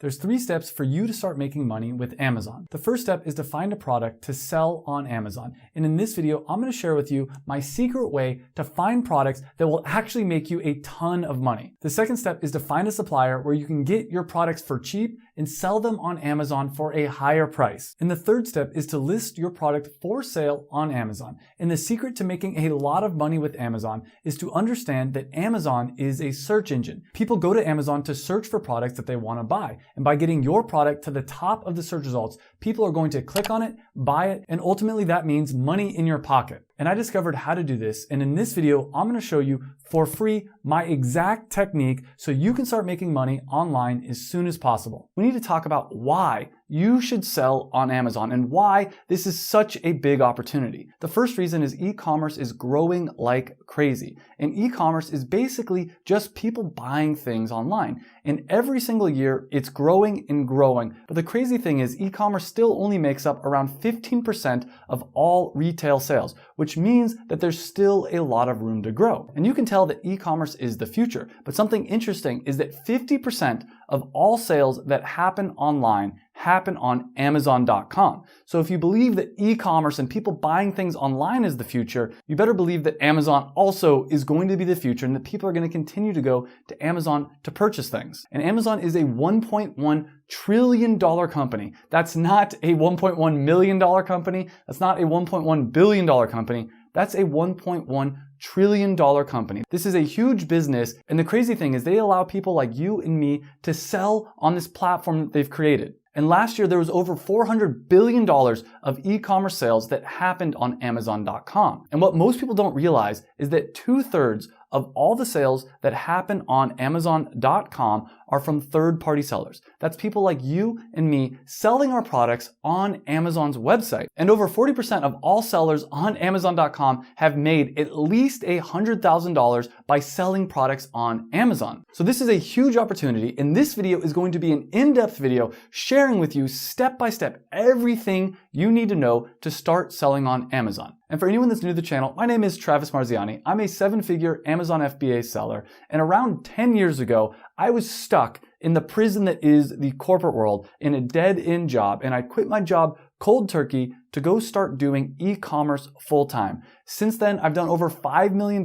There's 3 steps for you to start making money with Amazon. The first step is to find a product to sell on Amazon. And in this video, I'm going to share with you my secret way to find products that will actually make you a ton of money. The second step is to find a supplier where you can get your products for cheap and sell them on Amazon for a higher price. And the third step is to list your product for sale on Amazon. And the secret to making a lot of money with Amazon is to understand that Amazon is a search engine. People go to Amazon to search for products that they want to buy. And by getting your product to the top of the search results, people are going to click on it, buy it, and ultimately that means money in your pocket. And I discovered how to do this. And in this video, I'm going to show you for free my exact technique so you can start making money online as soon as possible. We need to talk about why you should sell on Amazon and why this is such a big opportunity. The first reason is e-commerce is growing like crazy. And e-commerce is basically just people buying things online. And every single year, it's growing and growing. But the crazy thing is e-commerce still only makes up around 15% of all retail sales, which means that there's still a lot of room to grow. And you can tell that e-commerce is the future. But something interesting is that 50% of all sales that happen online happen on Amazon.com. So if you believe that e-commerce and people buying things online is the future, you better believe that Amazon also is going to be the future and that people are going to continue to go to Amazon to purchase things. And Amazon is a $1.1 trillion company. That's not a $1.1 million company. That's not a $1.1 billion company. That's a $1.1 trillion company. This is a huge business, and the crazy thing is they allow people like you and me to sell on this platform that they've created. And last year, there was over $400 billion of e-commerce sales that happened on Amazon.com. And what most people don't realize is that 2/3 of all the sales that happen on Amazon.com are from third-party sellers. That's people like you and me selling our products on Amazon's website. And over 40% of all sellers on Amazon.com have made at least $100,000 by selling products on Amazon. So this is a huge opportunity, and this video is going to be an in-depth video sharing with you step-by-step everything you need to know to start selling on Amazon. And for anyone that's new to the channel, my name is Travis Marziani. I'm a 7-figure Amazon FBA seller. And around 10 years ago, I was stuck in the prison that is the corporate world in a dead-end job. And I quit my job cold turkey to go start doing e-commerce full-time. Since then, I've done over $5 million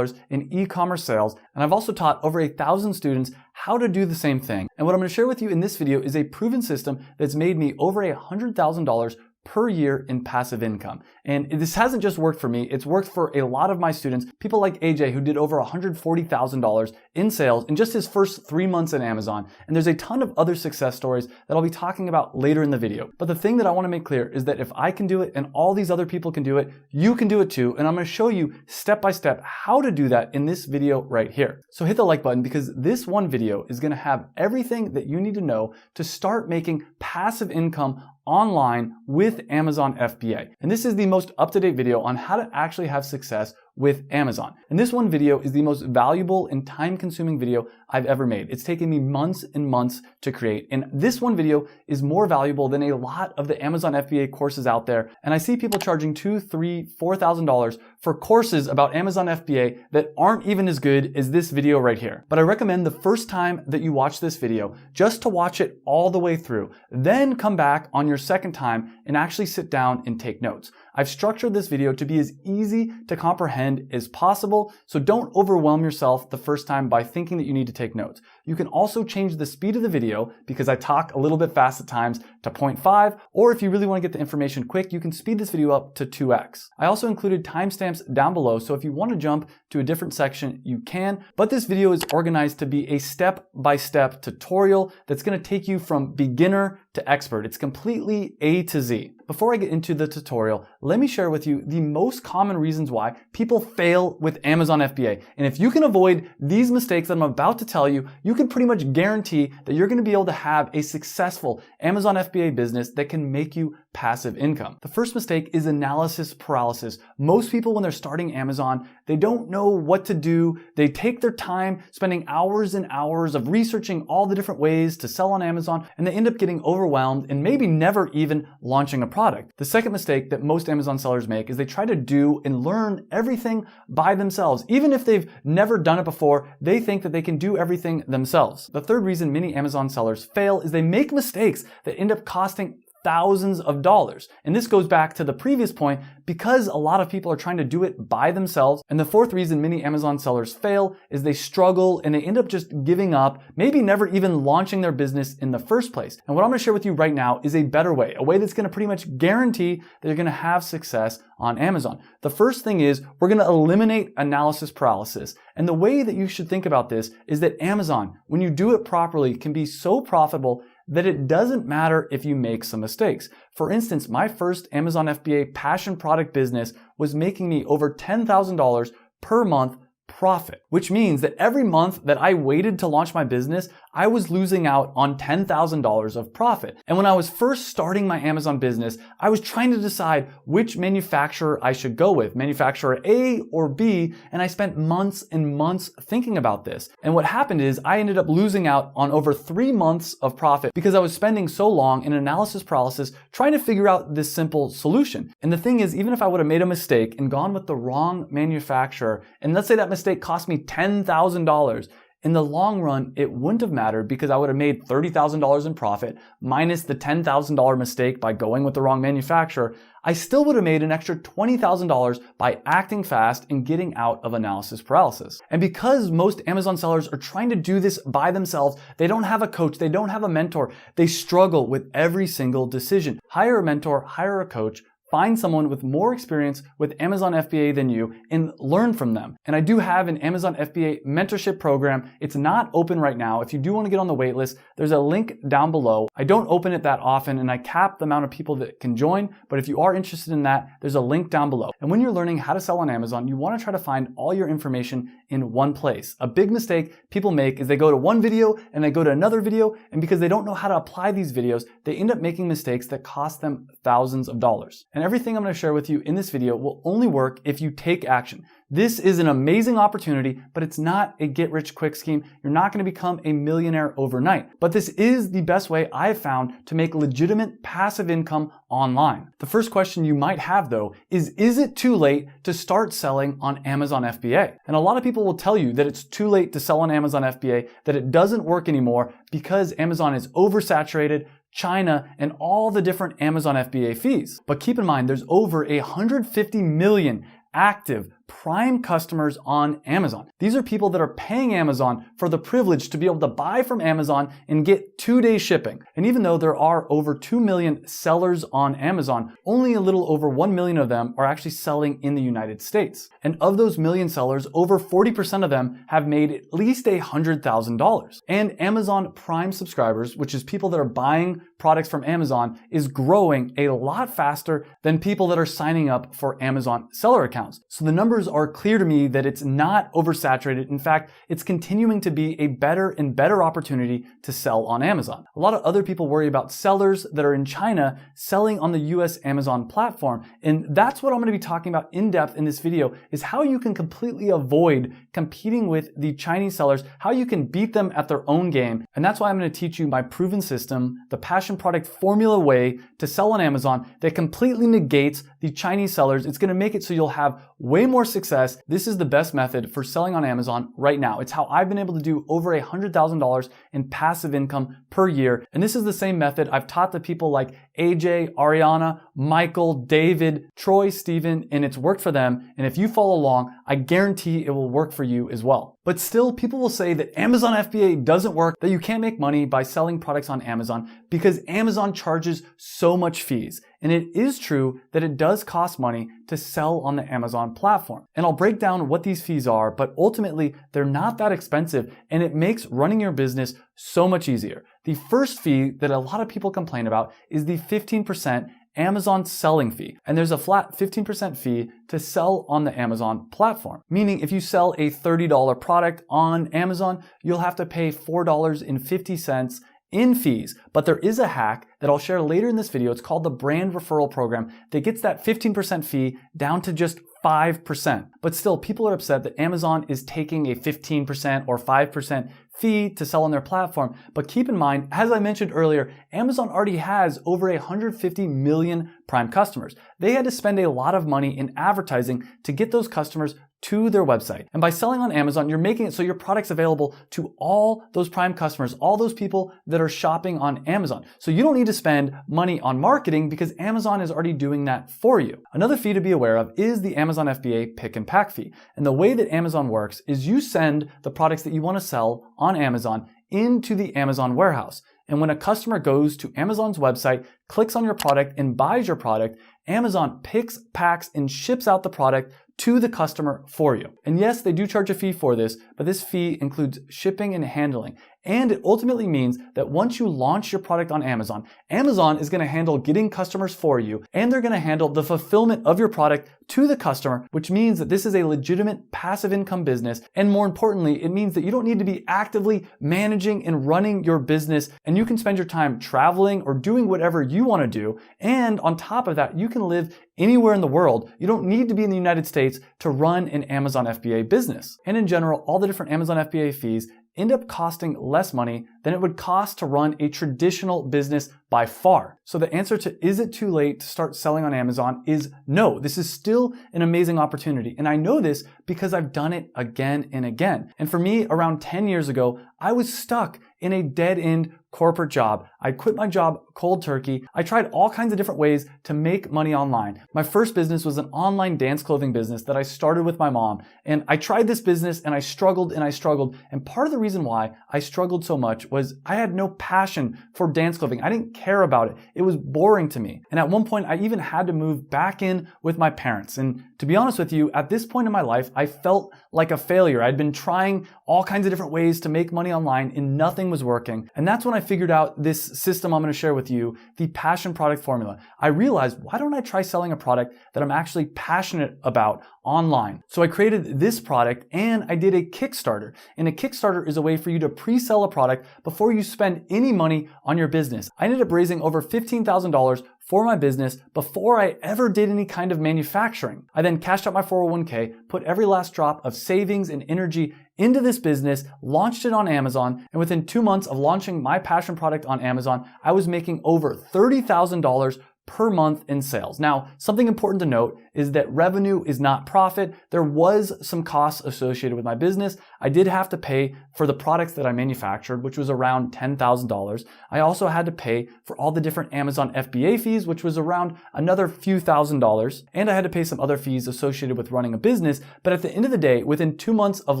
in e-commerce sales. And I've also taught over 1,000 students how to do the same thing. And what I'm going to share with you in this video is a proven system that's made me over $100,000 per year in passive income. And this hasn't just worked for me, it's worked for a lot of my students, people like AJ who did over $140,000 in sales in just his first 3 months at Amazon. And there's a ton of other success stories that I'll be talking about later in the video. But the thing that I want to make clear is that if I can do it and all these other people can do it, you can do it too. And I'm going to show you step by step how to do that in this video right here. So hit the like button because this one video is going to have everything that you need to know to start making passive income online with Amazon FBA. And this is the most up-to-date video on how to actually have success with Amazon. And this one video is the most valuable and time-consuming video I've ever made. It's taken me months and months to create. And this one video is more valuable than a lot of the Amazon FBA courses out there. And I see people charging $2,000, $3,000, $4,000 for courses about Amazon FBA that aren't even as good as this video right here. But I recommend the first time that you watch this video, just to watch it all the way through. Then come back on your second time and actually sit down and take notes. I've structured this video to be as easy to comprehend as possible, so don't overwhelm yourself the first time by thinking that you need to take notes. You can also change the speed of the video because I talk a little bit fast at times to 0.5, or if you really want to get the information quick, you can speed this video up to 2x. I also included timestamps down below, so if you want to jump to a different section, you can, but this video is organized to be a step-by-step tutorial that's going to take you from beginner to expert. It's completely A to Z. Before I get into the tutorial, let me share with you the most common reasons why people fail with Amazon FBA. And if you can avoid these mistakes that I'm about to tell you, you can pretty much guarantee that you're going to be able to have a successful Amazon FBA business that can make you passive income. The first mistake is analysis paralysis. Most people, when they're starting Amazon, they don't know what to do. They take their time spending hours and hours of researching all the different ways to sell on Amazon, and they end up getting overwhelmed and maybe never even launching a product. The second mistake that most Amazon sellers make is they try to do and learn everything by themselves. Even if they've never done it before, they think that they can do everything themselves. The third reason many Amazon sellers fail is they make mistakes that end up costing thousands of dollars. And this goes back to the previous point because a lot of people are trying to do it by themselves. And the fourth reason many Amazon sellers fail is they struggle and they end up just giving up, maybe never even launching their business in the first place. And what I'm going to share with you right now is a better way, a way that's going to pretty much guarantee that you're going to have success on Amazon. The first thing is we're going to eliminate analysis paralysis. And the way that you should think about this is that Amazon, when you do it properly, can be so profitable that it doesn't matter if you make some mistakes. For instance, my first Amazon FBA passion product business was making me over $10,000 per month profit, which means that every month that I waited to launch my business, I was losing out on $10,000 of profit. And when I was first starting my Amazon business, I was trying to decide which manufacturer I should go with, manufacturer A or B, and I spent months and months thinking about this. And what happened is I ended up losing out on over 3 months of profit because I was spending so long in analysis paralysis trying to figure out this simple solution. And the thing is, even if I would have made a mistake and gone with the wrong manufacturer, and let's say that mistake cost me $10,000, in the long run, it wouldn't have mattered because I would have made $30,000 in profit minus the $10,000 mistake by going with the wrong manufacturer. I still would have made an extra $20,000 by acting fast and getting out of analysis paralysis. And because most Amazon sellers are trying to do this by themselves, they don't have a coach, they don't have a mentor, they struggle with every single decision. Hire a mentor, hire a coach, find someone with more experience with Amazon FBA than you and learn from them. And I do have an Amazon FBA mentorship program. It's not open right now. If you do want to get on the wait list, there's a link down below. I don't open it that often and I cap the amount of people that can join, but if you are interested in that, there's a link down below. And when you're learning how to sell on Amazon, you want to try to find all your information in one place. A big mistake people make is they go to one video and they go to another video, and because they don't know how to apply these videos, they end up making mistakes that cost them thousands of dollars. And everything I'm going to share with you in this video will only work if you take action. This is an amazing opportunity, but it's not a get-rich-quick scheme. You're not going to become a millionaire overnight. But this is the best way I've found to make legitimate passive income online. The first question you might have, though, is it too late to start selling on Amazon FBA? And a lot of people will tell you that it's too late to sell on Amazon FBA, that it doesn't work anymore because Amazon is oversaturated, China, and all the different Amazon FBA fees. But keep in mind, there's over 150 million active prime customers on Amazon. These are people that are paying Amazon for the privilege to be able to buy from Amazon and get 2-day shipping. And even though there are over 2 million sellers on Amazon, only a little over 1 million of them are actually selling in the United States. And of those million sellers, over 40% of them have made at least $100,000. And Amazon Prime subscribers, which is people that are buying products from Amazon, is growing a lot faster than people that are signing up for Amazon seller accounts. So the numbers are clear to me that it's not oversaturated. In fact, it's continuing to be a better and better opportunity to sell on Amazon. A lot of other people worry about sellers that are in China selling on the US Amazon platform. And that's what I'm going to be talking about in depth in this video, is how you can completely avoid competing with the Chinese sellers, how you can beat them at their own game. And that's why I'm going to teach you my proven system, the passion product formula way to sell on Amazon that completely negates the Chinese sellers. It's going to make it so you'll have way more success. This is the best method for selling on Amazon right now. It's how I've been able to do over $100,000 in passive income per year. And this is the same method I've taught to people like AJ, Ariana, Michael, David, Troy, Steven, and it's worked for them. And if you follow along, I guarantee it will work for you as well. But still, people will say that Amazon FBA doesn't work, that you can't make money by selling products on Amazon because Amazon charges so much fees. And it is true that it does cost money to sell on the Amazon platform. And I'll break down what these fees are, but ultimately they're not that expensive and it makes running your business so much easier. The first fee that a lot of people complain about is the 15% Amazon selling fee. And there's a flat 15% fee to sell on the Amazon platform. Meaning if you sell a $30 product on Amazon, you'll have to pay $4.50 in fees. But there is a hack that I'll share later in this video. It's called the brand referral program that gets that 15% fee down to just 5%. But still, people are upset that Amazon is taking a 15% or 5% fee to sell on their platform. But keep in mind, as I mentioned earlier, Amazon already has over 150 million Prime customers. They had to spend a lot of money in advertising to get those customers to their website. And by selling on Amazon, you're making it so your product's available to all those Prime customers, all those people that are shopping on Amazon. So you don't need to spend money on marketing because Amazon is already doing that for you. Another fee to be aware of is the Amazon FBA pick and pack fee. And the way that Amazon works is you send the products that you want to sell on Amazon into the Amazon warehouse. And when a customer goes to Amazon's website, clicks on your product and buys your product, Amazon picks, packs, and ships out the product to the customer for you. And yes, they do charge a fee for this, but this fee includes shipping and handling. And it ultimately means that once you launch your product on Amazon, Amazon is going to handle getting customers for you, and they're going to handle the fulfillment of your product to the customer, which means that this is a legitimate passive income business. And more importantly, it means that you don't need to be actively managing and running your business, and you can spend your time traveling or doing whatever you want to do. And on top of that, you can live anywhere in the world. You don't need to be in the United States to run an Amazon FBA business. And in general, all the different Amazon FBA fees end up costing less money than it would cost to run a traditional business by far. So the answer to is it too late to start selling on Amazon is no. This is still an amazing opportunity. And I know this because I've done it again and again. And for me, around 10 years ago, I was stuck in a dead-end corporate job. I quit my job cold turkey. I tried all kinds of different ways to make money online. My first business was an online dance clothing business that I started with my mom. And I tried this business and I struggled and I struggled. And part of the reason why I struggled so much was I had no passion for dance clothing. I didn't care about it. It was boring to me. And at one point, I even had to move back in with my parents. And to be honest with you, at this point in my life, I felt like a failure. I'd been trying all kinds of different ways to make money online and nothing was working. And that's when I figured out this system I'm going to share with you, the passion product formula. I realized, why don't I try selling a product that I'm actually passionate about online? So I created this product and I did a Kickstarter. And a Kickstarter is a way for you to pre-sell a product before you spend any money on your business. I ended up raising over $15,000 for my business before I ever did any kind of manufacturing. I then cashed out my 401k, put every last drop of savings and energy into this business, launched it on Amazon, and within 2 months of launching my passion product on Amazon, I was making over $30,000 per month in sales. Now, something important to note is that revenue is not profit. There was some costs associated with my business. I did have to pay for the products that I manufactured, which was around $10,000. I also had to pay for all the different Amazon FBA fees, which was around another few $1,000s. And I had to pay some other fees associated with running a business. But at the end of the day, within 2 months of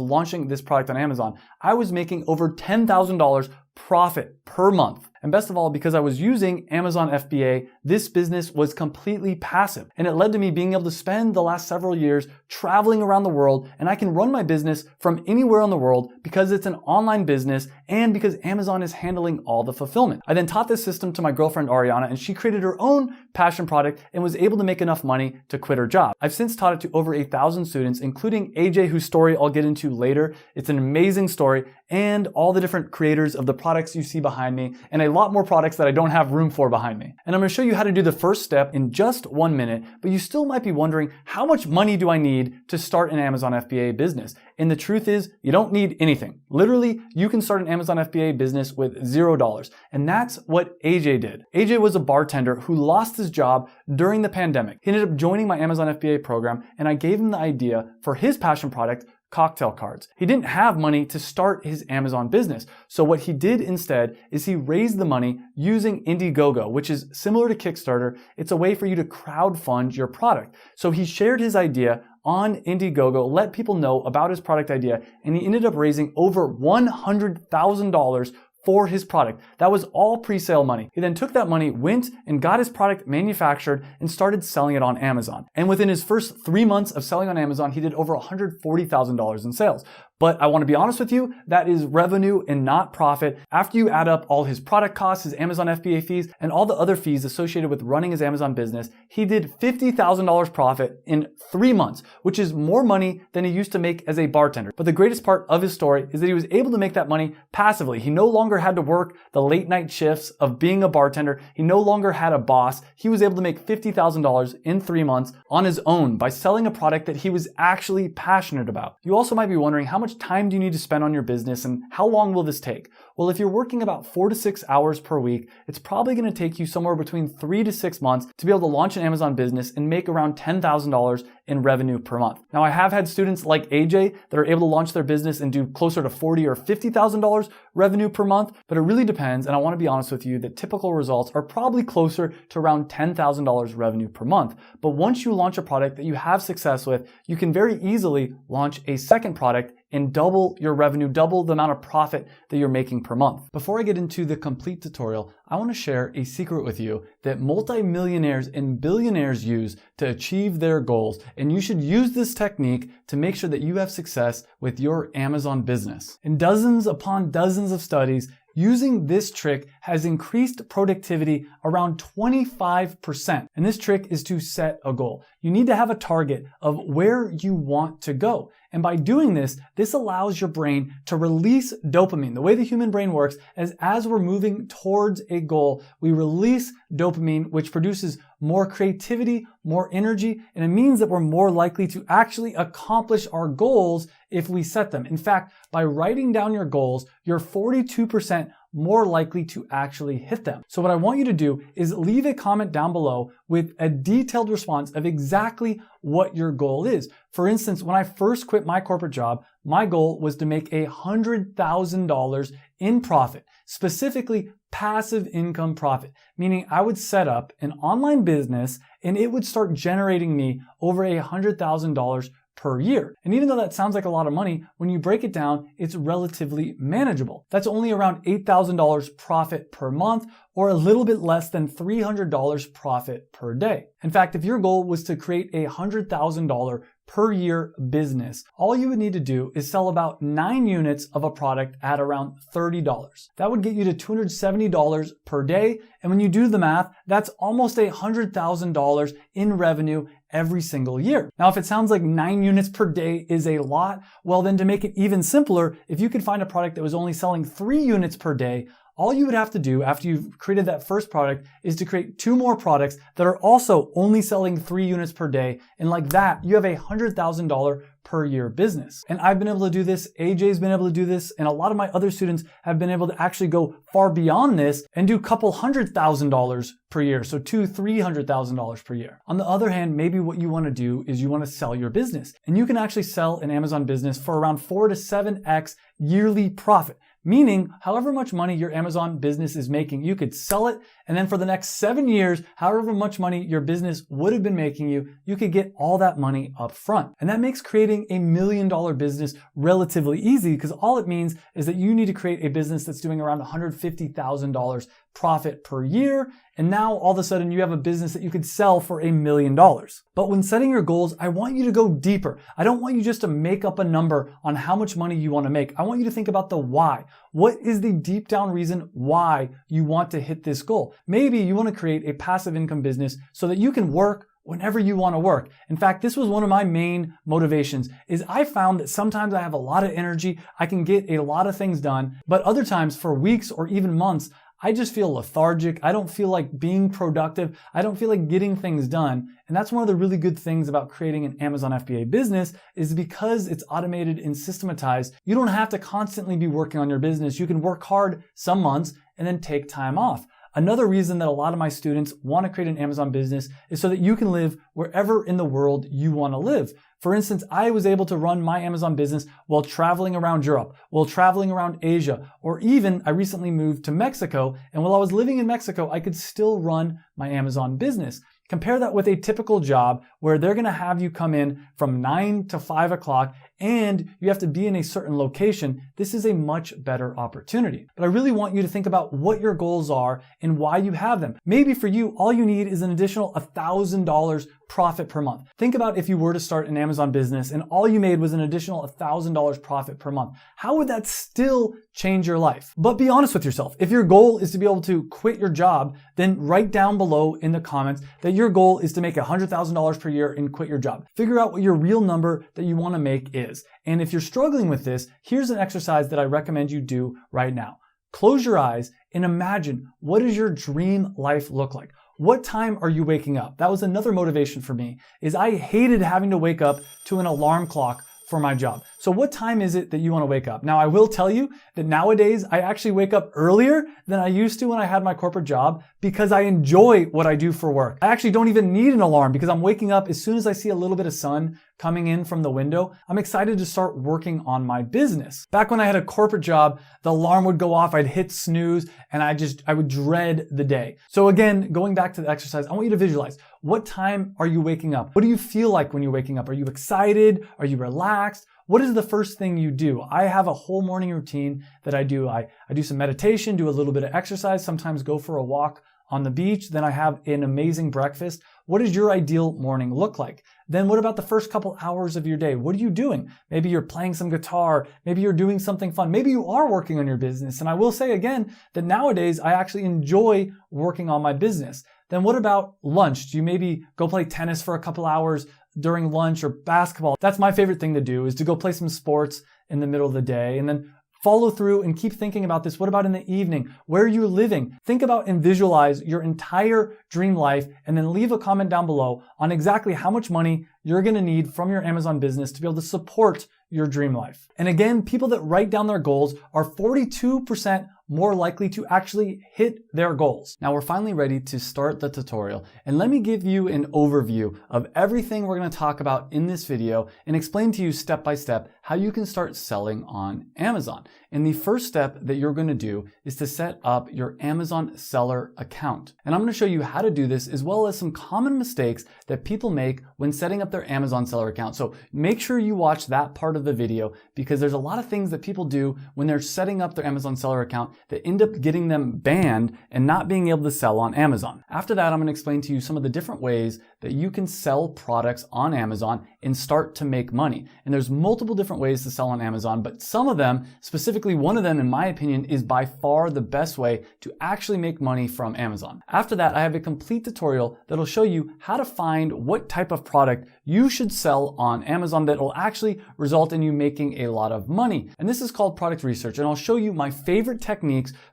launching this product on Amazon, I was making over $10,000 profit per month. And best of all, because I was using Amazon FBA, this business was completely passive. And it led to me being able to spend the last several years traveling around the world, and I can run my business from anywhere in the world because it's an online business and because Amazon is handling all the fulfillment. I then taught this system to my girlfriend Ariana, and she created her own passion product and was able to make enough money to quit her job. I've since taught it to over 1,000 students, including AJ, whose story I'll get into later. It's an amazing story, and all the different creators of the products you see behind me, and a lot more products that I don't have room for behind me. And I'm going to show you how to do the first step in just 1 minute, but you still might be wondering, how much money do I need to start an Amazon FBA business? And the truth is, you don't need anything. Literally, you can start an Amazon FBA business with $0. And that's what AJ did. AJ was a bartender who lost his job during the pandemic. He ended up joining my Amazon FBA program, and I gave him the idea for his passion product, cocktail cards. He didn't have money to start his Amazon business. So what he did instead is he raised the money using Indiegogo, which is similar to Kickstarter. It's a way for you to crowdfund your product. So he shared his idea on Indiegogo, let people know about his product idea, and he ended up raising over $100,000 for his product. That was all pre-sale money. He then took that money, went and got his product manufactured and started selling it on Amazon. And within his first 3 months of selling on Amazon, he did over $140,000 in sales. But I want to be honest with you, that is revenue and not profit. After you add up all his product costs, his Amazon FBA fees, and all the other fees associated with running his Amazon business, he did $50,000 profit in 3 months, which is more money than he used to make as a bartender. But the greatest part of his story is that he was able to make that money passively. He no longer had to work the late night shifts of being a bartender. He no longer had a boss. He was able to make $50,000 in 3 months on his own by selling a product that he was actually passionate about. You also might be wondering, how much time do you need to spend on your business and how long will this take? Well, if you're working about 4 to 6 hours per week, it's probably going to take you somewhere between 3 to 6 months to be able to launch an Amazon business and make around $10,000 in revenue per month. Now, I have had students like AJ that are able to launch their business and do closer to $40,000 or $50,000 revenue per month, but it really depends. And I want to be honest with you that typical results are probably closer to around $10,000 revenue per month. But once you launch a product that you have success with, you can very easily launch a second product and double your revenue, double the amount of profit that you're making per month. Before I get into the complete tutorial, I want to share a secret with you that multimillionaires and billionaires use to achieve their goals. And you should use this technique to make sure that you have success with your Amazon business. In dozens upon dozens of studies, using this trick has increased productivity around 25%. And this trick is to set a goal. You need to have a target of where you want to go. And by doing this, this allows your brain to release dopamine. The way the human brain works is as we're moving towards a goal, we release dopamine, which produces more creativity, more energy, and it means that we're more likely to actually accomplish our goals if we set them. In fact, by writing down your goals, you're 42% more likely to actually hit them. So what I want you to do is leave a comment down below with a detailed response of exactly what your goal is. For instance, when I first quit my corporate job, my goal was to make $100,000 in profit, specifically passive income profit, meaning I would set up an online business and it would start generating me over $100,000 per year. And even though that sounds like a lot of money, when you break it down, it's relatively manageable. That's only around $8,000 profit per month, or a little bit less than $300 profit per day. In fact, if your goal was to create a $100,000 per year business, all you would need to do is sell about 9 units of a product at around $30. That would get you to $270 per day. And when you do the math, that's almost $100,000 in revenue every single year. Now, if it sounds like 9 units per day is a lot, well, then to make it even simpler, if you could find a product that was only selling 3 units per day, all you would have to do after you've created that first product is to create 2 more products that are also only selling 3 units per day. And like that, you have a $100,000 per year business. And I've been able to do this, AJ's been able to do this, and a lot of my other students have been able to actually go far beyond this and do a couple $100,000 per year. So $200,000-$300,000 per year. On the other hand, maybe what you want to do is you want to sell your business. And you can actually sell an Amazon business for around 4 to 7x yearly profit. Meaning, however much money your Amazon business is making, you could sell it, and then for the next 7 years, however much money your business would have been making you, you could get all that money up front. And that makes creating $1 million business relatively easy, because all it means is that you need to create a business that's doing around $150,000 profit per year. And now all of a sudden you have a business that you could sell for $1 million. But when setting your goals, I want you to go deeper. I don't want you just to make up a number on how much money you want to make. I want you to think about the why. What is the deep down reason why you want to hit this goal? Maybe you want to create a passive income business so that you can work whenever you want to work. In fact, this was one of my main motivations is I found that sometimes I have a lot of energy. I can get a lot of things done, but other times for weeks or even months, I just feel lethargic. I don't feel like being productive. I don't feel like getting things done. And that's one of the really good things about creating an Amazon FBA business is because it's automated and systematized. You don't have to constantly be working on your business. You can work hard some months and then take time off. Another reason that a lot of my students want to create an Amazon business is so that you can live wherever in the world you want to live. For instance, I was able to run my Amazon business while traveling around Europe, while traveling around Asia, or even I recently moved to Mexico, and while I was living in Mexico, I could still run my Amazon business. Compare that with a typical job where they're going to have you come in from 9 to 5 o'clock and you have to be in a certain location, this is a much better opportunity. But I really want you to think about what your goals are and why you have them. Maybe for you, all you need is an additional $1,000 profit per month. Think about if you were to start an Amazon business and all you made was an additional $1,000 profit per month. How would that still change your life? But be honest with yourself. If your goal is to be able to quit your job, then write down below in the comments that your goal is to make $100,000 per year and quit your job. Figure out what your real number that you want to make is. And if you're struggling with this, here's an exercise that I recommend you do right now. Close your eyes and imagine, what does your dream life look like? What time are you waking up? That was another motivation for me, is I hated having to wake up to an alarm clock for my job. So what time is it that you want to wake up? Now, I will tell you that nowadays I actually wake up earlier than I used to when I had my corporate job because I enjoy what I do for work. I actually don't even need an alarm because I'm waking up as soon as I see a little bit of sun coming in from the window. I'm excited to start working on my business. Back when I had a corporate job, the alarm would go off, I'd hit snooze, and I would dread the day. So again, going back to the exercise, I want you to visualize, what time are you waking up? What do you feel like when you're waking up? Are you excited? Are you relaxed? What is the first thing you do? I have a whole morning routine that I do. I do some meditation, do a little bit of exercise, sometimes go for a walk on the beach. Then I have an amazing breakfast. What does your ideal morning look like? Then what about the first couple hours of your day? What are you doing? Maybe you're playing some guitar. Maybe you're doing something fun. Maybe you are working on your business. And I will say again that nowadays I actually enjoy working on my business. Then what about lunch? Do you maybe go play tennis for a couple hours during lunch or basketball? That's my favorite thing to do, is to go play some sports in the middle of the day and then follow through and keep thinking about this. What about in the evening? Where are you living? Think about and visualize your entire dream life and then leave a comment down below on exactly how much money you're going to need from your Amazon business to be able to support your dream life. And again, people that write down their goals are 42% more likely to actually hit their goals. Now we're finally ready to start the tutorial, and let me give you an overview of everything we're going to talk about in this video and explain to you step by step how you can start selling on Amazon. And the first step that you're going to do is to set up your Amazon seller account. And I'm going to show you how to do this, as well as some common mistakes that people make when setting up their Amazon seller account. So make sure you watch that part of the video, because there's a lot of things that people do when they're setting up their Amazon seller account that end up getting them banned and not being able to sell on Amazon. After that, I'm going to explain to you some of the different ways that you can sell products on Amazon and start to make money. And there's multiple different ways to sell on Amazon, but some of them, specifically one of them in my opinion, is by far the best way to actually make money from Amazon. After that, I have a complete tutorial that'll show you how to find what type of product you should sell on Amazon that will actually result in you making a lot of money. And this is called product research, and I'll show you my favorite techniques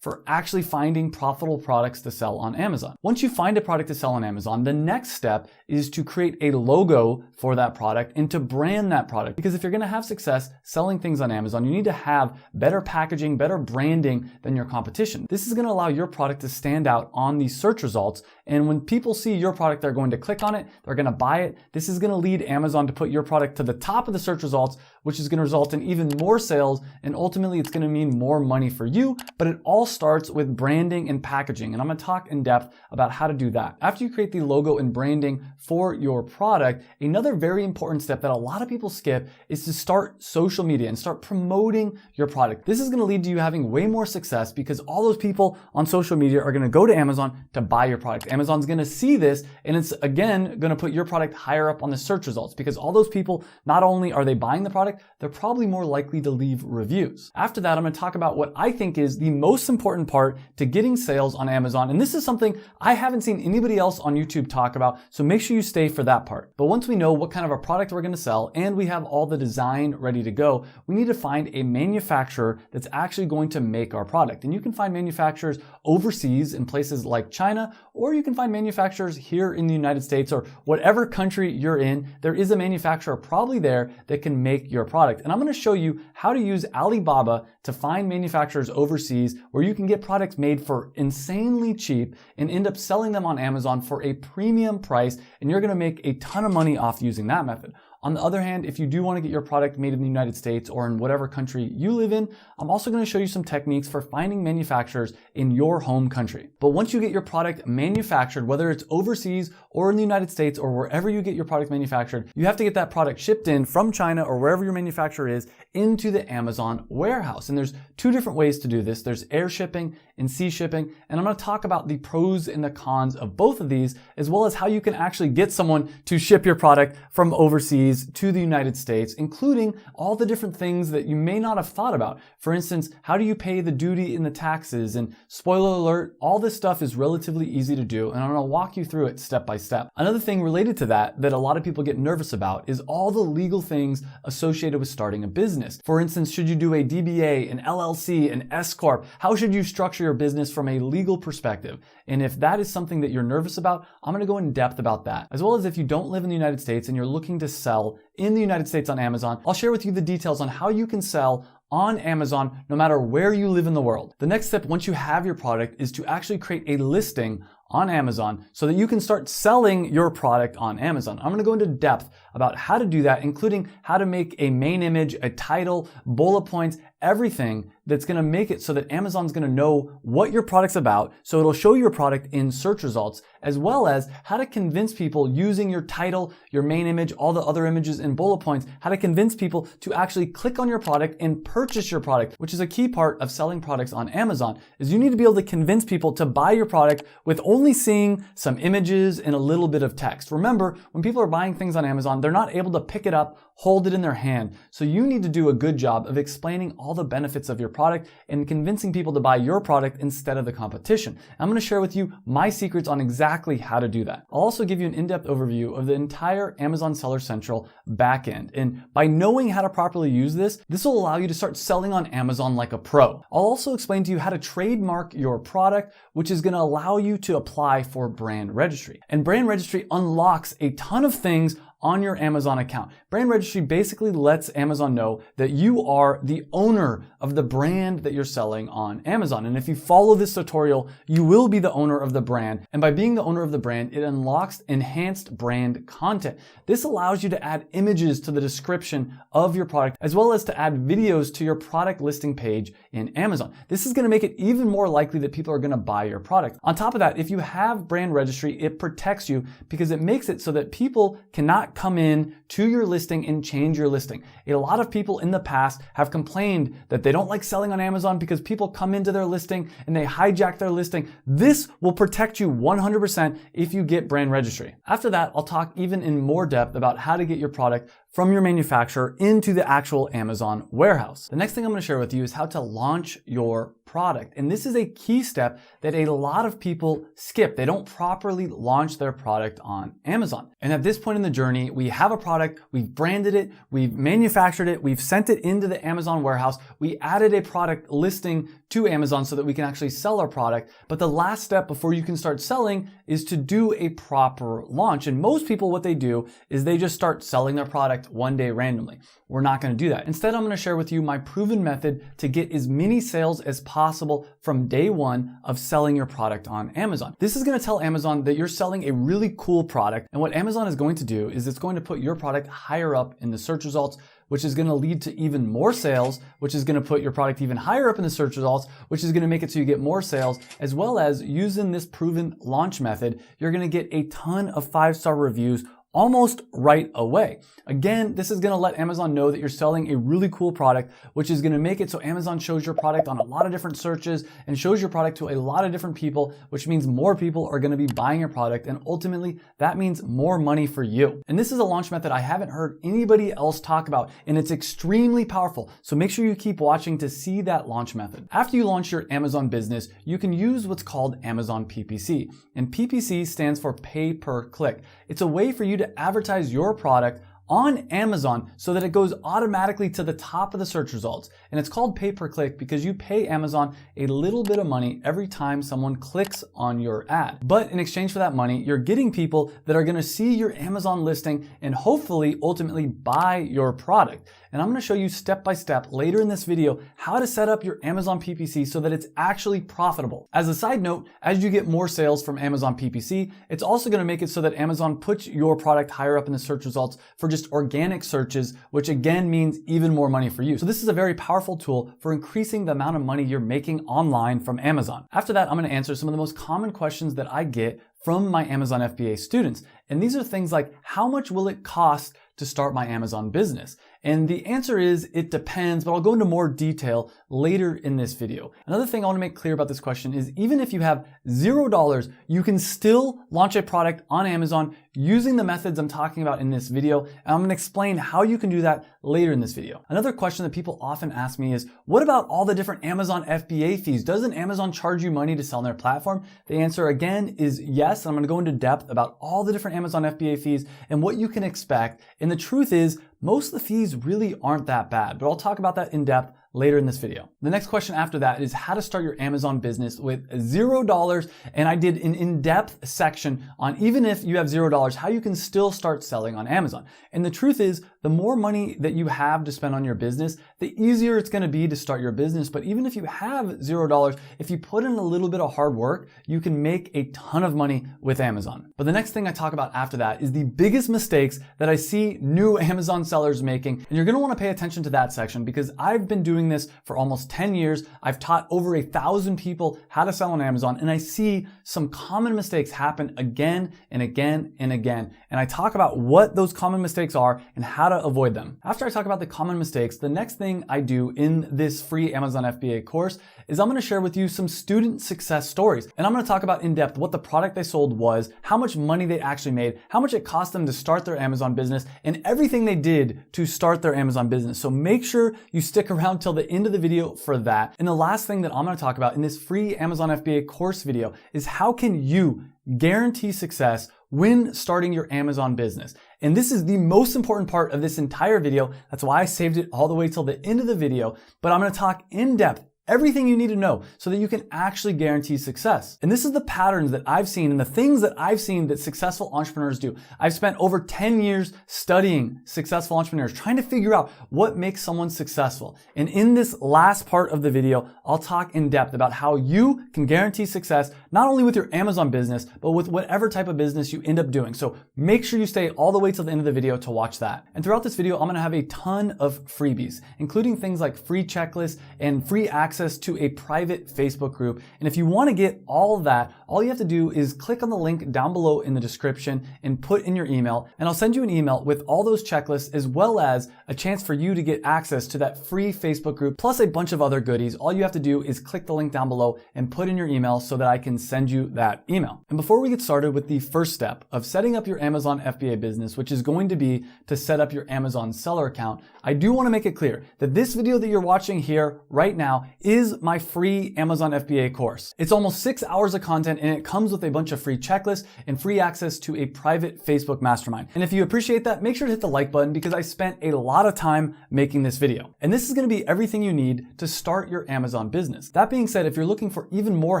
for actually finding profitable products to sell on Amazon. Once you find a product to sell on Amazon, the next step is to create a logo for that product and to brand that product. Because if you're going to have success selling things on Amazon, you need to have better packaging, better branding than your competition. This is going to allow your product to stand out on these search results. And when people see your product, they're going to click on it, they're going to buy it. This is going to lead Amazon to put your product to the top of the search results, which is going to result in even more sales. And ultimately, it's going to mean more money for you. But it all starts with branding and packaging. And I'm going to talk in depth about how to do that. After you create the logo and branding for your product, another very important step that a lot of people skip is to start social media and start promoting your product. This is going to lead to you having way more success, because all those people on social media are going to go to Amazon to buy your product. Amazon's going to see this, and it's again going to put your product higher up on the search results, because all those people, not only are they buying the product, they're probably more likely to leave reviews. After that, I'm going to talk about what I think is the most important part to getting sales on Amazon. And this is something I haven't seen anybody else on YouTube talk about, so make sure you stay for that part. But once we know what kind of a product we're going to sell and we have all the design ready to go, we need to find a manufacturer that's actually going to make our product. And you can find manufacturers overseas in places like China, or you can find manufacturers here in the United States, or whatever country you're in. There is a manufacturer probably there that can make your product. And I'm going to show you how to use Alibaba to find manufacturers overseas where you can get products made for insanely cheap and end up selling them on Amazon for a premium price, and you're going to make a ton of money off using that method. On the other hand, if you do want to get your product made in the United States or in whatever country you live in, I'm also going to show you some techniques for finding manufacturers in your home country. But once you get your product manufactured, whether it's overseas or in the United States or wherever you get your product manufactured, you have to get that product shipped in from China or wherever your manufacturer is into the Amazon warehouse. And there's two different ways to do this. There's air shipping and sea shipping. And I'm going to talk about the pros and the cons of both of these, as well as how you can actually get someone to ship your product from overseas to the United States, including all the different things that you may not have thought about. For instance, how do you pay the duty and the taxes? And spoiler alert, all this stuff is relatively easy to do, and I'm going to walk you through it step by step. Another thing related to that a lot of people get nervous about is all the legal things associated with starting a business. For instance, should you do a DBA, an LLC, an S Corp? How should you structure your business from a legal perspective? And if that is something that you're nervous about, I'm going to go in depth about that. As well as if you don't live in the United States and you're looking to sell in the United States on Amazon, I'll share with you the details on how you can sell on Amazon no matter where you live in the world. The next step once you have your product is to actually create a listing on Amazon so that you can start selling your product on Amazon. I'm going to go into depth about how to do that, including how to make a main image, a title, bullet points, everything that's going to make it so that Amazon's going to know what your product's about, so it'll show your product in search results, as well as how to convince people using your title, your main image, all the other images and bullet points, how to convince people to actually click on your product and purchase your product, which is a key part of selling products on Amazon, is you need to be able to convince people to buy your product with only seeing some images and a little bit of text. Remember, when people are buying things on Amazon, they're not able to pick it up, hold it in their hand. So you need to do a good job of explaining all the benefits of your product and convincing people to buy your product instead of the competition. I'm going to share with you my secrets on exactly how to do that. I'll also give you an in-depth overview of the entire Amazon Seller Central backend. And by knowing how to properly use this will allow you to start selling on Amazon like a pro. I'll also explain to you how to trademark your product, which is going to allow you to apply for brand registry. And brand registry unlocks a ton of things on your Amazon account. Brand registry basically lets Amazon know that you are the owner of the brand that you're selling on Amazon. And if you follow this tutorial, you will be the owner of the brand. And by being the owner of the brand, it unlocks enhanced brand content. This allows you to add images to the description of your product, as well as to add videos to your product listing page in Amazon. This is going to make it even more likely that people are going to buy your product. On top of that, if you have brand registry, it protects you because it makes it so that people cannot come in to your listing and change your listing. A lot of people in the past have complained that they don't like selling on Amazon because people come into their listing and they hijack their listing. This will protect you 100% if you get brand registry. After that, I'll talk even in more depth about how to get your product from your manufacturer into the actual Amazon warehouse. The next thing I'm going to share with you is how to launch your product. And this is a key step that a lot of people skip. They don't properly launch their product on Amazon. And at this point in the journey, we have a product, we've branded it, we've manufactured it, we've sent it into the Amazon warehouse, we added a product listing to Amazon so that we can actually sell our product. But the last step before you can start selling is to do a proper launch. And most people, what they do is they just start selling their product one day randomly. We're not going to do that. Instead, I'm going to share with you my proven method to get as many sales as possible from day one of selling your product on Amazon. This is going to tell Amazon that you're selling a really cool product. And what Amazon is going to do is it's going to put your product higher up in the search results, which is going to lead to even more sales, which is going to put your product even higher up in the search results, which is going to make it so you get more sales, as well as using this proven launch method, you're going to get a ton of 5-star reviews almost right away. Again, this is going to let Amazon know that you're selling a really cool product, which is going to make it so Amazon shows your product on a lot of different searches and shows your product to a lot of different people, which means more people are going to be buying your product. And ultimately, that means more money for you. And this is a launch method I haven't heard anybody else talk about, and it's extremely powerful. So make sure you keep watching to see that launch method. After you launch your Amazon business, you can use what's called Amazon PPC. And PPC stands for pay per click. It's a way for you to advertise your product on Amazon so that it goes automatically to the top of the search results. And it's called pay per click because you pay Amazon a little bit of money every time someone clicks on your ad. But in exchange for that money, you're getting people that are going to see your Amazon listing and hopefully ultimately buy your product. And I'm going to show you step by step later in this video how to set up your Amazon PPC so that it's actually profitable. As a side note, as you get more sales from Amazon PPC, it's also going to make it so that Amazon puts your product higher up in the search results for just just organic searches, which again means even more money for you. So this is a very powerful tool for increasing the amount of money you're making online from Amazon. After that, I'm going to answer some of the most common questions that I get from my Amazon FBA students. And these are things like, how much will it cost to start my Amazon business? And the answer is, it depends, but I'll go into more detail later in this video. Another thing I want to make clear about this question is, even if you have $0, you can still launch a product on Amazon using the methods I'm talking about in this video. And I'm going to explain how you can do that later in this video. Another question that people often ask me is, what about all the different Amazon FBA fees? Doesn't Amazon charge you money to sell on their platform? The answer again is yes. I'm going to go into depth about all the different Amazon FBA fees and what you can expect. And the truth is, most of the fees really aren't that bad, but I'll talk about that in depth later in this video. The next question after that is how to start your Amazon business with $0. And I did an in-depth section on, even if you have $0, how you can still start selling on Amazon. And the truth is, the more money that you have to spend on your business, the easier it's going to be to start your business. But even if you have $0, if you put in a little bit of hard work, you can make a ton of money with Amazon. But the next thing I talk about after that is the biggest mistakes that I see new Amazon sellers making. And you're going to want to pay attention to that section, because I've been doing this for almost 10 years. I've taught over 1,000 people how to sell on Amazon, and I see some common mistakes happen again and again and again. And I talk about what those common mistakes are and how to avoid them. After I talk about the common mistakes, the next thing I do in this free Amazon FBA course is I'm going to share with you some student success stories. And I'm going to talk about in depth what the product they sold was, how much money they actually made, how much it cost them to start their Amazon business, and everything they did to start their Amazon business. So make sure you stick around till the end of the video for that. And the last thing that I'm going to talk about in this free Amazon FBA course video is how can you guarantee success when starting your Amazon business. And this is the most important part of this entire video. That's why I saved it all the way till the end of the video. But I'm going to talk in depth everything you need to know so that you can actually guarantee success. And this is the patterns that I've seen and the things that I've seen that successful entrepreneurs do. I've spent over 10 years studying successful entrepreneurs, trying to figure out what makes someone successful. And in this last part of the video, I'll talk in depth about how you can guarantee success, not only with your Amazon business, but with whatever type of business you end up doing. So make sure you stay all the way till the end of the video to watch that. And throughout this video, I'm going to have a ton of freebies, including things like free checklists and free access to a private Facebook group. And if you want to get all of that, all you have to do is click on the link down below in the description and put in your email, and I'll send you an email with all those checklists, as well as a chance for you to get access to that free Facebook group, plus a bunch of other goodies. All you have to do is click the link down below and put in your email so that I can send you that email. And before we get started with the first step of setting up your Amazon FBA business, which is going to be to set up your Amazon seller account, I do want to make it clear that this video that you're watching here right now is my free Amazon FBA course. It's almost 6 hours of content, and it comes with a bunch of free checklists and free access to a private Facebook mastermind. And if you appreciate that, make sure to hit the like button, because I spent a lot of time making this video. And this is going to be everything you need to start your Amazon business. That being said, if you're looking for even more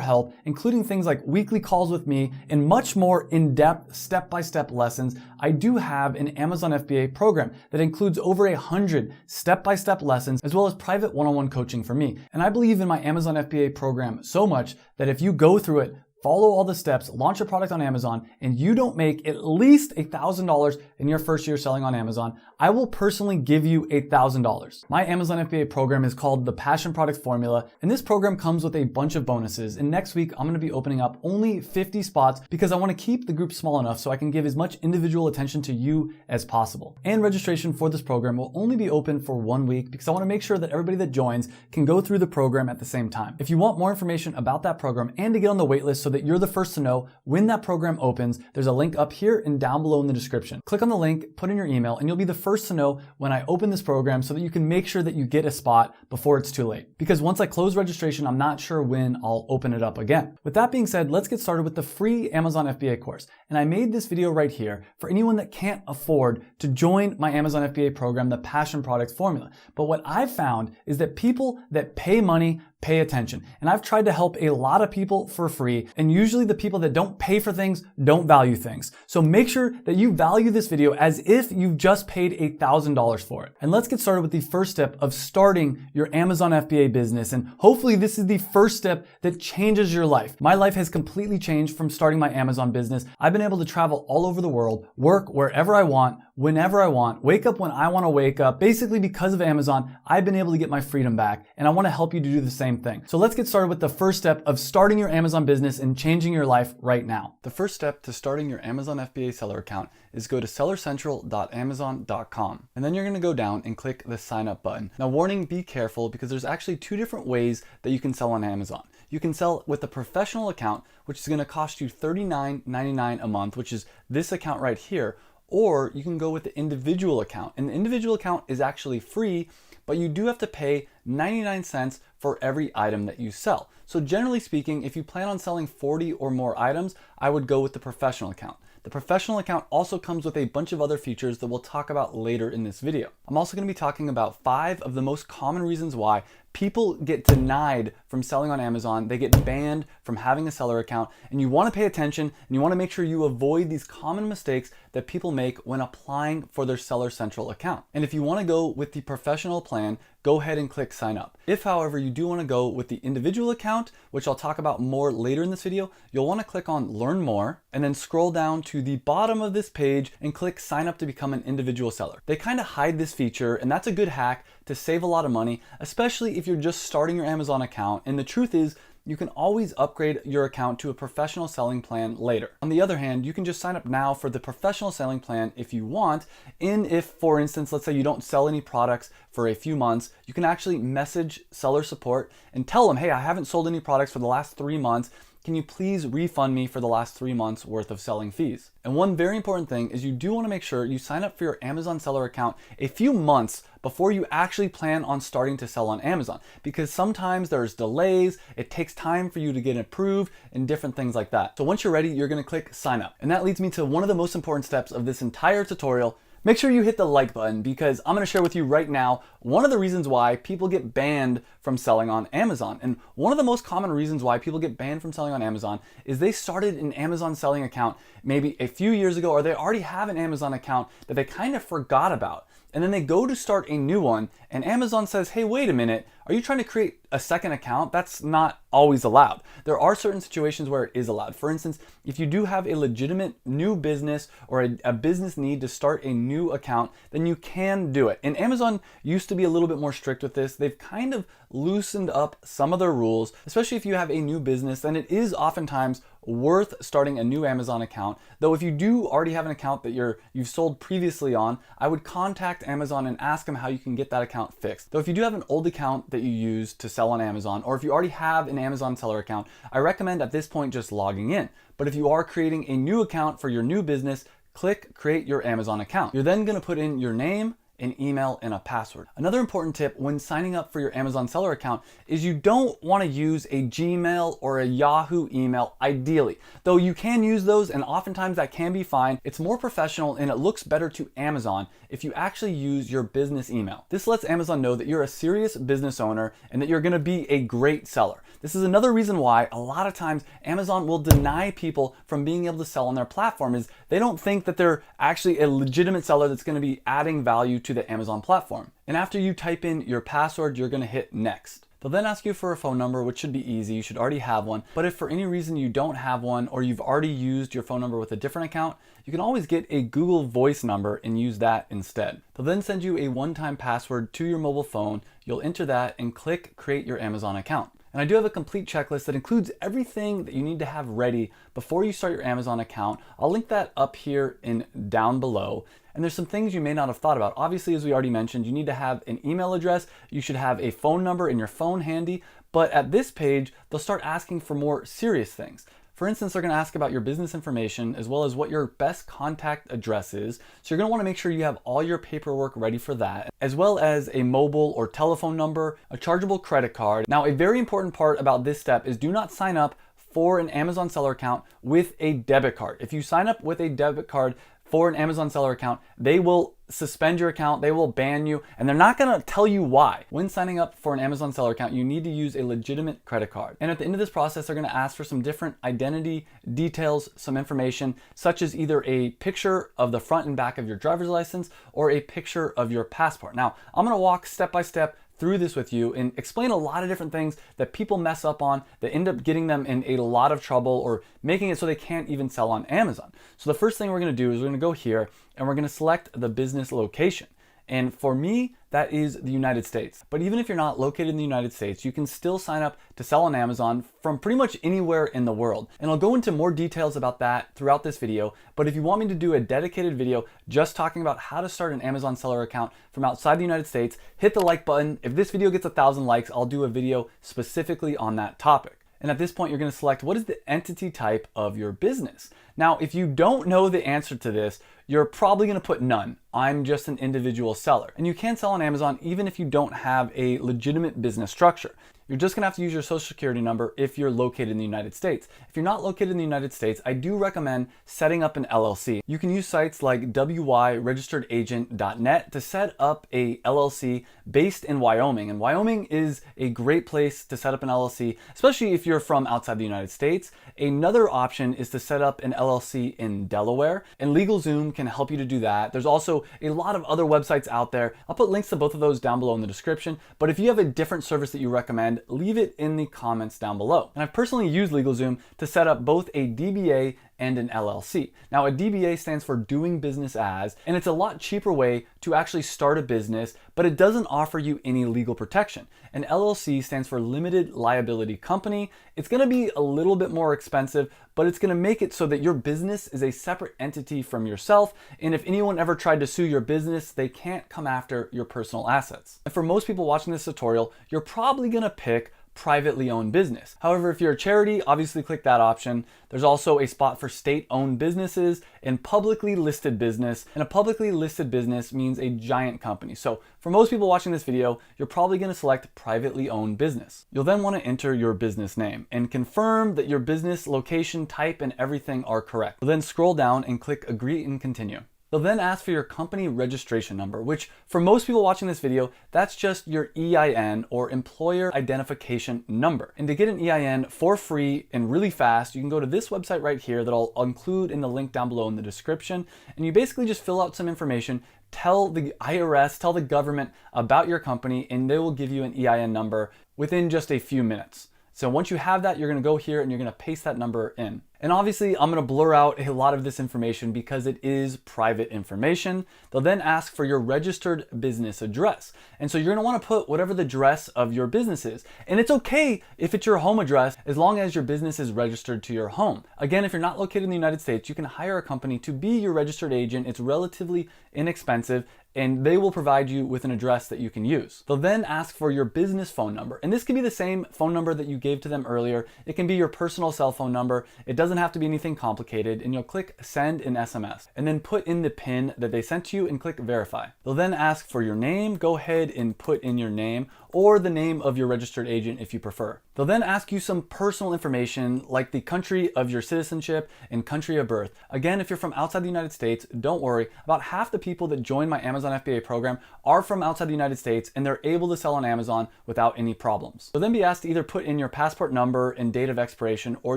help, including things like weekly calls with me and much more in-depth step-by-step lessons, I do have an Amazon FBA program that includes over 100 step-by-step lessons, as well as private one-on-one coaching for me. And I believe in my Amazon FBA program so much that if you go through it, follow all the steps, launch a product on Amazon, and you don't make at least $1,000 in your first year selling on Amazon, I will personally give you $1,000. My Amazon FBA program is called the Passion Product Formula, and this program comes with a bunch of bonuses. And next week, I'm going to be opening up only 50 spots, because I want to keep the group small enough so I can give as much individual attention to you as possible. And registration for this program will only be open for 1 week, because I want to make sure that everybody that joins can go through the program at the same time. If you want more information about that program and to get on the waitlist so that you're the first to know when that program opens, there's a link up here and down below in the description. Click on the link, put in your email, and you'll be the first to know when I open this program, so that you can make sure that you get a spot before it's too late. Because once I close registration, I'm not sure when I'll open it up again. With that being said, let's get started with the free Amazon FBA course. And I made this video right here for anyone that can't afford to join my Amazon FBA program, the Passion Product Formula. But what I've found is that people that pay money pay attention. And I've tried to help a lot of people for free, And usually the people that don't pay for things don't value things. So make sure that you value this video as if you've just paid $1,000 for it. And let's get started with the first step of starting your Amazon FBA business. And hopefully this is the first step that changes your life. My life has completely changed from starting my Amazon business. I've been able to travel all over the world, work wherever I want, whenever I want, wake up when I want to wake up. Basically, because of Amazon, I've been able to get my freedom back, and I want to help you to do the same thing. So let's get started with the first step of starting your Amazon business and changing your life right now. The first step to starting your Amazon FBA seller account is go to sellercentral.amazon.com. And then you're going to go down and click the sign up button. Now, warning, be careful because there's actually two different ways that you can sell on Amazon. You can sell with a professional account, which is going to cost you $39.99 a month, which is this account right here. Or you can go with the individual account. And the individual account is actually free, but you do have to pay 99 cents for every item that you sell. So generally speaking, if you plan on selling 40 or more items, I would go with the professional account. The professional account also comes with a bunch of other features that we'll talk about later in this video. I'm also going to be talking about 5 of the most common reasons why people get denied from selling on Amazon. They get banned from having a seller account, and you want to pay attention and you want to make sure you avoid these common mistakes that people make when applying for their Seller Central account. And if you want to go with the professional plan, go ahead and click sign up. If, however, you do want to go with the individual account, which I'll talk about more later in this video, you'll want to click on learn more and then scroll down to the bottom of this page and click sign up to become an individual seller. They kind of hide this feature, and that's a good hack to save a lot of money, especially if you're just starting your Amazon account. And the truth is, you can always upgrade your account to a professional selling plan later. On the other hand, you can just sign up now for the professional selling plan if you want. And if, for instance, let's say you don't sell any products for a few months, you can actually message seller support and tell them, hey, I haven't sold any products for the last 3 months. Can you please refund me for the last 3 months worth of selling fees? And one very important thing is you do want to make sure you sign up for your Amazon seller account a few months before you actually plan on starting to sell on Amazon, because sometimes there's delays, it takes time for you to get approved and different things like that. So once you're ready, you're going to click sign up. And that leads me to one of the most important steps of this entire tutorial. Make sure you hit the like button because I'm going to share with you right now one of the reasons why people get banned from selling on Amazon. And one of the most common reasons why people get banned from selling on Amazon is they started an Amazon selling account maybe a few years ago, or they already have an Amazon account that they kind of forgot about. And then they go to start a new one and Amazon says, hey, wait a minute, are you trying to create a second account? That's not always allowed. There are certain situations where it is allowed. For instance, if you do have a legitimate new business or a business need to start a new account, then you can do it. And Amazon used to be a little bit more strict with this. They've kind of loosened up some of their rules, especially if you have a new business, then it is oftentimes worth starting a new Amazon account. Though if you do already have an account that you've sold previously on, I would contact Amazon and ask them how you can get that account fixed. Though if you do have an old account that you use to sell on Amazon, or if you already have an Amazon seller account, I recommend at this point just logging in. But if you are creating a new account for your new business, click create your Amazon account. You're then going to put in your name, an email, and a password. Another important tip when signing up for your Amazon seller account is you don't want to use a Gmail or a Yahoo email ideally. Though you can use those and oftentimes that can be fine, it's more professional and it looks better to Amazon if you actually use your business email. This lets Amazon know that you're a serious business owner and that you're going to be a great seller. This is another reason why a lot of times Amazon will deny people from being able to sell on their platform, is they don't think that they're actually a legitimate seller that's going to be adding value to the Amazon platform. And after you type in your password, you're going to hit next. They'll then ask you for a phone number, which should be easy. You should already have one. But if for any reason you don't have one, or you've already used your phone number with a different account, you can always get a Google Voice number and use that instead. They'll then send you a one-time password to your mobile phone. You'll enter that and click create your Amazon account. And I do have a complete checklist that includes everything that you need to have ready before you start your Amazon account. I'll link that up here and down below. And there's some things you may not have thought about. Obviously, as we already mentioned, you need to have an email address. You should have a phone number in your phone handy. But at this page, they'll start asking for more serious things. For instance, they're going to ask about your business information as well as what your best contact address is. So you're going to want to make sure you have all your paperwork ready for that, as well as a mobile or telephone number, a chargeable credit card. Now, a very important part about this step is do not sign up for an Amazon seller account with a debit card. If you sign up with a debit card for an Amazon seller account, they will suspend your account, they will ban you, and they're not gonna tell you why. When signing up for an Amazon seller account, you need to use a legitimate credit card. And at the end of this process, they're gonna ask for some different identity details, some information, such as either a picture of the front and back of your driver's license or a picture of your passport. Now, I'm gonna walk step by step through this with you and explain a lot of different things that people mess up on that end up getting them in a lot of trouble or making it so they can't even sell on Amazon. So the first thing we're gonna do is we're gonna go here and we're gonna select the business location. And for me, that is the United States. But even if you're not located in the United States, you can still sign up to sell on Amazon from pretty much anywhere in the world. And I'll go into more details about that throughout this video. But if you want me to do a dedicated video just talking about how to start an Amazon seller account from outside the United States, hit the like button. If this video gets 1,000 likes, I'll do a video specifically on that topic. And at this point, you're gonna select what is the entity type of your business. Now, if you don't know the answer to this, you're probably gonna put none. I'm just an individual seller. And you can sell on Amazon even if you don't have a legitimate business structure. You're just gonna have to use your social security number if you're located in the United States. If you're not located in the United States, I do recommend setting up an LLC. You can use sites like wyregisteredagent.net to set up a LLC based in Wyoming. And Wyoming is a great place to set up an LLC, especially if you're from outside the United States. Another option is to set up an LLC in Delaware, and LegalZoom can help you to do that. There's also a lot of other websites out there. I'll put links to both of those down below in the description, but if you have a different service that you recommend, leave it in the comments down below. And I've personally used LegalZoom to set up both a DBA and an LLC. Now, a DBA stands for doing business as, and it's a lot cheaper way to actually start a business, but it doesn't offer you any legal protection. An LLC stands for limited liability company. It's gonna be a little bit more expensive, but it's gonna make it so that your business is a separate entity from yourself. And if anyone ever tried to sue your business, they can't come after your personal assets. And for most people watching this tutorial, you're probably gonna pick privately owned business. However, if you're a charity, obviously click that option. There's also a spot for state-owned businesses and publicly listed business. And a publicly listed business means a giant company. So for most people watching this video, you're probably gonna select privately owned business. You'll then wanna enter your business name and confirm that your business location, type, and everything are correct. You'll then scroll down and click agree and continue. They'll then ask for your company registration number, which for most people watching this video, that's just your EIN or employer identification number. And to get an EIN for free and really fast, you can go to this website right here that I'll include in the link down below in the description. And you basically just fill out some information, tell the IRS, tell the government about your company, and they will give you an EIN number within just a few minutes. So once you have that, you're gonna go here and you're gonna paste that number in. And obviously I'm gonna blur out a lot of this information because it is private information. They'll then ask for your registered business address. And so you're gonna wanna put whatever the address of your business is. And it's okay if it's your home address as long as your business is registered to your home. Again, if you're not located in the United States, you can hire a company to be your registered agent. It's relatively inexpensive and they will provide you with an address that you can use. They'll then ask for your business phone number. And this can be the same phone number that you gave to them earlier. It can be your personal cell phone number. It doesn't have to be anything complicated, and you'll click send an SMS and then put in the PIN that they sent to you and click verify. They'll then ask for your name. Go ahead and put in your name or the name of your registered agent if you prefer. They'll then ask you some personal information like the country of your citizenship and country of birth. Again, if you're from outside the United States, don't worry. About half the people that join my Amazon FBA program are from outside the United States and they're able to sell on Amazon without any problems. You'll then be asked to either put in your passport number and date of expiration or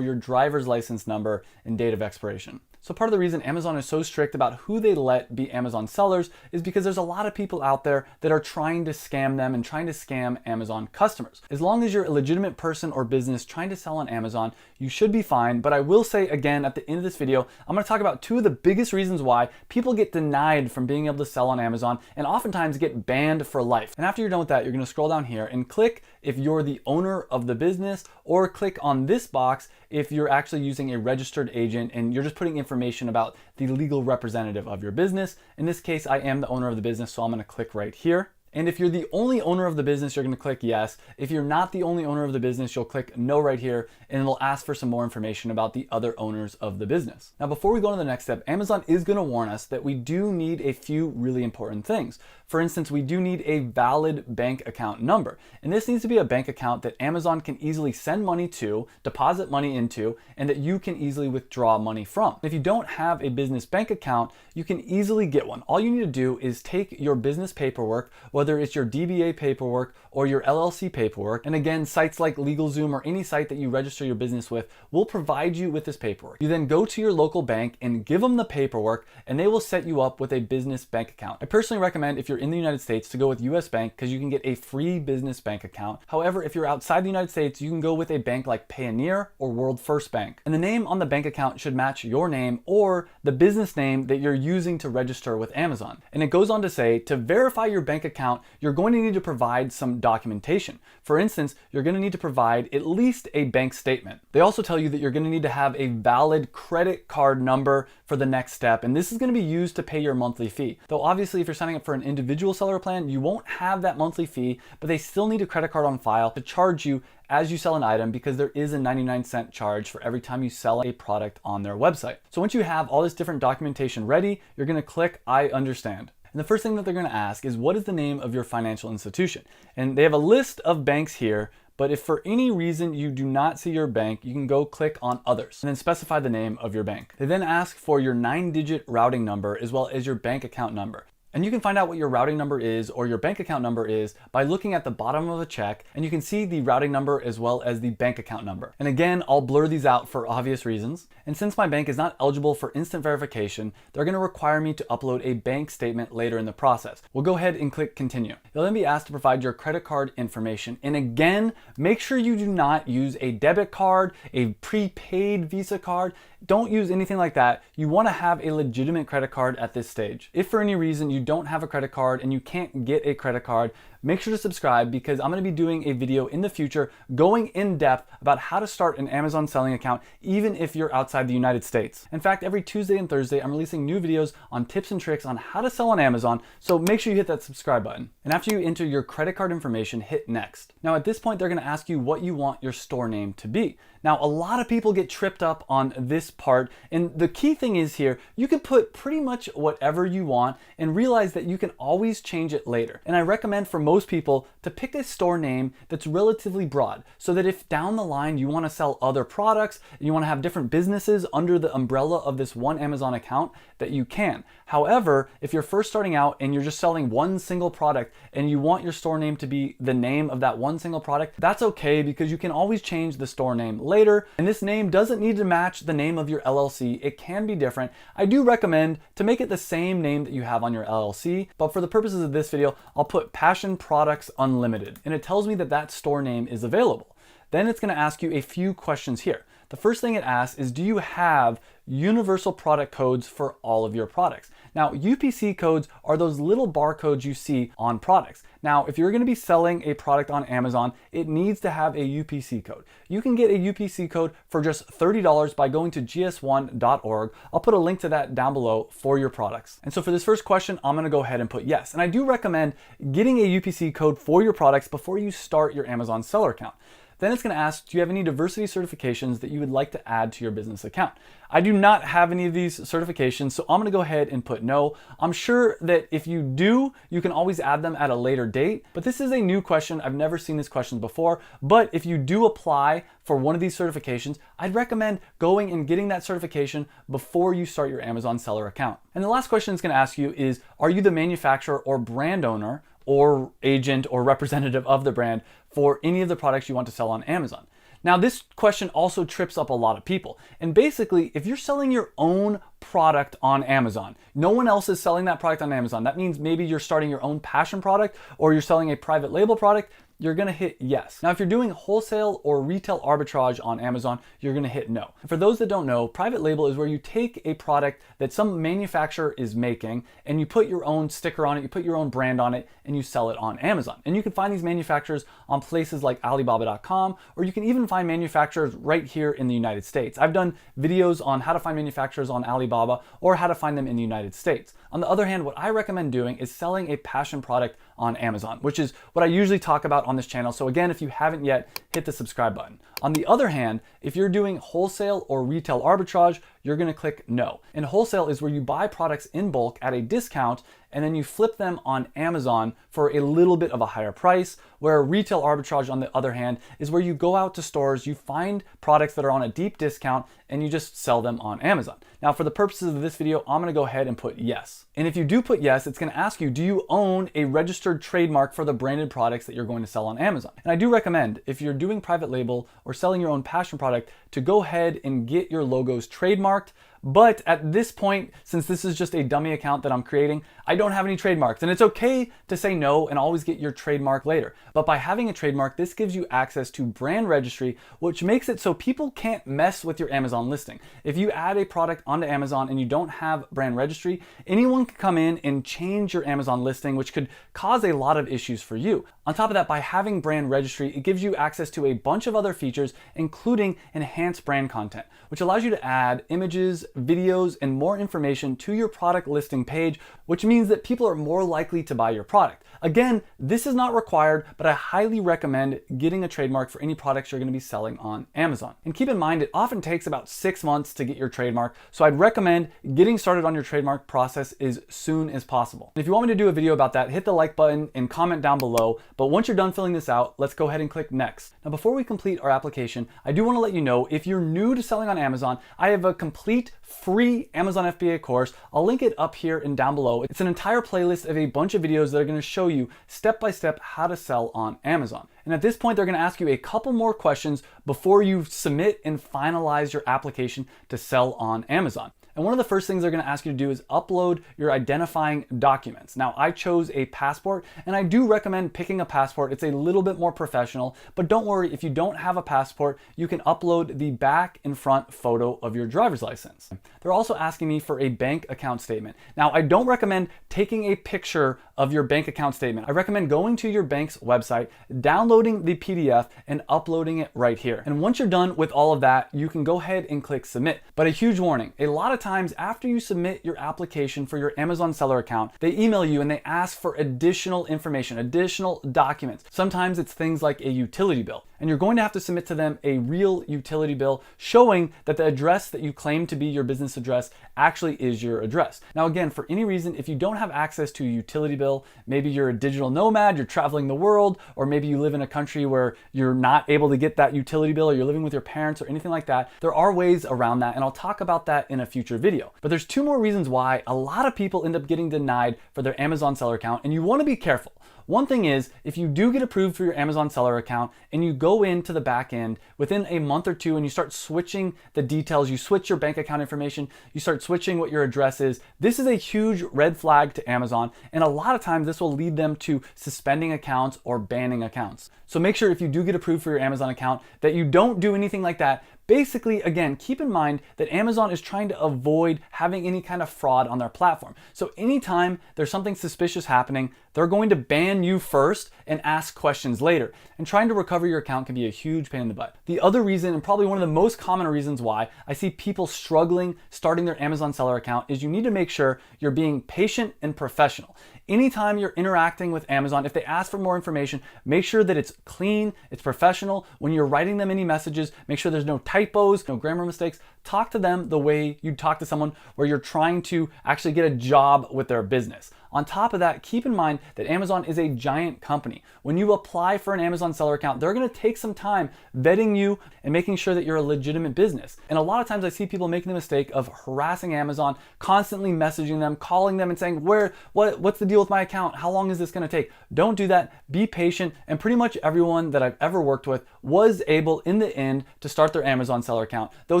your driver's license number and date of expiration. So part of the reason Amazon is so strict about who they let be Amazon sellers is because there's a lot of people out there that are trying to scam them and trying to scam Amazon customers. As long as you're a legitimate person or business trying to sell on Amazon, you should be fine. But I will say again, at the end of this video, I'm gonna talk about two of the biggest reasons why people get denied from being able to sell on Amazon and oftentimes get banned for life. And after you're done with that, you're gonna scroll down here and click if you're the owner of the business, or click on this box if you're actually using a registered agent and you're just putting information about the legal representative of your business. In this case, I am the owner of the business, so I'm gonna click right here. And if you're the only owner of the business, you're gonna click yes. If you're not the only owner of the business, you'll click no right here, and it'll ask for some more information about the other owners of the business. Now, before we go on to the next step, Amazon is gonna warn us that we do need a few really important things. For instance, we do need a valid bank account number. And this needs to be a bank account that Amazon can easily send money to, deposit money into, and that you can easily withdraw money from. If you don't have a business bank account, you can easily get one. All you need to do is take your business paperwork, whether it's your DBA paperwork or your LLC paperwork. And again, sites like LegalZoom or any site that you register your business with will provide you with this paperwork. You then go to your local bank and give them the paperwork, and they will set you up with a business bank account. I personally recommend, if you're in the United States, to go with US Bank because you can get a free business bank account. However, if you're outside the United States, you can go with a bank like Payoneer or World First Bank. And the name on the bank account should match your name or the business name that you're using to register with Amazon. And it goes on to say, to verify your bank account, you're going to need to provide some documentation. For instance, you're going to need to provide at least a bank statement. They also tell you that you're going to need to have a valid credit card number for the next step, and this is going to be used to pay your monthly fee. Though obviously, if you're signing up for an individual seller plan, you won't have that monthly fee, but they still need a credit card on file to charge you as you sell an item, because there is a 99-cent charge for every time you sell a product on their website. So once you have all this different documentation ready, you're going to click I understand. And the first thing that they're going to ask is, what is the name of your financial institution? And they have a list of banks here, but if for any reason you do not see your bank, you can go click on others and then specify the name of your bank. They then ask for your 9-digit routing number as well as your bank account number. And you can find out what your routing number is or your bank account number is by looking at the bottom of a check, and you can see the routing number as well as the bank account number. And again, I'll blur these out for obvious reasons. And since my bank is not eligible for instant verification, they're going to require me to upload a bank statement later in the process. We'll go ahead and click continue. You'll then be asked to provide your credit card information. And again, make sure you do not use a debit card, a prepaid Visa card. Don't use anything like that. You want to have a legitimate credit card at this stage. If for any reason you don't have a credit card and you can't get a credit card, make sure to subscribe, because I'm going to be doing a video in the future going in depth about how to start an Amazon selling account even if you're outside the United States. In fact, every Tuesday and Thursday, I'm releasing new videos on tips and tricks on how to sell on Amazon, so make sure you hit that subscribe button. And after you enter your credit card information, hit next. Now at this point, they're going to ask you what you want your store name to be. Now, a lot of people get tripped up on this part, and the key thing is here, you can put pretty much whatever you want and realize that you can always change it later. And I recommend for most people to pick a store name that's relatively broad, so that if down the line you want to sell other products and you want to have different businesses under the umbrella of this one Amazon account, that you can. However, if you're first starting out and you're just selling one single product and you want your store name to be the name of that one single product, that's okay, because you can always change the store name later. And this name doesn't need to match the name of your LLC. It can be different. I do recommend to make it the same name that you have on your LLC, but for the purposes of this video, I'll put Passion Products Unlimited, and it tells me that that store name is available. Then it's going to ask you a few questions here. The first thing it asks is, do you have universal product codes for all of your products? Now, UPC codes are those little barcodes you see on products. Now, if you're going to be selling a product on Amazon, it needs to have a UPC code. You can get a UPC code for just $30 by going to gs1.org. I'll put a link to that down below for your products. And so for this first question, I'm going to go ahead and put yes. And I do recommend getting a UPC code for your products before you start your Amazon seller account. Then it's going to ask, do you have any diversity certifications that you would like to add to your business account? I do not have any of these certifications, so I'm going to go ahead and put no. I'm sure that if you do, you can always add them at a later date, but this is a new question. I've never seen this question before, but if you do apply for one of these certifications, I'd recommend going and getting that certification before you start your Amazon seller account. And the last question it's going to ask you is, are you the manufacturer or brand owner or agent or representative of the brand for any of the products you want to sell on Amazon? Now, this question also trips up a lot of people. And basically, if you're selling your own product on Amazon, no one else is selling that product on Amazon. That means maybe you're starting your own passion product or you're selling a private label product, you're gonna hit yes. Now, if you're doing wholesale or retail arbitrage on Amazon, you're gonna hit no. And for those that don't know, private label is where you take a product that some manufacturer is making and you put your own sticker on it, you put your own brand on it, and you sell it on Amazon. And you can find these manufacturers on places like Alibaba.com, or you can even find manufacturers right here in the United States. I've done videos on how to find manufacturers on Alibaba or how to find them in the United States. On the other hand, what I recommend doing is selling a passion product on Amazon, which is what I usually talk about on this channel. So again, if you haven't yet, hit the subscribe button. On the other hand, if you're doing wholesale or retail arbitrage, you're gonna click no. And wholesale is where you buy products in bulk at a discount and then you flip them on Amazon for a little bit of a higher price, where retail arbitrage, on the other hand, is where you go out to stores, you find products that are on a deep discount, and you just sell them on Amazon. Now, for the purposes of this video, I'm gonna go ahead and put yes. And if you do put yes, it's gonna ask you, do you own a registered trademark for the branded products that you're going to sell on Amazon? And I do recommend, if you're doing private label or selling your own passion product, to go ahead and get your logos trademarked. But at this point, since this is just a dummy account that I'm creating, I don't have any trademarks. And it's okay to say no and always get your trademark later. But by having a trademark, this gives you access to brand registry, which makes it so people can't mess with your Amazon listing. If you add a product onto Amazon and you don't have brand registry, anyone can come in and change your Amazon listing, which could cause a lot of issues for you. On top of that, by having brand registry, it gives you access to a bunch of other features, including enhanced brand content, which allows you to add images, videos, and more information to your product listing page, which means that people are more likely to buy your product. Again, this is not required, but I highly recommend getting a trademark for any products you're gonna be selling on Amazon. And keep in mind, it often takes about 6 months to get your trademark, so I'd recommend getting started on your trademark process as soon as possible. If you want me to do a video about that, hit the like button and comment down below. But once you're done filling this out, let's go ahead and click next. Now, before we complete our application, I do wanna let you know, if you're new to selling on Amazon, I have a complete free Amazon FBA course. I'll link it up here and down below. It's an entire playlist of a bunch of videos that are gonna show you step-by-step how to sell on Amazon. And at this point, they're gonna ask you a couple more questions before you submit and finalize your application to sell on Amazon. And one of the first things they're gonna ask you to do is upload your identifying documents. Now, I chose a passport, and I do recommend picking a passport. It's a little bit more professional, but don't worry, if you don't have a passport, you can upload the back and front photo of your driver's license. They're also asking me for a bank account statement. Now, I don't recommend taking a picture of your bank account statement. I recommend going to your bank's website, downloading the PDF, and uploading it right here. And once you're done with all of that, you can go ahead and click submit. But a huge warning, a lot of times after you submit your application for your Amazon seller account, they email you and they ask for additional information, additional documents. Sometimes it's things like a utility bill, and you're going to have to submit to them a real utility bill showing that the address that you claim to be your business address actually is your address. Now, again, for any reason, if you don't have access to a utility bill, maybe you're a digital nomad, you're traveling the world, or maybe you live in a country where you're not able to get that utility bill, or you're living with your parents or anything like that, there are ways around that, and I'll talk about that in a future video. But there's 2 more reasons why a lot of people end up getting denied for their Amazon seller account, and you want to be careful. One thing is, if you do get approved for your Amazon seller account and you go into the back end within a month or 2 and you start switching the details, you switch your bank account information, you start switching what your address is, this is a huge red flag to Amazon, and a lot of times this will lead them to suspending accounts or banning accounts. So make sure if you do get approved for your Amazon account that you don't do anything like that. Basically, again, keep in mind that Amazon is trying to avoid having any kind of fraud on their platform. So anytime there's something suspicious happening, they're going to ban you first and ask questions later. And trying to recover your account can be a huge pain in the butt. The other reason, and probably one of the most common reasons why I see people struggling starting their Amazon seller account, is you need to make sure you're being patient and professional. Anytime you're interacting with Amazon, if they ask for more information, make sure that it's clean, it's professional. When you're writing them any messages, make sure there's no typos, no grammar mistakes. Talk to them the way you'd talk to someone where you're trying to actually get a job with their business. On top of that, keep in mind that Amazon is a giant company. When you apply for an Amazon seller account, they're gonna take some time vetting you and making sure that you're a legitimate business. And a lot of times I see people making the mistake of harassing Amazon, constantly messaging them, calling them and saying, what's the deal with my account? How long is this gonna take? Don't do that, be patient. And pretty much everyone that I've ever worked with was able in the end to start their Amazon seller account. Though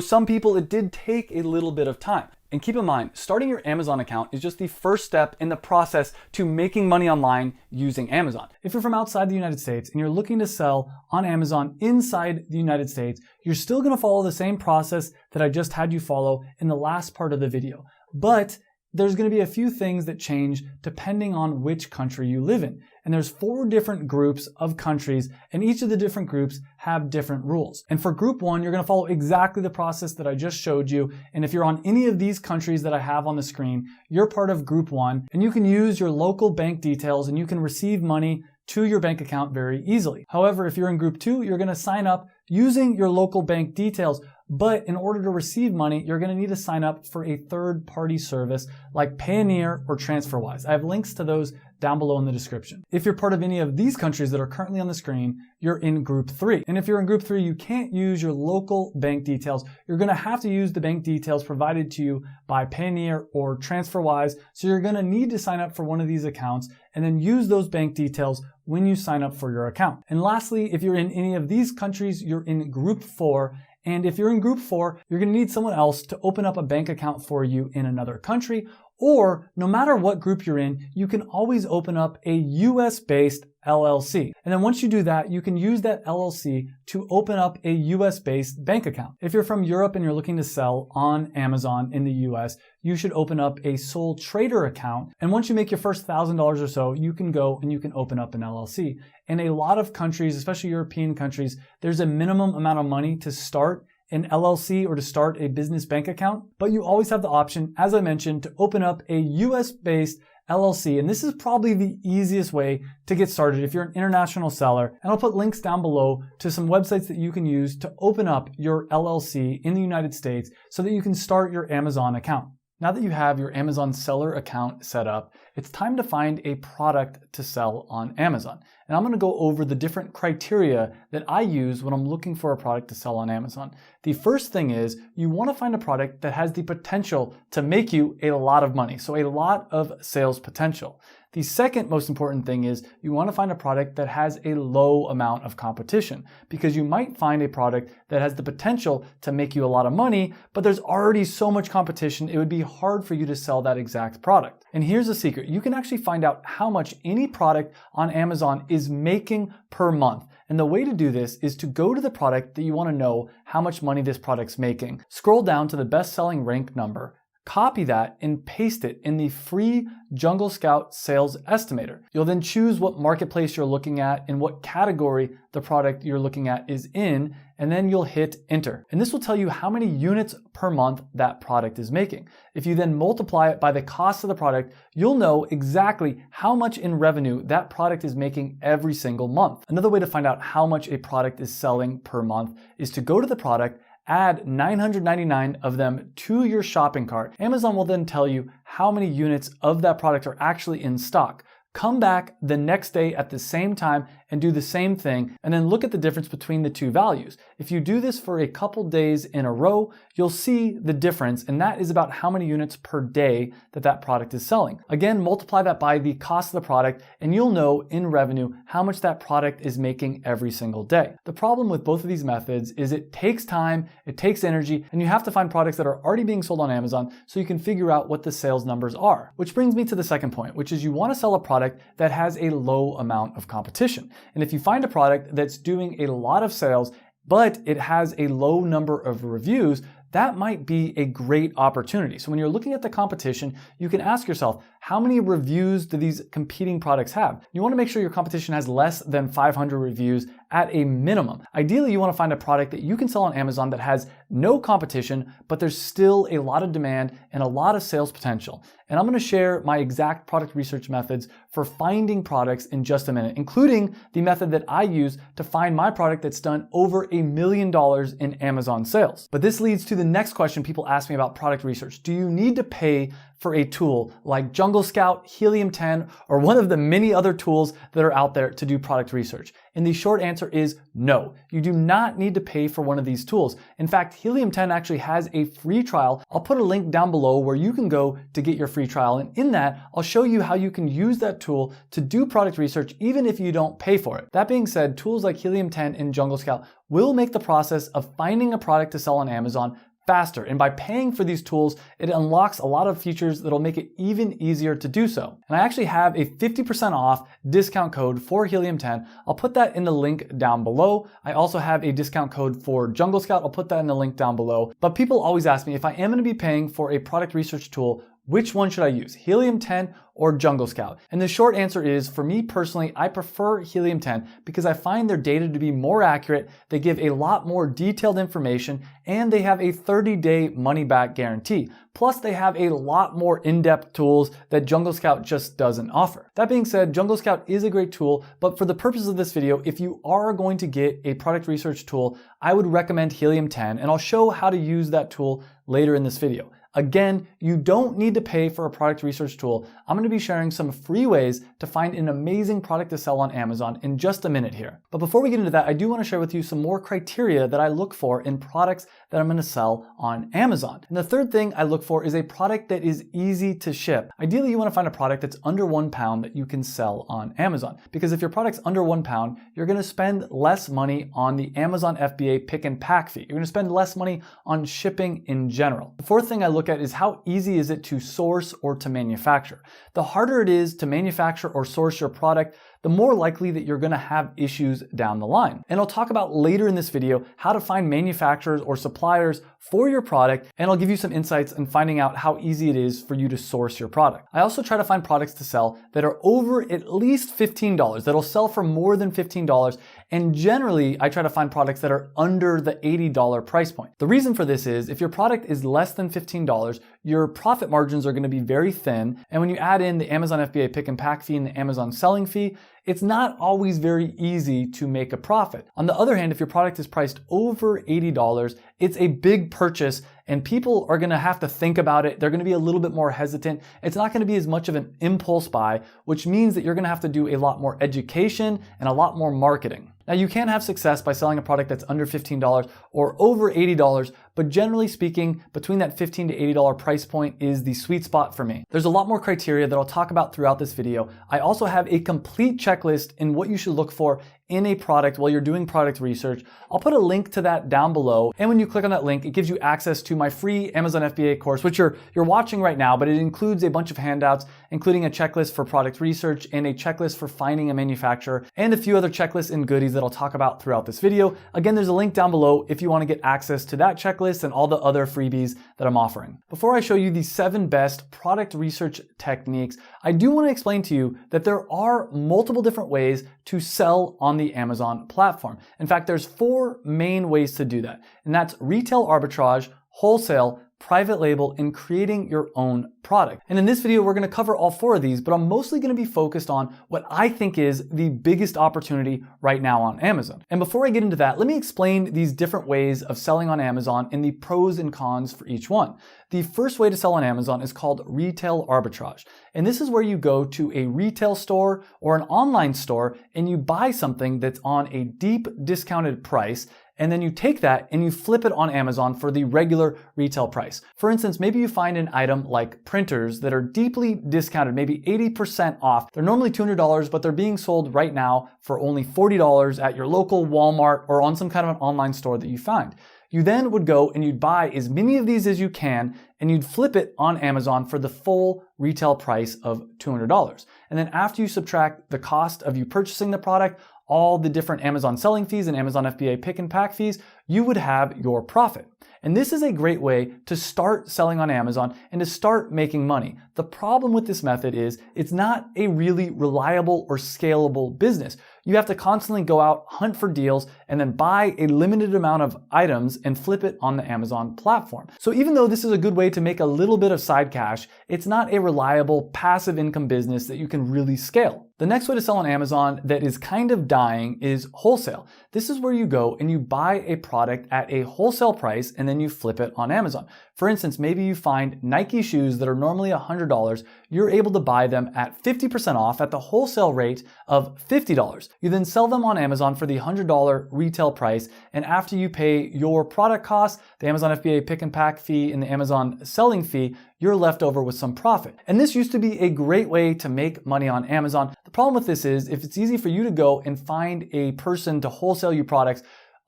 some people, it did take a little bit of time. And keep in mind, starting your Amazon account is just the first step in the process to making money online using Amazon. If you're from outside the United States and you're looking to sell on Amazon inside the United States, you're still gonna follow the same process that I just had you follow in the last part of the video. But there's going to be a few things that change depending on which country you live in. And there's 4 different groups of countries, and each of the different groups have different rules. And for group 1, you're going to follow exactly the process that I just showed you. And if you're on any of these countries that I have on the screen, you're part of group 1, and you can use your local bank details and you can receive money to your bank account very easily. However, if you're in group 2, you're going to sign up using your local bank details. But in order to receive money, you're going to need to sign up for a third-party service like Payoneer or TransferWise. I have links to those down below in the description. If you're part of any of these countries that are currently on the screen, you're in group 3. And if you're in group 3, you can't use your local bank details. You're going to have to use the bank details provided to you by Payoneer or TransferWise. So you're going to need to sign up for one of these accounts and then use those bank details when you sign up for your account. And lastly, if you're in any of these countries, you're in group 4. And if you're in group 4, you're going to need someone else to open up a bank account for you in another country. Or no matter what group you're in, you can always open up a US-based LLC. And then once you do that, you can use that LLC to open up a US-based bank account. If you're from Europe and you're looking to sell on Amazon in the US, you should open up a sole trader account. And once you make your first $1,000 or so, you can go and you can open up an LLC. In a lot of countries, especially European countries, there's a minimum amount of money to start an LLC or to start a business bank account, but you always have the option, as I mentioned, to open up a US-based LLC. And this is probably the easiest way to get started if you're an international seller. And I'll put links down below to some websites that you can use to open up your LLC in the United States so that you can start your Amazon account. Now that you have your Amazon seller account set up, it's time to find a product to sell on Amazon. And I'm going to go over the different criteria that I use when I'm looking for a product to sell on Amazon. The first thing is you want to find a product that has the potential to make you a lot of money, so a lot of sales potential. The second most important thing is you want to find a product that has a low amount of competition, because you might find a product that has the potential to make you a lot of money, but there's already so much competition, it would be hard for you to sell that exact product. And here's a secret. You can actually find out how much any product on Amazon is making per month. And the way to do this is to go to the product that you want to know how much money this product's making. Scroll down to the best-selling rank number. Copy that and paste it in the free Jungle Scout Sales Estimator. You'll then choose what marketplace you're looking at and what category the product you're looking at is in, and then you'll hit enter. And this will tell you how many units per month that product is making. If you then multiply it by the cost of the product, you'll know exactly how much in revenue that product is making every single month. Another way to find out how much a product is selling per month is to go to the product, add 999 of them to your shopping cart. Amazon will then tell you how many units of that product are actually in stock. Come back the next day at the same time and do the same thing, and then look at the difference between the two values. If you do this for a couple days in a row, you'll see the difference, and that is about how many units per day that product is selling. Again, multiply that by the cost of the product, and you'll know in revenue how much that product is making every single day. The problem with both of these methods is it takes time, it takes energy, and you have to find products that are already being sold on Amazon so you can figure out what the sales numbers are. Which brings me to the second point, which is you want to sell a product that has a low amount of competition. And if you find a product that's doing a lot of sales, but it has a low number of reviews, that might be a great opportunity. So when you're looking at the competition, you can ask yourself, how many reviews do these competing products have? You want to make sure your competition has less than 500 reviews at a minimum. Ideally, you want to find a product that you can sell on Amazon that has no competition, but there's still a lot of demand and a lot of sales potential. And I'm going to share my exact product research methods for finding products in just a minute, including the method that I use to find my product that's done over $1 million in Amazon sales. But this leads to the next question people ask me about product research. Do you need to pay for a tool like Jungle Scout, Helium 10, or one of the many other tools that are out there to do product research? And the short answer is no. You do not need to pay for one of these tools. In fact, Helium 10 actually has a free trial. I'll put a link down below where you can go to get your free trial. And in that, I'll show you how you can use that tool to do product research even if you don't pay for it. That being said, tools like Helium 10 and Jungle Scout will make the process of finding a product to sell on Amazon faster. And by paying for these tools, it unlocks a lot of features that'll make it even easier to do so. And I actually have a 50% off discount code for Helium 10. I'll put that in the link down below. I also have a discount code for Jungle Scout. I'll put that in the link down below. But people always ask me, if I am going to be paying for a product research tool, Which one should I use, Helium 10 or Jungle Scout? And the short answer is, for me personally, I prefer Helium 10 because I find their data to be more accurate, they give a lot more detailed information, and they have a 30-day money-back guarantee. Plus, they have a lot more in-depth tools that Jungle Scout just doesn't offer. That being said, Jungle Scout is a great tool, but for the purpose of this video, if you are going to get a product research tool, I would recommend Helium 10, and I'll show how to use that tool later in this video. Again, you don't need to pay for a product research tool. I'm going to be sharing some free ways to find an amazing product to sell on Amazon in just a minute here. But before we get into that, I do want to share with you some more criteria that I look for in products that I'm going to sell on Amazon. And the third thing I look for is a product that is easy to ship. Ideally, you want to find a product that's under 1 pound that you can sell on Amazon. Because if your product's under 1 pound, you're going to spend less money on the Amazon FBA pick and pack fee. You're going to spend less money on shipping in general. The fourth thing I look at is how easy is it to source or to manufacture. The harder it is to manufacture or source your product, the more likely that you're going to have issues down the line. And I'll talk about later in this video how to find manufacturers or suppliers for your product, and I'll give you some insights in finding out how easy it is for you to source your product. I also try to find products to sell that are over at least $15, that'll sell for more than $15, and generally I try to find products that are under the $80 price point. The reason for this is if your product is less than $15, your profit margins are going to be very thin, and when you add in the Amazon FBA pick and pack fee and the Amazon selling fee, it's not always very easy to make a profit. On the other hand, if your product is priced over $80, it's a big purchase and people are gonna have to think about it. They're gonna be a little bit more hesitant. It's not gonna be as much of an impulse buy, which means that you're gonna have to do a lot more education and a lot more marketing. Now, you can have success by selling a product that's under $15 or over $80, but generally speaking, between that $15 to $80 price point is the sweet spot for me. There's a lot more criteria that I'll talk about throughout this video. I also have a complete checklist in what you should look for in a product while you're doing product research. I'll put a link to that down below, and when you click on that link, it gives you access to my free Amazon FBA course, which you're watching right now, but it includes a bunch of handouts, including a checklist for product research and a checklist for finding a manufacturer, and a few other checklists and goodies that I'll talk about throughout this video. Again, there's a link down below if you want to get access to that checklist and all the other freebies that I'm offering. Before I show you the 7 best product research techniques, I do want to explain to you that there are multiple different ways to sell on the Amazon platform. In fact, there's 4 main ways to do that, and that's retail arbitrage, wholesale, private label, and creating your own product. And in this video, we're going to cover all 4 of these, but I'm mostly going to be focused on what I think is the biggest opportunity right now on Amazon. And before I get into that, let me explain these different ways of selling on Amazon and the pros and cons for each one. The first way to sell on Amazon is called retail arbitrage. And this is where you go to a retail store or an online store and you buy something that's on a deep discounted price, and then you take that and you flip it on Amazon for the regular retail price. For instance, maybe you find an item like printers that are deeply discounted, maybe 80% off. They're normally $200, but they're being sold right now for only $40 at your local Walmart or on some kind of an online store that you find. You then would go and you'd buy as many of these as you can, and you'd flip it on Amazon for the full retail price of $200. And then after you subtract the cost of you purchasing the product, all the different Amazon selling fees and Amazon FBA pick and pack fees, you would have your profit. And this is a great way to start selling on Amazon and to start making money. The problem with this method is it's not a really reliable or scalable business. You have to constantly go out, hunt for deals, and then buy a limited amount of items and flip it on the Amazon platform. So even though this is a good way to make a little bit of side cash, it's not a reliable passive income business that you can really scale. The next way to sell on Amazon that is kind of dying is wholesale. This is where you go and you buy a product at a wholesale price and then you flip it on Amazon. For instance, maybe you find Nike shoes that are normally $100. You're able to buy them at 50% off at the wholesale rate of $50. You then sell them on Amazon for the $100 retail price, and after you pay your product costs, the Amazon FBA pick and pack fee and the Amazon selling fee, you're left over with some profit. And this used to be a great way to make money on Amazon. The problem with this is if it's easy for you to go and find a person to wholesale you products,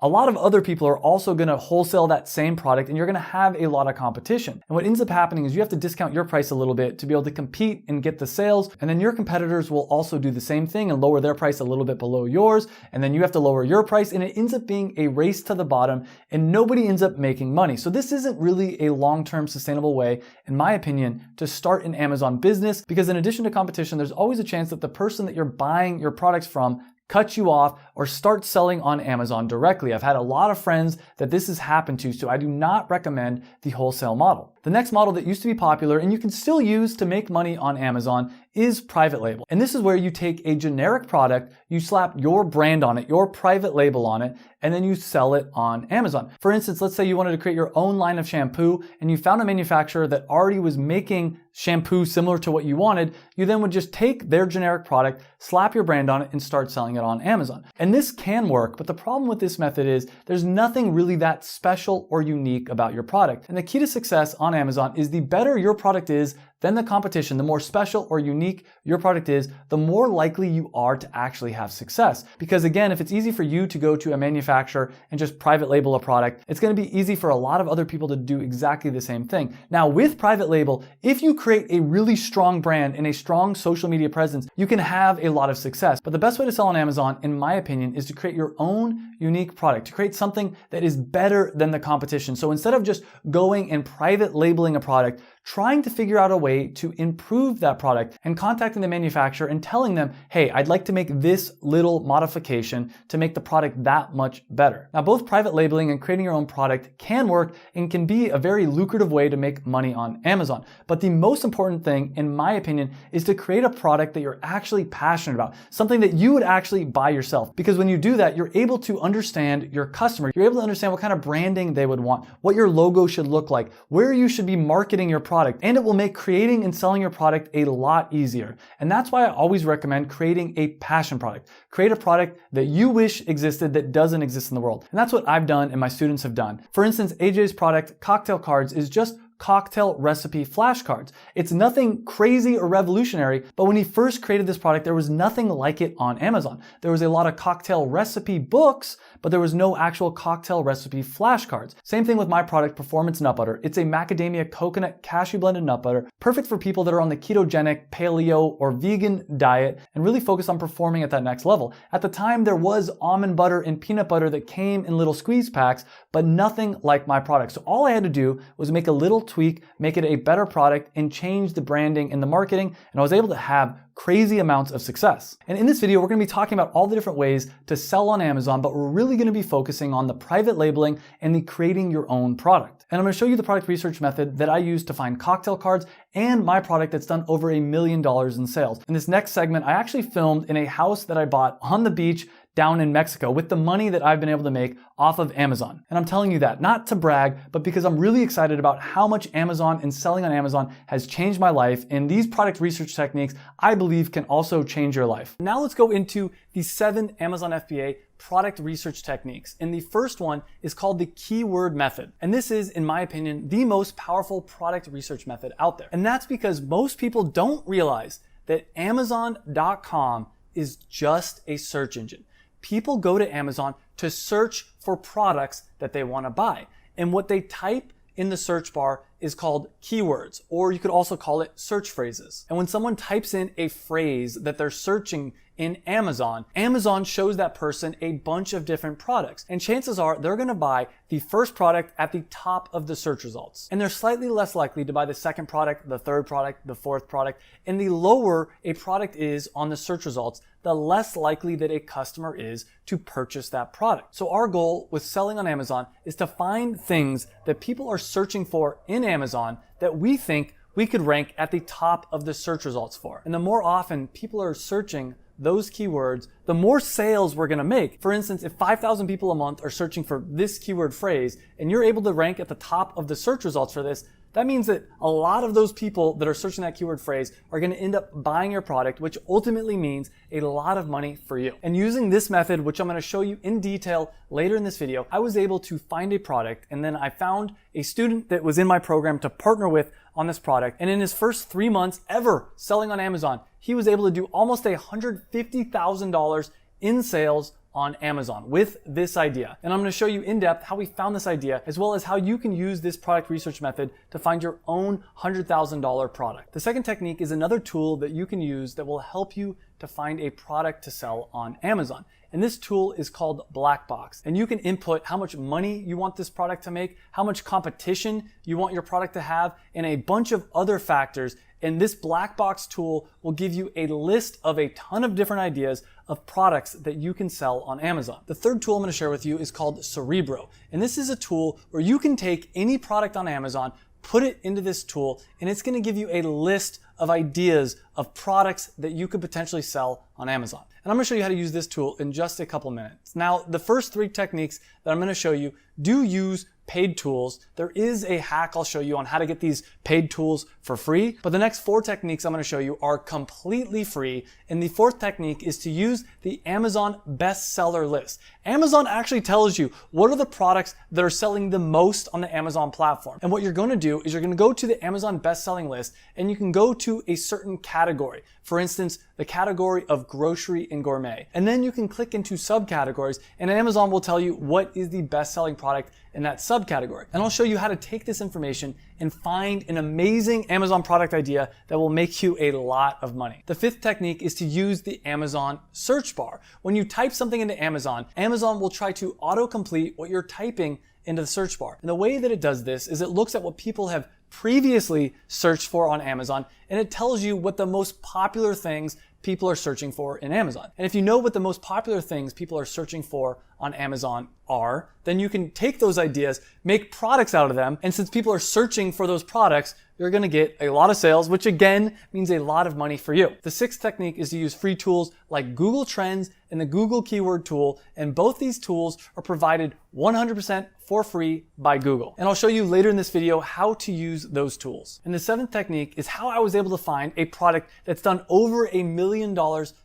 a lot of other people are also going to wholesale that same product, and you're going to have a lot of competition. And what ends up happening is you have to discount your price a little bit to be able to compete and get the sales, and then your competitors will also do the same thing and lower their price a little bit below yours, and then you have to lower your price, and it ends up being a race to the bottom, and nobody ends up making money. So this isn't really a long-term sustainable way, in my opinion, to start an Amazon business, because in addition to competition, there's always a chance that the person that you're buying your products from cut you off or start selling on Amazon directly. I've had a lot of friends that this has happened to, so I do not recommend the wholesale model. The next model that used to be popular and you can still use to make money on Amazon is private label. And this is where you take a generic product, you slap your brand on it, your private label on it, and then you sell it on Amazon. For instance, let's say you wanted to create your own line of shampoo and you found a manufacturer that already was making shampoo similar to what you wanted. You then would just take their generic product, slap your brand on it, and start selling it on Amazon. And this can work, but the problem with this method is there's nothing really that special or unique about your product. And the key to success on Amazon is the better your product is than the competition, the more special or unique your product is, the more likely you are to actually have success. Because again, if it's easy for you to go to a manufacturer and just private label a product, it's going to be easy for a lot of other people to do exactly the same thing. Now with private label, if you create a really strong brand and a strong social media presence, you can have a lot of success. But the best way to sell on Amazon, in my opinion, is to create your own unique product, to create something that is better than the competition. So instead of just going and private labeling a product, trying to figure out a way to improve that product and contacting the manufacturer and telling them, hey, I'd like to make this little modification to make the product that much better. Now, both private labeling and creating your own product can work and can be a very lucrative way to make money on Amazon. But the most important thing, in my opinion, is to create a product that you're actually passionate about, something that you would actually buy yourself. Because when you do that, you're able to understand your customer. You're able to understand what kind of branding they would want, what your logo should look like, where you should be marketing your product, and it will make creating and selling your product a lot easier. And that's why I always recommend creating a passion product. Create a product that you wish existed that doesn't exist in the world. And that's what I've done and my students have done. For instance, AJ's product, Cocktail Cards, is just cocktail recipe flashcards. It's nothing crazy or revolutionary, but when he first created this product, there was nothing like it on Amazon. There was a lot of cocktail recipe books, but there was no actual cocktail recipe flashcards. Same thing with my product, Performance Nut Butter. It's a macadamia coconut cashew blended nut butter, perfect for people that are on the ketogenic, paleo, or vegan diet and really focus on performing at that next level. At the time, there was almond butter and peanut butter that came in little squeeze packs, but nothing like my product. So all I had to do was make a little tweak, make it a better product, and change the branding and the marketing, and I was able to have crazy amounts of success. And in this video, we're going to be talking about all the different ways to sell on Amazon, but we're really going to be focusing on the private labeling and the creating your own product. And I'm going to show you the product research method that I use to find cocktail cards and my product that's done over $1 million in sales. In this next segment, I actually filmed in a house that I bought on the beach down in Mexico with the money that I've been able to make off of Amazon. And I'm telling you that not to brag, but because I'm really excited about how much Amazon and selling on Amazon has changed my life. And these product research techniques, I believe, can also change your life. Now let's go into the 7 Amazon FBA product research techniques. And the first one is called the keyword method. And this is, in my opinion, the most powerful product research method out there. And that's because most people don't realize that Amazon.com is just a search engine. People go to Amazon to search for products that they want to buy. And what they type in the search bar is called keywords, or you could also call it search phrases. And when someone types in a phrase that they're searching in Amazon, Amazon shows that person a bunch of different products. And chances are they're going to buy the first product at the top of the search results. And they're slightly less likely to buy the second product, the third product, the fourth product. And the lower a product is on the search results, the less likely that a customer is to purchase that product. So our goal with selling on Amazon is to find things that people are searching for in Amazon that we think we could rank at the top of the search results for. And the more often people are searching those keywords, the more sales we're gonna make. For instance, if 5,000 people a month are searching for this keyword phrase and you're able to rank at the top of the search results for this, that means that a lot of those people that are searching that keyword phrase are going to end up buying your product, which ultimately means a lot of money for you. And using this method, which I'm going to show you in detail later in this video, I was able to find a product, and then I found a student that was in my program to partner with on this product. And in his first 3 months ever selling on Amazon, he was able to do almost $150,000 in sales on Amazon with this idea. And I'm going to show you in depth how we found this idea, as well as how you can use this product research method to find your own $100,000 product. The second technique is another tool that you can use that will help you to find a product to sell on Amazon. And this tool is called Black Box. And you can input how much money you want this product to make, how much competition you want your product to have, and a bunch of other factors. And this Black Box tool will give you a list of a ton of different ideas of products that you can sell on Amazon. The third tool I'm going to share with you is called Cerebro. And this is a tool where you can take any product on Amazon, put it into this tool, and it's going to give you a list of ideas of products that you could potentially sell on Amazon. And I'm going to show you how to use this tool in just a couple minutes. Now, the first three techniques that I'm going to show you do use paid tools. There is a hack I'll show you on how to get these paid tools for free, but the next four techniques I'm going to show you are completely free. And the fourth technique is to use the Amazon bestseller list. Amazon actually tells you what are the products that are selling the most on the Amazon platform. And what you're going to do is you're going to go to the Amazon best-selling list, and you can go to a certain category. For instance, the category of grocery and gourmet. And then you can click into subcategories, and Amazon will tell you what is the best-selling product in that subcategory. And I'll show you how to take this information and find an amazing Amazon product idea that will make you a lot of money. The fifth technique is to use the Amazon search bar. When you type something into Amazon, Amazon will try to autocomplete what you're typing into the search bar. And the way that it does this is it looks at what people have previously searched for on Amazon, and it tells you what the most popular things people are searching for in Amazon. And if you know what the most popular things people are searching for on Amazon are, then you can take those ideas, make products out of them, and since people are searching for those products, you're gonna get a lot of sales, which again means a lot of money for you. The sixth technique is to use free tools like Google Trends and the Google Keyword Tool, and both these tools are provided 100% for free by Google. And I'll show you later in this video how to use those tools. And the seventh technique is how I was able to find a product that's done over $1 million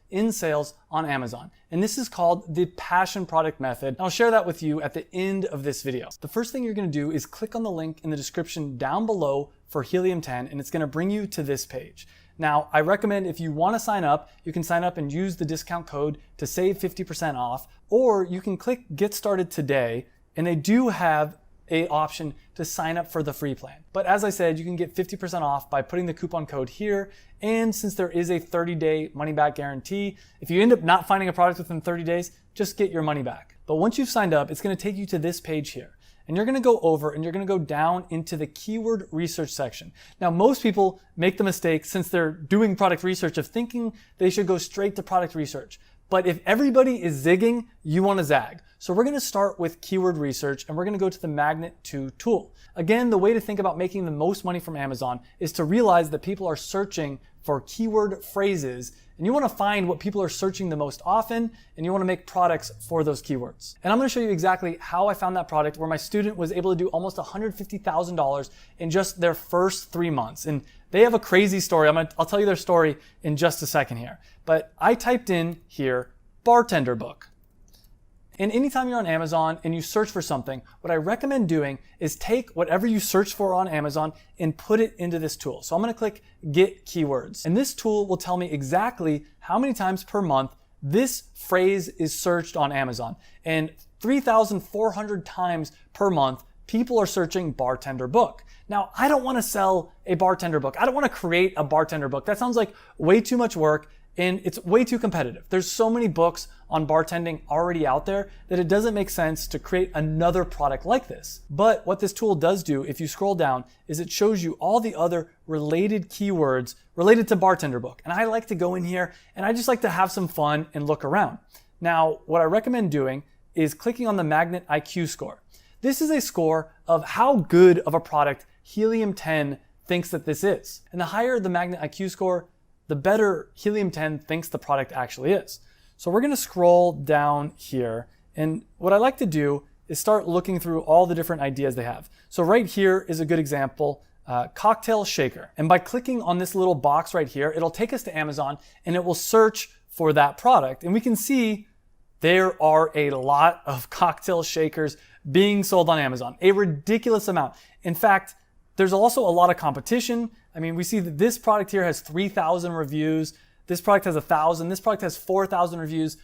in sales on Amazon. And this is called the passion product method. And I'll share that with you at the end of this video. The first thing you're gonna do is click on the link in the description down below for Helium 10, and it's gonna bring you to this page. Now, I recommend if you wanna sign up, you can sign up and use the discount code to save 50% off, or you can click Get Started Today, and they do have an option to sign up for the free plan. But as I said, you can get 50% off by putting the coupon code here. And since there is a 30-day money-back guarantee, if you end up not finding a product within 30 days, just get your money back. But once you've signed up, it's gonna take you to this page here. And you're gonna go over and you're gonna go down into the keyword research section. Now, most people make the mistake, since they're doing product research, of thinking they should go straight to product research. But if everybody is zigging, you wanna zag. So we're gonna start with keyword research, and we're gonna go to the Magnet 2 tool. Again, the way to think about making the most money from Amazon is to realize that people are searching for keyword phrases, and you wanna find what people are searching the most often, and you wanna make products for those keywords. And I'm gonna show you exactly how I found that product where my student was able to do almost $150,000 in just their first 3 months. And they have a crazy story. I'll tell you their story in just a second here. But I typed in here, bartender book. And anytime you're on Amazon and you search for something, what I recommend doing is take whatever you search for on Amazon and put it into this tool. So I'm gonna click Get Keywords. And this tool will tell me exactly how many times per month this phrase is searched on Amazon. And 3,400 times per month, people are searching bartender book. Now, I don't wanna sell a bartender book. I don't wanna create a bartender book. That sounds like way too much work, and it's way too competitive. There's so many books on bartending already out there that it doesn't make sense to create another product like this. But what this tool does do, if you scroll down, is it shows you all the other related keywords related to bartender book. And I like to go in here and I just like to have some fun and look around. Now, what I recommend doing is clicking on the Magnet IQ score. This is a score of how good of a product Helium 10 thinks that this is. And the higher the Magnet IQ score, the better Helium 10 thinks the product actually is. So we're gonna scroll down here, and what I like to do is start looking through all the different ideas they have. So right here is a good example, cocktail shaker. And by clicking on this little box right here, it'll take us to Amazon and it will search for that product. And we can see there are a lot of cocktail shakers being sold on Amazon, a ridiculous amount. In fact, there's also a lot of competition. I mean, we see that this product here has 3,000 reviews. This product has 1,000. This product has 4,000 reviews.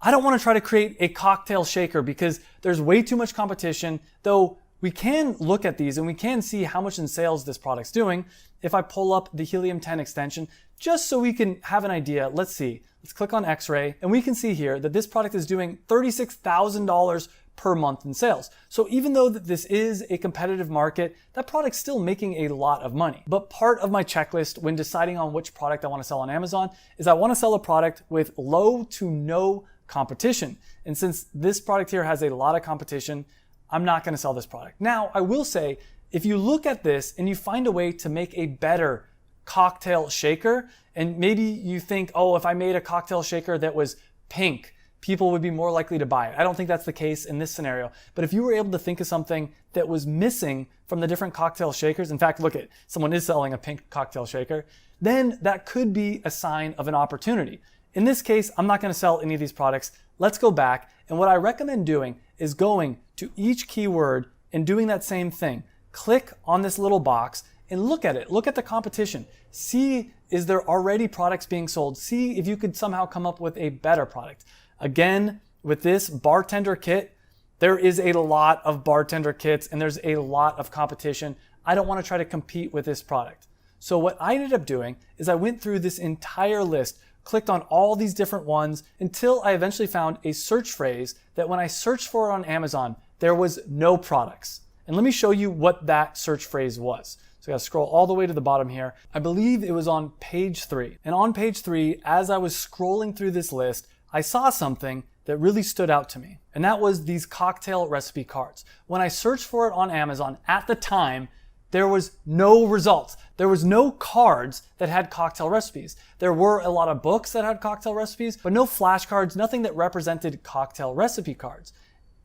I don't want to try to create a cocktail shaker because there's way too much competition, though we can look at these and we can see how much in sales this product's doing. If I pull up the Helium 10 extension, just so we can have an idea, let's see. Let's click on X-Ray and we can see here that this product is doing $36,000 per month in sales. So even though that this is a competitive market, that product's still making a lot of money. But part of my checklist when deciding on which product I want to sell on Amazon is I want to sell a product with low to no competition. And since this product here has a lot of competition, I'm not going to sell this product. Now, I will say, if you look at this and you find a way to make a better cocktail shaker, and maybe you think, oh, if I made a cocktail shaker that was pink, people would be more likely to buy it. I don't think that's the case in this scenario. But if you were able to think of something that was missing from the different cocktail shakers, in fact, look at, someone is selling a pink cocktail shaker, then that could be a sign of an opportunity. In this case, I'm not going to sell any of these products. Let's go back. And what I recommend doing is going to each keyword and doing that same thing. Click on this little box and look at it. Look at the competition. See, is there already products being sold? See if you could somehow come up with a better product. Again, with this bartender kit, there is a lot of bartender kits and there's a lot of competition. I don't want to try to compete with this product. So what I ended up doing is I went through this entire list, clicked on all these different ones until I eventually found a search phrase that when I searched for it on Amazon, there was no products. And let me show you what that search phrase was. So I gotta scroll all the way to the bottom here. I believe it was on page 3. And on page 3, as I was scrolling through this list, I saw something that really stood out to me. And that was these cocktail recipe cards. When I searched for it on Amazon at the time, there was no results. There was no cards that had cocktail recipes. There were a lot of books that had cocktail recipes, but no flashcards, nothing that represented cocktail recipe cards.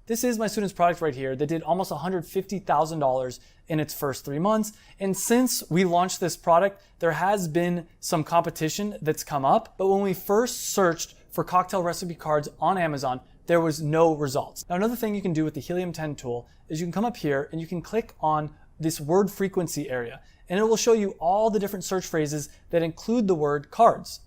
This is my student's product right here that did almost $150,000 in its first 3 months. And since we launched this product, there has been some competition that's come up. But when we first searched for cocktail recipe cards on Amazon, there was no results. Now, another thing you can do with the Helium 10 tool is you can come up here and you can click on this word frequency area, and it will show you all the different search phrases that include the word cards.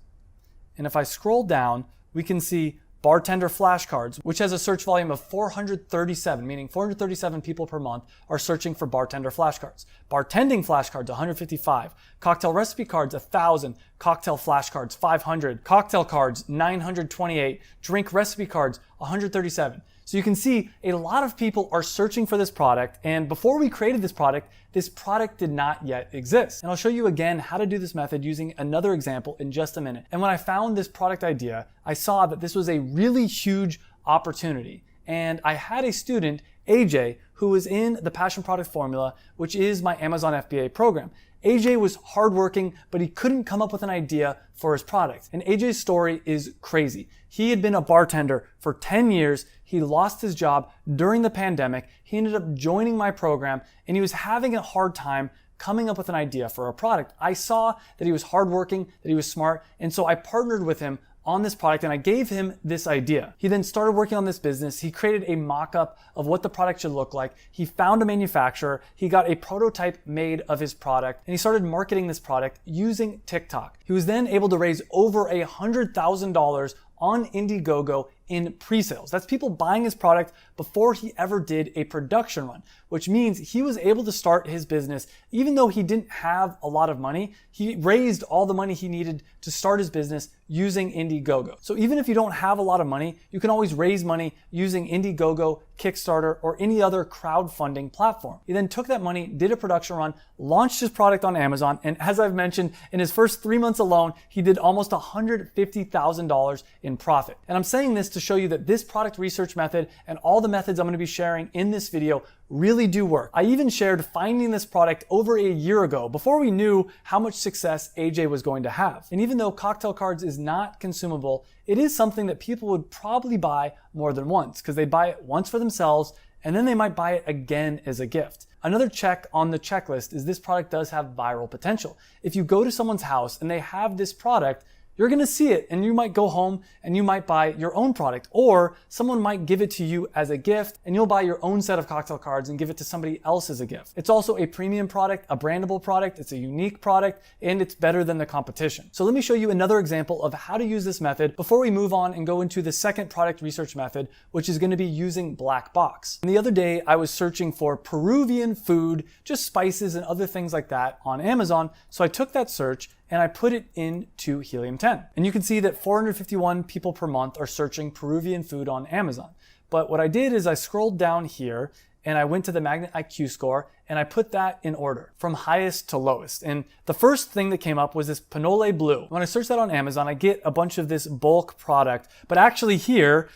And if I scroll down, we can see bartender flashcards, which has a search volume of 437, meaning 437 people per month are searching for bartender flashcards. Bartending flashcards, 155. Cocktail recipe cards, 1,000. Cocktail flashcards, 500. Cocktail cards, 928. Drink recipe cards, 137. So you can see a lot of people are searching for this product, and before we created this product did not yet exist. And I'll show you again how to do this method using another example in just a minute. And when I found this product idea, I saw that this was a really huge opportunity. And I had a student, AJ, who was in the Passion Product Formula, which is my Amazon FBA program. AJ was hardworking, but he couldn't come up with an idea for his product. And AJ's story is crazy. He had been a bartender for 10 years. He lost his job during the pandemic. He ended up joining my program, and he was having a hard time coming up with an idea for a product. I saw that he was hardworking, that he was smart, and so I partnered with him on this product and I gave him this idea. He then started working on this business. He created a mock-up of what the product should look like. He found a manufacturer. He got a prototype made of his product and he started marketing this product using TikTok. He was then able to raise over $100,000 on Indiegogo in pre-sales. That's people buying his product before he ever did a production run, which means he was able to start his business. Even though he didn't have a lot of money, he raised all the money he needed to start his business using Indiegogo. So even if you don't have a lot of money, you can always raise money using Indiegogo, Kickstarter, or any other crowdfunding platform. He then took that money, did a production run, launched his product on Amazon, and as I've mentioned, in his first 3 months alone, he did almost $150,000 in profit. And I'm saying this to show you that this product research method and all the methods I'm going to be sharing in this video really do work. I even shared finding this product over a year ago before we knew how much success AJ was going to have. And even though cocktail cards is not consumable, it is something that people would probably buy more than once because they buy it once for themselves and then they might buy it again as a gift. Another check on the checklist is this product does have viral potential. If you go to someone's house and they have this product, you're gonna see it and you might go home and you might buy your own product, or someone might give it to you as a gift and you'll buy your own set of cocktail cards and give it to somebody else as a gift. It's also a premium product, a brandable product, it's a unique product, and it's better than the competition. So let me show you another example of how to use this method before we move on and go into the second product research method, which is gonna be using black box. And the other day I was searching for Peruvian food, just spices and other things like that on Amazon. So I took that search and I put it into Helium 10. And you can see that 451 people per month are searching Peruvian food on Amazon. But what I did is I scrolled down here and I went to the Magnet IQ score and I put that in order from highest to lowest. And the first thing that came up was this Pinole Blue. When I search that on Amazon, I get a bunch of this bulk product, but actually here,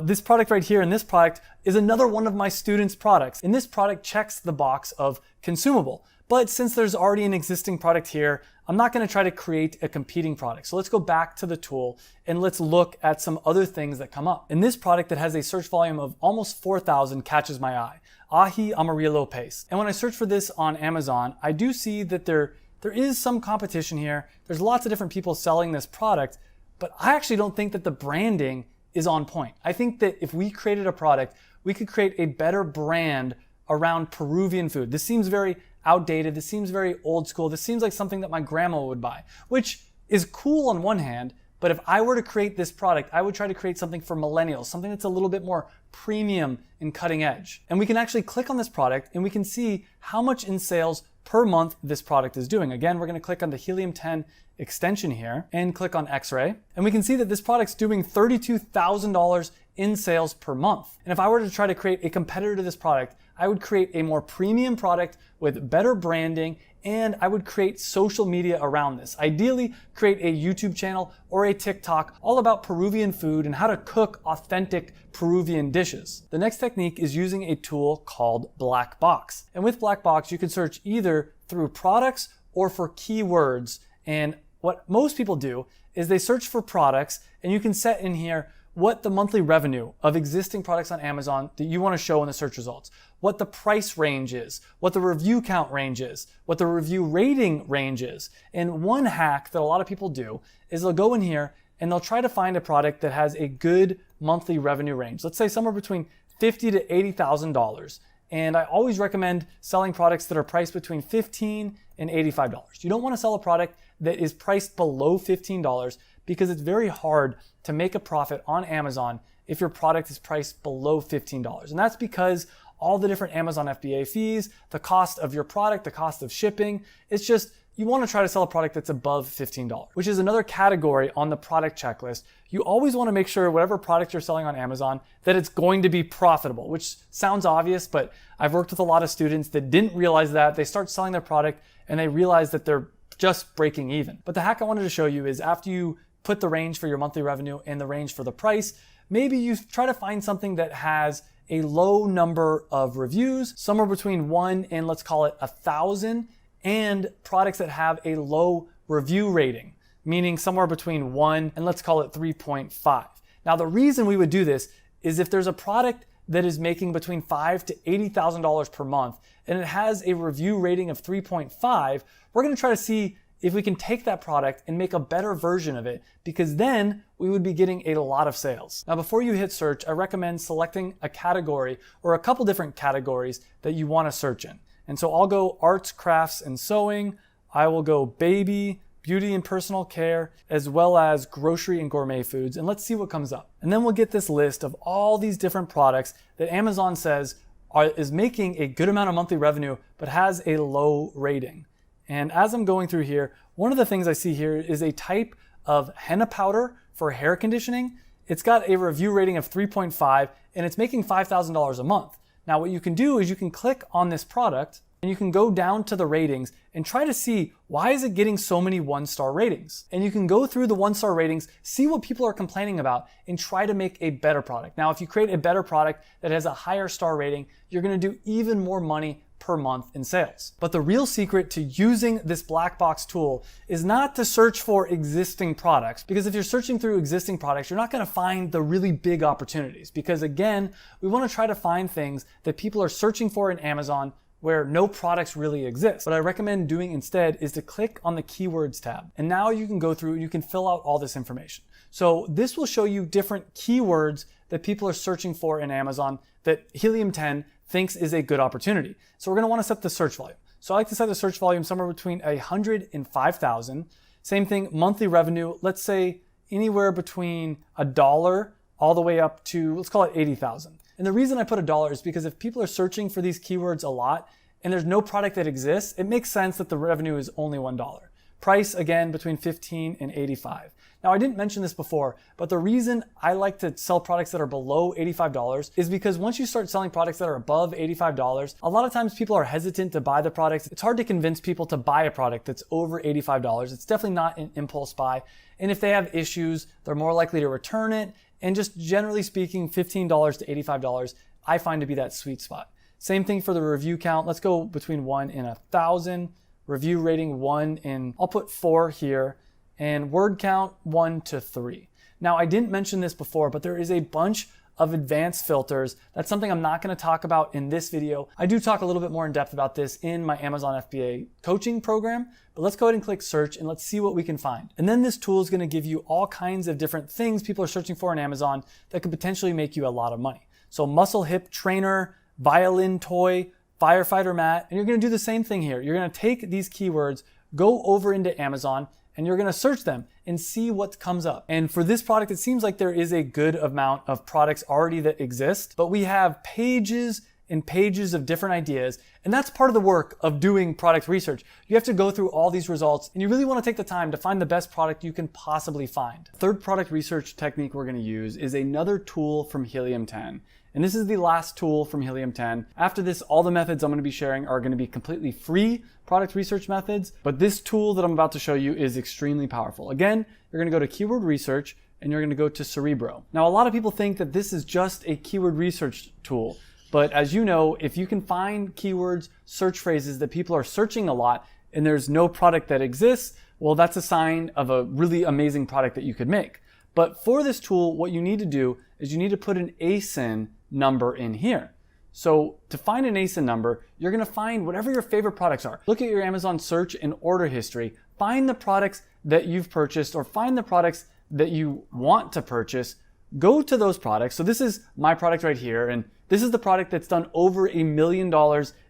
this product right here and this product is another one of my students' products. And this product checks the box of consumable. But since there's already an existing product here, I'm not gonna try to create a competing product. So let's go back to the tool and let's look at some other things that come up. And this product that has a search volume of almost 4,000 catches my eye. Ají Amarillo paste. And when I search for this on Amazon, I do see that there is some competition here. There's lots of different people selling this product, but I actually don't think that the branding is on point. I think that if we created a product, we could create a better brand around Peruvian food. This seems very outdated. This seems very old school. This seems like something that my grandma would buy, which is cool on one hand, but if I were to create this product, I would try to create something for millennials, something that's a little bit more premium and cutting edge. And we can actually click on this product and we can see how much in sales per month this product is doing. Again, we're gonna click on the Helium 10 extension here and click on X-ray. And we can see that this product's doing $32,000 in sales per month. And if I were to try to create a competitor to this product, I would create a more premium product with better branding, and I would create social media around this. Ideally, create a YouTube channel or a TikTok all about Peruvian food and how to cook authentic Peruvian dishes. The next technique is using a tool called Black Box. And with Black Box, you can search either through products or for keywords. And what most people do is they search for products, and you can set in here what the monthly revenue of existing products on Amazon that you want to show in the search results, what the price range is, what the review count range is, what the review rating range is. And one hack that a lot of people do is they'll go in here and they'll try to find a product that has a good monthly revenue range. Let's say somewhere between $50,000 to $80,000. And I always recommend selling products that are priced between $15 and $85. You don't want to sell a product that is priced below $15 because it's very hard to make a profit on Amazon if your product is priced below $15. And that's because all the different Amazon FBA fees, the cost of your product, the cost of shipping, it's just, you want to try to sell a product that's above $15, which is another category on the product checklist. You always want to make sure whatever product you're selling on Amazon, that it's going to be profitable, which sounds obvious, but I've worked with a lot of students that didn't realize that. They start selling their product and they realize that they're just breaking even. But the hack I wanted to show you is after you put the range for your monthly revenue and the range for the price, maybe you try to find something that has a low number of reviews, somewhere between 1 and let's call it 1,000, and products that have a low review rating, meaning somewhere between 1 and let's call it 3.5. Now, the reason we would do this is if there's a product that is making between $5,000 to $80,000 per month and it has a review rating of 3.5, we're going to try to see if we can take that product and make a better version of it, because then we would be getting a lot of sales. Now, before you hit search, I recommend selecting a category or a couple different categories that you want to search in. And so I'll go arts, crafts, and sewing. I will go baby, beauty and personal care, as well as grocery and gourmet foods. And let's see what comes up. And then we'll get this list of all these different products that Amazon says is making a good amount of monthly revenue, but has a low rating. And as I'm going through here, one of the things I see here is a type of henna powder for hair conditioning. It's got a review rating of 3.5 and it's making $5,000 a month. Now what you can do is you can click on this product and you can go down to the ratings and try to see why is it getting so many 1-star ratings. And you can go through the 1-star ratings, see what people are complaining about, and try to make a better product. Now, if you create a better product that has a higher star rating, you're gonna do even more money per month in sales. But the real secret to using this black box tool is not to search for existing products, because if you're searching through existing products, you're not going to find the really big opportunities, because again, we want to try to find things that people are searching for in Amazon where no products really exist. What I recommend doing instead is to click on the keywords tab. And now you can go through and you can fill out all this information. So this will show you different keywords that people are searching for in Amazon that Helium 10 thinks is a good opportunity. So we're gonna wanna set the search volume. So I like to set the search volume somewhere between 100 and 5,000. Same thing, monthly revenue, let's say anywhere between $1 all the way up to, let's call it 80,000. And the reason I put $1 is because if people are searching for these keywords a lot and there's no product that exists, it makes sense that the revenue is only $1. Price, again, between 15 and 85. Now, I didn't mention this before, but the reason I like to sell products that are below $85 is because once you start selling products that are above $85, a lot of times people are hesitant to buy the products. It's hard to convince people to buy a product that's over $85. It's definitely not an impulse buy. And if they have issues, they're more likely to return it. And just generally speaking, $15 to $85, I find to be that sweet spot. Same thing for the review count. Let's go between 1 and 1,000. Review rating 1 and I'll put 4 here. And word count 1 to 3. Now, I didn't mention this before, but there is a bunch of advanced filters. That's something I'm not going to talk about in this video. I do talk a little bit more in depth about this in my Amazon FBA coaching program, but let's go ahead and click search and let's see what we can find. And then this tool is going to give you all kinds of different things people are searching for in Amazon that could potentially make you a lot of money. So muscle hip trainer, violin toy, firefighter mat, and you're going to do the same thing here. You're going to take these keywords, go over into Amazon, and you're gonna search them and see what comes up. And for this product, it seems like there is a good amount of products already that exist, but we have pages and pages of different ideas. And that's part of the work of doing product research. You have to go through all these results and you really wanna take the time to find the best product you can possibly find. Third product research technique we're gonna use is another tool from Helium 10. And this is the last tool from Helium 10. After this, all the methods I'm going to be sharing are going to be completely free product research methods. But this tool that I'm about to show you is extremely powerful. Again, you're going to go to keyword research and you're going to go to Cerebro. Now, a lot of people think that this is just a keyword research tool. But as you know, if you can find keywords, search phrases that people are searching a lot and there's no product that exists, well, that's a sign of a really amazing product that you could make. But for this tool, what you need to do is you need to put an ASIN number in here. So to find an ASIN number, you're going to find whatever your favorite products are. Look at your Amazon search and order history. Find the products that you've purchased or find the products that you want to purchase. Go to those products. So this is my product right here. And this is the product that's done over $1 million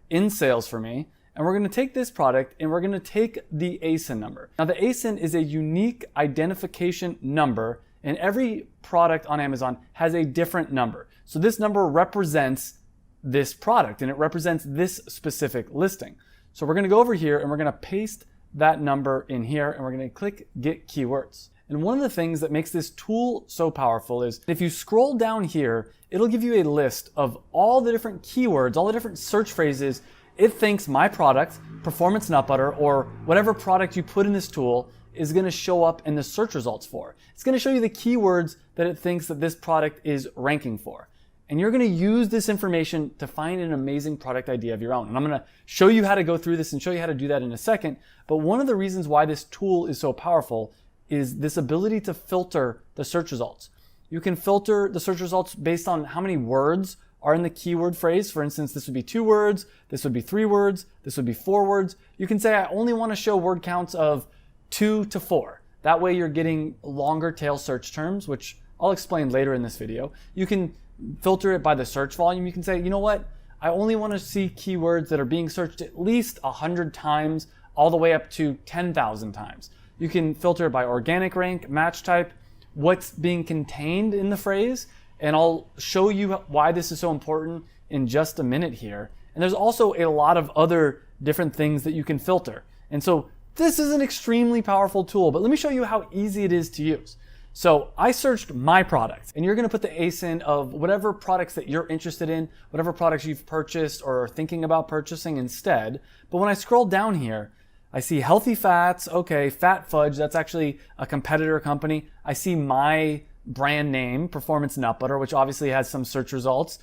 in sales for me. And we're going to take this product and we're going to take the ASIN number. Now the ASIN is a unique identification number. And every product on Amazon has a different number. So this number represents this product and it represents this specific listing. So we're going to go over here and we're going to paste that number in here and we're going to click Get Keywords. And one of the things that makes this tool so powerful is if you scroll down here, it'll give you a list of all the different keywords, all the different search phrases it thinks my product, Performance Nut Butter, or whatever product you put in this tool is going to show up in the search results for. It's going to show you the keywords that it thinks that this product is ranking for. And you're going to use this information to find an amazing product idea of your own. And I'm going to show you how to go through this and show you how to do that in a second. But one of the reasons why this tool is so powerful is this ability to filter the search results. You can filter the search results based on how many words are in the keyword phrase. For instance, this would be 2 words, this would be 3 words, this would be 4 words. You can say, I only want to show word counts of 2 to 4. That way you're getting longer tail search terms, which I'll explain later in this video. You can filter it by the search volume. You can say, you know what? I only want to see keywords that are being searched at least 100 times, all the way up to 10,000 times. You can filter it by organic rank, match type, what's being contained in the phrase, and I'll show you why this is so important in just a minute here. And there's also a lot of other different things that you can filter. And so this is an extremely powerful tool, but let me show you how easy it is to use. So I searched my product, and you're going to put the ASIN of whatever products that you're interested in, whatever products you've purchased or are thinking about purchasing instead. But when I scroll down here, I see healthy fats. Okay, Fat Fudge, that's actually a competitor company. I see my brand name, Performance Nut Butter, which obviously has some search results.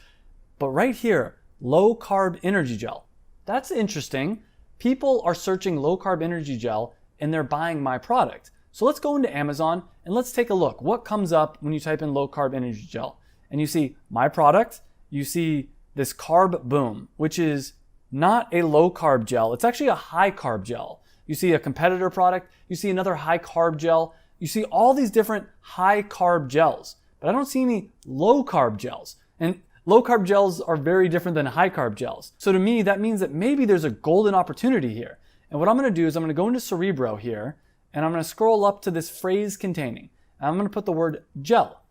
But right here, low carb energy gel. That's interesting. People are searching low carb energy gel and they're buying my product. So let's go into Amazon and let's take a look. What comes up when you type in low carb energy gel? And you see my product, you see this Carb Boom, which is not a low carb gel. It's actually a high carb gel. You see a competitor product, you see another high carb gel, you see all these different high carb gels, but I don't see any low carb gels. And low carb gels are very different than high carb gels. So to me, that means that maybe there's a golden opportunity here. And what I'm gonna do is I'm gonna go into Cerebro here, and I'm gonna scroll up to this phrase containing. And I'm gonna put the word gel.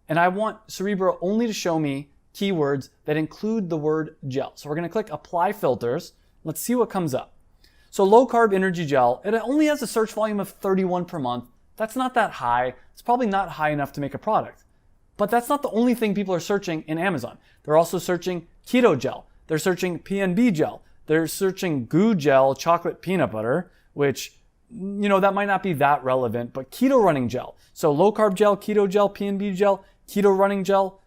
And I want Cerebro only to show me keywords that include the word gel. So we're gonna click apply filters. Let's see what comes up. So low carb energy gel, it only has a search volume of 31 per month. That's not that high. It's probably not high enough to make a product. But that's not the only thing people are searching in Amazon. They're also searching keto gel. They're searching PNB gel. They're searching goo gel, chocolate peanut butter, which, that might not be that relevant, but keto running gel. So low carb gel, keto gel, PNB gel, keto running gel.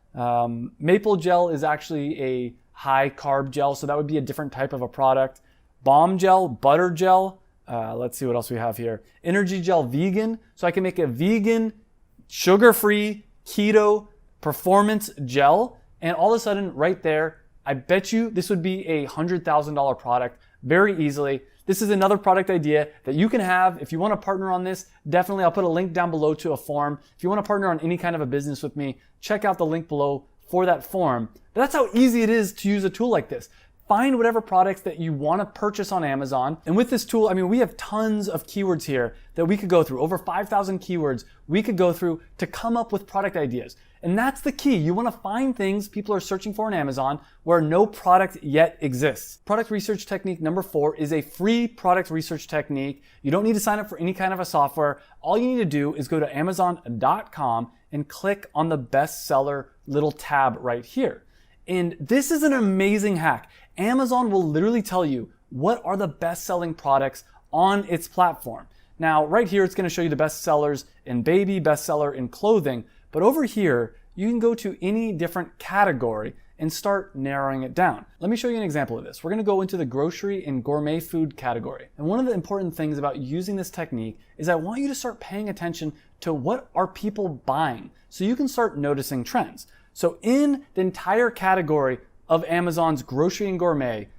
Maple gel is actually a high carb gel, so that would be a different type of a product. Balm gel, butter gel. Let's see what else we have here. Energy gel vegan. So I can make a vegan, sugar-free, keto performance gel. And all of a sudden, right there, I bet you this would be a $100,000 product very easily. This is another product idea that you can have. If you want to partner on this, definitely I'll put a link down below to a form. If you want to partner on any kind of a business with me, check out the link below for that form. But that's how easy it is to use a tool like this. Find whatever products that you want to purchase on Amazon. And with this tool, we have tons of keywords here that we could go through. Over 5,000 keywords we could go through to come up with product ideas. And that's the key. You want to find things people are searching for on Amazon where no product yet exists. Product research technique number 4 is a free product research technique. You don't need to sign up for any kind of a software. All you need to do is go to Amazon.com and click on the bestseller little tab right here. And this is an amazing hack. Amazon will literally tell you what are the best-selling products on its platform. Now, right here, it's going to show you the best sellers in baby, bestseller in clothing. But over here, you can go to any different category and start narrowing it down. Let me show you an example of this. We're going to go into the grocery and gourmet food category. And one of the important things about using this technique is I want you to start paying attention to what are people buying so you can start noticing trends. So in the entire category of Amazon's grocery and gourmet,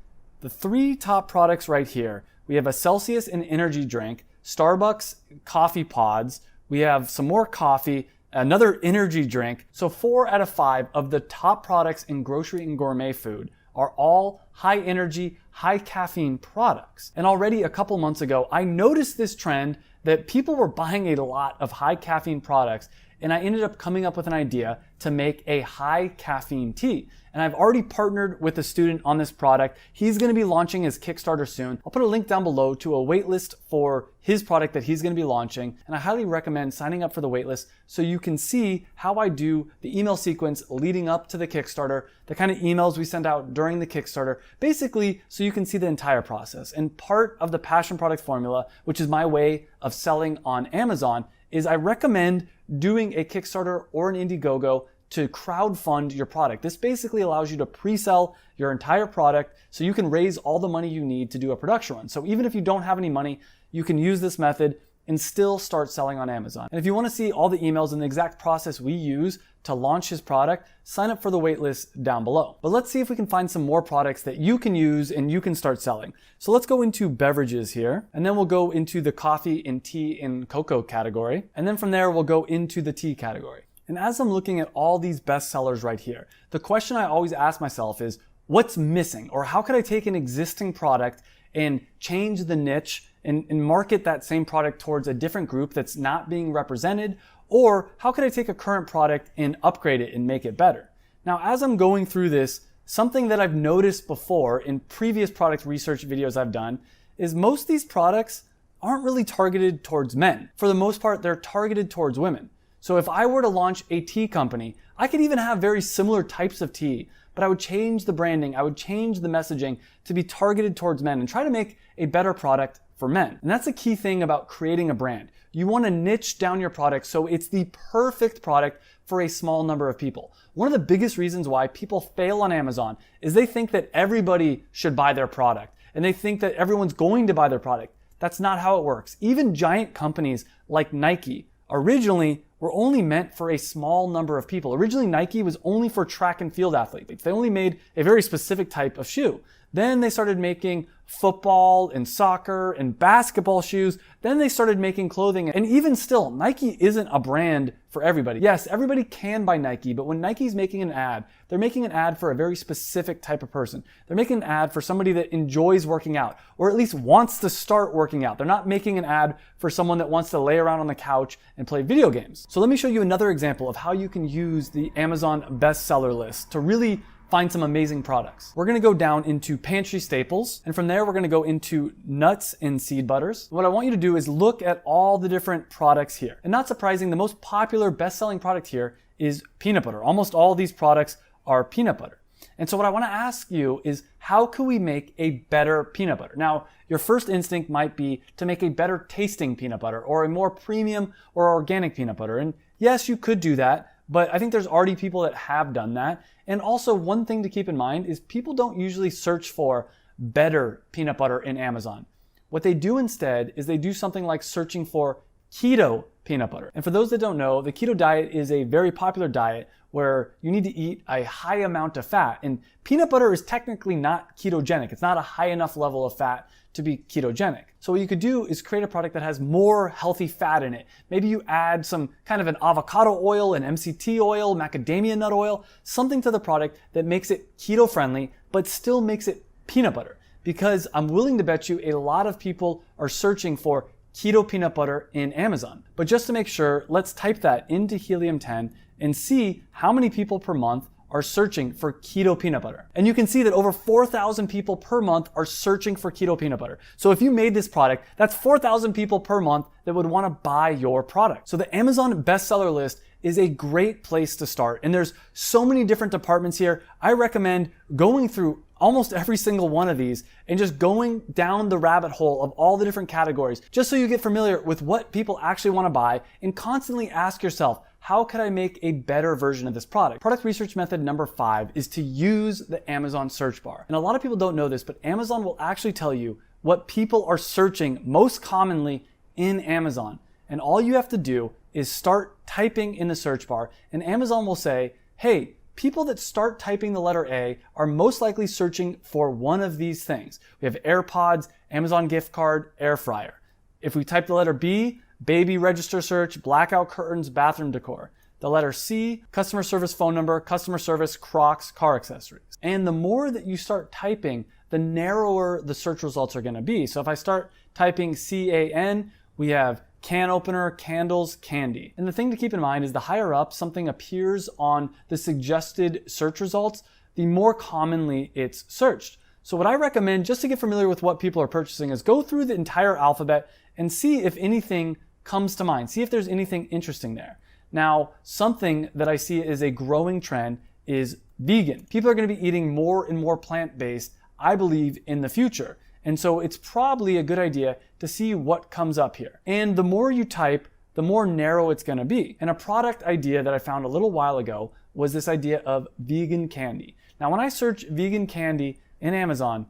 the 3 top products right here, we have a Celsius and energy drink, Starbucks coffee pods, we have some more coffee, another energy drink. So 4 out of 5 of the top products in grocery and gourmet food are all high energy, high caffeine products. And already a couple months ago, I noticed this trend that people were buying a lot of high caffeine products, and I ended up coming up with an idea to make a high caffeine tea. And I've already partnered with a student on this product. He's going to be launching his Kickstarter soon. I'll put a link down below to a waitlist for his product that he's going to be launching. And I highly recommend signing up for the waitlist so you can see how I do the email sequence leading up to the Kickstarter, the kind of emails we send out during the Kickstarter, basically so you can see the entire process. And part of the passion product formula, which is my way of selling on Amazon, is I recommend doing a Kickstarter or an Indiegogo to crowdfund your product. This basically allows you to pre-sell your entire product so you can raise all the money you need to do a production run. So even if you don't have any money, you can use this method and still start selling on Amazon. And if you want to see all the emails and the exact process we use to launch his product, sign up for the waitlist down below. But let's see if we can find some more products that you can use and you can start selling. So let's go into beverages here, and then we'll go into the coffee and tea and cocoa category. And then from there, we'll go into the tea category. And as I'm looking at all these best sellers right here, the question I always ask myself is, what's missing? Or how could I take an existing product and change the niche and market that same product towards a different group that's not being represented? Or how could I take a current product and upgrade it and make it better? Now, as I'm going through this, something that I've noticed before in previous product research videos I've done is most of these products aren't really targeted towards men. For the most part, they're targeted towards women. So if I were to launch a tea company, I could even have very similar types of tea, but I would change the branding, I would change the messaging to be targeted towards men and try to make a better product for men. And that's a key thing about creating a brand. You want to niche down your product so it's the perfect product for a small number of people. One of the biggest reasons why people fail on Amazon is they think that everybody should buy their product and they think that everyone's going to buy their product. That's not how it works. Even giant companies like Nike originally were only meant for a small number of people. Originally, Nike was only for track and field athletes. They only made a very specific type of shoe. Then they started making football and soccer and basketball shoes. Then they started making clothing. And even still, Nike isn't a brand for everybody. Yes, everybody can buy Nike, but when Nike's making an ad, they're making an ad for a very specific type of person. They're making an ad for somebody that enjoys working out, or at least wants to start working out. They're not making an ad for someone that wants to lay around on the couch and play video games. So let me show you another example of how you can use the Amazon bestseller list to really find some amazing products. We're gonna go down into pantry staples, and from there we're gonna go into nuts and seed butters. What I want you to do is look at all the different products here. And not surprising, the most popular best-selling product here is peanut butter. Almost all these products are peanut butter. And so what I wanna ask you is, how can we make a better peanut butter? Now, your first instinct might be to make a better tasting peanut butter or a more premium or organic peanut butter. And yes, you could do that, but I think there's already people that have done that. And also, one thing to keep in mind is people don't usually search for better peanut butter in Amazon. What they do instead is they do something like searching for keto peanut butter. And for those that don't know, the keto diet is a very popular diet where you need to eat a high amount of fat. And peanut butter is technically not ketogenic. It's not a high enough level of fat to be ketogenic. So what you could do is create a product that has more healthy fat in it. Maybe you add some kind of an avocado oil, an MCT oil, macadamia nut oil, something to the product that makes it keto friendly, but still makes it peanut butter. Because I'm willing to bet you a lot of people are searching for keto peanut butter in Amazon. But just to make sure, let's type that into Helium 10 and see how many people per month are searching for keto peanut butter. And you can see that over 4,000 people per month are searching for keto peanut butter. So if you made this product, that's 4,000 people per month that would want to buy your product. So the Amazon bestseller list is a great place to start. And there's so many different departments here. I recommend going through almost every single one of these and just going down the rabbit hole of all the different categories, just so you get familiar with what people actually want to buy, and constantly ask yourself, how could I make a better version of this product? Product research method number 5 is to use the Amazon search bar. And a lot of people don't know this, but Amazon will actually tell you what people are searching most commonly in Amazon. And all you have to do is start typing in the search bar, and Amazon will say, hey, people that start typing the letter A are most likely searching for one of these things. We have AirPods, Amazon gift card, air fryer. If we type the letter B, baby register search, blackout curtains, bathroom decor. The letter C, customer service phone number, customer service, Crocs, car accessories. And the more that you start typing, the narrower the search results are gonna be. So if I start typing CAN, we have can opener, candles, candy. And the thing to keep in mind is the higher up something appears on the suggested search results, the more commonly it's searched. So what I recommend, just to get familiar with what people are purchasing, is go through the entire alphabet and see if anything comes to mind. See if there's anything interesting there. Now, something that I see is a growing trend is vegan. People are going to be eating more and more plant-based, I believe, in the future. And so it's probably a good idea to see what comes up here. And the more you type, the more narrow it's going to be. And a product idea that I found a little while ago was this idea of vegan candy. Now, when I search vegan candy in Amazon,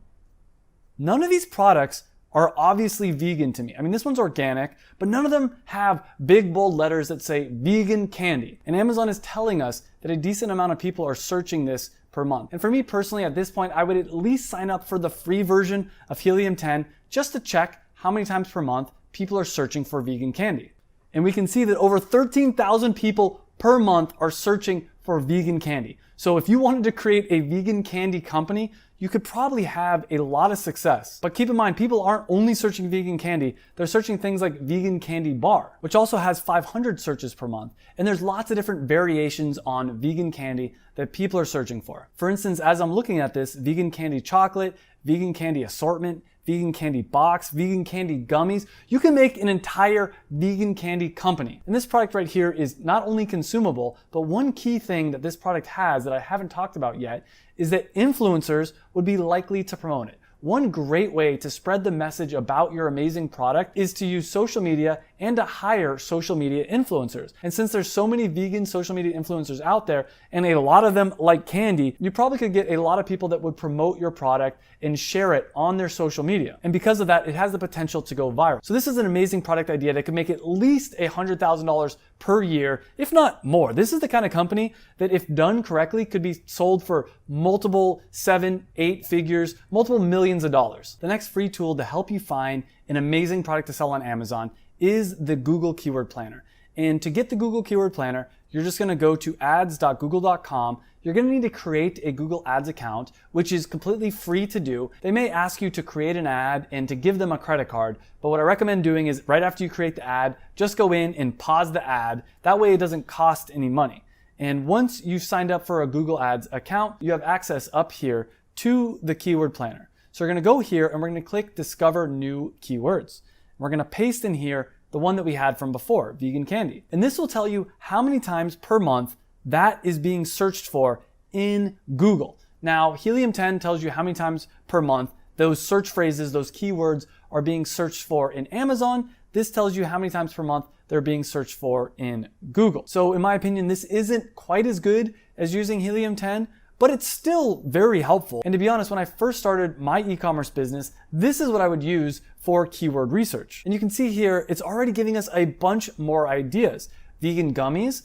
none of these products are obviously vegan to me. I mean, this one's organic, but none of them have big bold letters that say vegan candy. And Amazon is telling us that a decent amount of people are searching this per month. And for me personally, at this point, I would at least sign up for the free version of Helium 10 just to check how many times per month people are searching for vegan candy. And we can see that over 13,000 people per month are searching for vegan candy. So if you wanted to create a vegan candy company, you could probably have a lot of success. But keep in mind, people aren't only searching vegan candy, they're searching things like vegan candy bar, which also has 500 searches per month. And there's lots of different variations on vegan candy that people are searching for. For instance, as I'm looking at this, vegan candy chocolate, vegan candy assortment, vegan candy box, vegan candy gummies, you can make an entire vegan candy company. And this product right here is not only consumable, but one key thing that this product has that I haven't talked about yet is that influencers would be likely to promote it. One great way to spread the message about your amazing product is to use social media and to hire social media influencers. And since there's so many vegan social media influencers out there, and a lot of them like candy, you probably could get a lot of people that would promote your product and share it on their social media. And because of that, it has the potential to go viral. So this is an amazing product idea that could make at least $100,000 per year, if not more. This is the kind of company that, if done correctly, could be sold for multiple 7, 8 figures, multiple millions of dollars. The next free tool to help you find an amazing product to sell on Amazon is the Google Keyword Planner. And to get the Google Keyword Planner, you're just going to go to ads.google.com. You're going to need to create a Google Ads account, which is completely free to do. They may ask you to create an ad and to give them a credit card, but what I recommend doing is right after you create the ad, just go in and pause the ad. That way it doesn't cost any money. And once you've signed up for a Google Ads account, you have access up here to the Keyword Planner. So we're going to go here and we're going to click Discover New Keywords. We're going to paste in here the one that we had from before, vegan candy. And this will tell you how many times per month that is being searched for in Google. Now, Helium 10 tells you how many times per month those search phrases, those keywords are being searched for in Amazon. This tells you how many times per month they're being searched for in Google. So in my opinion, this isn't quite as good as using Helium 10, but it's still very helpful. And to be honest, when I first started my e-commerce business, this is what I would use for keyword research. And you can see here, it's already giving us a bunch more ideas. Vegan gummies,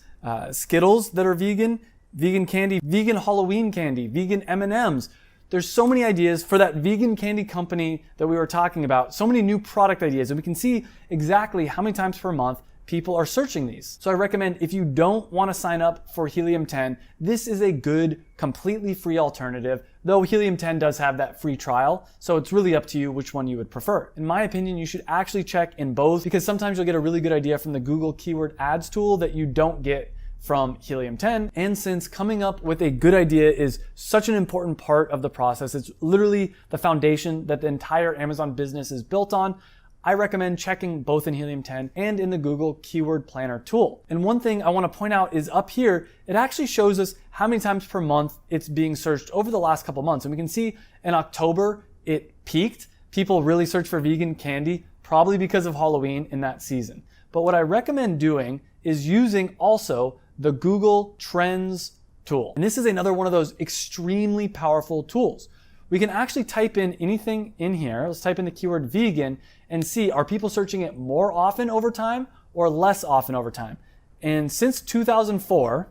Skittles that are vegan, vegan candy, vegan Halloween candy, vegan M&Ms. There's so many ideas for that vegan candy company that we were talking about, so many new product ideas, and we can see exactly how many times per month people are searching these. So I recommend, if you don't want to sign up for Helium 10, this is a good, completely free alternative, though Helium 10 does have that free trial, so it's really up to you which one you would prefer. In my opinion, you should actually check in both, because sometimes you'll get a really good idea from the Google Keyword Ads tool that you don't get from Helium 10. And since coming up with a good idea is such an important part of the process, it's literally the foundation that the entire Amazon business is built on, I recommend checking both in Helium 10 and in the Google Keyword Planner tool. And one thing I want to point out is up here, it actually shows us how many times per month it's being searched over the last couple months. And we can see in October, it peaked. People really search for vegan candy, probably because of Halloween in that season. But what I recommend doing is using also the Google Trends tool. And this is another one of those extremely powerful tools. We can actually type in anything in here. Let's type in the keyword vegan and see, are people searching it more often over time or less often over time? And since 2004,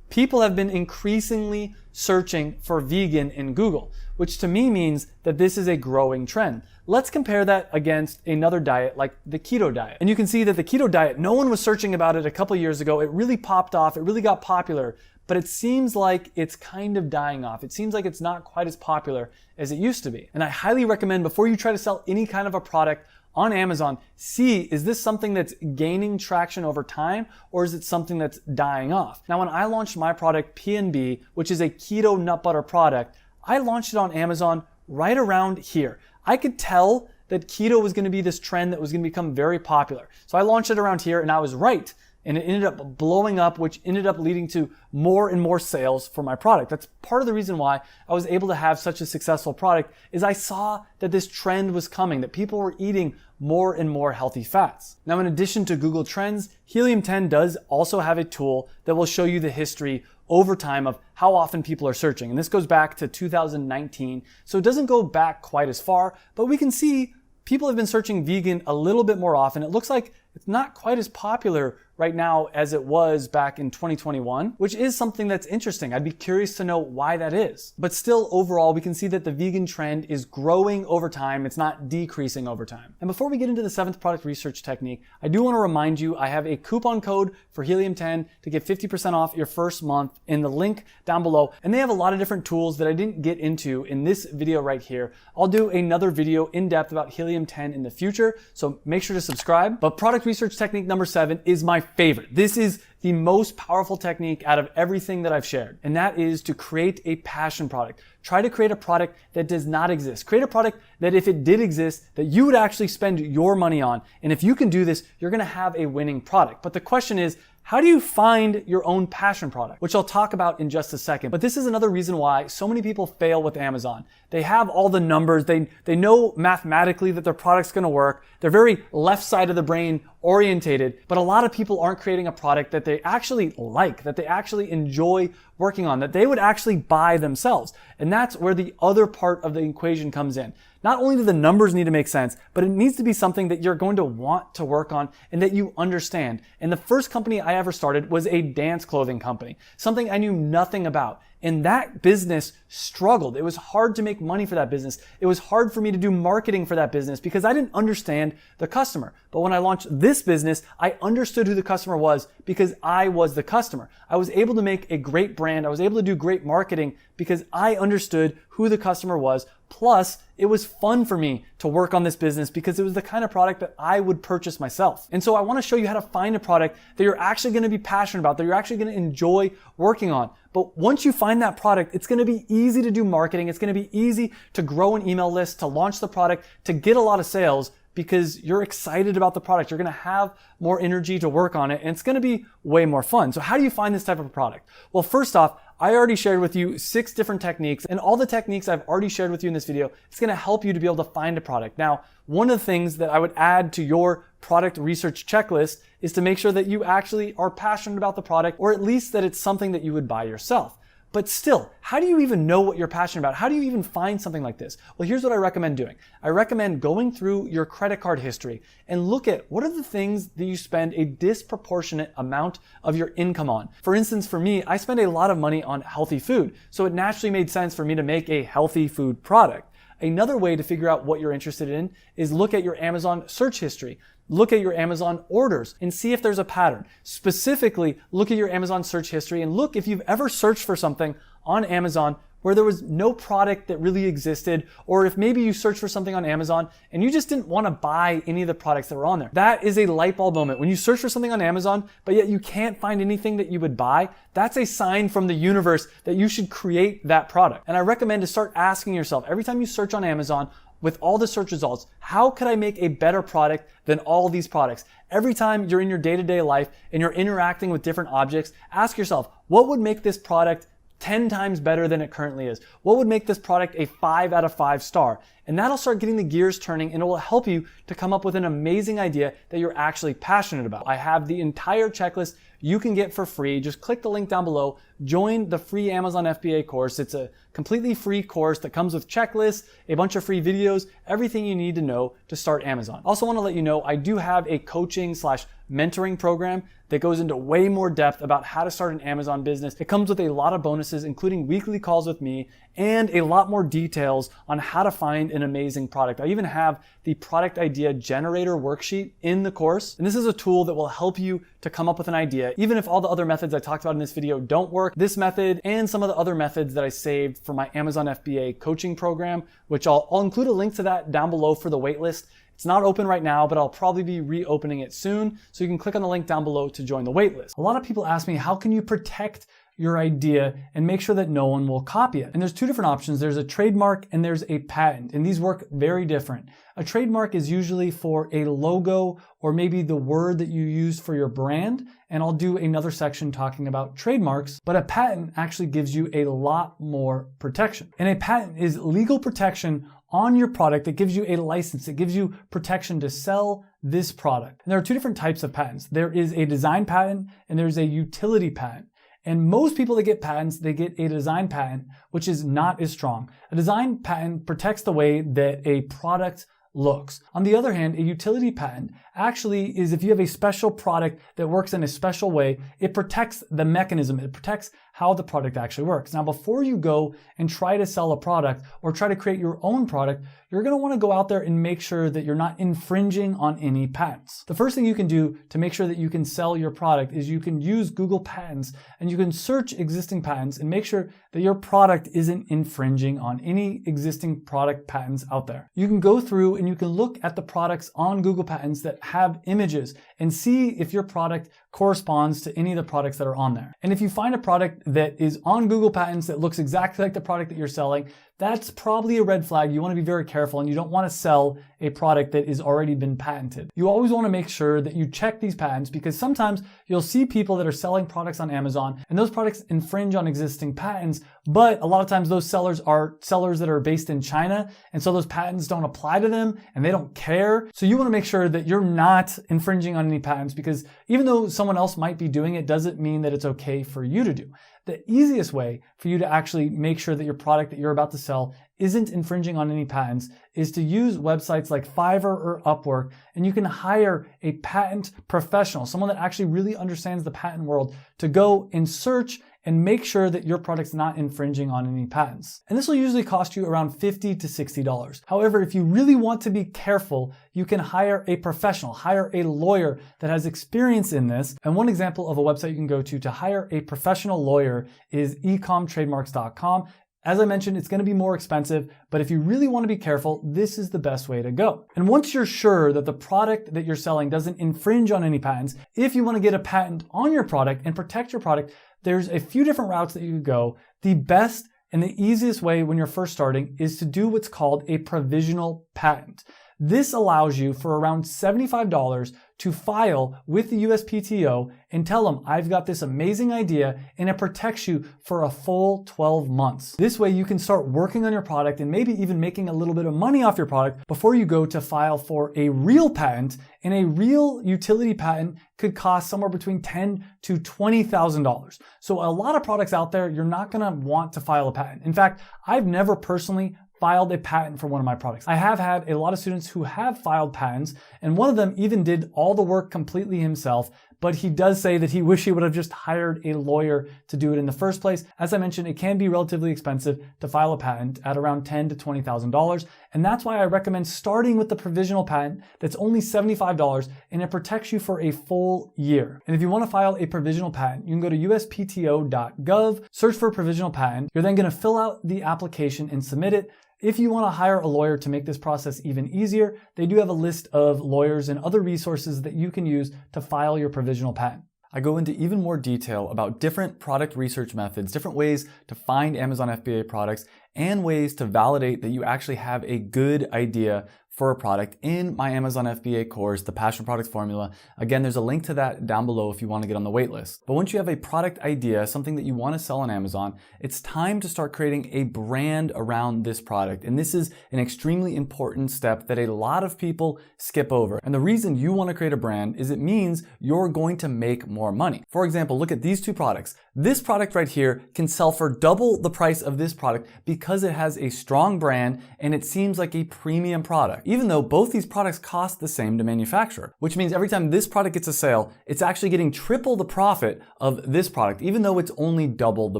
people have been increasingly searching for vegan in Google, which to me means that this is a growing trend. Let's compare that against another diet like the keto diet. And you can see that the keto diet, no one was searching about it a couple years ago. It really popped off. It really got popular, but it seems like it's kind of dying off. It seems like it's not quite as popular as it used to be. And I highly recommend, before you try to sell any kind of a product on Amazon, see, is this something that's gaining traction over time, or is it something that's dying off? Now, when I launched my product PNB, which is a keto nut butter product, I launched it on Amazon right around here. I could tell that keto was going to be this trend that was going to become very popular. So I launched it around here, and I was right. And it ended up blowing up, which ended up leading to more and more sales for my product. That's part of the reason why I was able to have such a successful product, is I saw that this trend was coming, that people were eating more and more healthy fats. Now, in addition to Google Trends, Helium 10 does also have a tool that will show you the history over time of how often people are searching. And this goes back to 2019. So it doesn't go back quite as far, but we can see people have been searching vegan a little bit more often. It looks like it's not quite as popular right now as it was back in 2021, which is something that's interesting. I'd be curious to know why that is. But still, overall, we can see that the vegan trend is growing over time. It's not decreasing over time. And before we get into the 7th product research technique, I do want to remind you, I have a coupon code for Helium 10 to get 50% off your first month in the link down below. And they have a lot of different tools that I didn't get into in this video right here. I'll do another video in depth about Helium 10 in the future, so make sure to subscribe. But product research technique number 7 is my favorite. This is the most powerful technique out of everything that I've shared, and that is to create a passion product. Try to create a product that does not exist. Create a product that, if it did exist, that you would actually spend your money on. And if you can do this, you're gonna have a winning product. But the question is, how do you find your own passion product? Which I'll talk about in just a second. But this is another reason why so many people fail with Amazon. They have all the numbers. They know mathematically that their product's going to work. They're very left side of the brain orientated, but a lot of people aren't creating a product that they actually like, that they actually enjoy working on, that they would actually buy themselves. And that's where the other part of the equation comes in. Not only do the numbers need to make sense, but it needs to be something that you're going to want to work on and that you understand. And the first company I ever started was a dance clothing company, something I knew nothing about. And that business struggled. It was hard to make money for that business. It was hard for me to do marketing for that business because I didn't understand the customer. But when I launched this business, I understood who the customer was because I was the customer. I was able to make a great brand. I was able to do great marketing because I understood who the customer was. Plus, it was fun for me to work on this business because it was the kind of product that I would purchase myself. And so I want to show you how to find a product that you're actually going to be passionate about, that you're actually going to enjoy working on. But once you find that product, it's going to be easy to do marketing. It's going to be easy to grow an email list, to launch the product, to get a lot of sales because you're excited about the product. You're going to have more energy to work on it, and it's going to be way more fun. So how do you find this type of product? Well, first off, I already shared with you 6 different techniques, and all the techniques I've already shared with you in this video, it's going to help you to be able to find a product. Now, one of the things that I would add to your product research checklist is to make sure that you actually are passionate about the product, or at least that it's something that you would buy yourself. But still, how do you even know what you're passionate about? How do you even find something like this? Well, here's what I recommend doing. I recommend going through your credit card history and look at what are the things that you spend a disproportionate amount of your income on. For instance, for me, I spend a lot of money on healthy food, so it naturally made sense for me to make a healthy food product. Another way to figure out what you're interested in is look at your Amazon search history. Look at your Amazon orders and see if there's a pattern. Specifically, look at your Amazon search history and look if you've ever searched for something on Amazon where there was no product that really existed, or if maybe you searched for something on Amazon and you just didn't want to buy any of the products that were on there. That is a light bulb moment. When you search for something on Amazon, but yet you can't find anything that you would buy, that's a sign from the universe that you should create that product. And I recommend to start asking yourself, every time you search on Amazon, with all the search results, how could I make a better product than all these products? Every time you're in your day-to-day life and you're interacting with different objects, ask yourself, what would make this product 10 times better than it currently is? What would make this product a 5 out of 5 star? And that'll start getting the gears turning, and it will help you to come up with an amazing idea that you're actually passionate about. I have the entire checklist you can get for free. Just click the link down below, join the free Amazon FBA course. It's a completely free course that comes with checklists, a bunch of free videos, everything you need to know to start Amazon. Also want to let you know, I do have a coaching / mentoring program that goes into way more depth about how to start an Amazon business. It comes with a lot of bonuses, including weekly calls with me and a lot more details on how to find an amazing product. I even have the product idea generator worksheet in the course. And this is a tool that will help you to come up with an idea. Even if all the other methods I talked about in this video don't work, this method and some of the other methods that I saved for my Amazon FBA coaching program, which I'll include a link to that down below for the waitlist. It's not open right now, but I'll probably be reopening it soon. So you can click on the link down below to join the waitlist. A lot of people ask me, how can you protect your idea and make sure that no one will copy it? And there's 2 different options. There's a trademark and there's a patent, and these work very different. A trademark is usually for a logo or maybe the word that you use for your brand, and I'll do another section talking about trademarks, but a patent actually gives you a lot more protection. And a patent is legal protection on your product that gives you a license. It gives you protection to sell this product. And there are 2 different types of patents. There is a design patent and there's a utility patent. And most people that get patents, they get a design patent, which is not as strong. A design patent protects the way that a product looks. On the other hand, a utility patent actually is if you have a special product that works in a special way, it protects the mechanism. It protects how the product actually works. Now, before you go and try to sell a product or try to create your own product, you're going to want to go out there and make sure that you're not infringing on any patents. The first thing you can do to make sure that you can sell your product is you can use Google Patents and you can search existing patents and make sure that your product isn't infringing on any existing product patents out there. You can go through and you can look at the products on Google Patents that have images and see if your product corresponds to any of the products that are on there. And if you find a product that is on Google Patents that looks exactly like the product that you're selling, that's probably a red flag. You want to be very careful, and you don't want to sell a product that has already been patented. You always want to make sure that you check these patents, because sometimes you'll see people that are selling products on Amazon and those products infringe on existing patents, but a lot of times those sellers are sellers that are based in China, and so those patents don't apply to them and they don't care. So you want to make sure that you're not infringing on any patents, because even though someone else might be doing it doesn't mean that it's okay for you to do. The easiest way for you to actually make sure that your product that you're about to sell isn't infringing on any patents is to use websites like Fiverr or Upwork, and you can hire a patent professional, someone that actually really understands the patent world, to go and search and make sure that your product's not infringing on any patents. And this will usually cost you around $50 to $60. However, if you really want to be careful, you can hire a professional, hire a lawyer that has experience in this. And one example of a website you can go to hire a professional lawyer is ecomtrademarks.com. As I mentioned, it's going to be more expensive, but if you really want to be careful, this is the best way to go. And once you're sure that the product that you're selling doesn't infringe on any patents, if you want to get a patent on your product and protect your product, there's a few different routes that you could go. The best and the easiest way when you're first starting is to do what's called a provisional patent. This allows you for around $75 to file with the USPTO and tell them, I've got this amazing idea, and it protects you for a full 12 months. This way you can start working on your product and maybe even making a little bit of money off your product before you go to file for a real patent. And a real utility patent could cost somewhere between $10,000 to $20,000. So a lot of products out there, you're not gonna want to file a patent. In fact, I've never personally filed a patent for one of my products. I have had a lot of students who have filed patents, and one of them even did all the work completely himself, but he does say that he wished he would have just hired a lawyer to do it in the first place. As I mentioned, it can be relatively expensive to file a patent at around $10,000 to $20,000, and that's why I recommend starting with the provisional patent that's only $75, and it protects you for a full year. And if you want to file a provisional patent, you can go to uspto.gov, search for a provisional patent. You're then going to fill out the application and submit it. If you want to hire a lawyer to make this process even easier, they do have a list of lawyers and other resources that you can use to file your provisional patent. I go into even more detail about different product research methods, different ways to find Amazon FBA products, and ways to validate that you actually have a good idea for a product in my Amazon FBA course, the Passion Products Formula. Again, there's a link to that down below if you want to get on the wait list. But once you have a product idea, something that you want to sell on Amazon, it's time to start creating a brand around this product. And this is an extremely important step that a lot of people skip over. And the reason you want to create a brand is it means you're going to make more money. For example, look at these two products. This product right here can sell for double the price of this product because it has a strong brand and it seems like a premium product, even though both these products cost the same to manufacture, which means every time this product gets a sale, it's actually getting triple the profit of this product, even though it's only double the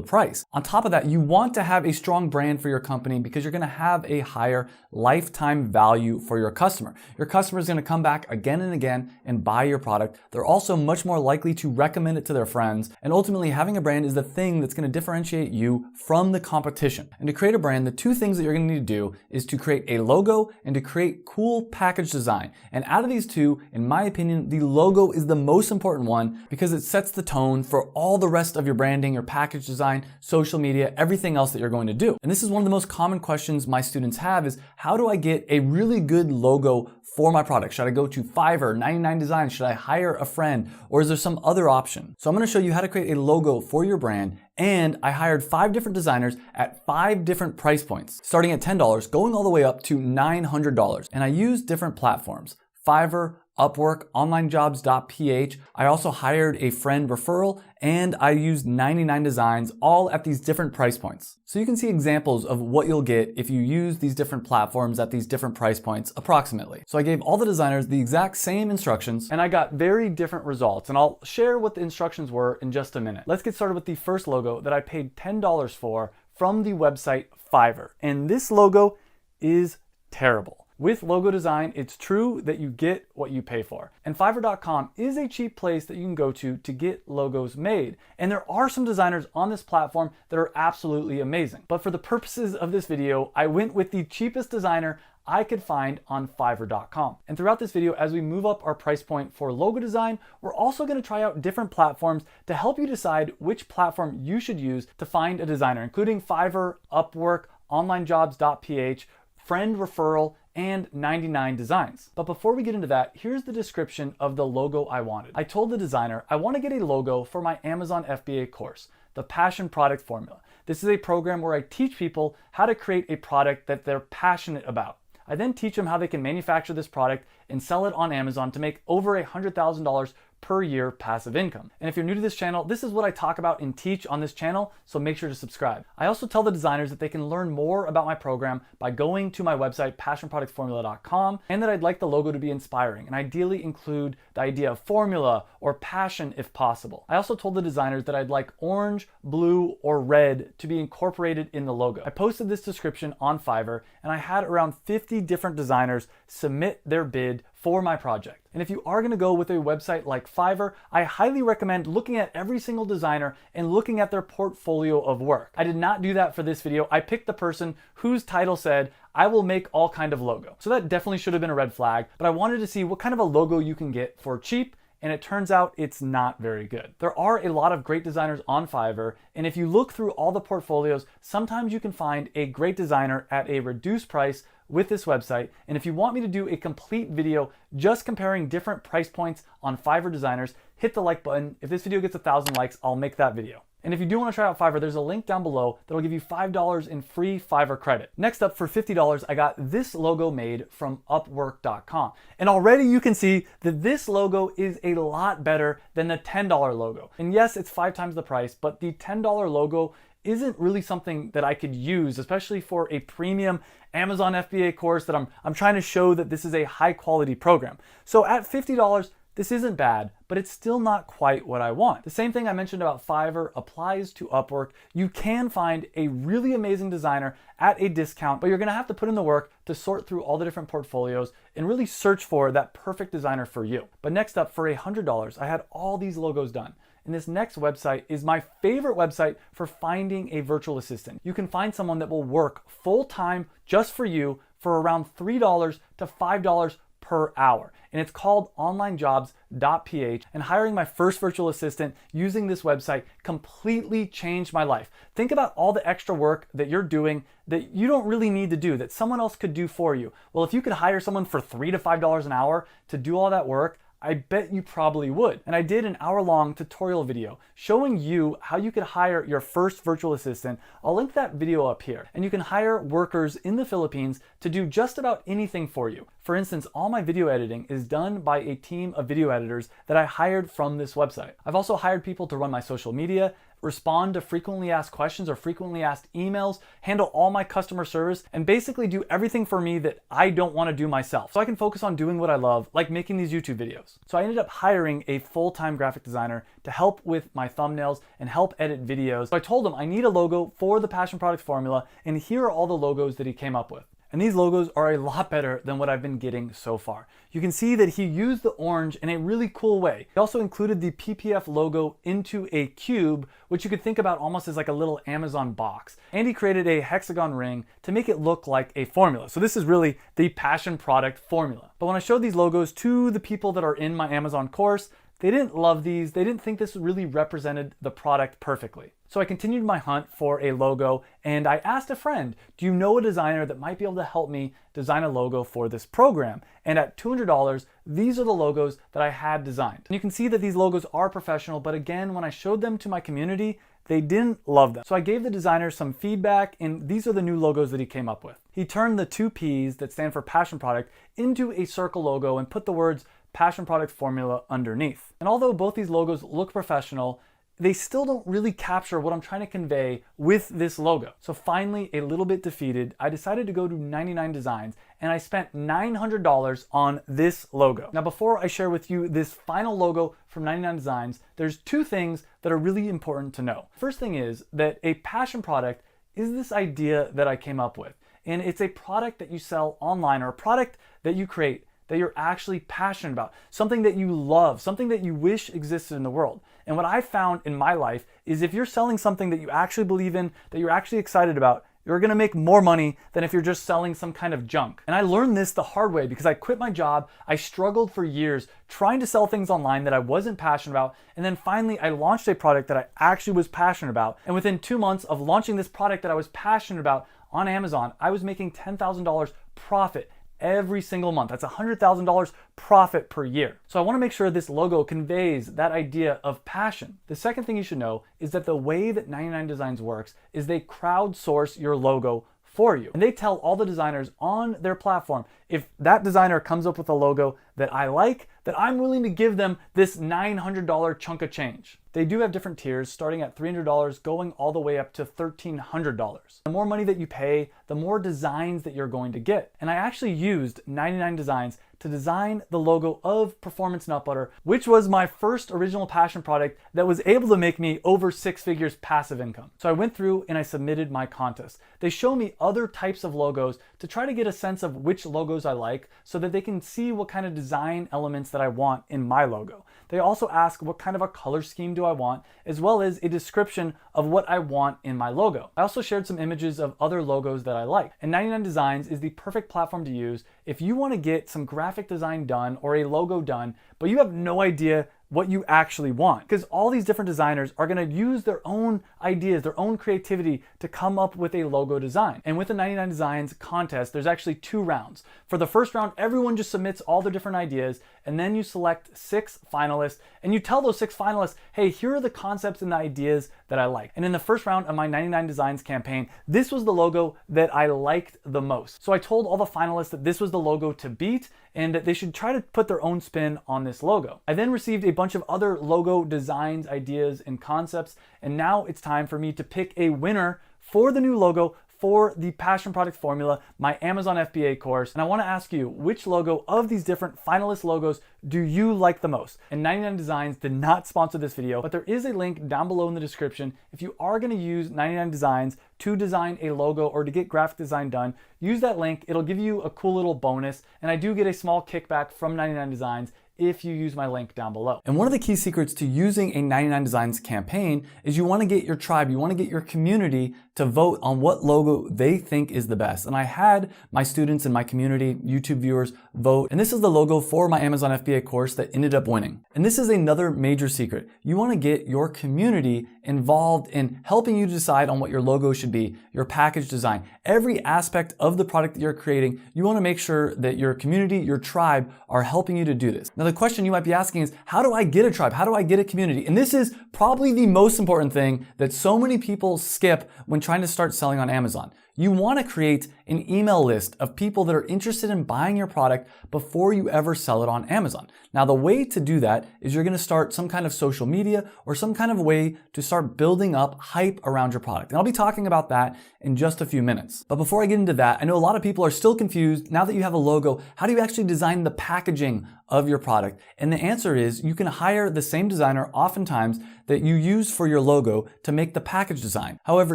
price. On top of that, you want to have a strong brand for your company because you're going to have a higher lifetime value for your customer. Your customer is going to come back again and again and buy your product. They're also much more likely to recommend it to their friends, and ultimately having a brand is the thing that's going to differentiate you from the competition. And to create a brand, the two things that you're going to need to do is to create a logo and to create cool package design. And out of these two, in my opinion, the logo is the most important one because it sets the tone for all the rest of your branding, your package design, social media, everything else that you're going to do. And this is one of the most common questions my students have is, how do I get a really good logo for my product? Should I go to Fiverr, 99 Designs? Should I hire a friend? Or is there some other option? So I'm going to show you how to create a logo for your brand. And I hired 5 different designers at 5 different price points, starting at $10, going all the way up to $900. And I used different platforms: Fiverr, Upwork, onlinejobs.ph. I also hired a friend referral, and I used 99 Designs, all at these different price points. So you can see examples of what you'll get if you use these different platforms at these different price points approximately. So I gave all the designers the exact same instructions, and I got very different results, and I'll share what the instructions were in just a minute. Let's get started with the first logo that I paid $10 for from the website Fiverr. And this logo is terrible. With logo design, it's true that you get what you pay for. And Fiverr.com is a cheap place that you can go to get logos made. And there are some designers on this platform that are absolutely amazing. But for the purposes of this video, I went with the cheapest designer I could find on Fiverr.com. And throughout this video, as we move up our price point for logo design, we're also going to try out different platforms to help you decide which platform you should use to find a designer, including Fiverr, Upwork, onlinejobs.ph, Friend Referral, and 99 Designs. But before we get into that, here's the description of the logo I wanted. I told the designer I want to get a logo for my Amazon FBA course, the Passion Product Formula. This is a program where I teach people how to create a product that they're passionate about. I then teach them how they can manufacture this product and sell it on Amazon to make over $100,000 per year passive income. And if you're new to this channel, this is what I talk about and teach on this channel, so make sure to subscribe. I also tell the designers that they can learn more about my program by going to my website, passionproductformula.com, and that I'd like the logo to be inspiring and ideally include the idea of formula or passion if possible. I also told the designers that I'd like orange, blue, or red to be incorporated in the logo. I posted this description on Fiverr, and I had around 50 different designers submit their bid for my project. And if you are gonna go with a website like Fiverr, I highly recommend looking at every single designer and looking at their portfolio of work. I did not do that for this video. I picked the person whose title said, I will make all kind of logo. So that definitely should have been a red flag, but I wanted to see what kind of a logo you can get for cheap, and it turns out it's not very good. There are a lot of great designers on Fiverr, and if you look through all the portfolios, sometimes you can find a great designer at a reduced price with this website. And if you want me to do a complete video just comparing different price points on Fiverr designers, hit the like button. If this video gets 1,000 likes, I'll make that video. And if you do want to try out Fiverr, there's a link down below that'll give you $5 in free Fiverr credit. Next up, for $50, I got this logo made from Upwork.com. And already you can see that this logo is a lot better than the $10 logo. And yes, it's 5 times the price, but the $10 logo isn't really something that I could use, especially for a premium Amazon FBA course that I'm trying to show that this is a high quality program. So at $50, this isn't bad, but it's still not quite what I want. The same thing I mentioned about Fiverr applies to Upwork. You can find a really amazing designer at a discount, but you're gonna have to put in the work to sort through all the different portfolios and really search for that perfect designer for you. But next up, for $100, I had all these logos done. And this next website is my favorite website for finding a virtual assistant. You can find someone that will work full-time just for you for around $3 to $5 per hour. And it's called onlinejobs.ph. And hiring my first virtual assistant using this website completely changed my life. Think about all the extra work that you're doing that you don't really need to do, that someone else could do for you. Well, if you could hire someone for $3 to $5 an hour to do all that work, I bet you probably would. And I did an hour-long tutorial video showing you how you could hire your first virtual assistant. I'll link that video up here. And you can hire workers in the Philippines to do just about anything for you. For instance, all my video editing is done by a team of video editors that I hired from this website. I've also hired people to run my social media, respond to frequently asked questions or frequently asked emails, handle all my customer service, and basically do everything for me that I don't want to do myself. So I can focus on doing what I love, like making these YouTube videos. So I ended up hiring a full-time graphic designer to help with my thumbnails and help edit videos. So I told him I need a logo for the Passion Product Formula, and here are all the logos that he came up with. And these logos are a lot better than what I've been getting so far. You can see that he used the orange in a really cool way. He also included the PPF logo into a cube, which you could think about almost as like a little Amazon box. And he created a hexagon ring to make it look like a formula. So this is really the Passion Product Formula. But when I showed these logos to the people that are in my Amazon course, they didn't love these. They didn't think this really represented the product perfectly. So I continued my hunt for a logo, and I asked a friend, do you know a designer that might be able to help me design a logo for this program? And at $200, these are the logos that I had designed. And you can see that these logos are professional, but again, when I showed them to my community, they didn't love them. So I gave the designer some feedback, and these are the new logos that he came up with. He turned the 2 P's that stand for Passion Product into a circle logo and put the words Passion Product Formula underneath. And although both these logos look professional, they still don't really capture what I'm trying to convey with this logo. So finally, a little bit defeated, I decided to go to 99 Designs, and I spent $900 on this logo. Now, before I share with you this final logo from 99 Designs, there's 2 things that are really important to know. First thing is that a passion product is this idea that I came up with. And it's a product that you sell online, or a product that you create that you're actually passionate about, something that you love, something that you wish existed in the world. And what I found in my life is if you're selling something that you actually believe in, that you're actually excited about, you're gonna make more money than if you're just selling some kind of junk. And I learned this the hard way because I quit my job. I struggled for years trying to sell things online that I wasn't passionate about. And then finally, I launched a product that I actually was passionate about. And within 2 months of launching this product that I was passionate about on Amazon, I was making $10,000 profit every single month. That's $100,000 profit per year. So I want to make sure this logo conveys that idea of passion. The second thing you should know is that the way that 99 Designs works is they crowdsource your logo for you. And they tell all the designers on their platform, if that designer comes up with a logo that I like, that I'm willing to give them this $900 chunk of change. They do have different tiers starting at $300 going all the way up to $1,300. The more money that you pay, the more designs that you're going to get. And I actually used 99 Designs to design the logo of Performance Nut Butter, which was my first original passion product that was able to make me over 6 figures passive income. So I went through and I submitted my contest. They show me other types of logos to try to get a sense of which logos I like so that they can see what kind of design elements that I want in my logo. They also ask what kind of a color scheme do I want, as well as a description of what I want in my logo. I also shared some images of other logos that I like. And 99 Designs is the perfect platform to use if you want to get some graphic design done or a logo done, but you have no idea what you actually want. Because all these different designers are gonna use their own ideas, their own creativity to come up with a logo design. And with the 99 Designs contest, there's actually 2 rounds. For the first round, everyone just submits all their different ideas, and then you select 6 finalists, and you tell those 6 finalists, hey, here are the concepts and the ideas that I like. And in the first round of my 99 Designs campaign, this was the logo that I liked the most. So I told all the finalists that this was the logo to beat, and that they should try to put their own spin on this logo. I then received a bunch of other logo designs, ideas, and concepts, and now it's time for me to pick a winner for the new logo for the Passion Product Formula, my Amazon FBA course. And I wanna ask you, which logo of these different finalist logos do you like the most? And 99 Designs did not sponsor this video, but there is a link down below in the description. If you are gonna use 99 Designs to design a logo or to get graphic design done, use that link. It'll give you a cool little bonus. And I do get a small kickback from 99 Designs if you use my link down below. And one of the key secrets to using a 99 Designs campaign is you wanna get your tribe, you wanna get your community to vote on what logo they think is the best. And I had my students in my community, YouTube viewers, vote. And this is the logo for my Amazon FBA course that ended up winning. And this is another major secret. You wanna get your community involved in helping you decide on what your logo should be, your package design, every aspect of the product that you're creating. You wanna make sure that your community, your tribe are helping you to do this. Now the question you might be asking is, how do I get a tribe? How do I get a community? And this is probably the most important thing that so many people skip when trying to start selling on Amazon. You want to create an email list of people that are interested in buying your product before you ever sell it on Amazon. Now, the way to do that is you're going to start some kind of social media or some kind of way to start building up hype around your product. And I'll be talking about that in just a few minutes. But before I get into that, I know a lot of people are still confused. Now that you have a logo, how do you actually design the packaging of your product? And the answer is you can hire the same designer oftentimes that you use for your logo to make the package design. However,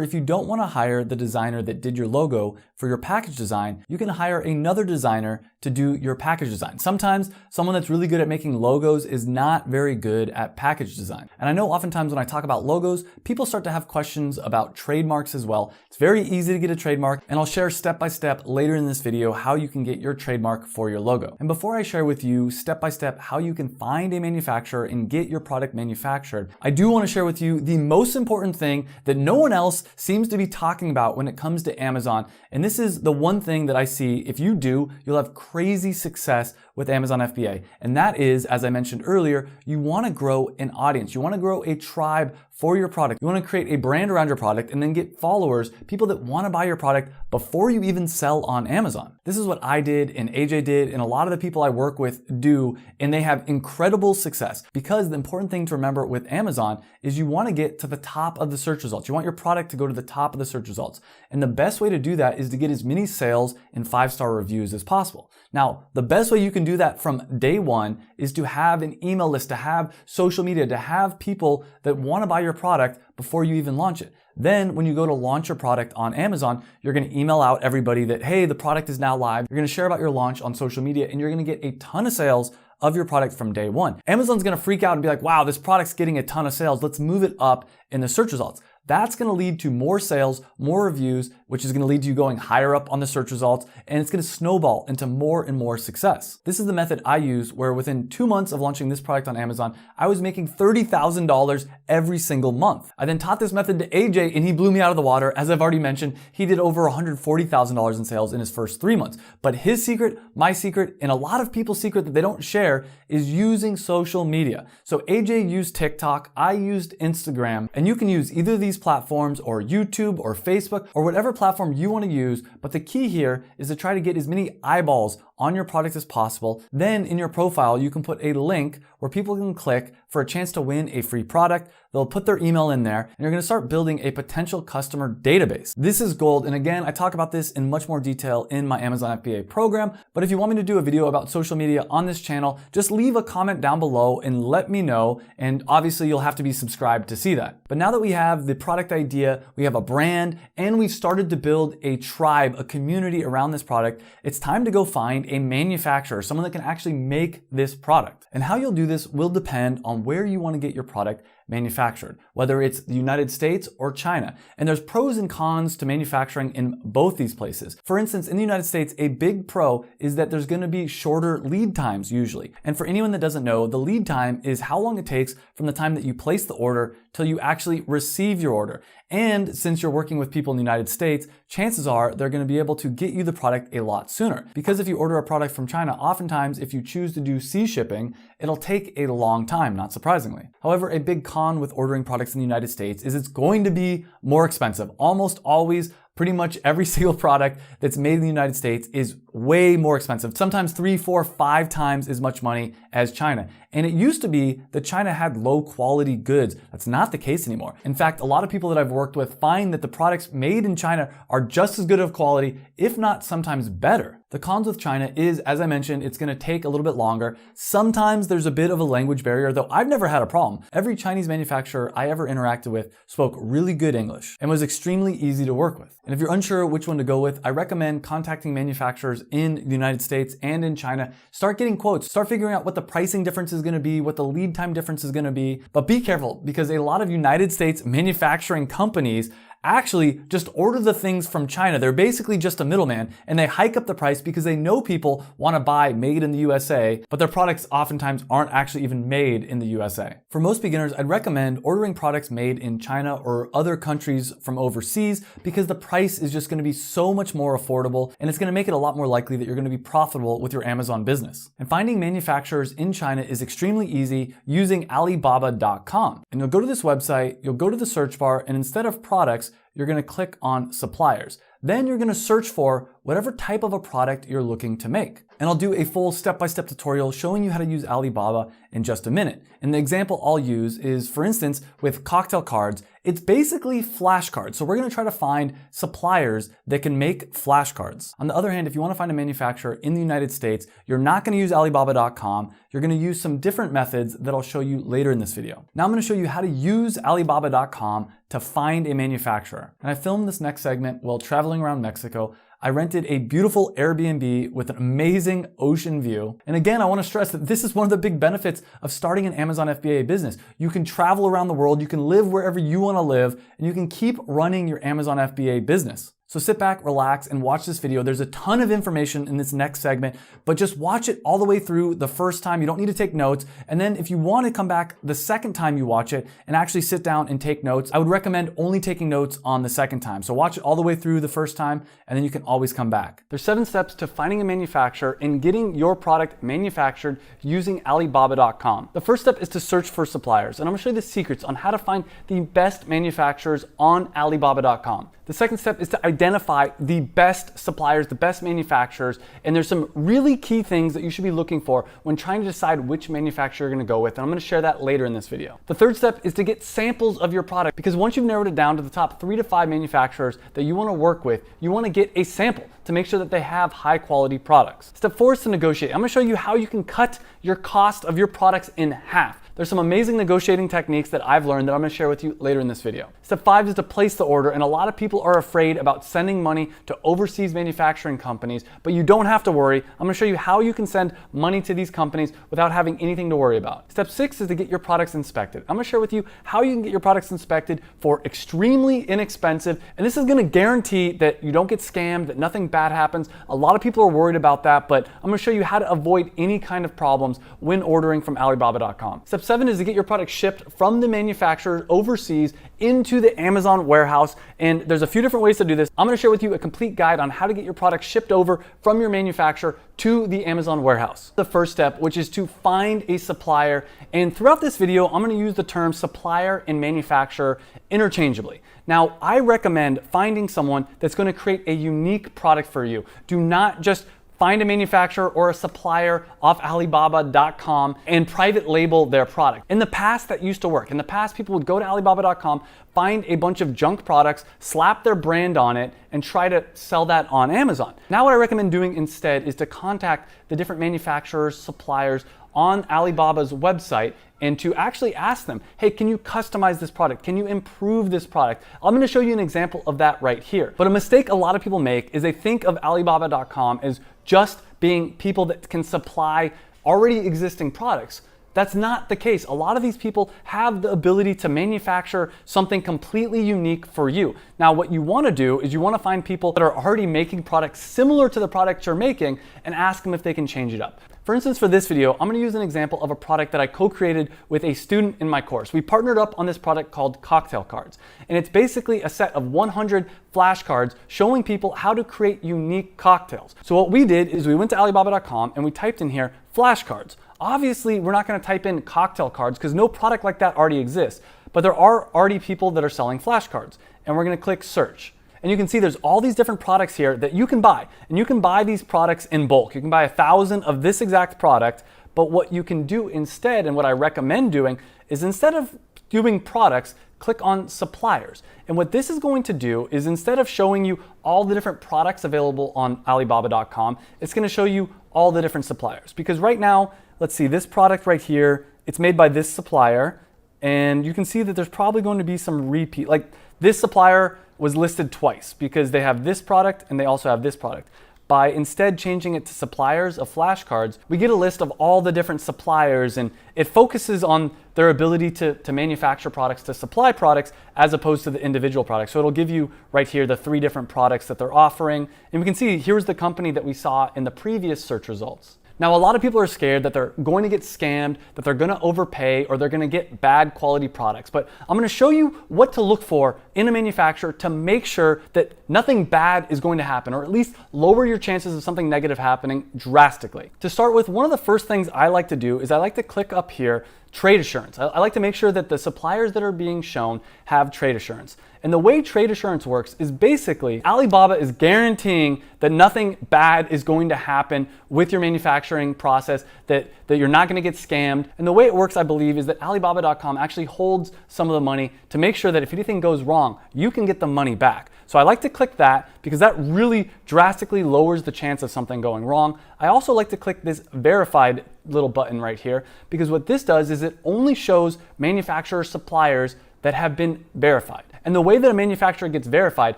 if you don't want to hire the designer that did your logo for your package design, you can hire another designer to do your package design. Sometimes someone that's really good at making logos is not very good at package design. And I know oftentimes when I talk about logos, people start to have questions about trademarks as well. It's very easy to get a trademark, and I'll share step by step later in this video how you can get your trademark for your logo. And before I share with you step by step how you can find a manufacturer and get your product manufactured, I do want to share with you the most important thing that no one else seems to be talking about when it comes to Amazon. And this is the one thing that I see if you do, you'll have crazy success with Amazon FBA. And that is, as I mentioned earlier, you want to grow an audience. You want to grow a tribe for your product. You want to create a brand around your product and then get followers, people that want to buy your product before you even sell on Amazon. This is what I did and AJ did and a lot of the people I work with do, and they have incredible success. Because the important thing to remember with Amazon is you want to get to the top of the search results. You want your product to go to the top of the search results. And the best way to do that is to get as many sales and 5-star reviews as possible. Now, the best way you can do that from day one is to have an email list, to have social media, to have people that want to buy your product before you even launch it. Then when you go to launch your product on Amazon, you're going to email out everybody that, hey, the product is now live. You're going to share about your launch on social media, and you're going to get a ton of sales of your product from day one. Amazon's going to freak out and be like, wow, this product's getting a ton of sales. Let's move it up in the search results. That's going to lead to more sales, more reviews, which is going to lead to you going higher up on the search results, and it's going to snowball into more and more success. This is the method I use, where within 2 months of launching this product on Amazon, I was making $30,000 every single month. I then taught this method to AJ, and he blew me out of the water. As I've already mentioned, he did over $140,000 in sales in his first 3 months. But his secret, my secret, and a lot of people's secret that they don't share is using social media. So AJ used TikTok, I used Instagram, and you can use either of these platforms or YouTube or Facebook or whatever platform you want to use. But the key here is to try to get as many eyeballs on your product as possible. Then in your profile, you can put a link where people can click for a chance to win a free product. They'll put their email in there, and you're going to start building a potential customer database. This is gold. And again, I talk about this in much more detail in my Amazon FBA program. But if you want me to do a video about social media on this channel, just leave a comment down below and let me know. And obviously you'll have to be subscribed to see that. But now that we have the product idea, we have a brand, and we've started to build a tribe, a community around this product, it's time to go find a manufacturer, someone that can actually make this product. And how you'll do this will depend on where you want to get your product manufactured, whether it's the United States or China. And there's pros and cons to manufacturing in both these places. For instance, in the United States, a big pro is that there's going to be shorter lead times usually. And for anyone that doesn't know, the lead time is how long it takes from the time that you place the order till you actually receive your order. And since you're working with people in the United States, chances are they're going to be able to get you the product a lot sooner. Because if you order a product from China, oftentimes if you choose to do sea shipping, it'll take a long time, not surprisingly. However, a big con with ordering products in the United States is it's going to be more expensive. Almost always, pretty much every single product that's made in the United States is way more expensive, sometimes 3, 4, 5 times as much money as China. And it used to be that China had low quality goods. That's not the case anymore. In fact, a lot of people that I've worked with find that the products made in China are just as good of quality, if not sometimes better. The cons with China is, as I mentioned, it's going to take a little bit longer. Sometimes there's a bit of a language barrier, though I've never had a problem. Every Chinese manufacturer I ever interacted with spoke really good English and was extremely easy to work with. And if you're unsure which one to go with, I recommend contacting manufacturers in the United States and in China. Start getting quotes, start figuring out what the pricing difference is going to be, what the lead time difference is going to be. But be careful, because a lot of United States manufacturing companies actually just order the things from China. They're basically just a middleman, and they hike up the price because they know people want to buy made in the USA, but their products oftentimes aren't actually even made in the USA. For most beginners, I'd recommend ordering products made in China or other countries from overseas, because the price is just going to be so much more affordable, and it's going to make it a lot more likely that you're going to be profitable with your Amazon business. And finding manufacturers in China is extremely easy using Alibaba.com. And you'll go to this website, you'll go to the search bar, and instead of products, you're going to click on suppliers. Then you're going to search for whatever type of a product you're looking to make. And I'll do a full step-by-step tutorial showing you how to use Alibaba in just a minute. And the example I'll use is, for instance, with cocktail cards, it's basically flashcards. So we're going to try to find suppliers that can make flashcards. On the other hand, if you want to find a manufacturer in the United States, you're not going to use Alibaba.com. You're going to use some different methods that I'll show you later in this video. Now I'm going to show you how to use Alibaba.com to find a manufacturer. And I filmed this next segment while traveling around Mexico. I rented a beautiful Airbnb with an amazing ocean view. And again, I want to stress that this is one of the big benefits of starting an Amazon FBA business. You can travel around the world, you can live wherever you want to live, and you can keep running your Amazon FBA business. So sit back, relax, and watch this video. There's a ton of information in this next segment, but just watch it all the way through the first time. You don't need to take notes. And then if you want to come back the second time you watch it and actually sit down and take notes, I would recommend only taking notes on the second time. So watch it all the way through the first time, and then you can always come back. There's 7 steps to finding a manufacturer and getting your product manufactured using Alibaba.com. The first step is to search for suppliers, and I'm going to show you the secrets on how to find the best manufacturers on Alibaba.com. The second step is to identify the best suppliers, the best manufacturers, and there's some really key things that you should be looking for when trying to decide which manufacturer you're going to go with, and I'm going to share that later in this video. The third step is to get samples of your product, because once you've narrowed it down to the top 3 to 5 manufacturers that you want to work with, you want to get a sample to make sure that they have high quality products. Step 4 is to negotiate. I'm going to show you how you can cut your cost of your products in half. There's some amazing negotiating techniques that I've learned that I'm going to share with you later in this video. Step 5 is to place the order, and a lot of people are afraid about sending money to overseas manufacturing companies, but you don't have to worry. I'm going to show you how you can send money to these companies without having anything to worry about. Step 6 is to get your products inspected. I'm going to share with you how you can get your products inspected for extremely inexpensive, and this is going to guarantee that you don't get scammed, that nothing bad happens. A lot of people are worried about that, but I'm going to show you how to avoid any kind of problems when ordering from Alibaba.com. Step 7 is to get your product shipped from the manufacturer overseas into the Amazon warehouse, and there's a few different ways to do this. I'm going to share with you a complete guide on how to get your product shipped over from your manufacturer to the Amazon warehouse. The first step, which is to find a supplier, and throughout this video I'm going to use the term supplier and manufacturer interchangeably. Now, I recommend finding someone that's going to create a unique product for you. Do not just find a manufacturer or a supplier off Alibaba.com and private label their product. In the past, that used to work. In the past, people would go to Alibaba.com, find a bunch of junk products, slap their brand on it, and try to sell that on Amazon. Now, what I recommend doing instead is to contact the different manufacturers, suppliers on Alibaba's website and to actually ask them, hey, can you customize this product? Can you improve this product? I'm going to show you an example of that right here. But a mistake a lot of people make is they think of Alibaba.com as just being people that can supply already existing products. That's not the case. A lot of these people have the ability to manufacture something completely unique for you. Now, what you want to do is you want to find people that are already making products similar to the product you're making and ask them if they can change it up. For instance, for this video, I'm going to use an example of a product that I co-created with a student in my course. We partnered up on this product called Cocktail Cards, and it's basically a set of 100 flashcards showing people how to create unique cocktails. So what we did is we went to Alibaba.com and we typed in here flashcards. Obviously, we're not going to type in cocktail cards because no product like that already exists, but there are already people that are selling flashcards, and we're going to click search. And you can see there's all these different products here that you can buy. And you can buy these products in bulk. You can buy 1,000 of this exact product. But what you can do instead, and what I recommend doing, is instead of doing products, click on suppliers. And what this is going to do is instead of showing you all the different products available on Alibaba.com, it's going to show you all the different suppliers. Because right now, let's see, this product right here, it's made by this supplier. And you can see that there's probably going to be some repeat. Like this supplier was listed twice because they have this product and they also have this product. By instead changing it to suppliers of flashcards, we get a list of all the different suppliers, and it focuses on their ability to manufacture products, to supply products, as opposed to the individual products. So it'll give you right here the 3 different products that they're offering. And we can see here's the company that we saw in the previous search results. Now, a lot of people are scared that they're going to get scammed, that they're going to overpay, or they're going to get bad quality products. But I'm going to show you what to look for in a manufacturer to make sure that nothing bad is going to happen, or at least lower your chances of something negative happening drastically. To start with, one of the first things I like to do is I like to click up here, trade assurance. I like to make sure that the suppliers that are being shown have trade assurance. And the way trade assurance works is basically Alibaba is guaranteeing that nothing bad is going to happen with your manufacturing process, that you're not going to get scammed. And the way it works, I believe, is that Alibaba.com actually holds some of the money to make sure that if anything goes wrong, you can get the money back. So I like to click that because that really drastically lowers the chance of something going wrong. I also like to click this verified little button right here because what this does is it only shows manufacturer suppliers that have been verified. And the way that a manufacturer gets verified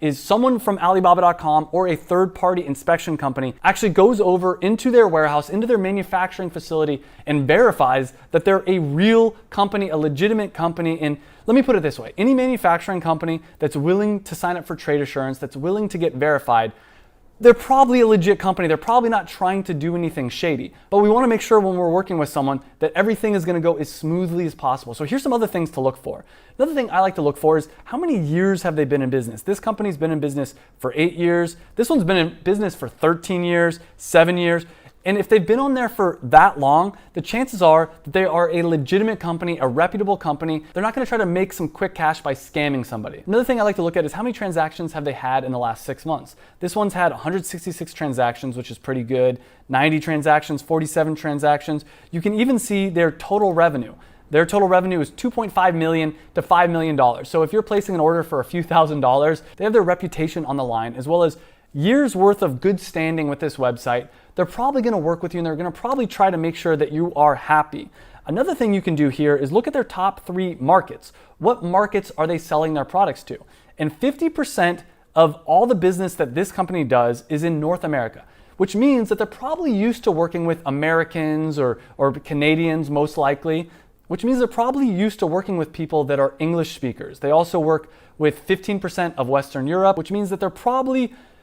is someone from Alibaba.com or a third-party inspection company actually goes over into their warehouse, into their manufacturing facility, and verifies that they're a real company, a legitimate company. And let me put it this way, any manufacturing company that's willing to sign up for trade assurance, that's willing to get verified, they're probably a legit company. They're probably not trying to do anything shady. But we want to make sure when we're working with someone that everything is going to go as smoothly as possible. So here's some other things to look for. Another thing I like to look for is how many years have they been in business? This company's been in business for 8 years. This one's been in business for 13 years, 7 years. And if they've been on there for that long, the chances are that they are a legitimate company, a reputable company. They're not going to try to make some quick cash by scamming somebody. Another thing I like to look at is how many transactions have they had in the last 6 months. This one's had 166 transactions, which is pretty good. 90 transactions, 47 transactions. You can even see their total revenue. Their total revenue is $2.5 million to $5 million. So if you're placing an order for a few $1,000s, they have their reputation on the line, as well as years worth of good standing with this website. They're probably going to work with you and they're going to probably try to make sure that you are happy. Another thing you can do here is look at their top 3 markets. What markets are they selling their products to? And 50% of all the business that this company does is in North America, which means that they're probably used to working with Americans or Canadians most likely, which means they're probably used to working with people that are English speakers. They also work with 15% of Western Europe, which means that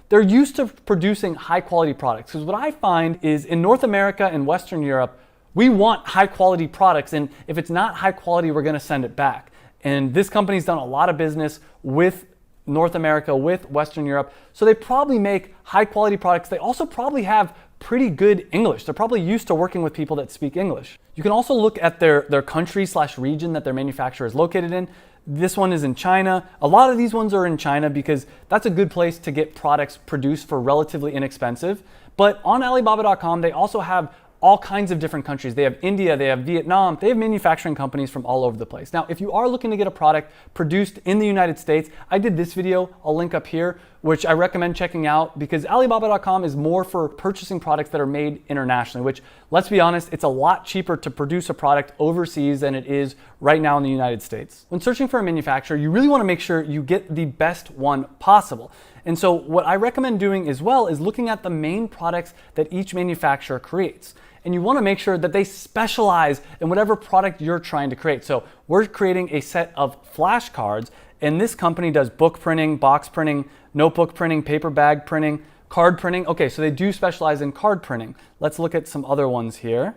they're used to producing high quality products. Because what I find is in North America and Western Europe, we want high quality products, and if it's not high quality, we're gonna send it back. And this company's done a lot of business with North America, with Western Europe, so they probably make high quality products. They also probably have pretty good English. They're probably used to working with people that speak English. You can also look at their country/region that their manufacturer is located in. This one is in China. A lot of these ones are in China because that's a good place to get products produced for relatively inexpensive. But on Alibaba.com, they also have all kinds of different countries. They have India, they have Vietnam, they have manufacturing companies from all over the place. Now, if you are looking to get a product produced in the United States, I did this video, I'll link up here, which I recommend checking out because Alibaba.com is more for purchasing products that are made internationally, which, let's be honest, it's a lot cheaper to produce a product overseas than it is right now in the United States. When searching for a manufacturer, you really want to make sure you get the best one possible. And so what I recommend doing as well is looking at the main products that each manufacturer creates. And you want to make sure that they specialize in whatever product you're trying to create. So we're creating a set of flashcards, and this company does book printing, box printing, notebook printing, paper bag printing, card printing. Okay, so they do specialize in card printing. Let's look at some other ones here.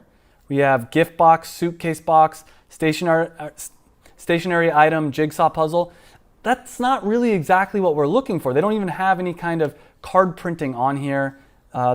We have gift box, suitcase box, stationary item, jigsaw puzzle. That's not really exactly what we're looking for. They don't even have any kind of card printing on here.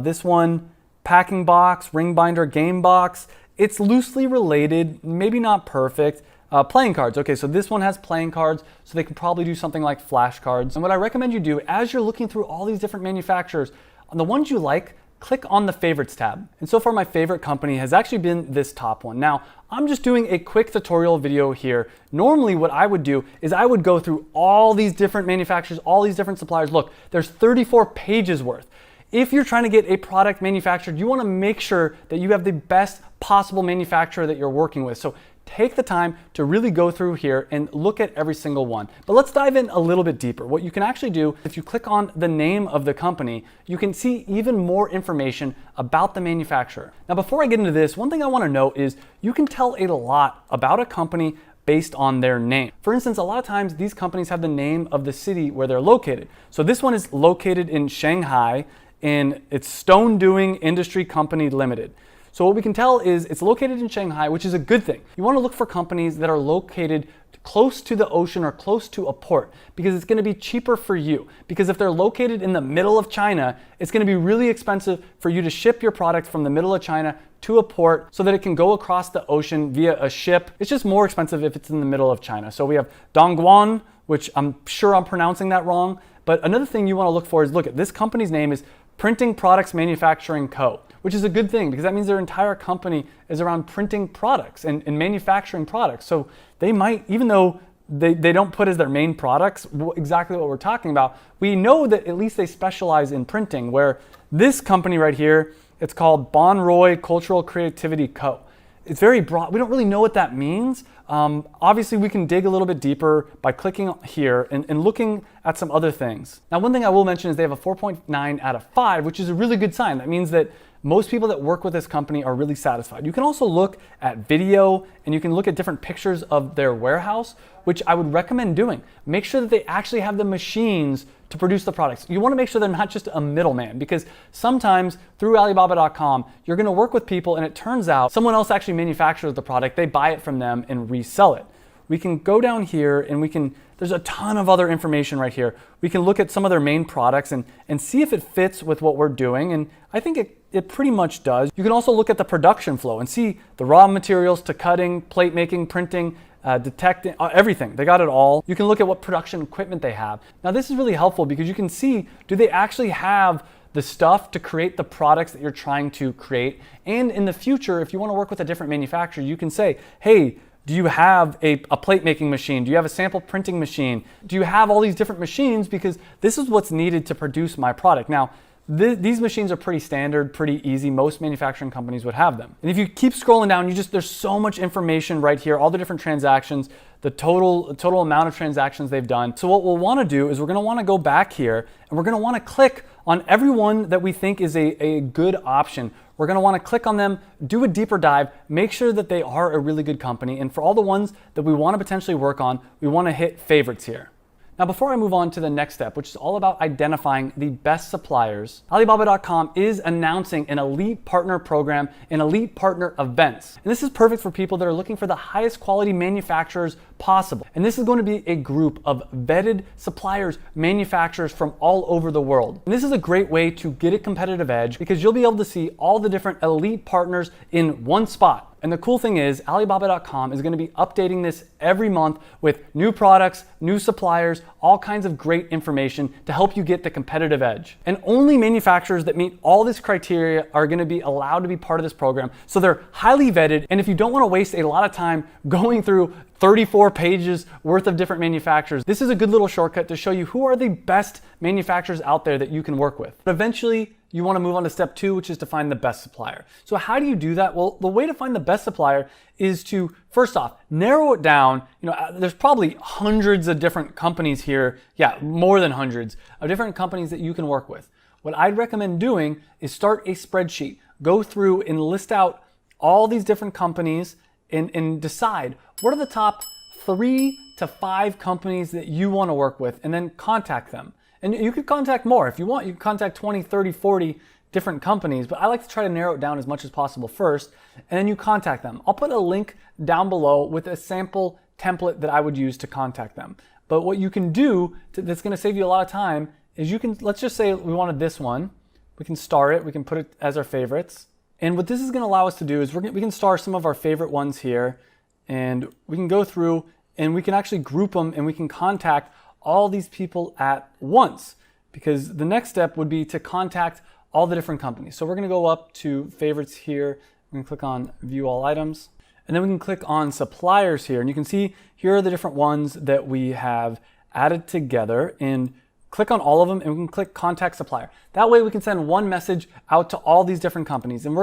This one, packing box, ring binder, game box. It's loosely related, maybe not perfect. Playing cards. Okay, so this one has playing cards, so they can probably do something like flashcards. And what I recommend you do as you're looking through all these different manufacturers, on the ones you like, click on the favorites tab. And so far my favorite company has actually been this top one. Now, I'm just doing a quick tutorial video here. Normally what I would do is I would go through all these different manufacturers, all these different suppliers. Look, there's 34 pages worth. If you're trying to get a product manufactured, you want to make sure that you have the best possible manufacturer that you're working with. So take the time to really go through here and look at every single one. But let's dive in a little bit deeper. What you can actually do, if you click on the name of the company, you can see even more information about the manufacturer. Now, before I get into this, one thing I want to note is you can tell a lot about a company based on their name. For instance, a lot of times these companies have the name of the city where they're located. So this one is located in Shanghai, and it's Stone Doing Industry Company Limited. So what we can tell is it's located in Shanghai, which is a good thing. You want to look for companies that are located close to the ocean or close to a port because it's going to be cheaper for you. Because if they're located in the middle of China, it's going to be really expensive for you to ship your product from the middle of China to a port so that it can go across the ocean via a ship. It's just more expensive if it's in the middle of China. So we have Dongguan, which I'm sure I'm pronouncing that wrong. But another thing you want to look for is, look at this company's name is Printing Products Manufacturing Co., which is a good thing because that means their entire company is around printing products and manufacturing products. So they might, even though they don't put as their main products exactly what we're talking about, we know that at least they specialize in printing, where this company right here, it's called Bonroy Cultural Creativity Co. It's very broad. We don't really know what that means. Obviously, we can dig a little bit deeper by clicking here and looking at some other things. Now, one thing I will mention is they have a 4.9 out of 5, which is a really good sign. That means that most people that work with this company are really satisfied. You can also look at video and you can look at different pictures of their warehouse, which I would recommend doing. Make sure that they actually have the machines to produce the products. You want to make sure they're not just a middleman, because sometimes through Alibaba.com, you're going to work with people and it turns out someone else actually manufactures the product, they buy it from them and resell it. We can go down here and there's a ton of other information right here. We can look at some of their main products and see if it fits with what we're doing, and I think it pretty much does. You can also look at the production flow and see the raw materials to cutting, plate making, printing, detecting, everything. They got it all. You can look at what production equipment they have. Now this is really helpful because you can see, do they actually have the stuff to create the products that you're trying to create? And in the future, if you want to work with a different manufacturer, you can say, hey, do you have a plate making machine? Do you have a sample printing machine? Do you have all these different machines? Because this is what's needed to produce my product. Now, These machines are pretty standard, pretty easy. Most manufacturing companies would have them. And if you keep scrolling down, there's so much information right here, all the different transactions, the total amount of transactions they've done. So what we'll want to do is we're going to want to go back here and we're going to want to click on everyone that we think is a good option. We're going to want to click on them, do a deeper dive, make sure that they are a really good company. And for all the ones that we want to potentially work on, we want to hit favorites here. Now, before I move on to the next step, which is all about identifying the best suppliers, Alibaba.com is announcing an elite partner program and elite partner events. And this is perfect for people that are looking for the highest quality manufacturers possible. And this is going to be a group of vetted suppliers, manufacturers from all over the world. And this is a great way to get a competitive edge because you'll be able to see all the different elite partners in one spot. And the cool thing is Alibaba.com is going to be updating this every month with new products, new suppliers, all kinds of great information to help you get the competitive edge. And only manufacturers that meet all this criteria are going to be allowed to be part of this program. So they're highly vetted. And if you don't want to waste a lot of time going through 34 pages worth of different manufacturers, this is a good little shortcut to show you who are the best manufacturers out there that you can work with. But eventually, you want to move on to step 2, which is to find the best supplier. So how do you do that? Well, the way to find the best supplier is to, first off, narrow it down. There's probably hundreds of different companies here. Yeah, more than hundreds of different companies that you can work with. What I'd recommend doing is start a spreadsheet. Go through and list out all these different companies and decide what are the top 3 to 5 companies that you want to work with, and then contact them. And you could contact more. If you want, you can contact 20, 30, 40 different companies, but I like to try to narrow it down as much as possible first, and then you contact them. I'll put a link down below with a sample template that I would use to contact them. But what you can do that's going to save you a lot of time is let's just say we wanted this one. We can star it. We can put it as our favorites. And what this is going to allow us to do is we can star some of our favorite ones here, and we can go through and we can actually group them and we can contact all these people at once, because the next step would be to contact all the different companies. So we're going to go up to favorites here. We're going to click on view all items, and then we can click on suppliers here. And you can see here are the different ones that we have added together, and click on all of them and we can click contact supplier. That way we can send one message out to all these different companies. And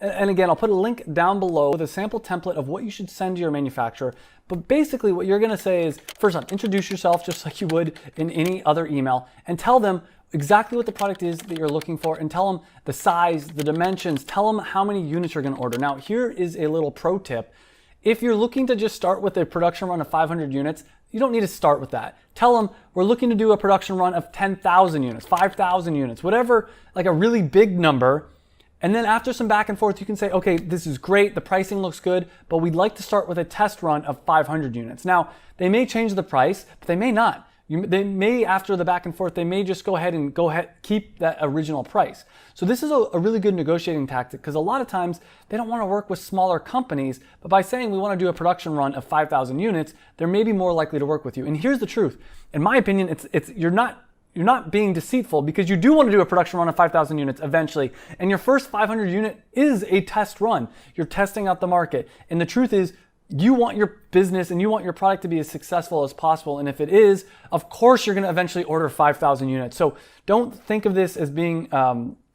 and again, I'll put a link down below with a sample template of what you should send to your manufacturer. But basically what you're gonna say is, first off, introduce yourself just like you would in any other email, and tell them exactly what the product is that you're looking for, and tell them the size, the dimensions, tell them how many units you're gonna order. Now, here is a little pro tip. If you're looking to just start with a production run of 500 units, you don't need to start with that. Tell them we're looking to do a production run of 10,000 units, 5,000 units, whatever, like a really big number. And then after some back and forth, you can say, okay, this is great, the pricing looks good, but we'd like to start with a test run of 500 units. Now, they may change the price, but they may not. They may, after the back and forth, they may just go ahead keep that original price. So this is a really good negotiating tactic, because a lot of times they don't want to work with smaller companies, but by saying we want to do a production run of 5,000 units, they're maybe more likely to work with you. And here's the truth. In my opinion, you're not being deceitful, because you do want to do a production run of 5,000 units eventually. And your first 500 unit is a test run. You're testing out the market. And the truth is, you want your business and you want your product to be as successful as possible. And if it is, of course, you're going to eventually order 5,000 units. So don't think of this as being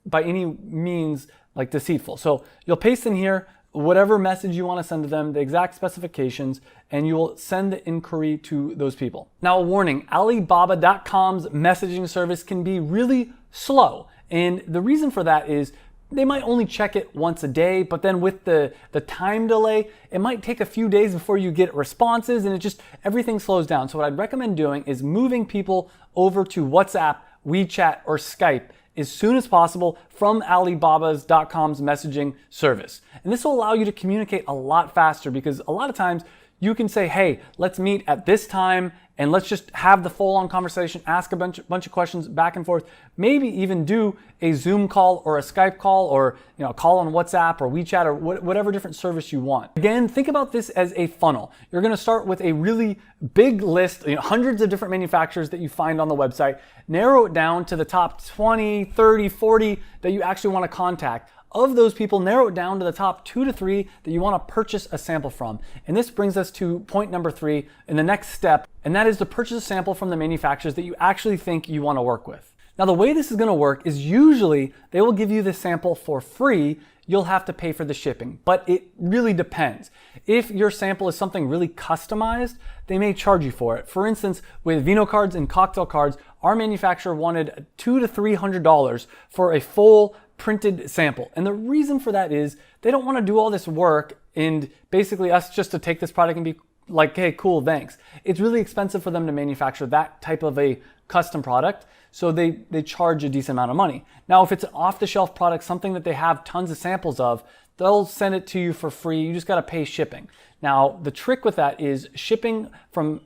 by any means like deceitful. So you'll paste in here whatever message you want to send to them, the exact specifications, and you will send the inquiry to those people. Now, a warning, Alibaba.com's messaging service can be really slow. And the reason for that is they might only check it once a day, but then with the time delay, it might take a few days before you get responses, and everything slows down. So what I'd recommend doing is moving people over to WhatsApp, WeChat, or Skype as soon as possible from Alibaba's.com's messaging service. And this will allow you to communicate a lot faster, because a lot of times you can say, hey, let's meet at this time and let's just have the full-on conversation, ask a bunch of questions back and forth, maybe even do a Zoom call or a Skype call, or call on WhatsApp or WeChat or whatever different service you want. Again, think about this as a funnel. You're going to start with a really big list, hundreds of different manufacturers that you find on the website, narrow it down to the top 20, 30, 40 that you actually want to contact. Of those people, narrow it down to the top 2 to 3 that you want to purchase a sample from. And this brings us to point number 3 in the next step, and that is to purchase a sample from the manufacturers that you actually think you want to work with. Now, the way this is gonna work is usually they will give you the sample for free. You'll have to pay for the shipping, but it really depends. If your sample is something really customized, they may charge you for it. For instance, with vino cards and cocktail cards, our manufacturer wanted $200 to $300 for a full printed sample. And the reason for that is they don't want to do all this work and basically us just to take this product and be like, hey, cool, thanks. It's really expensive for them to manufacture that type of a custom product, so they charge a decent amount of money. Now, if it's an off-the-shelf product, something that they have tons of samples of, they'll send it to you for free. You just got to pay shipping. Now, the trick with that is shipping from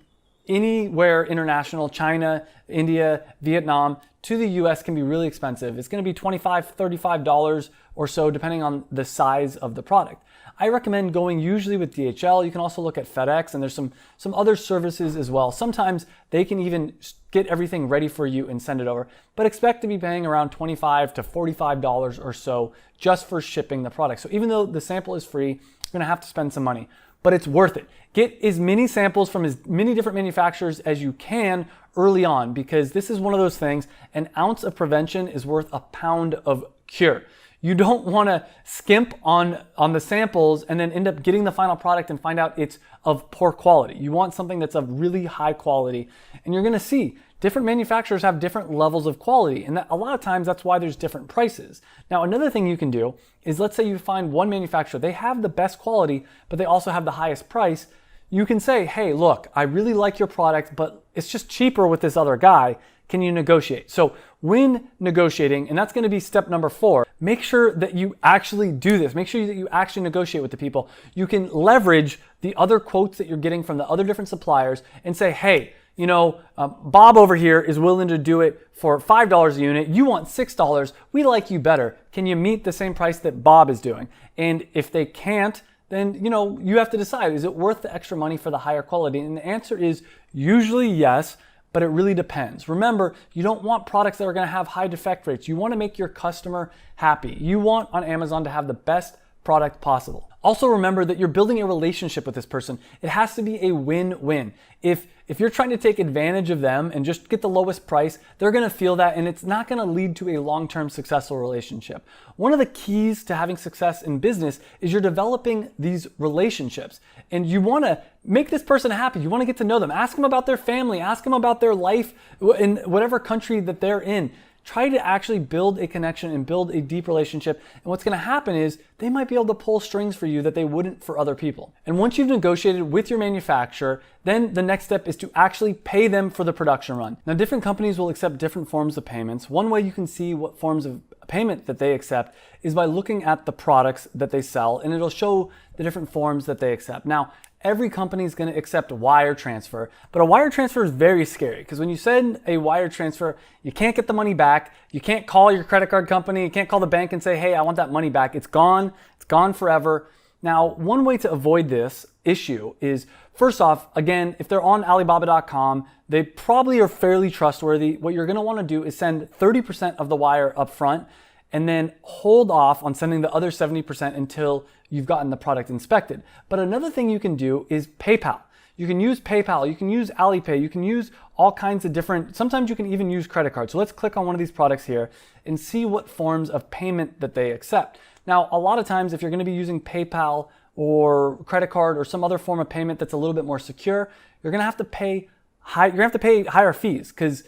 anywhere international, China, India, Vietnam, to the US can be really expensive. It's going to be $25, $35 or so, depending on the size of the product. I recommend going usually with DHL. You can also look at FedEx, and there's some other services as well. Sometimes they can even get everything ready for you and send it over, but expect to be paying around $25 to $45 or so just for shipping the product. So even though the sample is free, you're gonna have to spend some money, but it's worth it. Get as many samples from as many different manufacturers as you can early on, because this is one of those things, an ounce of prevention is worth a pound of cure. You don't want to skimp on the samples and then end up getting the final product and find out it's of poor quality. You want something that's of really high quality, and you're going to see different manufacturers have different levels of quality, and a lot of times that's why there's different prices. Now, another thing you can do is, let's say you find one manufacturer, they have the best quality, but they also have the highest price. You can say, hey, look, I really like your product, but it's just cheaper with this other guy. Can you negotiate? So when negotiating, and that's going to be step number 4, make sure that you actually do this. Make sure that you actually negotiate with the people. You can leverage the other quotes that you're getting from the other different suppliers and say, hey, you know, Bob over here is willing to do it for $5 a unit. You want $6. We like you better. Can you meet the same price that Bob is doing? And if they can't, then, you know, you have to decide, is it worth the extra money for the higher quality? And the answer is usually yes, but it really depends. Remember, you don't want products that are going to have high defect rates. You want to make your customer happy. You want on Amazon to have the best product possible. Also remember that you're building a relationship with this person. It has to be a win-win. If you're trying to take advantage of them and just get the lowest price, they're gonna feel that, and it's not gonna lead to a long-term successful relationship. One of the keys to having success in business is you're developing these relationships, and you wanna make this person happy. You wanna get to know them. Ask them about their family, ask them about their life in whatever country that they're in. Try to actually build a connection and build a deep relationship. And what's going to happen is they might be able to pull strings for you that they wouldn't for other people. And once you've negotiated with your manufacturer, then the next step is to actually pay them for the production run. Now, different companies will accept different forms of payments. One way you can see what forms of payment that they accept is by looking at the products that they sell, and it'll show the different forms that they accept. Now, every company is going to accept wire transfer, but a wire transfer is very scary because when you send a wire transfer, you can't get the money back. You can't call your credit card company. You can't call the bank and say, hey, I want that money back. It's gone. It's gone forever. Now, one way to avoid this issue is, first off, again, if they're on Alibaba.com, they probably are fairly trustworthy. What you're going to want to do is send 30% of the wire up front and then hold off on sending the other 70% until you've gotten the product inspected. But another thing you can do is PayPal. You can use PayPal, you can use Alipay, you can use all kinds of different, sometimes you can even use credit cards. So let's click on one of these products here and see what forms of payment that they accept. Now, a lot of times if you're going to be using PayPal or credit card or some other form of payment that's a little bit more secure, you're going to have to pay higher fees, because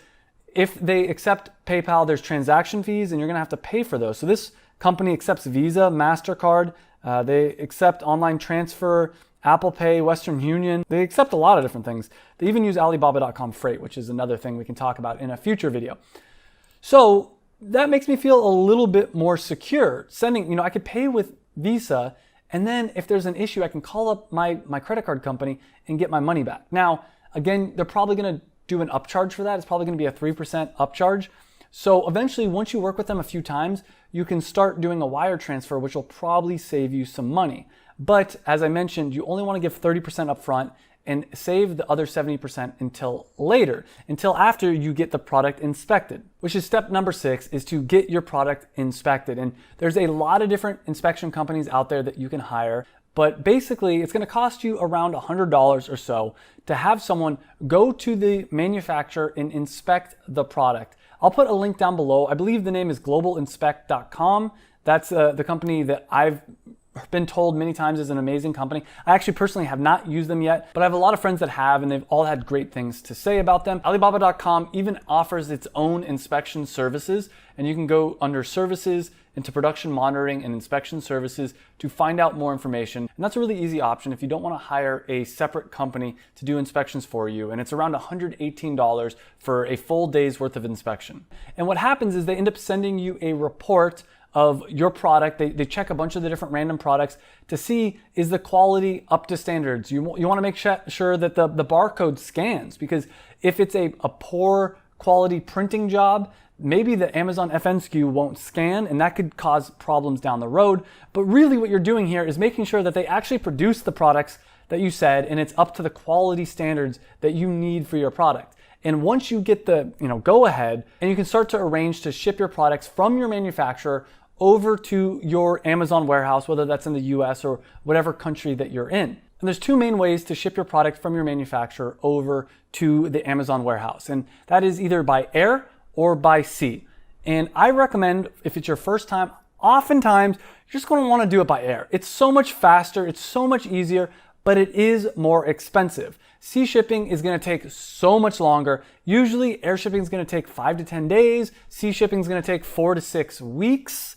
if they accept PayPal, there's transaction fees and you're going to have to pay for those. So this company accepts Visa, MasterCard, they accept online transfer, Apple Pay, Western Union. They accept a lot of different things. They even use Alibaba.com freight, which is another thing we can talk about in a future video. So that makes me feel a little bit more secure. Sending, I could pay with Visa, and then if there's an issue, I can call up my credit card company and get my money back. Now, again, they're probably going to do an upcharge for that. It's probably going to be a 3% upcharge. So eventually, once you work with them a few times, you can start doing a wire transfer, which will probably save you some money. But as I mentioned, you only want to give 30% up front and save the other 70% until later, until after you get the product inspected, which is step number 6, is to get your product inspected. And there's a lot of different inspection companies out there that you can hire. But basically, it's going to cost you around $100 or so to have someone go to the manufacturer and inspect the product. I'll put a link down below. I believe the name is globalinspect.com. That's the company that I've been told many times is an amazing company. I actually personally have not used them yet, but I have a lot of friends that have, and they've all had great things to say about them. Alibaba.com even offers its own inspection services, and you can go under services into production monitoring and inspection services to find out more information. And that's a really easy option if you don't want to hire a separate company to do inspections for you. And it's around $118 for a full day's worth of inspection. And what happens is they end up sending you a report of your product. They check a bunch of the different random products to see, is the quality up to standards? You want to make sure that the barcode scans, because if it's a poor quality printing job, maybe the Amazon FN SKU won't scan, and that could cause problems down the road. But really what you're doing here is making sure that they actually produce the products that you said, and it's up to the quality standards that you need for your product. And once you get the go ahead, and you can start to arrange to ship your products from your manufacturer over to your Amazon warehouse, whether that's in the US or whatever country that you're in. And there's two main ways to ship your product from your manufacturer over to the Amazon warehouse. And that is either by air or by sea. And I recommend, if it's your first time, oftentimes you're just going to want to do it by air. It's so much faster, it's so much easier, but it is more expensive. Sea shipping is going to take so much longer. Usually air shipping is going to take 5 to 10 days. Sea shipping is going to take 4 to 6 weeks,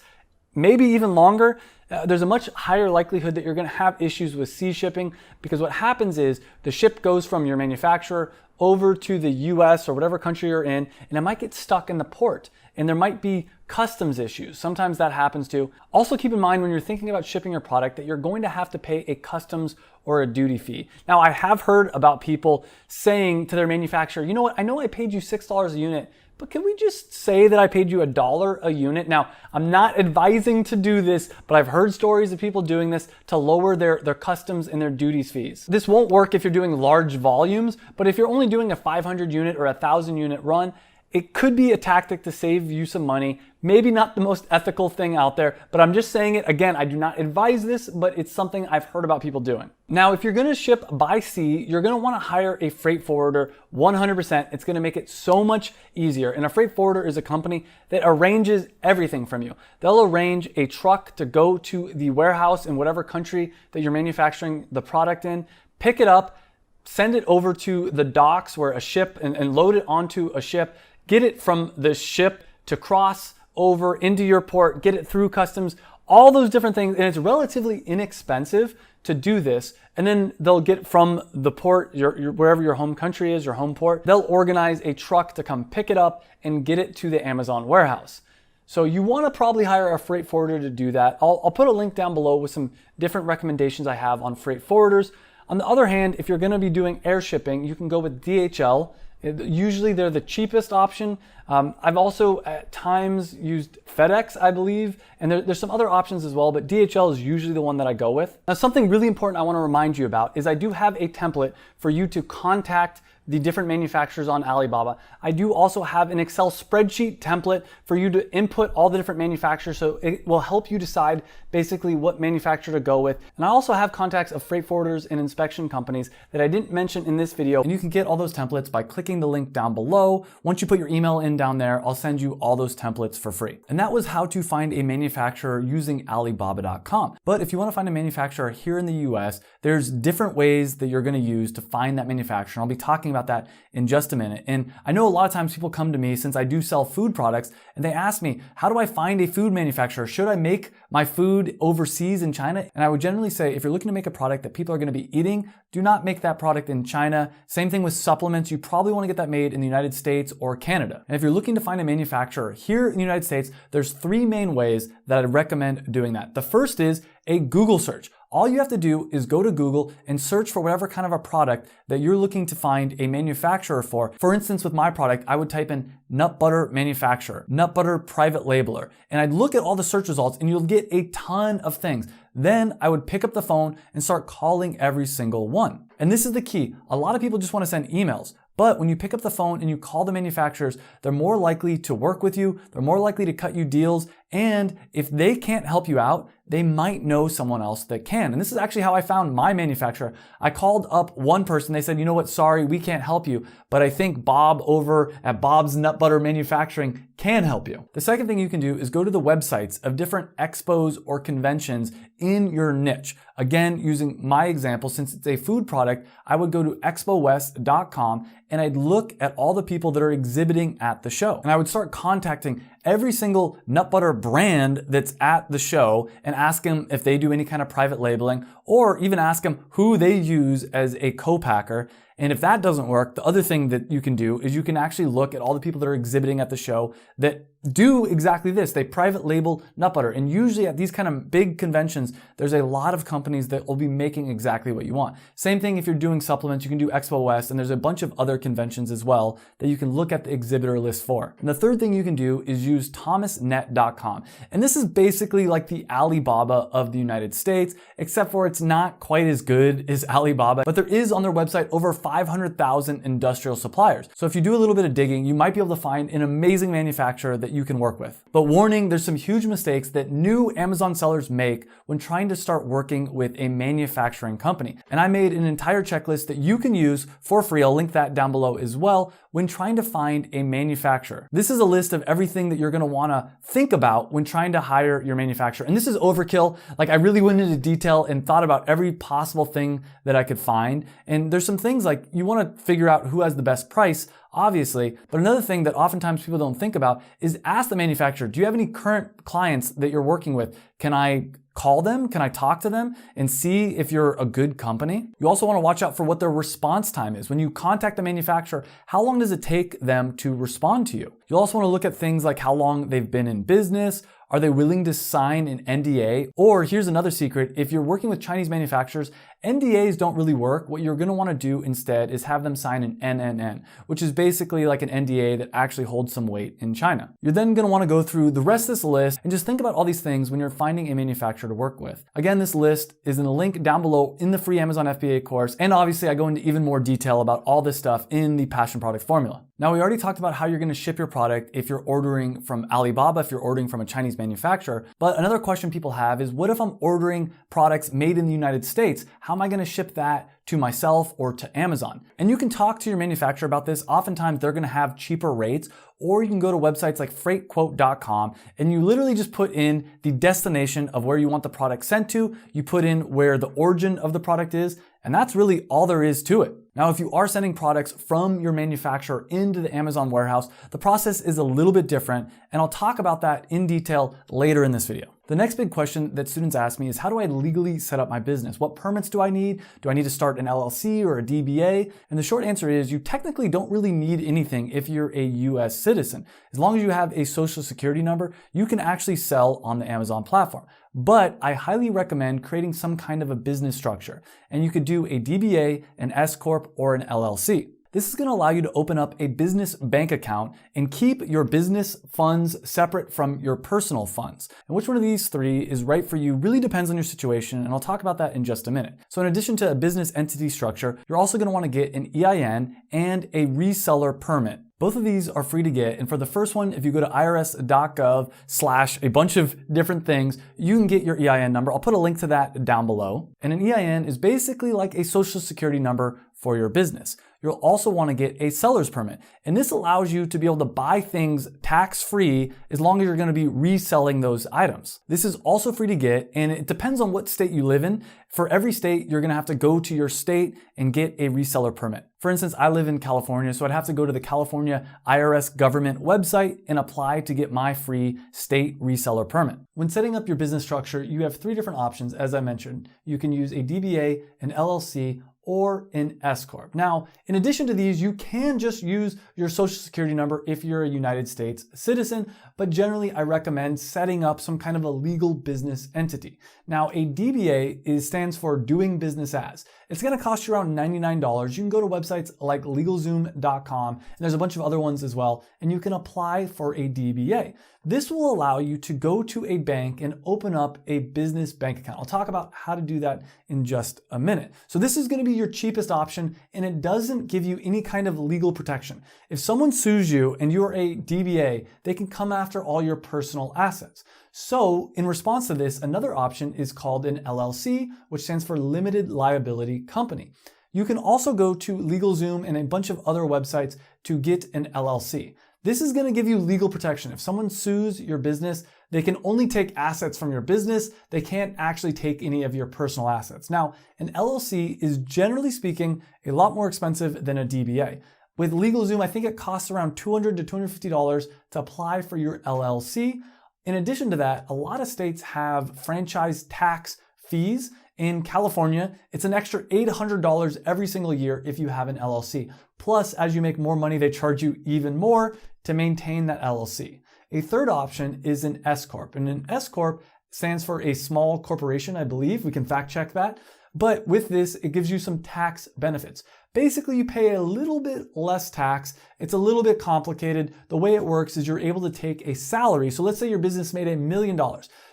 maybe even longer. There's a much higher likelihood that you're going to have issues with sea shipping, because what happens is the ship goes from your manufacturer over to the US or whatever country you're in, and it might get stuck in the port, and there might be customs issues. Sometimes that happens too. Also keep in mind when you're thinking about shipping your product that you're going to have to pay a customs or a duty fee. Now, I have heard about people saying to their manufacturer, you know what, I know I paid you $6 a unit, but can we just say that I paid you $1 a unit? Now, I'm not advising to do this, but I've heard stories of people doing this to lower their customs and their duties fees. This won't work if you're doing large volumes, but if you're only doing a 500 unit or 1,000 unit run, it could be a tactic to save you some money. Maybe not the most ethical thing out there, but I'm just saying it. Again, I do not advise this, but it's something I've heard about people doing. Now, if you're gonna ship by sea, you're gonna wanna hire a freight forwarder 100%. It's gonna make it so much easier. And a freight forwarder is a company that arranges everything from you. They'll arrange a truck to go to the warehouse in whatever country that you're manufacturing the product in, pick it up, send it over to the docks where a ship, and load it onto a ship, get it from the ship to cross over into your port, get it through customs, all those different things. And it's relatively inexpensive to do this. And then they'll get from the port, wherever your home country is, your home port, they'll organize a truck to come pick it up and get it to the Amazon warehouse. So you want to probably hire a freight forwarder to do that. I'll put a link down below with some different recommendations I have on freight forwarders. On the other hand, if you're going to be doing air shipping, you can go with DHL. Usually they're the cheapest option. I've also at times used FedEx, I believe, and there's some other options as well, but DHL is usually the one that I go with. Now, something really important I want to remind you about is I do have a template for you to contact the different manufacturers on Alibaba. I do also have an Excel spreadsheet template for you to input all the different manufacturers, so it will help you decide basically what manufacturer to go with. And I also have contacts of freight forwarders and inspection companies that I didn't mention in this video, and you can get all those templates by clicking the link down below. Once you put your email in down there, I'll send you all those templates for free. And that was how to find a manufacturer using Alibaba.com. But if you want to find a manufacturer here in the US, there's different ways that you're going to use to find that manufacturer. I'll be talking about that in just a minute. And I know a lot of times people come to me, since I do sell food products, and they ask me, how do I find a food manufacturer? Should I make my food overseas in China? And I would generally say, if you're looking to make a product that people are going to be eating, do not make that product in China. Same thing with supplements. You probably want to get that made in the United States or Canada. And if you're looking to find a manufacturer here in the United States, there's 3 main ways that I'd recommend doing that. The first is a Google search. All you have to do is go to Google and search for whatever kind of a product that you're looking to find a manufacturer for. For instance, with my product, I would type in nut butter manufacturer, nut butter private labeler, and I'd look at all the search results and you'll get a ton of things. Then I would pick up the phone and start calling every single one. And this is the key. A lot of people just want to send emails. But when you pick up the phone and you call the manufacturers, they're more likely to work with you, they're more likely to cut you deals, And if they can't help you out, they might know someone else that can. And this is actually how I found my manufacturer. I called up one person. They said, you know what, sorry, we can't help you, but I think Bob over at Bob's Nut Butter Manufacturing can help you. The second thing you can do is go to the websites of different expos or conventions in your niche. Again, using my example, since it's a food product, I would go to expowest.com and I'd look at all the people that are exhibiting at the show. And I would start contacting every single nut butter brand that's at the show and ask them if they do any kind of private labeling, or even ask them who they use as a co-packer. And if that doesn't work, the other thing that you can do is you can actually look at all the people that are exhibiting at the show that do exactly this. They private label nut butter. And usually at these kind of big conventions, there's a lot of companies that will be making exactly what you want. Same thing if you're doing supplements, you can do Expo West, and there's a bunch of other conventions as well that you can look at the exhibitor list for. And the third thing you can do is use thomasnet.com. And this is basically like the Alibaba of the United States, except for it's not quite as good as Alibaba, but there is on their website over 500,000 industrial suppliers. So if you do a little bit of digging, you might be able to find an amazing manufacturer that you can work with. But warning, there's some huge mistakes that new Amazon sellers make when trying to start working with a manufacturing company. And I made an entire checklist that you can use for free. I'll link that down below as well when trying to find a manufacturer. This is a list of everything that you're gonna wanna think about when trying to hire your manufacturer. And this is overkill. Like, I really went into detail and thought about every possible thing that I could find. And there's some things like you wanna figure out who has the best price, obviously. But another thing that oftentimes people don't think about is ask the manufacturer, do you have any current clients that you're working with? Can I call them? Can I talk to them and see if you're a good company? You also want to watch out for what their response time is. When you contact the manufacturer, how long does it take them to respond to you? You'll also want to look at things like how long they've been in business. Are they willing to sign an NDA? Or here's another secret. If you're working with Chinese manufacturers, NDAs don't really work. What you're gonna wanna do instead is have them sign an NNN, which is basically like an NDA that actually holds some weight in China. You're then gonna wanna go through the rest of this list and just think about all these things when you're finding a manufacturer to work with. Again, this list is in the link down below in the free Amazon FBA course. And obviously I go into even more detail about all this stuff in the Passion Product Formula. Now, we already talked about how you're gonna ship your product if you're ordering from Alibaba, if you're ordering from a Chinese manufacturer. But another question people have is, what if I'm ordering products made in the United States? How am I gonna ship that to myself or to Amazon? And you can talk to your manufacturer about this. Oftentimes they're gonna have cheaper rates, or you can go to websites like freightquote.com and you literally just put in the destination of where you want the product sent to. You put in where the origin of the product is, and that's really all there is to it. Now, if you are sending products from your manufacturer into the Amazon warehouse, the process is a little bit different, and I'll talk about that in detail later in this video. The next big question that students ask me is, how do I legally set up my business? What permits do I need? Do I need to start an LLC or a DBA? And the short answer is, you technically don't really need anything if you're a US citizen. As long as you have a social security number, you can actually sell on the Amazon platform. But I highly recommend creating some kind of a business structure. And you could do a DBA, an S Corp, or an LLC. This is going to allow you to open up a business bank account and keep your business funds separate from your personal funds. And which one of these three is right for you really depends on your situation, and I'll talk about that in just a minute. So in addition to a business entity structure, you're also going to want to get an EIN and a reseller permit. Both of these are free to get, and for the first one, if you go to irs.gov/ a bunch of different things, you can get your EIN number. I'll put a link to that down below. And an EIN is basically like a social security number for your business. You'll also want to get a seller's permit, and this allows you to be able to buy things tax-free as long as you're going to be reselling those items. This is also free to get, and it depends on what state you live in. For every state, you're going to have to go to your state and get a reseller permit. For instance, I live in California, so I'd have to go to the California IRS government website and apply to get my free state reseller permit. When setting up your business structure, you have three different options, as I mentioned. You can use a DBA, an LLC, or an S Corp. Now, in addition to these, you can just use your social security number if you're a United States citizen, but generally I recommend setting up some kind of a legal business entity. Now, a DBA stands for doing business as, It's going to cost you around $99. You can go to websites like LegalZoom.com, and there's a bunch of other ones as well, and you can apply for a DBA. This will allow you to go to a bank and open up a business bank account. I'll talk about how to do that in just a minute. So this is going to be your cheapest option, and it doesn't give you any kind of legal protection. If someone sues you and you're a DBA, they can come after all your personal assets. So in response to this, another option is called an LLC, which stands for Limited Liability Company. You can also go to LegalZoom and a bunch of other websites to get an LLC. This is going to give you legal protection. If someone sues your business, they can only take assets from your business. They can't actually take any of your personal assets. Now, an LLC is generally speaking a lot more expensive than a DBA. With LegalZoom, I think it costs around $200 to $250 to apply for your LLC. In addition to that, a lot of states have franchise tax fees. In California, it's an extra $800 every single year if you have an LLC. Plus, as you make more money, they charge you even more to maintain that LLC. A third option is an S Corp, and an S Corp stands for a small corporation, I believe. We can fact check that. But with this, it gives you some tax benefits. Basically, you pay a little bit less tax. It's a little bit complicated. The way it works is you're able to take a salary. So let's say your business made $1 million.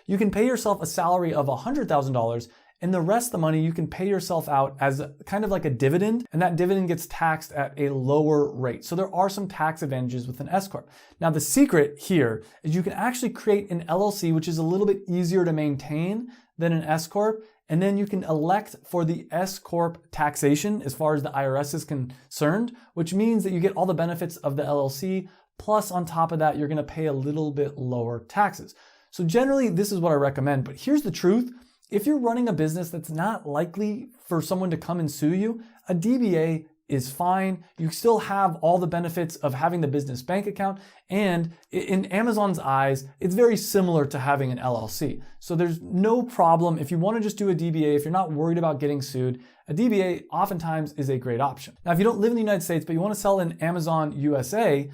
You can pay yourself a salary of $100,000, and the rest of the money you can pay yourself out as kind of like a dividend, and that dividend gets taxed at a lower rate. So there are some tax advantages with an S Corp. Now the secret here is you can actually create an LLC, which is a little bit easier to maintain than an S Corp, and then you can elect for the S Corp taxation as far as the IRS is concerned, which means that you get all the benefits of the LLC, plus on top of that, you're gonna pay a little bit lower taxes. So generally, this is what I recommend, but here's the truth. If you're running a business that's not likely for someone to come and sue you, a DBA is fine. You still have all the benefits of having the business bank account, and in Amazon's eyes, it's very similar to having an LLC. So there's no problem. If you want to just do a DBA, if you're not worried about getting sued, a DBA oftentimes is a great option. Now, if you don't live in the United States, but you want to sell in Amazon USA,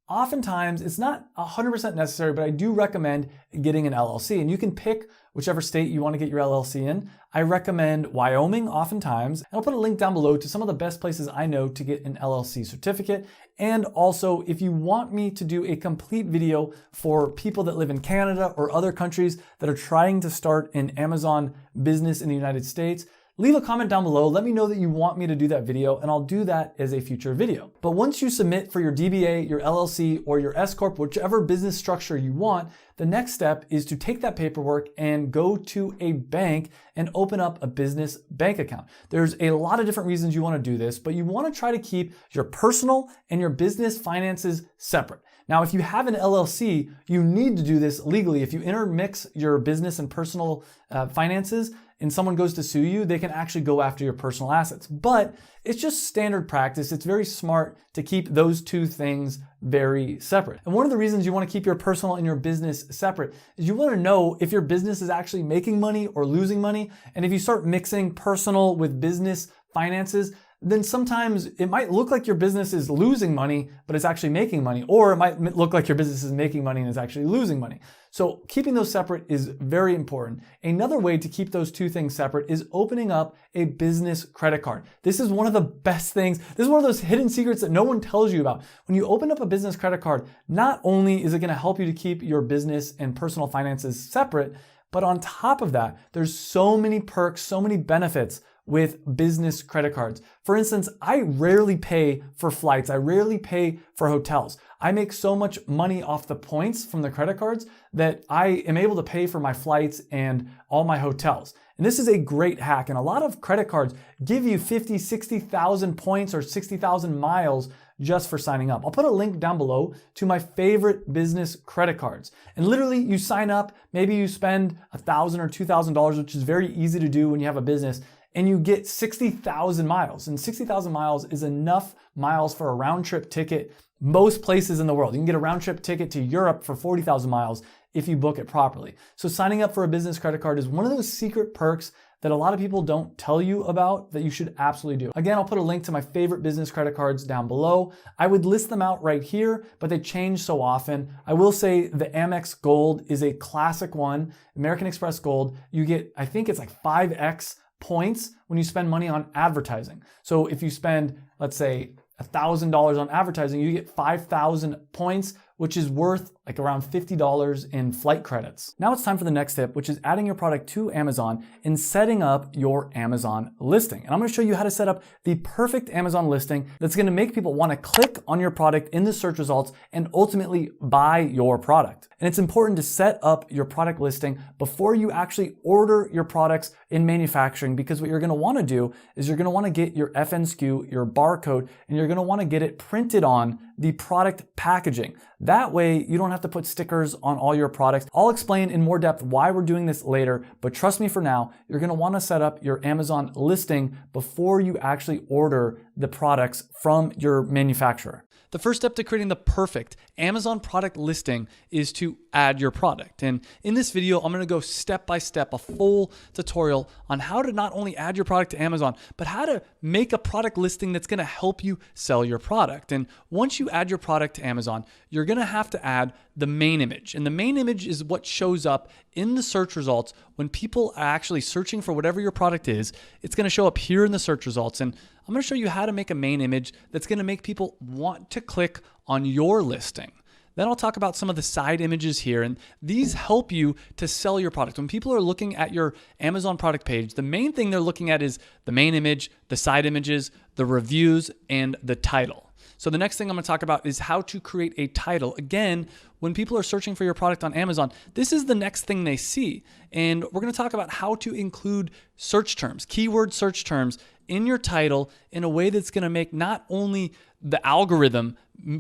oftentimes it's not 100% necessary, but I do recommend getting an LLC, and you can pick whichever state you want to get your LLC in. I recommend Wyoming oftentimes, and I'll put a link down below to some of the best places I know to get an LLC certificate. And also, if you want me to do a complete video for people that live in Canada or other countries that are trying to start an Amazon business in the United States, leave a comment down below. Let me know that you want me to do that video, and I'll do that as a future video. But once you submit for your DBA, your LLC, or your S Corp, whichever business structure you want, the next step is to take that paperwork and go to a bank and open up a business bank account. There's a lot of different reasons you want to do this, but you want to try to keep your personal and your business finances separate. Now, if you have an LLC, you need to do this legally. If you intermix your business and personal finances and someone goes to sue you, they can actually go after your personal assets. But it's just standard practice. It's very smart to keep those two things very separate. And one of the reasons you want to keep your personal and your business separate is you want to know if your business is actually making money or losing money. And if you start mixing personal with business finances, then sometimes it might look like your business is losing money, but it's actually making money. Or it might look like your business is making money and it's actually losing money. So keeping those separate is very important. Another way to keep those two things separate is opening up a business credit card. This is one of the best things. This is one of those hidden secrets that no one tells you about. When you open up a business credit card, not only is it going to help you to keep your business and personal finances separate, but on top of that, there's so many perks, so many benefits with business credit cards. For instance, I rarely pay for flights. I rarely pay for hotels. I make so much money off the points from the credit cards that I am able to pay for my flights and all my hotels. And this is a great hack. And a lot of credit cards give you 50, 60,000 points or 60,000 miles just for signing up. I'll put a link down below to my favorite business credit cards. And literally you sign up, maybe you spend $1,000 or $2,000, which is very easy to do when you have a business, and you get 60,000 miles. And 60,000 miles is enough miles for a round trip ticket most places in the world. You can get a round trip ticket to Europe for 40,000 miles if you book it properly. So signing up for a business credit card is one of those secret perks that a lot of people don't tell you about that you should absolutely do. Again, I'll put a link to my favorite business credit cards down below. I would list them out right here, but they change so often. I will say the Amex Gold is a classic one. American Express Gold, you get, I think it's like 5x points when you spend money on advertising. So if you spend, let's say, $1,000 on advertising, you get 5,000 points, which is worth like around $50 in flight credits. Now it's time for the next tip, which is adding your product to Amazon and setting up your Amazon listing. And I'm gonna show you how to set up the perfect Amazon listing that's gonna make people wanna click on your product in the search results and ultimately buy your product. And it's important to set up your product listing before you actually order your products in manufacturing, because what you're gonna wanna do is you're gonna wanna get your FNSKU, your barcode, and you're gonna wanna get it printed on the product packaging. That way, you don't have to put stickers on all your products. I'll explain in more depth why we're doing this later, but trust me for now, you're gonna wanna set up your Amazon listing before you actually order the products from your manufacturer. The first step to creating the perfect Amazon product listing is to add your product. And in this video, I'm gonna go step by step, a full tutorial on how to not only add your product to Amazon, but how to make a product listing that's gonna help you sell your product. And once you add your product to Amazon, you're gonna have to add the main image. And the main image is what shows up in the search results when people are actually searching for whatever your product is. It's gonna show up here in the search results. And I'm gonna show you how to make a main image that's gonna make people want to click on your listing. Then I'll talk about some of the side images here, and these help you to sell your product. When people are looking at your Amazon product page, the main thing they're looking at is the main image, the side images, the reviews, and the title. So the next thing I'm gonna talk about is how to create a title. Again, when people are searching for your product on Amazon, this is the next thing they see. And we're gonna talk about how to include search terms, keyword search terms in your title in a way that's gonna make not only the algorithm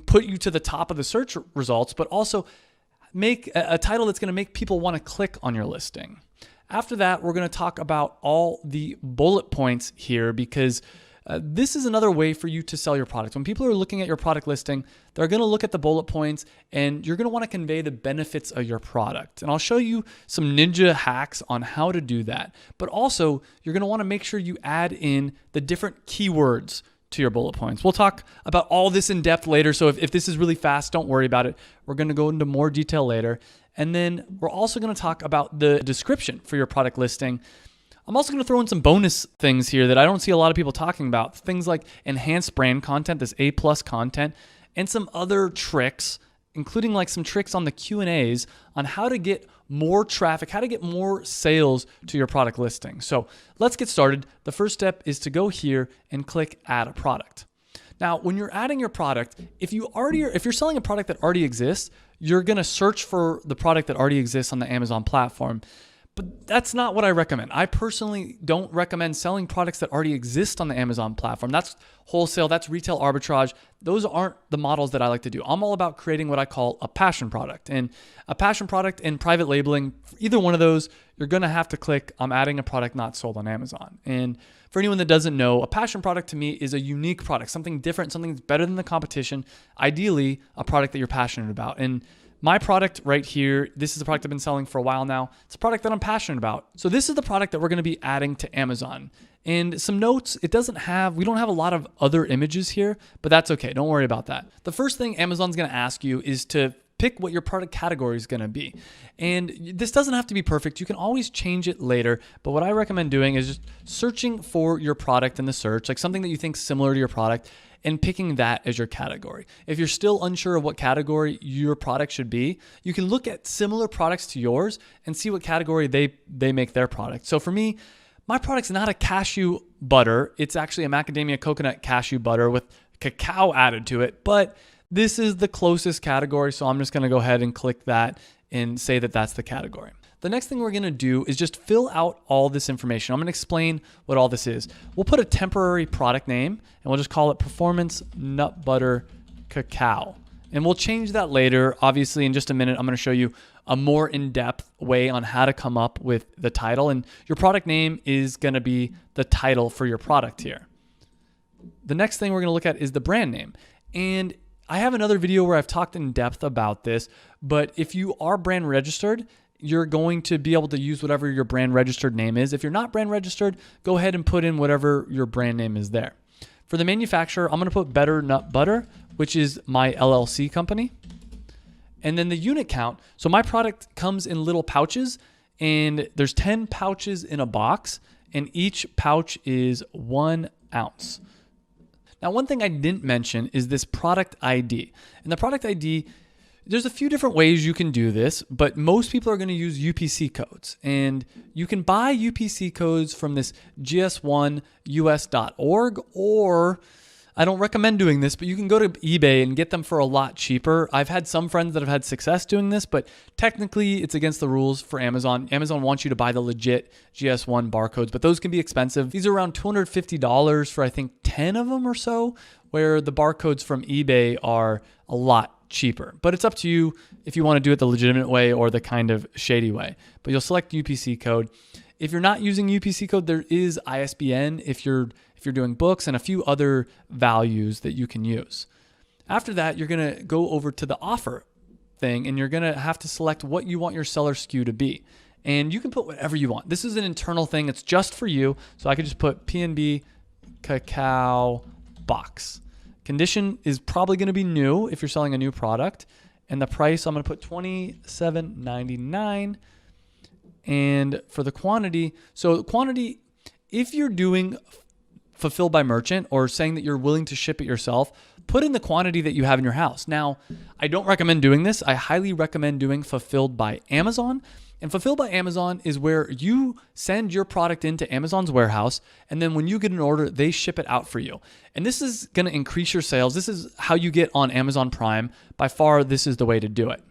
put you to the top of the search results, but also make a title that's gonna make people wanna click on your listing. After that, we're gonna talk about all the bullet points here, because this is another way for you to sell your product. When people are looking at your product listing, they're gonna look at the bullet points, and you're gonna wanna convey the benefits of your product. And I'll show you some ninja hacks on how to do that. But also, you're gonna wanna make sure you add in the different keywords to your bullet points. We'll talk about all this in depth later, so if this is really fast, don't worry about it. We're gonna go into more detail later. And then we're also gonna talk about the description for your product listing. I'm also gonna throw in some bonus things here that I don't see a lot of people talking about. Things like enhanced brand content, this A+ content, and some other tricks, including like some tricks on the Q&As on how to get more traffic, how to get more sales to your product listing. So let's get started. The first step is to go here and click Add a Product. Now, when you're adding your product, if you're selling a product that already exists, you're gonna search for the product that already exists on the Amazon platform. But that's not what I recommend. I personally don't recommend selling products that already exist on the Amazon platform. That's wholesale, that's retail arbitrage. Those aren't the models that I like to do. I'm all about creating what I call a passion product. And a passion product and private labeling, either one of those, you're gonna have to click, I'm adding a product not sold on Amazon. And for anyone that doesn't know, a passion product to me is a unique product, something different, something that's better than the competition, ideally a product that you're passionate about. And my product right here, this is a product I've been selling for a while now. It's a product that I'm passionate about. So this is the product that we're gonna be adding to Amazon. And some notes, we don't have a lot of other images here, but that's okay, don't worry about that. The first thing Amazon's gonna ask you is to pick what your product category is gonna be. And this doesn't have to be perfect, you can always change it later, but what I recommend doing is just searching for your product in the search, like something that you think similar to your product, and picking that as your category. If you're still unsure of what category your product should be, you can look at similar products to yours and see what category they make their product. So for me, my product's not a cashew butter. It's actually a macadamia coconut cashew butter with cacao added to it, but this is the closest category, so I'm just gonna go ahead and click that and say that that's the category. The next thing we're gonna do is just fill out all this information. I'm gonna explain what all this is. We'll put a temporary product name and we'll just call it Performance Nut Butter Cacao. And we'll change that later. Obviously, in just a minute, I'm gonna show you a more in-depth way on how to come up with the title. And your product name is gonna be the title for your product here. The next thing we're gonna look at is the brand name. And I have another video where I've talked in depth about this, but if you are brand registered, you're going to be able to use whatever your brand registered name is. If you're not brand registered, go ahead and put in whatever your brand name is there. For the manufacturer, I'm gonna put Better Nut Butter, which is my LLC company. And then the unit count. So my product comes in little pouches, and there's 10 pouches in a box. and each pouch is 1 ounce. Now, one thing I didn't mention is this product ID. And the product ID, there's a few different ways you can do this, but most people are going to use UPC codes. And you can buy UPC codes from this gs1us.org, or I don't recommend doing this, but you can go to eBay and get them for a lot cheaper. I've had some friends that have had success doing this, but technically it's against the rules for Amazon. Amazon wants you to buy the legit GS1 barcodes, but those can be expensive. These are around $250 for I think 10 of them or so, where the barcodes from eBay are a lot cheaper. But it's up to you if you want to do it the legitimate way or the kind of shady way. But you'll select UPC code. If you're not using UPC code, there is ISBN if you're doing books and a few other values that you can use. After that, you're going to go over to the offer thing and you're going to have to select what you want your seller SKU to be. And you can put whatever you want. This is an internal thing. It's just for you. So I could just put PNB cacao box. Condition is probably going to be new if you're selling a new product. And the price, I'm going to put $27.99. And for the quantity, so quantity, if you're doing fulfilled by merchant or saying that you're willing to ship it yourself, put in the quantity that you have in your house. Now, I don't recommend doing this. I highly recommend doing fulfilled by Amazon. And fulfilled by Amazon is where you send your product into Amazon's warehouse, and then when you get an order, they ship it out for you. And this is going to increase your sales. This is how you get on Amazon Prime. By far, this is the way to do it.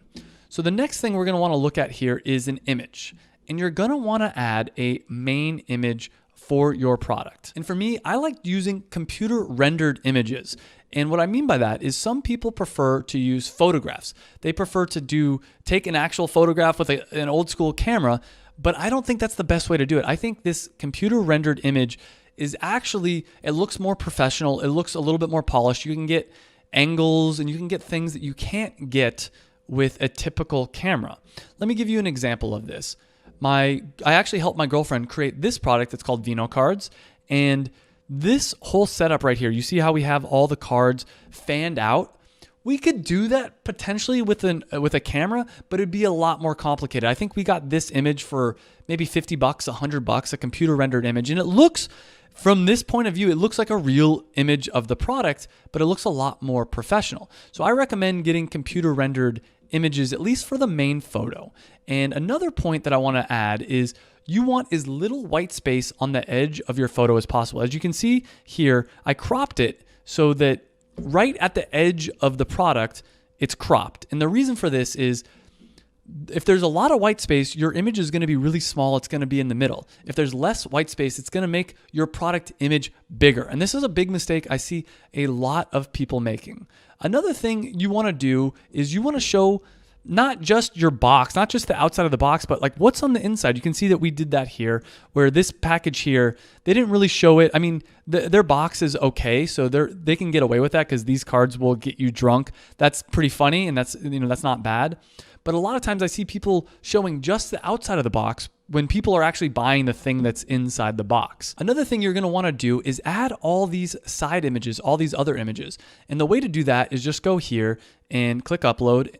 So the next thing we're going to want to look at here is an image. And you're going to want to add a main image for your product. And for me, I like using computer rendered images. And what I mean by that is some people prefer to use photographs. They prefer to take an actual photograph with an old school camera, but I don't think that's the best way to do it. I think this computer rendered image is actually, it looks more professional. It looks a little bit more polished. You can get angles and you can get things that you can't get with a typical camera. Let me give you an example of this. I actually helped my girlfriend create this product that's called Vino cards. And this whole setup right here, you see how we have all the cards fanned out? We could do that potentially with a camera, but it'd be a lot more complicated. I think we got this image for maybe $50, $100, a computer rendered image. And it looks, from this point of view, it looks like a real image of the product, but it looks a lot more professional. So I recommend getting computer rendered images, at least for the main photo. And another point that I want to add is you want as little white space on the edge of your photo as possible. As you can see here, I cropped it so that right at the edge of the product, it's cropped. And the reason for this is if there's a lot of white space, your image is going to be really small. It's going to be in the middle. If there's less white space, it's going to make your product image bigger. And this is a big mistake I see a lot of people making. Another thing you want to do is you want to show not just your box, not just the outside of the box, but like what's on the inside. You can see that we did that here, where this package here, they didn't really show it. I mean, their box is okay, so they can get away with that because these cards will get you drunk. That's pretty funny, and that's not bad. But a lot of times I see people showing just the outside of the box when people are actually buying the thing that's inside the box. Another thing you're going to want to do is add all these side images, all these other images. And the way to do that is just go here and click upload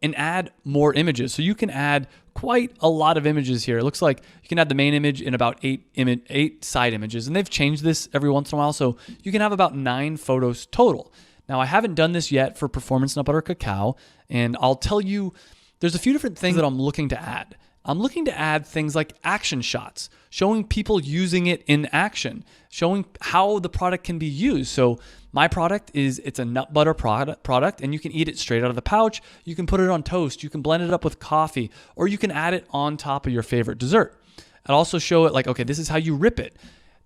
and add more images. So you can add quite a lot of images here. It looks like you can add the main image and about eight side images. And they've changed this every once in a while. So you can have about 9 photos total. Now, I haven't done this yet for Performance Nut Butter Cacao, and I'll tell you, there's a few different things that I'm looking to add. I'm looking to add things like action shots, showing people using it in action, showing how the product can be used. So my product it's a nut butter product, and you can eat it straight out of the pouch. You can put it on toast. You can blend it up with coffee, or you can add it on top of your favorite dessert. I'd also show it like, okay, this is how you rip it.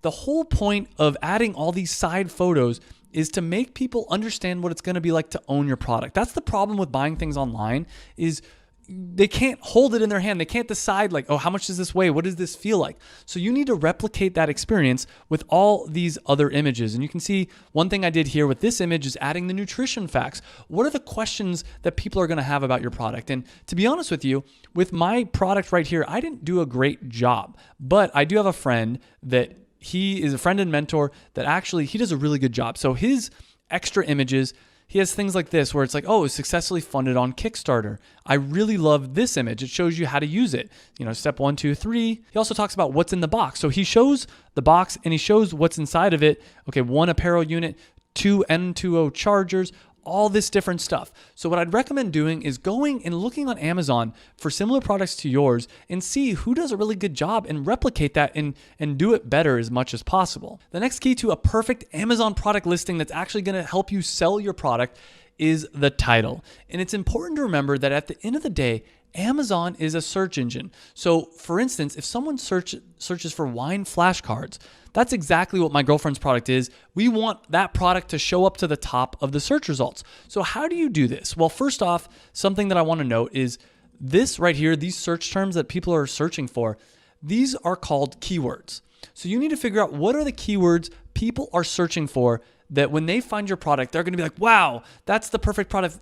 The whole point of adding all these side photos is to make people understand what it's going to be like to own your product. That's the problem with buying things online is they can't hold it in their hand. They can't decide like, oh, how much does this weigh? What does this feel like? So you need to replicate that experience with all these other images. And you can see one thing I did here with this image is adding the nutrition facts. What are the questions that people are going to have about your product? And to be honest with you, with my product right here, I didn't do a great job, but I do have a friend that he is a friend and mentor that actually, he does a really good job. So his extra images, he has things like this where it's like, oh, it was successfully funded on Kickstarter. I really love this image. It shows you how to use it. Step 1, 2, 3. He also talks about what's in the box. So he shows the box and he shows what's inside of it. Okay, 1 apparel unit, 2 N2O chargers, all this different stuff. So what I'd recommend doing is going and looking on Amazon for similar products to yours and see who does a really good job and replicate that and do it better as much as possible. The next key to a perfect Amazon product listing that's actually going to help you sell your product is the title. And it's important to remember that at the end of the day, Amazon is a search engine. So for instance, if someone searches for wine flashcards, that's exactly what my girlfriend's product is. We want that product to show up to the top of the search results. So how do you do this? Well, first off, something that I want to note is this right here, these search terms that people are searching for, these are called keywords. So you need to figure out what are the keywords people are searching for that when they find your product, they're going to be like, wow, that's the perfect product.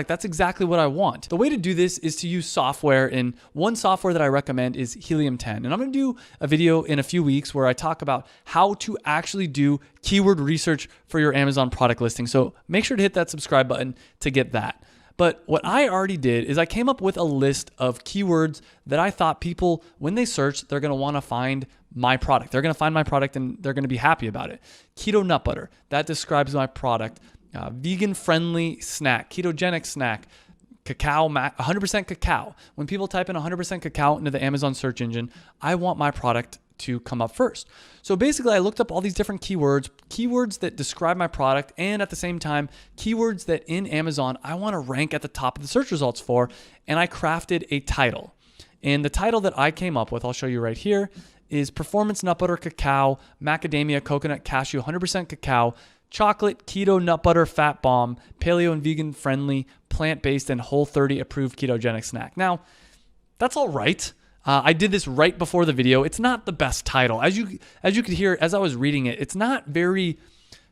That's exactly what I want. The way to do this is to use software, and one software that I recommend is Helium 10. And I'm going to do a video in a few weeks where I talk about how to actually do keyword research for your Amazon product listing. So make sure to hit that subscribe button to get that. But what I already did is I came up with a list of keywords that I thought people, when they search, they're going to want to find my product. They're going to find my product and they're going to be happy about it. Keto nut butter, that describes my product. Vegan-friendly snack, ketogenic snack, cacao, 100% cacao. When people type in 100% cacao into the Amazon search engine, I want my product to come up first. So basically, I looked up all these different keywords that describe my product, and at the same time, keywords that in Amazon, I want to rank at the top of the search results for, and I crafted a title. And the title that I came up with, I'll show you right here, is Performance Nut Butter Cacao, Macadamia Coconut Cashew 100% Cacao, Chocolate, Keto, Nut Butter, Fat Bomb, Paleo and Vegan Friendly, Plant-Based, and Whole30 Approved Ketogenic Snack. Now, that's all right. I did this right before the video. It's not the best title. As you could hear, as I was reading it, it's not very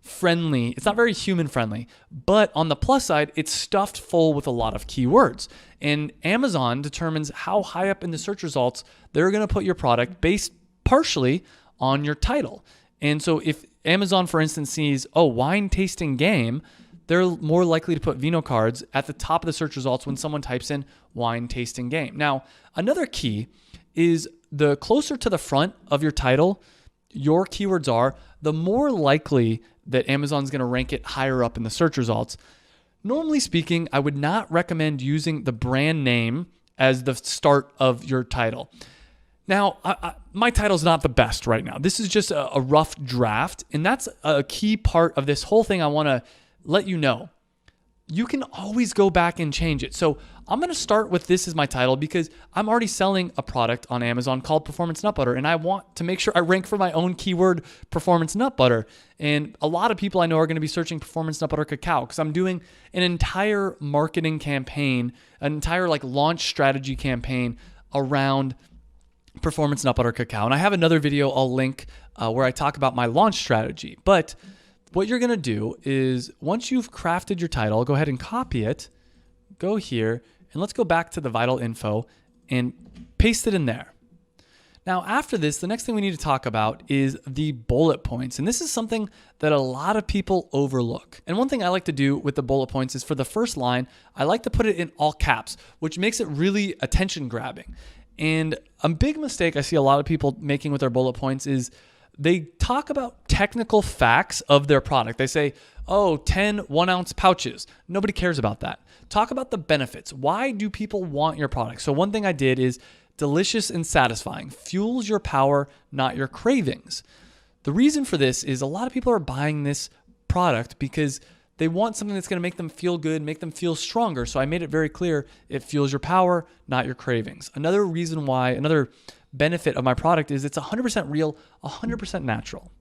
friendly. It's not very human friendly. But on the plus side, it's stuffed full with a lot of keywords. And Amazon determines how high up in the search results they're going to put your product based partially on your title. And so if Amazon, for instance, sees, oh, wine tasting game, they're more likely to put Vino cards at the top of the search results when someone types in wine tasting game. Now, another key is the closer to the front of your title your keywords are, the more likely that Amazon's going to rank it higher up in the search results. Normally speaking, I would not recommend using the brand name as the start of your title. Now, my title's not the best right now. This is just a rough draft, and that's a key part of this whole thing I want to let you know. You can always go back and change it. So I'm going to start with this as my title because I'm already selling a product on Amazon called Performance Nut Butter, and I want to make sure I rank for my own keyword Performance Nut Butter. And a lot of people I know are going to be searching Performance Nut Butter Cacao because I'm doing an entire marketing campaign, an entire launch strategy campaign around Performance Nut Butter Cacao. And I have another video I'll link where I talk about my launch strategy. But what you're going to do is once you've crafted your title, go ahead and copy it, go here, and let's go back to the vital info and paste it in there. Now, after this, the next thing we need to talk about is the bullet points. And this is something that a lot of people overlook. And one thing I like to do with the bullet points is for the first line, I like to put it in all caps, which makes it really attention grabbing. And a big mistake I see a lot of people making with their bullet points is they talk about technical facts of their product. They say, oh, 10 1-ounce pouches. Nobody cares about that. Talk about the benefits. Why do people want your product? So one thing I did is delicious and satisfying. Fuels your power, not your cravings. The reason for this is a lot of people are buying this product because they want something that's going to make them feel good, make them feel stronger. So I made it very clear it fuels your power, not your cravings. Another reason why, another benefit of my product is it's 100% real, 100% natural.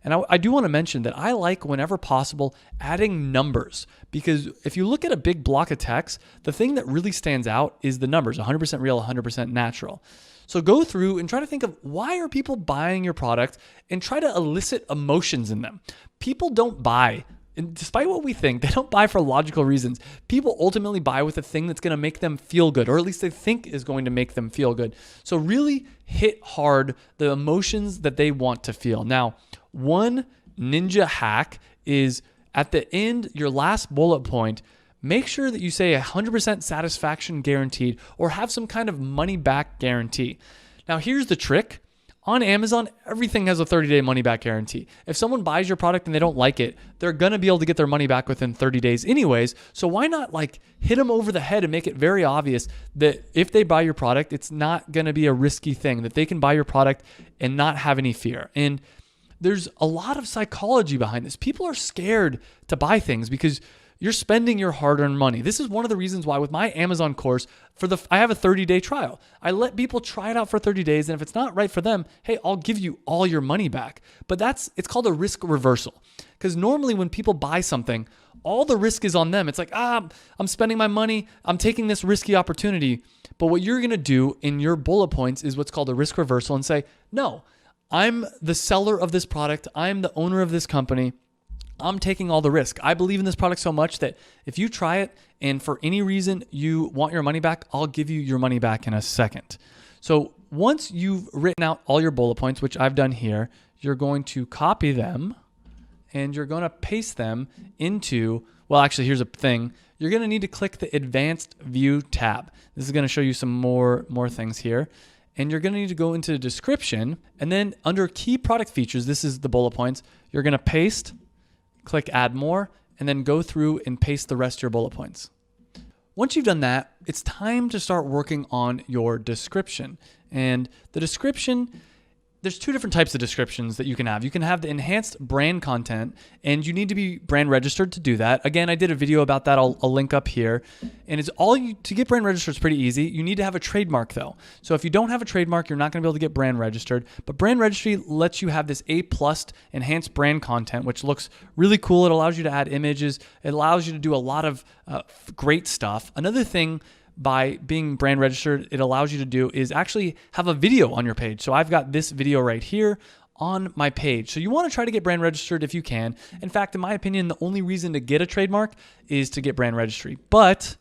And I do want to mention that I like, whenever possible, adding numbers, because if you look at a big block of text, the thing that really stands out is the numbers, 100% real, 100% natural. So go through and try to think of why are people buying your product and try to elicit emotions in them. People don't buy. And despite what we think, they don't buy for logical reasons. People ultimately buy with a thing that's going to make them feel good, or at least they think is going to make them feel good. So really hit hard the emotions that they want to feel. Now, one ninja hack is at the end, your last bullet point, make sure that you say 100% satisfaction guaranteed or have some kind of money back guarantee. Now, here's the trick. On Amazon, everything has a 30-day money-back guarantee. If someone buys your product and they don't like it, they're going to be able to get their money back within 30 days anyways. So why not hit them over the head and make it very obvious that if they buy your product, it's not going to be a risky thing, that they can buy your product and not have any fear. And there's a lot of psychology behind this. People are scared to buy things because you're spending your hard-earned money. This is one of the reasons why with my Amazon course, I have a 30-day trial. I let people try it out for 30 days, and if it's not right for them, hey, I'll give you all your money back. But it's called a risk reversal. Because normally when people buy something, all the risk is on them. It's like, I'm spending my money, I'm taking this risky opportunity. But what you're gonna do in your bullet points is what's called a risk reversal and say, no, I'm the seller of this product, I'm the owner of this company, I'm taking all the risk. I believe in this product so much that if you try it and for any reason you want your money back, I'll give you your money back in a second. So once you've written out all your bullet points, which I've done here, you're going to copy them and you're going to paste them into, well, actually, here's a thing. You're going to need to click the Advanced View tab. This is going to show you some more things here. And you're going to need to go into the description and then under Key Product Features, this is the bullet points, you're going to paste, click Add More, and then go through and paste the rest of your bullet points. Once you've done that, it's time to start working on your description. And the description, there's two different types of descriptions that you can have. You can have the enhanced brand content, and you need to be brand registered to do that. Again, I did a video about that. I'll link up here. And to get brand registered is pretty easy. You need to have a trademark though. So if you don't have a trademark, you're not going to be able to get brand registered. But brand registry lets you have this A+ enhanced brand content, which looks really cool. It allows you to add images. It allows you to do a lot of great stuff. Another thing by being brand registered, it allows you to do is actually have a video on your page. So I've got this video right here on my page. So you want to try to get brand registered if you can. In fact, in my opinion, the only reason to get a trademark is to get brand registry. But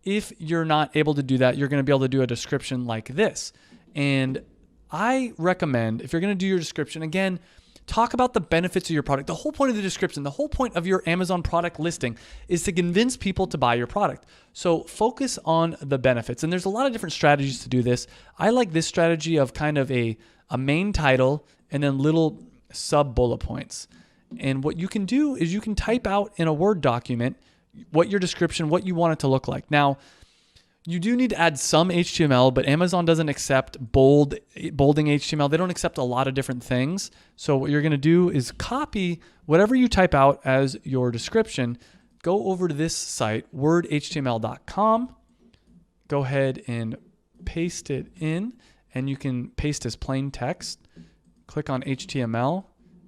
if you're not able to do that, you're going to be able to do a description like this. And I recommend, if you're going to do your description, again, talk about the benefits of your product. The whole point of the description, the whole point of your Amazon product listing is to convince people to buy your product. So focus on the benefits. And there's a lot of different strategies to do this. I like this strategy of kind of a main title and then little sub bullet points. And what you can do is you can type out in a Word document what your description, what you want it to look like. Now, you do need to add some HTML, but Amazon doesn't accept bolding HTML. They don't accept a lot of different things. So what you're going to do is copy whatever you type out as your description, go over to this site, wordhtml.com, go ahead and paste it in, and you can paste as plain text, click on HTML,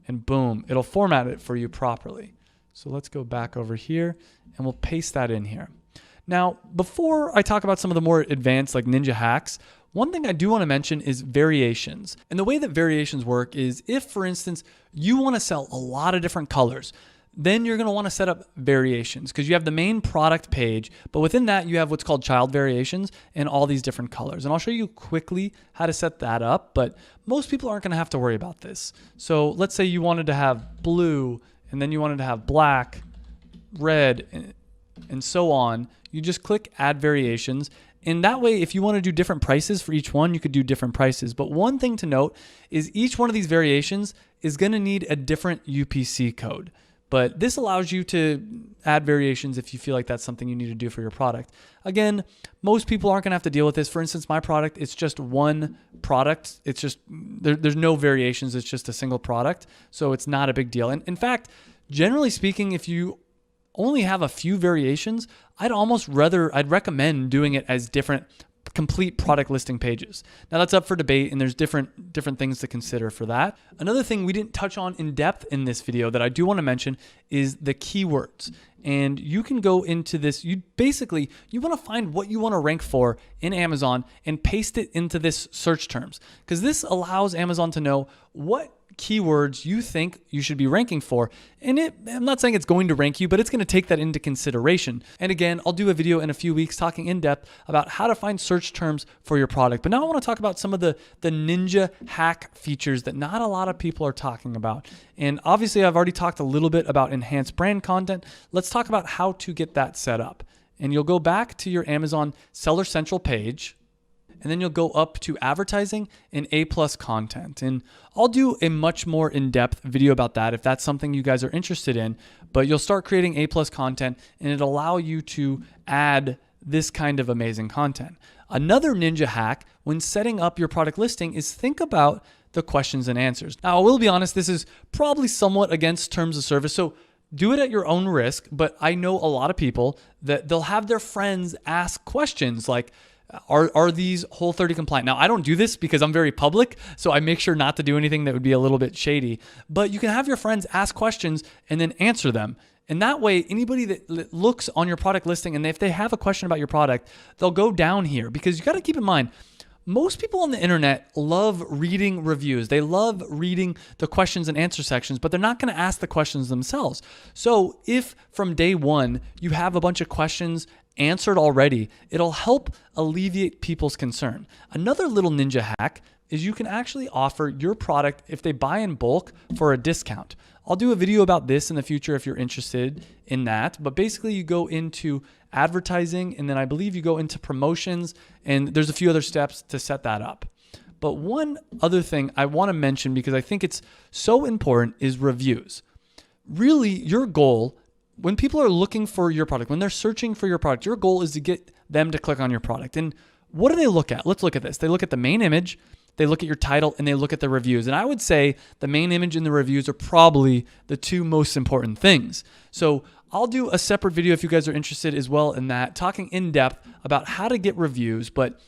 and boom, it'll format it for you properly. So let's go back over here, and we'll paste that in here. Now, before I talk about some of the more advanced like ninja hacks, one thing I do want to mention is variations. And the way that variations work is if, for instance, you want to sell a lot of different colors, then you're going to want to set up variations because you have the main product page, but within that you have what's called child variations and all these different colors. And I'll show you quickly how to set that up, but most people aren't going to have to worry about this. So let's say you wanted to have blue and then you wanted to have black, red, and so on. You just click Add Variations. And that way, if you want to do different prices for each one, you could do different prices. But one thing to note is each one of these variations is going to need a different UPC code. But this allows you to add variations if you feel like that's something you need to do for your product. Again, most people aren't going to have to deal with this. For instance, my product, it's just one product. It's just, there's no variations. It's just a single product. So it's not a big deal. And in fact, generally speaking, if you only have a few variations, I'd recommend doing it as different complete product listing pages. Now that's up for debate and there's different things to consider for that. Another thing we didn't touch on in depth in this video that I do want to mention is the keywords. And you can go into this, you want to find what you want to rank for in Amazon and paste it into this search terms, because this allows Amazon to know what keywords you think you should be ranking for. And I'm not saying it's going to rank you, but it's going to take that into consideration. And again, I'll do a video in a few weeks talking in depth about how to find search terms for your product. But now I want to talk about some of the ninja hack features that not a lot of people are talking about. And obviously I've already talked a little bit about enhanced brand content. Let's talk about how to get that set up. And you'll go back to your Amazon Seller Central page, and then you'll go up to advertising and A+ content. And I'll do a much more in-depth video about that if that's something you guys are interested in, but you'll start creating A+ content and it'll allow you to add this kind of amazing content. Another ninja hack when setting up your product listing is think about the questions and answers. Now, I will be honest, this is probably somewhat against terms of service, so do it at your own risk, but I know a lot of people that they'll have their friends ask questions like, are these Whole30 compliant? Now, I don't do this because I'm very public, so I make sure not to do anything that would be a little bit shady, but you can have your friends ask questions and then answer them. And that way, anybody that looks on your product listing and if they have a question about your product, they'll go down here because you got to keep in mind, most people on the internet love reading reviews. They love reading the questions and answer sections, but they're not going to ask the questions themselves. So if from day one you have a bunch of questions answered already, it'll help alleviate people's concern. Another little ninja hack is you can actually offer your product if they buy in bulk for a discount. I'll do a video about this in the future if you're interested in that, but basically you go into advertising and then I believe you go into promotions and there's a few other steps to set that up. But one other thing I want to mention because I think it's so important is reviews. Really, your goal when people are looking for your product, when they're searching for your product, your goal is to get them to click on your product. And what do they look at? Let's look at this. They look at the main image, they look at your title, and they look at the reviews. And I would say the main image and the reviews are probably the two most important things. So I'll do a separate video if you guys are interested as well in that, talking in depth about how to get reviews. But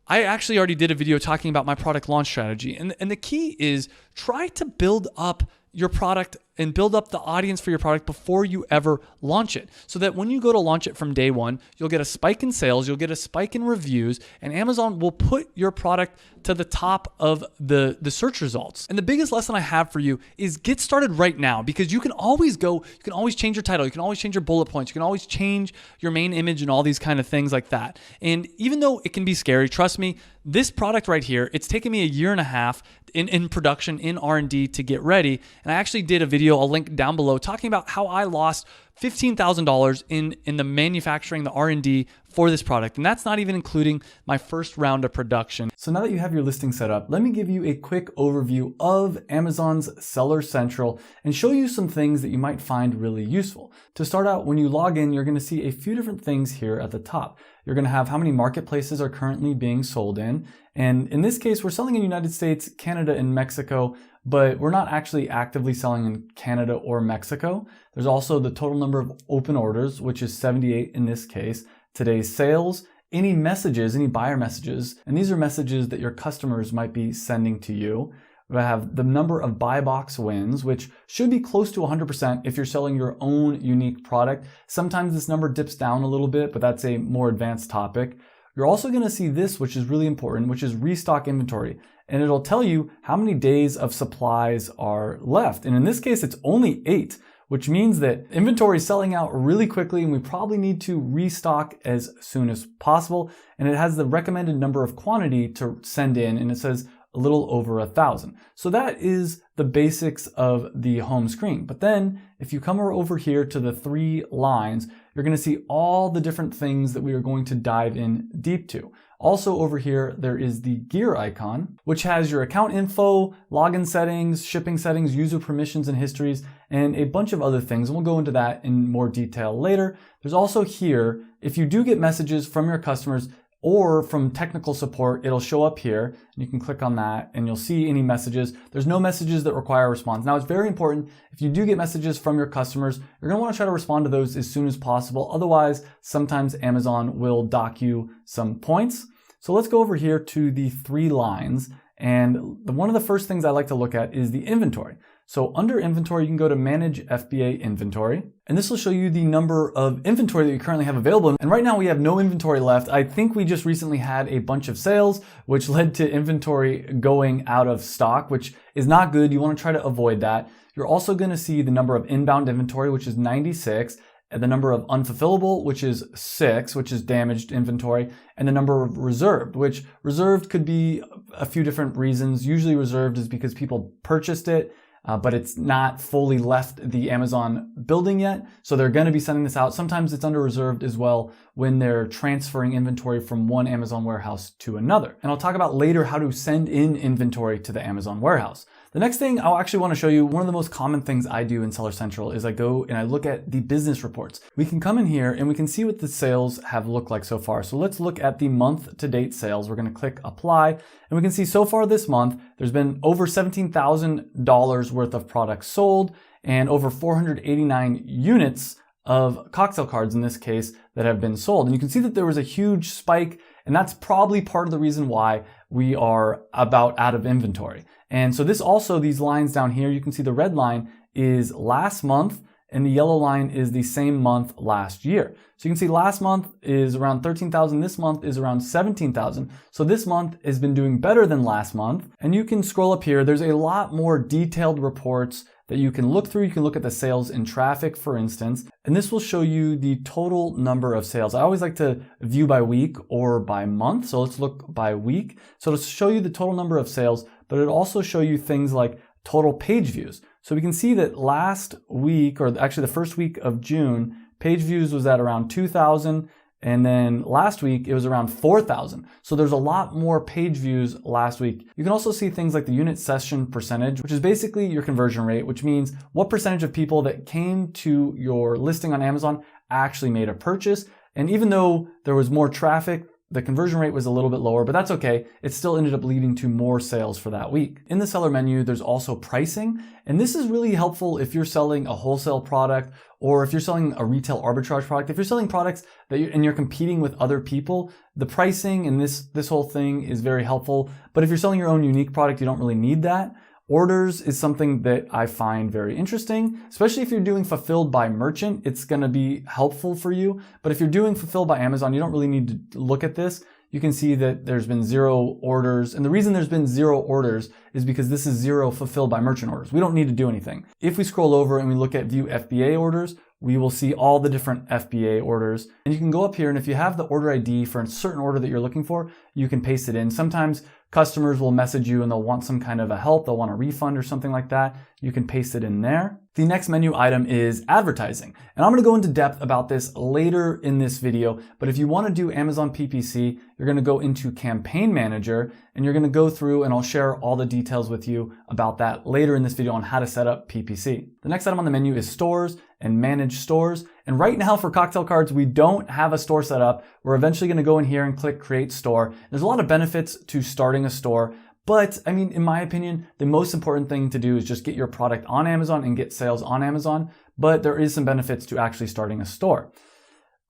I actually already did a video talking about my product launch strategy. And the key is try to build up your product and build up the audience for your product before you ever launch it. So that when you go to launch it from day one, you'll get a spike in sales, you'll get a spike in reviews, and Amazon will put your product to the top of the search results. And the biggest lesson I have for you is get started right now because you can always change your title, you can always change your bullet points, you can always change your main image and all these kind of things like that. And even though it can be scary, trust me, this product right here, it's taken me a year and a half in production, in R&D to get ready. And I actually did a video, I'll link down below, talking about how I lost $15,000 in the manufacturing, the R&D for this product. And that's not even including my first round of production. So now that you have your listing set up, let me give you a quick overview of Amazon's Seller Central and show you some things that you might find really useful. To start out, when you log in, you're going to see a few different things here at the top. You're going to have how many marketplaces are currently being sold in. And in this case, we're selling in the United States, Canada, and Mexico, but we're not actually actively selling in Canada or Mexico. There's also the total number of open orders, which is 78 in this case, today's sales, any messages, any buyer messages, and these are messages that your customers might be sending to you. We have the number of buy box wins, which should be close to 100% if you're selling your own unique product. Sometimes this number dips down a little bit, but that's a more advanced topic. You're also going to see this, which is really important, which is restock inventory. And it'll tell you how many days of supplies are left. And in this case, it's only 8, which means that inventory is selling out really quickly and we probably need to restock as soon as possible. And it has the recommended number of quantity to send in, and it says a little over 1,000. So that is the basics of the home screen. But then if you come over here to the 3 lines, you're going to see all the different things that we are going to dive in deep to. Also over here, there is the gear icon, which has your account info, login settings, shipping settings, user permissions and histories, and a bunch of other things. And we'll go into that in more detail later. There's also here, if you do get messages from your customers or from technical support, it'll show up here and you can click on that and you'll see any messages. There's no messages that require a response. Now it's very important, if you do get messages from your customers, you're gonna wanna try to respond to those as soon as possible. Otherwise, sometimes Amazon will dock you some points. So let's go over here to the 3 lines. And one of the first things I like to look at is the inventory. So under inventory, you can go to manage FBA inventory, and this will show you the number of inventory that you currently have available. And right now we have no inventory left. I think we just recently had a bunch of sales, which led to inventory going out of stock, which is not good. You want to try to avoid that. You're also going to see the number of inbound inventory, which is 96, and the number of unfulfillable, which is 6, which is damaged inventory, and the number of reserved, which reserved could be a few different reasons. Usually reserved is because people purchased it, but it's not fully left the Amazon building yet. So they're going to be sending this out. Sometimes it's under reserved as well when they're transferring inventory from one Amazon warehouse to another. And I'll talk about later how to send in inventory to the Amazon warehouse. The next thing I'll actually want to show you, one of the most common things I do in Seller Central is I go and I look at the business reports. We can come in here and we can see what the sales have looked like so far. So let's look at the month to date sales. We're going to click apply and we can see so far this month, there's been over $17,000 worth of products sold and over 489 units of cocktail cards in this case that have been sold. And you can see that there was a huge spike, and that's probably part of the reason why we are about out of inventory. And so this also, these lines down here, you can see the red line is last month and the yellow line is the same month last year. So you can see last month is around 13,000. This month is around 17,000. So this month has been doing better than last month. And you can scroll up here. There's a lot more detailed reports that you can look through. You can look at the sales in traffic, for instance, and this will show you the total number of sales. I always like to view by week or by month. So let's look by week. So it'll show you the total number of sales, but it'll also show you things like total page views. So we can see that last week, or actually the first week of June, page views was at around 2,000. And then last week, it was around 4,000. So there's a lot more page views last week. You can also see things like the unit session percentage, which is basically your conversion rate, which means what percentage of people that came to your listing on Amazon actually made a purchase. And even though there was more traffic, the conversion rate was a little bit lower, but that's okay. It still ended up leading to more sales for that week. In the seller menu, there's also pricing. And this is really helpful if you're selling a wholesale product or if you're selling a retail arbitrage product. If you're selling products that you're competing with other people, the pricing and this whole thing is very helpful. But if you're selling your own unique product, you don't really need that. Orders is something that I find very interesting, especially if you're doing fulfilled by merchant, it's going to be helpful for you. But if you're doing fulfilled by Amazon, you don't really need to look at this. You can see that there's been 0 orders. And the reason there's been 0 orders is because this is 0 fulfilled by merchant orders. We don't need to do anything. If we scroll over and we look at view FBA orders, we will see all the different FBA orders. And you can go up here, and if you have the order ID for a certain order that you're looking for, you can paste it in. Sometimes customers will message you and they'll want some kind of a help. They'll want a refund or something like that. You can paste it in there. The next menu item is advertising. And I'm going to go into depth about this later in this video. But if you want to do Amazon PPC, you're going to go into Campaign Manager and you're going to go through, and I'll share all the details with you about that later in this video on how to set up PPC. The next item on the menu is stores and manage stores. And right now for cocktail cards, we don't have a store set up. We're eventually going to go in here and click create store. There's a lot of benefits to starting a store. But I mean, in my opinion, the most important thing to do is just get your product on Amazon and get sales on Amazon. But there is some benefits to actually starting a store.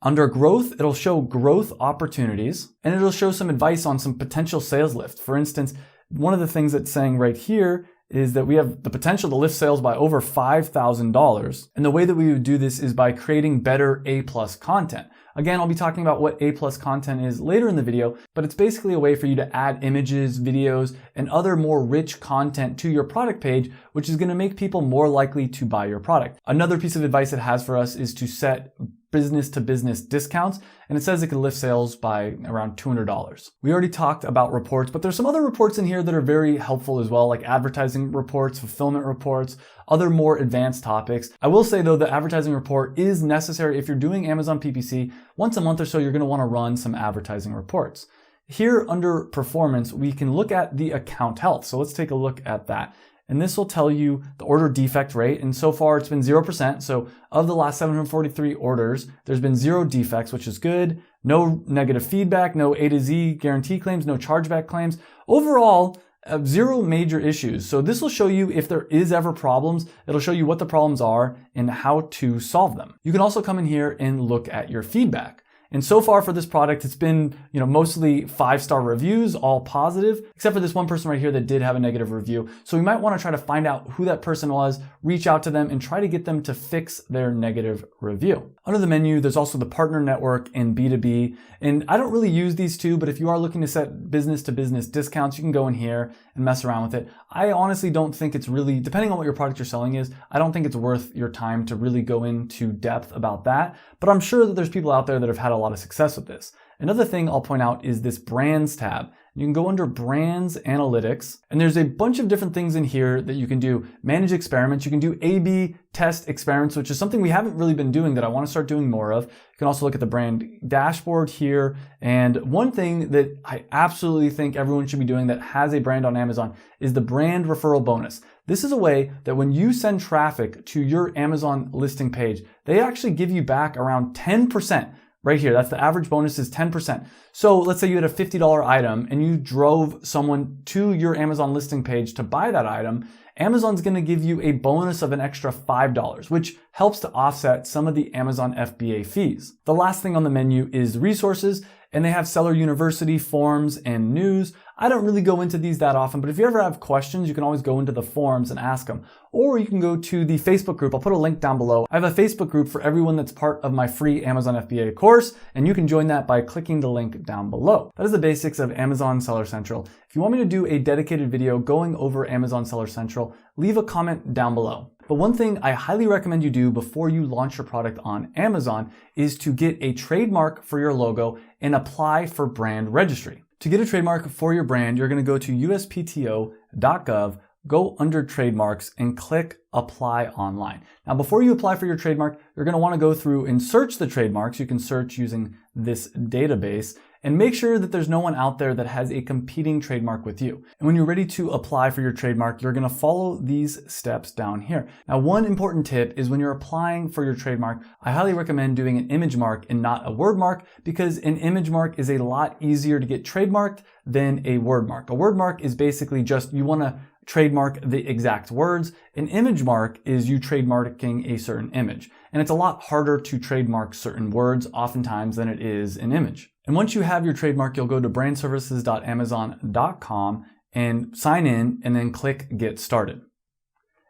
Under growth, it'll show growth opportunities and it'll show some advice on some potential sales lift. For instance, one of the things that's saying right here is that we have the potential to lift sales by over $5,000. And the way that we would do this is by creating better A+ content. Again, I'll be talking about what A+ content is later in the video, but it's basically a way for you to add images, videos, and other more rich content to your product page, which is going to make people more likely to buy your product. Another piece of advice it has for us is to set business to business discounts, and it says it can lift sales by around $200. We already talked about reports, but there's some other reports in here that are very helpful as well, like advertising reports, fulfillment reports, other more advanced topics. I will say though, the advertising report is necessary if you're doing Amazon PPC. Once a month or so, you're going to want to run some advertising reports. Here under performance, we can look at the account health. So let's take a look at that. And this will tell you the order defect rate. And so far it's been 0%. So of the last 743 orders, there's been 0 defects, which is good. No negative feedback, no A to Z guarantee claims, no chargeback claims. Overall, 0 major issues. So this will show you if there is ever problems. It'll show you what the problems are and how to solve them. You can also come in here and look at your feedback. And so far for this product, it's been, mostly 5-star reviews, all positive, except for this one person right here that did have a negative review. So we might want to try to find out who that person was, reach out to them, and try to get them to fix their negative review. Under the menu, there's also the partner network and B2B. And I don't really use these two, but if you are looking to set business to business discounts, you can go in here and mess around with it. I honestly don't think it's really, depending on what your product you're selling is, I don't think it's worth your time to really go into depth about that. But I'm sure that there's people out there that have had a lot of success with this. Another thing I'll point out is this brands tab. You can go under brands analytics, and there's a bunch of different things in here that you can do. Manage experiments. You can do A/B test experiments, which is something we haven't really been doing that I want to start doing more of. You can also look at the brand dashboard here. And one thing that I absolutely think everyone should be doing that has a brand on Amazon is the brand referral bonus. This is a way that when you send traffic to your Amazon listing page, they actually give you back around 10%. Right here, that's the average bonus is 10%. So let's say you had a $50 item and you drove someone to your Amazon listing page to buy that item. Amazon's gonna give you a bonus of an extra $5, which helps to offset some of the Amazon FBA fees. The last thing on the menu is resources, and they have Seller University, forums, and news. I don't really go into these that often, but if you ever have questions, you can always go into the forums and ask them. Or you can go to the Facebook group. I'll put a link down below. I have a Facebook group for everyone that's part of my free Amazon FBA course, and you can join that by clicking the link down below. That is the basics of Amazon Seller Central. If you want me to do a dedicated video going over Amazon Seller Central, leave a comment down below. But one thing I highly recommend you do before you launch your product on Amazon is to get a trademark for your logo and apply for brand registry. To get a trademark for your brand, you're going to go to uspto.gov, go under trademarks and click apply online. Now, before you apply for your trademark, you're going to want to go through and search the trademarks. You can search using this database and make sure that there's no one out there that has a competing trademark with you. And when you're ready to apply for your trademark, you're going to follow these steps down here. Now, one important tip is when you're applying for your trademark, I highly recommend doing an image mark and not a word mark, because an image mark is a lot easier to get trademarked than a word mark. A word mark is basically just you want to trademark the exact words. An image mark is you trademarking a certain image. And it's a lot harder to trademark certain words oftentimes than it is an image. And once you have your trademark, you'll go to brandservices.amazon.com and sign in and then click Get Started.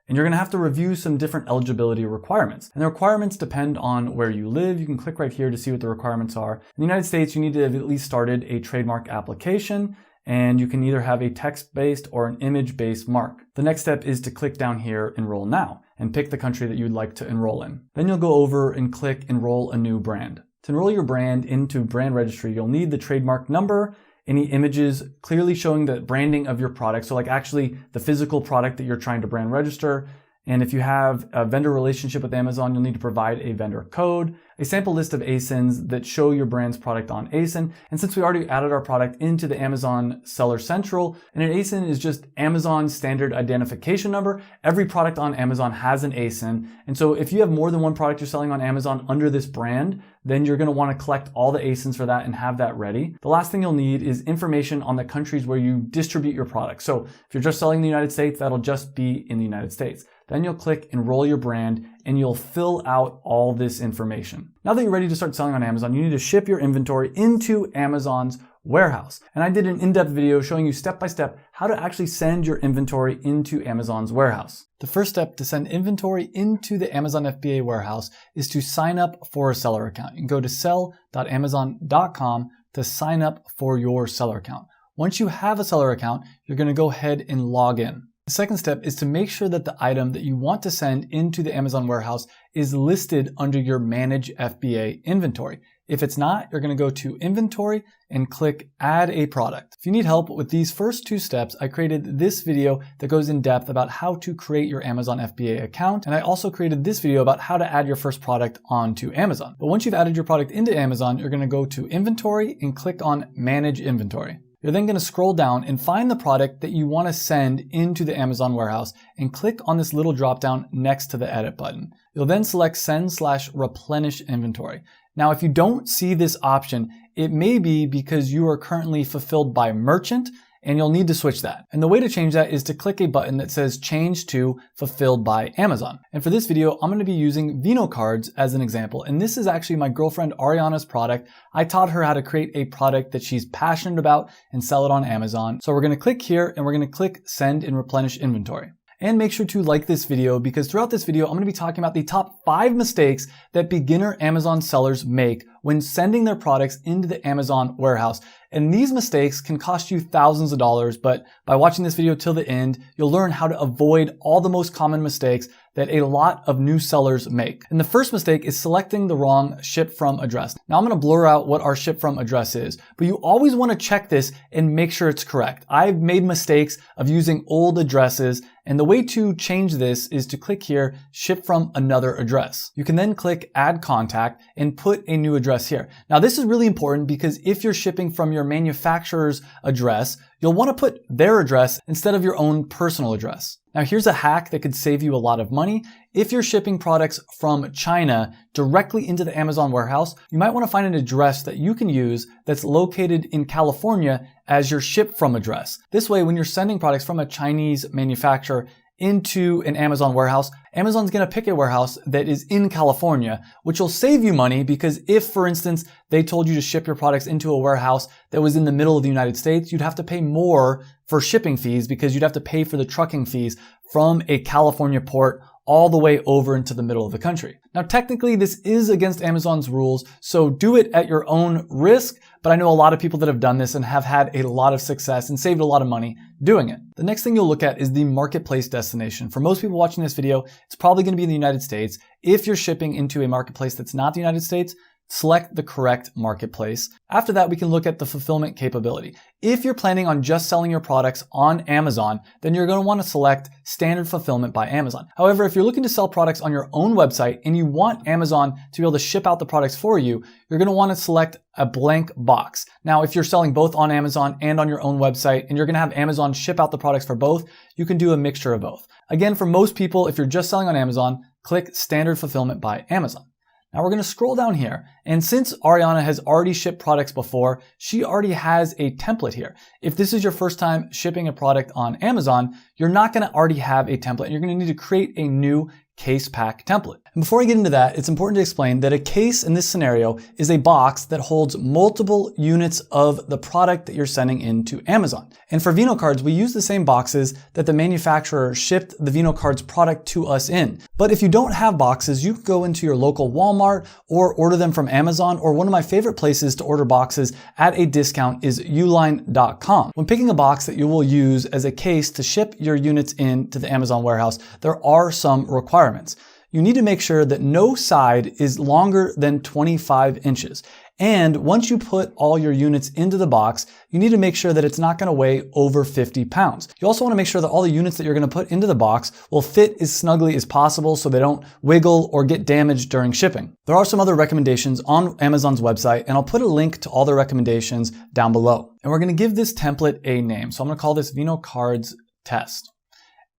And you're going to have to review some different eligibility requirements. And the requirements depend on where you live. You can click right here to see what the requirements are. In the United States, you need to have at least started a trademark application, and you can either have a text-based or an image-based mark. The next step is to click down here, Enroll Now, and pick the country that you'd like to enroll in. Then you'll go over and click Enroll a New Brand. To enroll your brand into brand registry, you'll need the trademark number, any images clearly showing the branding of your product, so like actually the physical product that you're trying to brand register. And if you have a vendor relationship with Amazon, you'll need to provide a vendor code, a sample list of ASINs that show your brand's product on ASIN. And since we already added our product into the Amazon Seller Central, and an ASIN is just Amazon standard identification number, every product on Amazon has an ASIN. And so if you have more than one product you're selling on Amazon under this brand, then you're going to want to collect all the ASINs for that and have that ready. The last thing you'll need is information on the countries where you distribute your product. So if you're just selling in the United States, that'll just be in the United States. Then you'll click Enroll Your Brand and you'll fill out all this information. Now that you're ready to start selling on Amazon, you need to ship your inventory into Amazon's warehouse. And I did an in-depth video showing you step-by-step how to actually send your inventory into Amazon's warehouse. The first step to send inventory into the Amazon FBA warehouse is to sign up for a seller account. You can go to sell.amazon.com to sign up for your seller account. Once you have a seller account, you're going to go ahead and log in. The second step is to make sure that the item that you want to send into the Amazon warehouse is listed under your Manage FBA inventory. If it's not, you're going to go to Inventory and click Add a Product. If you need help with these first two steps, I created this video that goes in depth about how to create your Amazon FBA account. And I also created this video about how to add your first product onto Amazon. But once you've added your product into Amazon, you're going to go to Inventory and click on Manage Inventory. You're then going to scroll down and find the product that you want to send into the Amazon warehouse and click on this little drop down next to the edit button. You'll then select Send/Replenish Inventory. Now, if you don't see this option, it may be because you are currently fulfilled by merchant and you'll need to switch that. And the way to change that is to click a button that says change to fulfilled by Amazon. And for this video, I'm going to be using Vino cards as an example. And this is actually my girlfriend Ariana's product. I taught her how to create a product that she's passionate about and sell it on Amazon. So we're going to click here and we're going to click send and replenish inventory. And make sure to like this video because throughout this video, I'm going to be talking about the top 5 mistakes that beginner Amazon sellers make when sending their products into the Amazon warehouse. And these mistakes can cost you thousands of dollars, but by watching this video till the end, you'll learn how to avoid all the most common mistakes that a lot of new sellers make. And the first mistake is selecting the wrong ship from address. Now I'm going to blur out what our ship from address is, but you always want to check this and make sure it's correct. I've made mistakes of using old addresses, and the way to change this is to click here, ship from another address. You can then click add contact and put a new address here. Now this is really important because if you're shipping from your manufacturer's address, you'll want to put their address instead of your own personal address. Now here's a hack that could save you a lot of money. If you're shipping products from China directly into the Amazon warehouse, you might want to find an address that you can use that's located in California as your ship from address. This way, when you're sending products from a Chinese manufacturer into an Amazon warehouse, Amazon's going to pick a warehouse that is in California, which will save you money because if, for instance, they told you to ship your products into a warehouse that was in the middle of the United States, you'd have to pay more for shipping fees because you'd have to pay for the trucking fees from a California port all the way over into the middle of the country. Now, technically, this is against Amazon's rules, so do it at your own risk, but I know a lot of people that have done this and have had a lot of success and saved a lot of money doing it. The next thing you'll look at is the marketplace destination. For most people watching this video, it's probably going to be in the United States. If you're shipping into a marketplace that's not the United States, select the correct marketplace. After that, we can look at the fulfillment capability. If you're planning on just selling your products on Amazon, then you're going to want to select standard fulfillment by Amazon. However, if you're looking to sell products on your own website and you want Amazon to be able to ship out the products for you, you're going to want to select a blank box. Now, if you're selling both on Amazon and on your own website and you're going to have Amazon ship out the products for both, you can do a mixture of both. Again, for most people, if you're just selling on Amazon, click standard fulfillment by Amazon. Now we're going to scroll down here, and since Ariana has already shipped products before, she already has a template here. If this is your first time shipping a product on Amazon, you're not going to already have a template. You're going to need to create a new case pack template. And before I get into that, it's important to explain that a case in this scenario is a box that holds multiple units of the product that you're sending into Amazon. And for Vino cards, we use the same boxes that the manufacturer shipped the Vino cards product to us in. But if you don't have boxes, you can go into your local Walmart or order them from Amazon, or one of my favorite places to order boxes at a discount is uline.com. When picking a box that you will use as a case to ship your units into the Amazon warehouse, there are some requirements. You need to make sure that no side is longer than 25 inches. And once you put all your units into the box, you need to make sure that it's not going to weigh over 50 pounds. You also want to make sure that all the units that you're going to put into the box will fit as snugly as possible so they don't wiggle or get damaged during shipping. There are some other recommendations on Amazon's website, and I'll put a link to all the recommendations down below. And we're going to give this template a name. So I'm going to call this Vino Cards Test.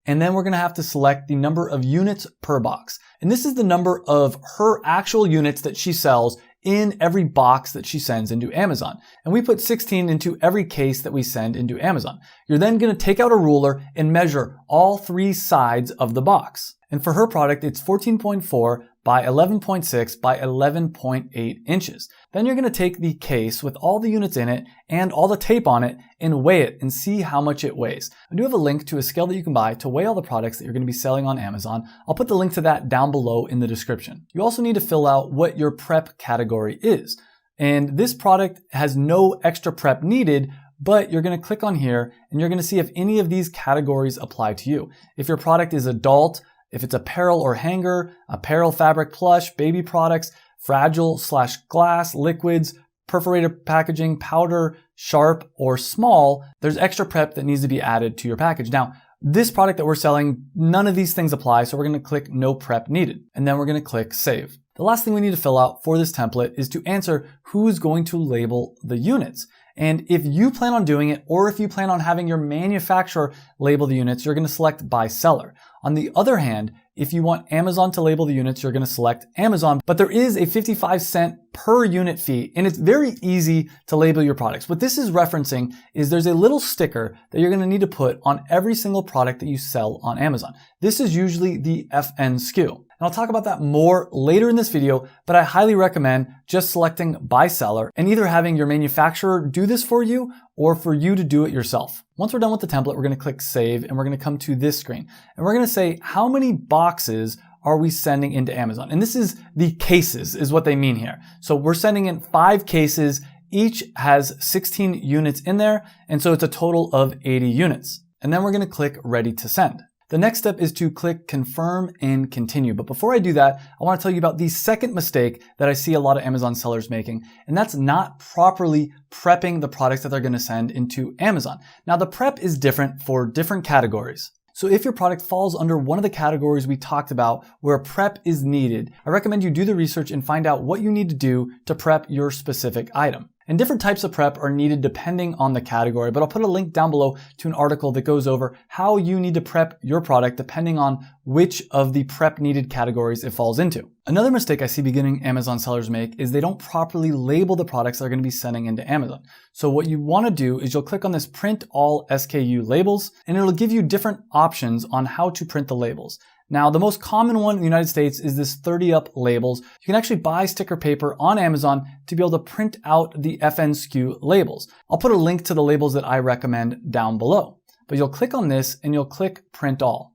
And then we're going to have to select the number of units per box. And this is the number of her actual units that she sells in every box that she sends into Amazon. And we put 16 into every case that we send into Amazon. You're then going to take out a ruler and measure all 3 sides of the box. And for her product, it's 14.4 by 11.6 by 11.8 inches. Then you're going to take the case with all the units in it and all the tape on it and weigh it and see how much it weighs. I do have a link to a scale that you can buy to weigh all the products that you're going to be selling on Amazon. I'll put the link to that down below in the description. You also need to fill out what your prep category is. And this product has no extra prep needed, but you're going to click on here and you're going to see if any of these categories apply to you. If your product is adult, if it's apparel or hanger, apparel, fabric, plush, baby products, fragile/glass, liquids, perforated packaging, powder, sharp, or small, there's extra prep that needs to be added to your package. Now, this product that we're selling, none of these things apply, so we're going to click no prep needed. And then we're going to click save. The last thing we need to fill out for this template is to answer who's going to label the units. And if you plan on doing it, or if you plan on having your manufacturer label the units, you're going to select by seller. On the other hand, If you want Amazon to label the units, you're going to select Amazon, but there is a 55-cent per unit fee, and it's very easy to label your products. What this is referencing is there's a little sticker that you're going to need to put on every single product that you sell on Amazon. This is usually the FN SKU. And I'll talk about that more later in this video, but I highly recommend just selecting by seller and either having your manufacturer do this for you or for you to do it yourself. Once we're done with the template, we're going to click save and we're going to come to this screen and we're going to say, how many boxes are we sending into Amazon? And this is the cases is what they mean here. So we're sending in 5 cases. Each has 16 units in there. And so it's a total of 80 units. And then we're going to click ready to send. The next step is to click confirm and continue. But before I do that, I want to tell you about the second mistake that I see a lot of Amazon sellers making, and that's not properly prepping the products that they're going to send into Amazon. Now, the prep is different for different categories. So if your product falls under one of the categories we talked about where prep is needed, I recommend you do the research and find out what you need to do to prep your specific item. And different types of prep are needed depending on the category, but I'll put a link down below to an article that goes over how you need to prep your product depending on which of the prep needed categories it falls into. Another mistake I see beginning Amazon sellers make is they don't properly label the products they're going to be sending into Amazon. So what you want to do is you'll click on this print all SKU labels and it'll give you different options on how to print the labels. Now, the most common one in the United States is this 30 up labels. You can actually buy sticker paper on Amazon to be able to print out the FN SKU labels. I'll put a link to the labels that I recommend down below. But you'll click on this and you'll click print all.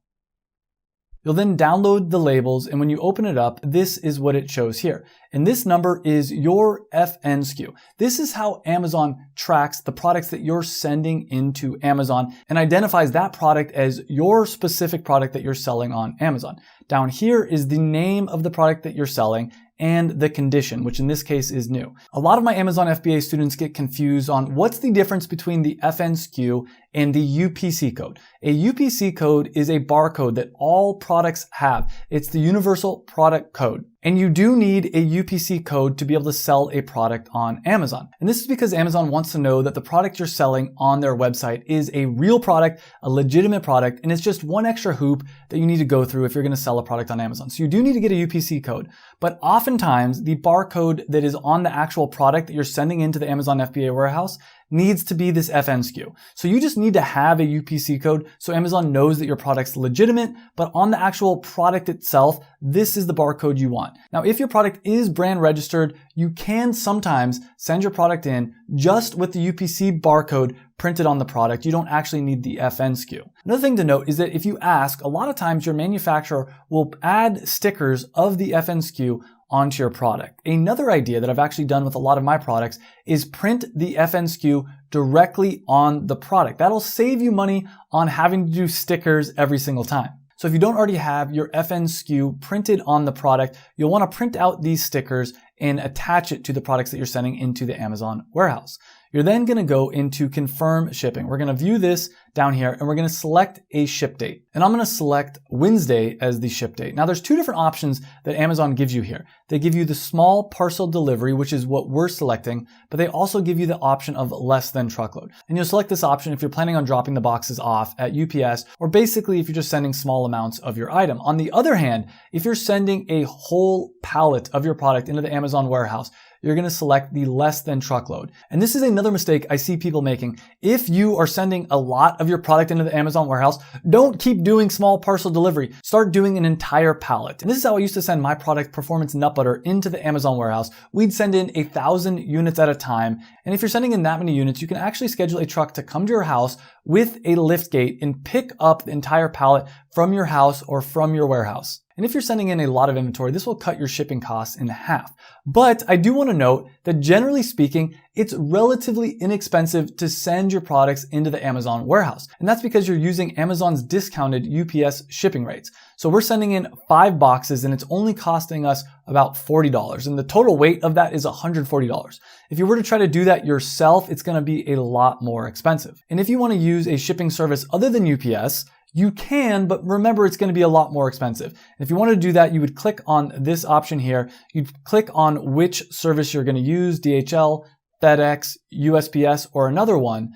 You'll then download the labels, and when you open it up, this is what it shows here. And this number is your FN SKU. This is how Amazon tracks the products that you're sending into Amazon and identifies that product as your specific product that you're selling on Amazon. Down here is the name of the product that you're selling and the condition, which in this case is new. A lot of my Amazon FBA students get confused on what's the difference between the FN SKU and the UPC code. A UPC code is a barcode that all products have. It's the universal product code. And you do need a UPC code to be able to sell a product on Amazon. And this is because Amazon wants to know that the product you're selling on their website is a real product, a legitimate product, and it's just one extra hoop that you need to go through if you're going to sell a product on Amazon. So you do need to get a UPC code, but oftentimes the barcode that is on the actual product that you're sending into the Amazon FBA warehouse needs to be this FN SKU. So you just need to have a UPC code so Amazon knows that your product's legitimate, but on the actual product itself, this is the barcode you want. Now, if your product is brand registered, you can sometimes send your product in just with the UPC barcode printed on the product. You don't actually need the FN SKU. Another thing to note is that if you ask, a lot of times your manufacturer will add stickers of the FN SKU onto your product. Another idea that I've actually done with a lot of my products is print the FN SKU directly on the product. That'll save you money on having to do stickers every single time. So if you don't already have your FN SKU printed on the product, you'll want to print out these stickers and attach it to the products that you're sending into the Amazon warehouse. You're then going to go into confirm shipping. We're going to view this down here and we're going to select a ship date. And I'm going to select Wednesday as the ship date. Now there's 2 different options that Amazon gives you here. They give you the small parcel delivery, which is what we're selecting, but they also give you the option of less than truckload. And you'll select this option if you're planning on dropping the boxes off at UPS, or basically if you're just sending small amounts of your item. On the other hand, if you're sending a whole pallet of your product into the Amazon warehouse, you're going to select the less than truckload. And this is another mistake I see people making. If you are sending a lot of your product into the Amazon warehouse, don't keep doing small parcel delivery. Start doing an entire pallet. And this is how I used to send my product, Performance Nut Butter, into the Amazon warehouse. We'd send in 1,000 units at a time. And if you're sending in that many units, you can actually schedule a truck to come to your house with a lift gate and pick up the entire pallet from your house or from your warehouse. And if you're sending in a lot of inventory, this will cut your shipping costs in half. But I do want to note that generally speaking, it's relatively inexpensive to send your products into the Amazon warehouse. And that's because you're using Amazon's discounted UPS shipping rates. So we're sending in 5 boxes and it's only costing us about $40. And the total weight of that is $140. If you were to try to do that yourself, it's going to be a lot more expensive. And if you want to use a shipping service other than UPS, you can, but remember it's going to be a lot more expensive. And if you want to do that, you would click on this option here. You'd click on which service you're going to use, DHL, FedEx, USPS, or another one.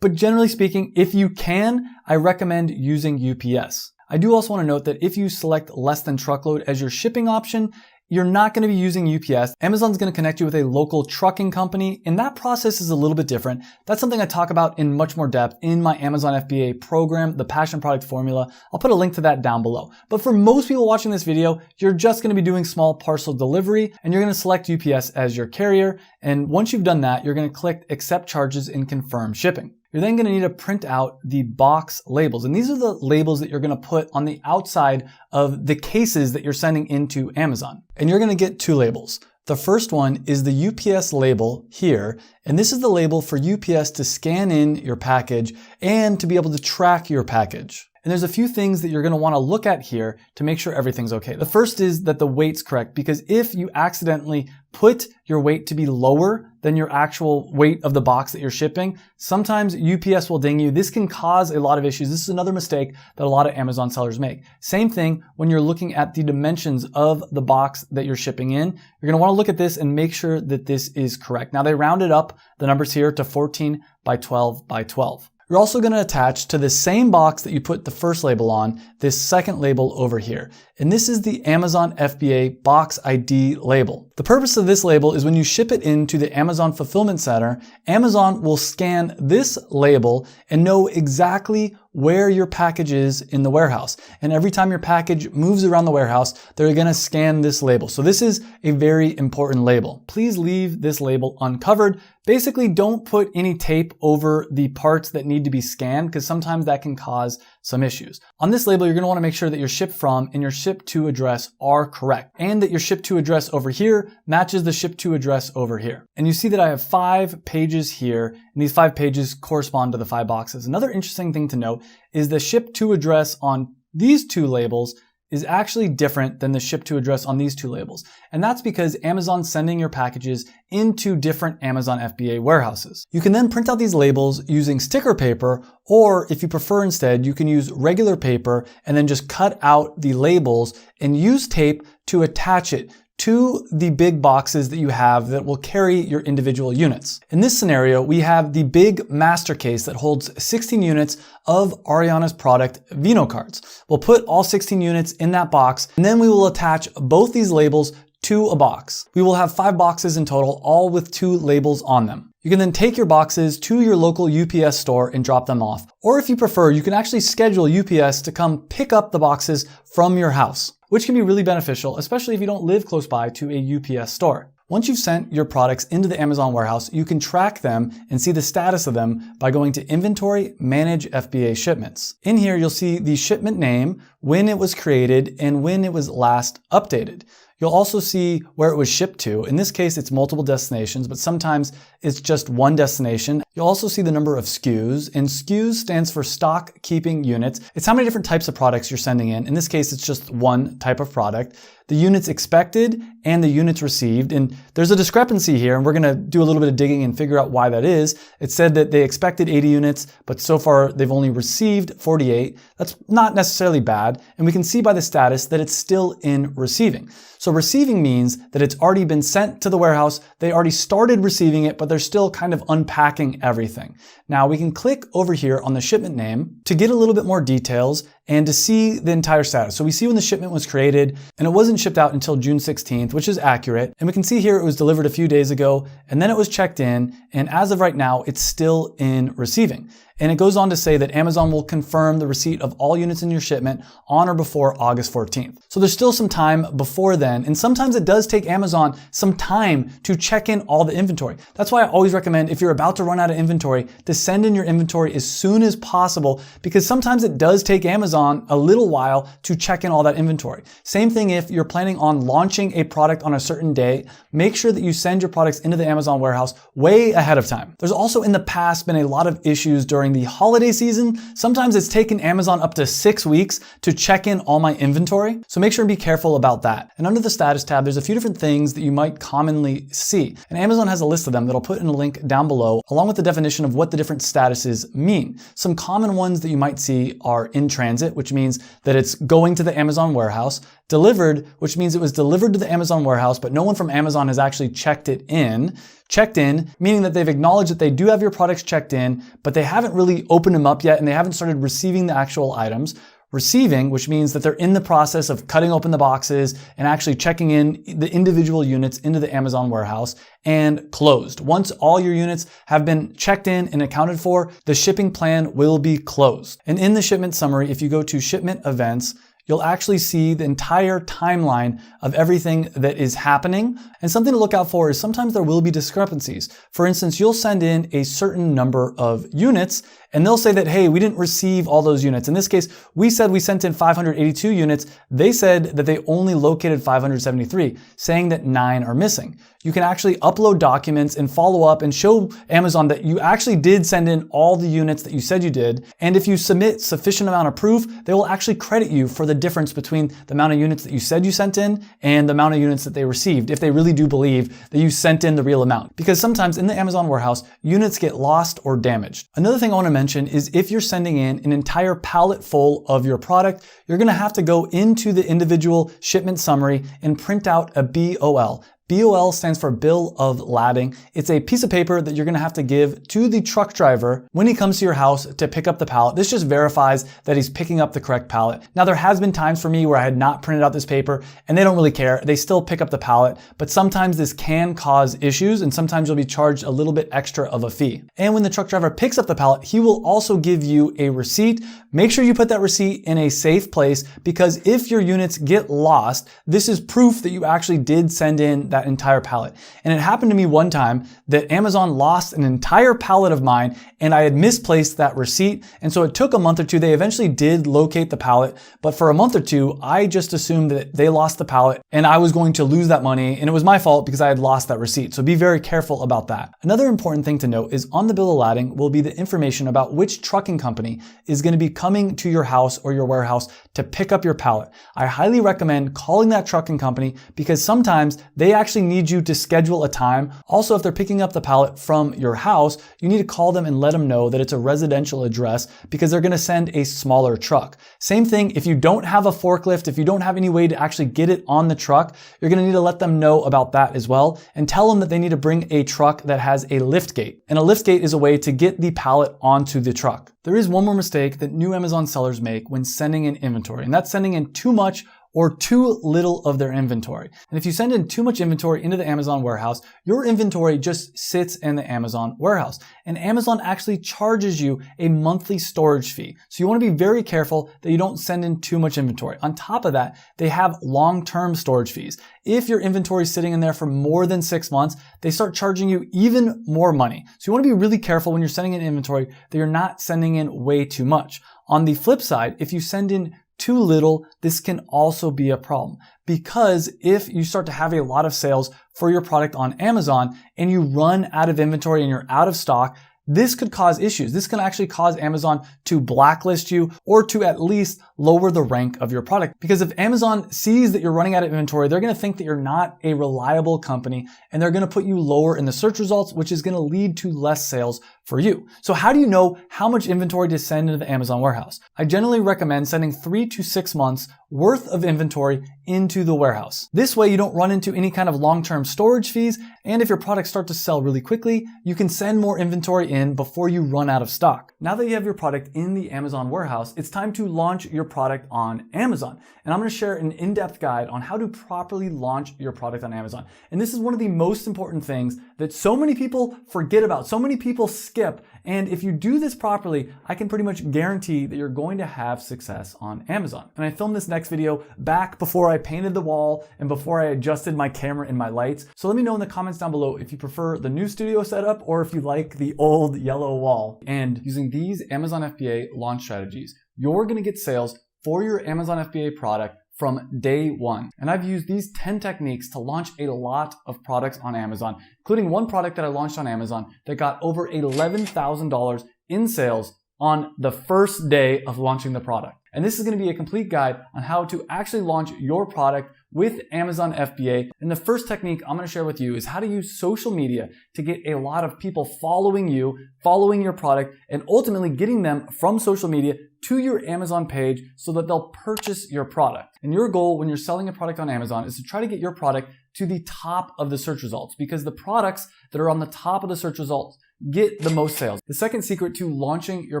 But generally speaking, if you can, I recommend using UPS. I do also want to note that if you select less than truckload as your shipping option, you're not going to be using UPS. Amazon's going to connect you with a local trucking company, and that process is a little bit different. That's something I talk about in much more depth in my Amazon FBA program, the Passion Product Formula. I'll put a link to that down below. But for most people watching this video, you're just going to be doing small parcel delivery, and you're going to select UPS as your carrier. And once you've done that, you're going to click Accept Charges and Confirm Shipping. You're then going to need to print out the box labels. And these are the labels that you're going to put on the outside of the cases that you're sending into Amazon. And you're going to get two labels. The first one is the UPS label here. And this is the label for UPS to scan in your package and to be able to track your package. And there's a few things that you're going to want to look at here to make sure everything's okay. The first is that the weight's correct, because if you accidentally put your weight to be lower than your actual weight of the box that you're shipping, sometimes UPS will ding you. This can cause a lot of issues. This is another mistake that a lot of Amazon sellers make. Same thing when you're looking at the dimensions of the box that you're shipping in. You're going to want to look at this and make sure that this is correct. Now they rounded up the numbers here to 14 by 12 by 12. You're also going to attach to the same box that you put the first label on, this second label over here. And this is the Amazon FBA Box ID label. The purpose of this label is when you ship it into the Amazon Fulfillment Center, Amazon will scan this label and know exactly where your package is in the warehouse. And every time your package moves around the warehouse, they're going to scan this label. So this is a very important label. Please leave this label uncovered. Basically, don't put any tape over the parts that need to be scanned, because sometimes that can cause some issues. On this label, you're going to want to make sure that your ship from and your ship to address are correct, and that your ship to address over here matches the ship to address over here. And you see that I have 5 pages here, and these 5 pages correspond to the 5 boxes. Another interesting thing to note is the ship to address on these 2 labels is actually different than the ship to address on these 2 labels. And that's because Amazon's sending your packages into different Amazon FBA warehouses. You can then print out these labels using sticker paper, or if you prefer instead, you can use regular paper and then just cut out the labels and use tape to attach it to the big boxes that you have that will carry your individual units. In this scenario, we have the big master case that holds 16 units of Ariana's product Vino cards. We'll put all 16 units in that box, and then we will attach both these labels to a box. We will have 5 boxes in total, all with 2 labels on them. You can then take your boxes to your local UPS store and drop them off. Or if you prefer, you can actually schedule UPS to come pick up the boxes from your house, which can be really beneficial, especially if you don't live close by to a UPS store. Once you've sent your products into the Amazon warehouse, you can track them and see the status of them by going to Inventory, Manage FBA Shipments. In here, you'll see the shipment name, when it was created, and when it was last updated. You'll also see where it was shipped to. In this case, it's multiple destinations, but sometimes it's just one destination. You'll also see the number of SKUs, and SKUs stands for stock keeping units. It's how many different types of products you're sending in. In this case, it's just one type of product. The units expected and the units received. And there's a discrepancy here, and we're gonna do a little bit of digging and figure out why that is. It said that they expected 80 units, but so far they've only received 48. That's not necessarily bad. And we can see by the status that it's still in receiving. So receiving means that it's already been sent to the warehouse. They already started receiving it, but they're still kind of unpacking everything. Now we can click over here on the shipment name to get a little bit more details and to see the entire status. So we see when the shipment was created, and it wasn't shipped out until June 16th, which is accurate. And we can see here it was delivered a few days ago, and then it was checked in, and as of right now, it's still in receiving. And it goes on to say that Amazon will confirm the receipt of all units in your shipment on or before August 14th. So there's still some time before then. And sometimes it does take Amazon some time to check in all the inventory. That's why I always recommend, if you're about to run out of inventory, to send in your inventory as soon as possible, because sometimes it does take Amazon a little while to check in all that inventory. Same thing if you're planning on launching a product on a certain day, make sure that you send your products into the Amazon warehouse way ahead of time. There's also in the past been a lot of issues during the holiday season. Sometimes it's taken Amazon up to 6 weeks to check in all my inventory. So make sure and be careful about that. And under the status tab, there's a few different things that you might commonly see. And Amazon has a list of them that I'll put in a link down below, along with the definition of what the different statuses mean. Some common ones that you might see are in transit, which means that it's going to the Amazon warehouse. Delivered, which means it was delivered to the Amazon warehouse, but no one from Amazon has actually checked it in. Checked in, meaning that they've acknowledged that they do have your products checked in, but they haven't really opened them up yet, and they haven't started receiving the actual items. receiving, which means that they're in the process of cutting open the boxes and actually checking in the individual units into the Amazon warehouse, and closed. Once all your units have been checked in and accounted for, the shipping plan will be closed. And in the shipment summary, if you go to shipment events, you'll actually see the entire timeline of everything that is happening. And something to look out for is sometimes there will be discrepancies. For instance, you'll send in a certain number of units and they'll say that, hey, we didn't receive all those units. In this case, we said we sent in 582 units. They said that they only located 573, saying that 9 are missing. You can actually upload documents and follow up and show Amazon that you actually did send in all the units that you said you did. And if you submit sufficient amount of proof, they will actually credit you for the difference between the amount of units that you said you sent in and the amount of units that they received, if they really do believe that you sent in the real amount. Because sometimes in the Amazon warehouse, units get lost or damaged. Another thing I want to mention is if you're sending in an entire pallet full of your product, you're going to have to go into the individual shipment summary and print out a BOL. BOL stands for bill of lading. It's a piece of paper that you're going to have to give to the truck driver when he comes to your house to pick up the pallet. This just verifies that he's picking up the correct pallet. Now, there has been times for me where I had not printed out this paper and they don't really care. They still pick up the pallet, but sometimes this can cause issues and sometimes you'll be charged a little bit extra of a fee. And when the truck driver picks up the pallet, he will also give you a receipt. Make sure you put that receipt in a safe place because if your units get lost, this is proof that you actually did send in that entire pallet. And it happened to me one time that Amazon lost an entire pallet of mine and I had misplaced that receipt. And so it took a month or two. They eventually did locate the pallet, but for a month or two, I just assumed that they lost the pallet and I was going to lose that money. And it was my fault because I had lost that receipt. So be very careful about that. Another important thing to note is on the bill of lading will be the information about which trucking company is going to be coming to your house or your warehouse to pick up your pallet. I highly recommend calling that trucking company because sometimes they actually need you to schedule a time. Also, if they're picking up the pallet from your house, you need to call them and let them know that it's a residential address because they're going to send a smaller truck. Same thing, if you don't have a forklift, if you don't have any way to actually get it on the truck, you're going to need to let them know about that as well and tell them that they need to bring a truck that has a lift gate. And a lift gate is a way to get the pallet onto the truck. There is one more mistake that new Amazon sellers make when sending in inventory, and that's sending in too much or too little of their inventory. And if you send in too much inventory into the Amazon warehouse, your inventory just sits in the Amazon warehouse. And Amazon actually charges you a monthly storage fee. So you want to be very careful that you don't send in too much inventory. On top of that, they have long-term storage fees. If your inventory is sitting in there for more than 6 months, they start charging you even more money. So you want to be really careful when you're sending in inventory that you're not sending in way too much. On the flip side, if you send in too little, this can also be a problem because if you start to have a lot of sales for your product on Amazon and you run out of inventory and you're out of stock, this could cause issues. This can actually cause Amazon to blacklist you or to at least lower the rank of your product. Because if Amazon sees that you're running out of inventory, they're going to think that you're not a reliable company and they're going to put you lower in the search results, which is going to lead to less sales for you. So how do you know how much inventory to send into the Amazon warehouse? I generally recommend sending 3 to 6 months worth of inventory into the warehouse. This way you don't run into any kind of long-term storage fees, and if your products start to sell really quickly, you can send more inventory in before you run out of stock. Now that you have your product in the Amazon warehouse, it's time to launch your product on Amazon. And I'm going to share an in-depth guide on how to properly launch your product on Amazon. And this is one of the most important things that so many people forget about, so many people skip. And if you do this properly, I can pretty much guarantee that you're going to have success on Amazon. And I filmed this next video back before I painted the wall and before I adjusted my camera and my lights. So let me know in the comments down below if you prefer the new studio setup or if you like the old yellow wall. And using these Amazon FBA launch strategies, you're going to get sales for your Amazon FBA product from day one. And I've used these 10 techniques to launch a lot of products on Amazon, including one product that I launched on Amazon that got over $11,000 in sales on the first day of launching the product. And this is going to be a complete guide on how to actually launch your product with Amazon FBA. And the first technique I'm going to share with you is how to use social media to get a lot of people following you, following your product, and ultimately getting them from social media to your Amazon page so that they'll purchase your product. And your goal when you're selling a product on Amazon is to try to get your product to the top of the search results because the products that are on the top of the search results get the most sales. The second secret to launching your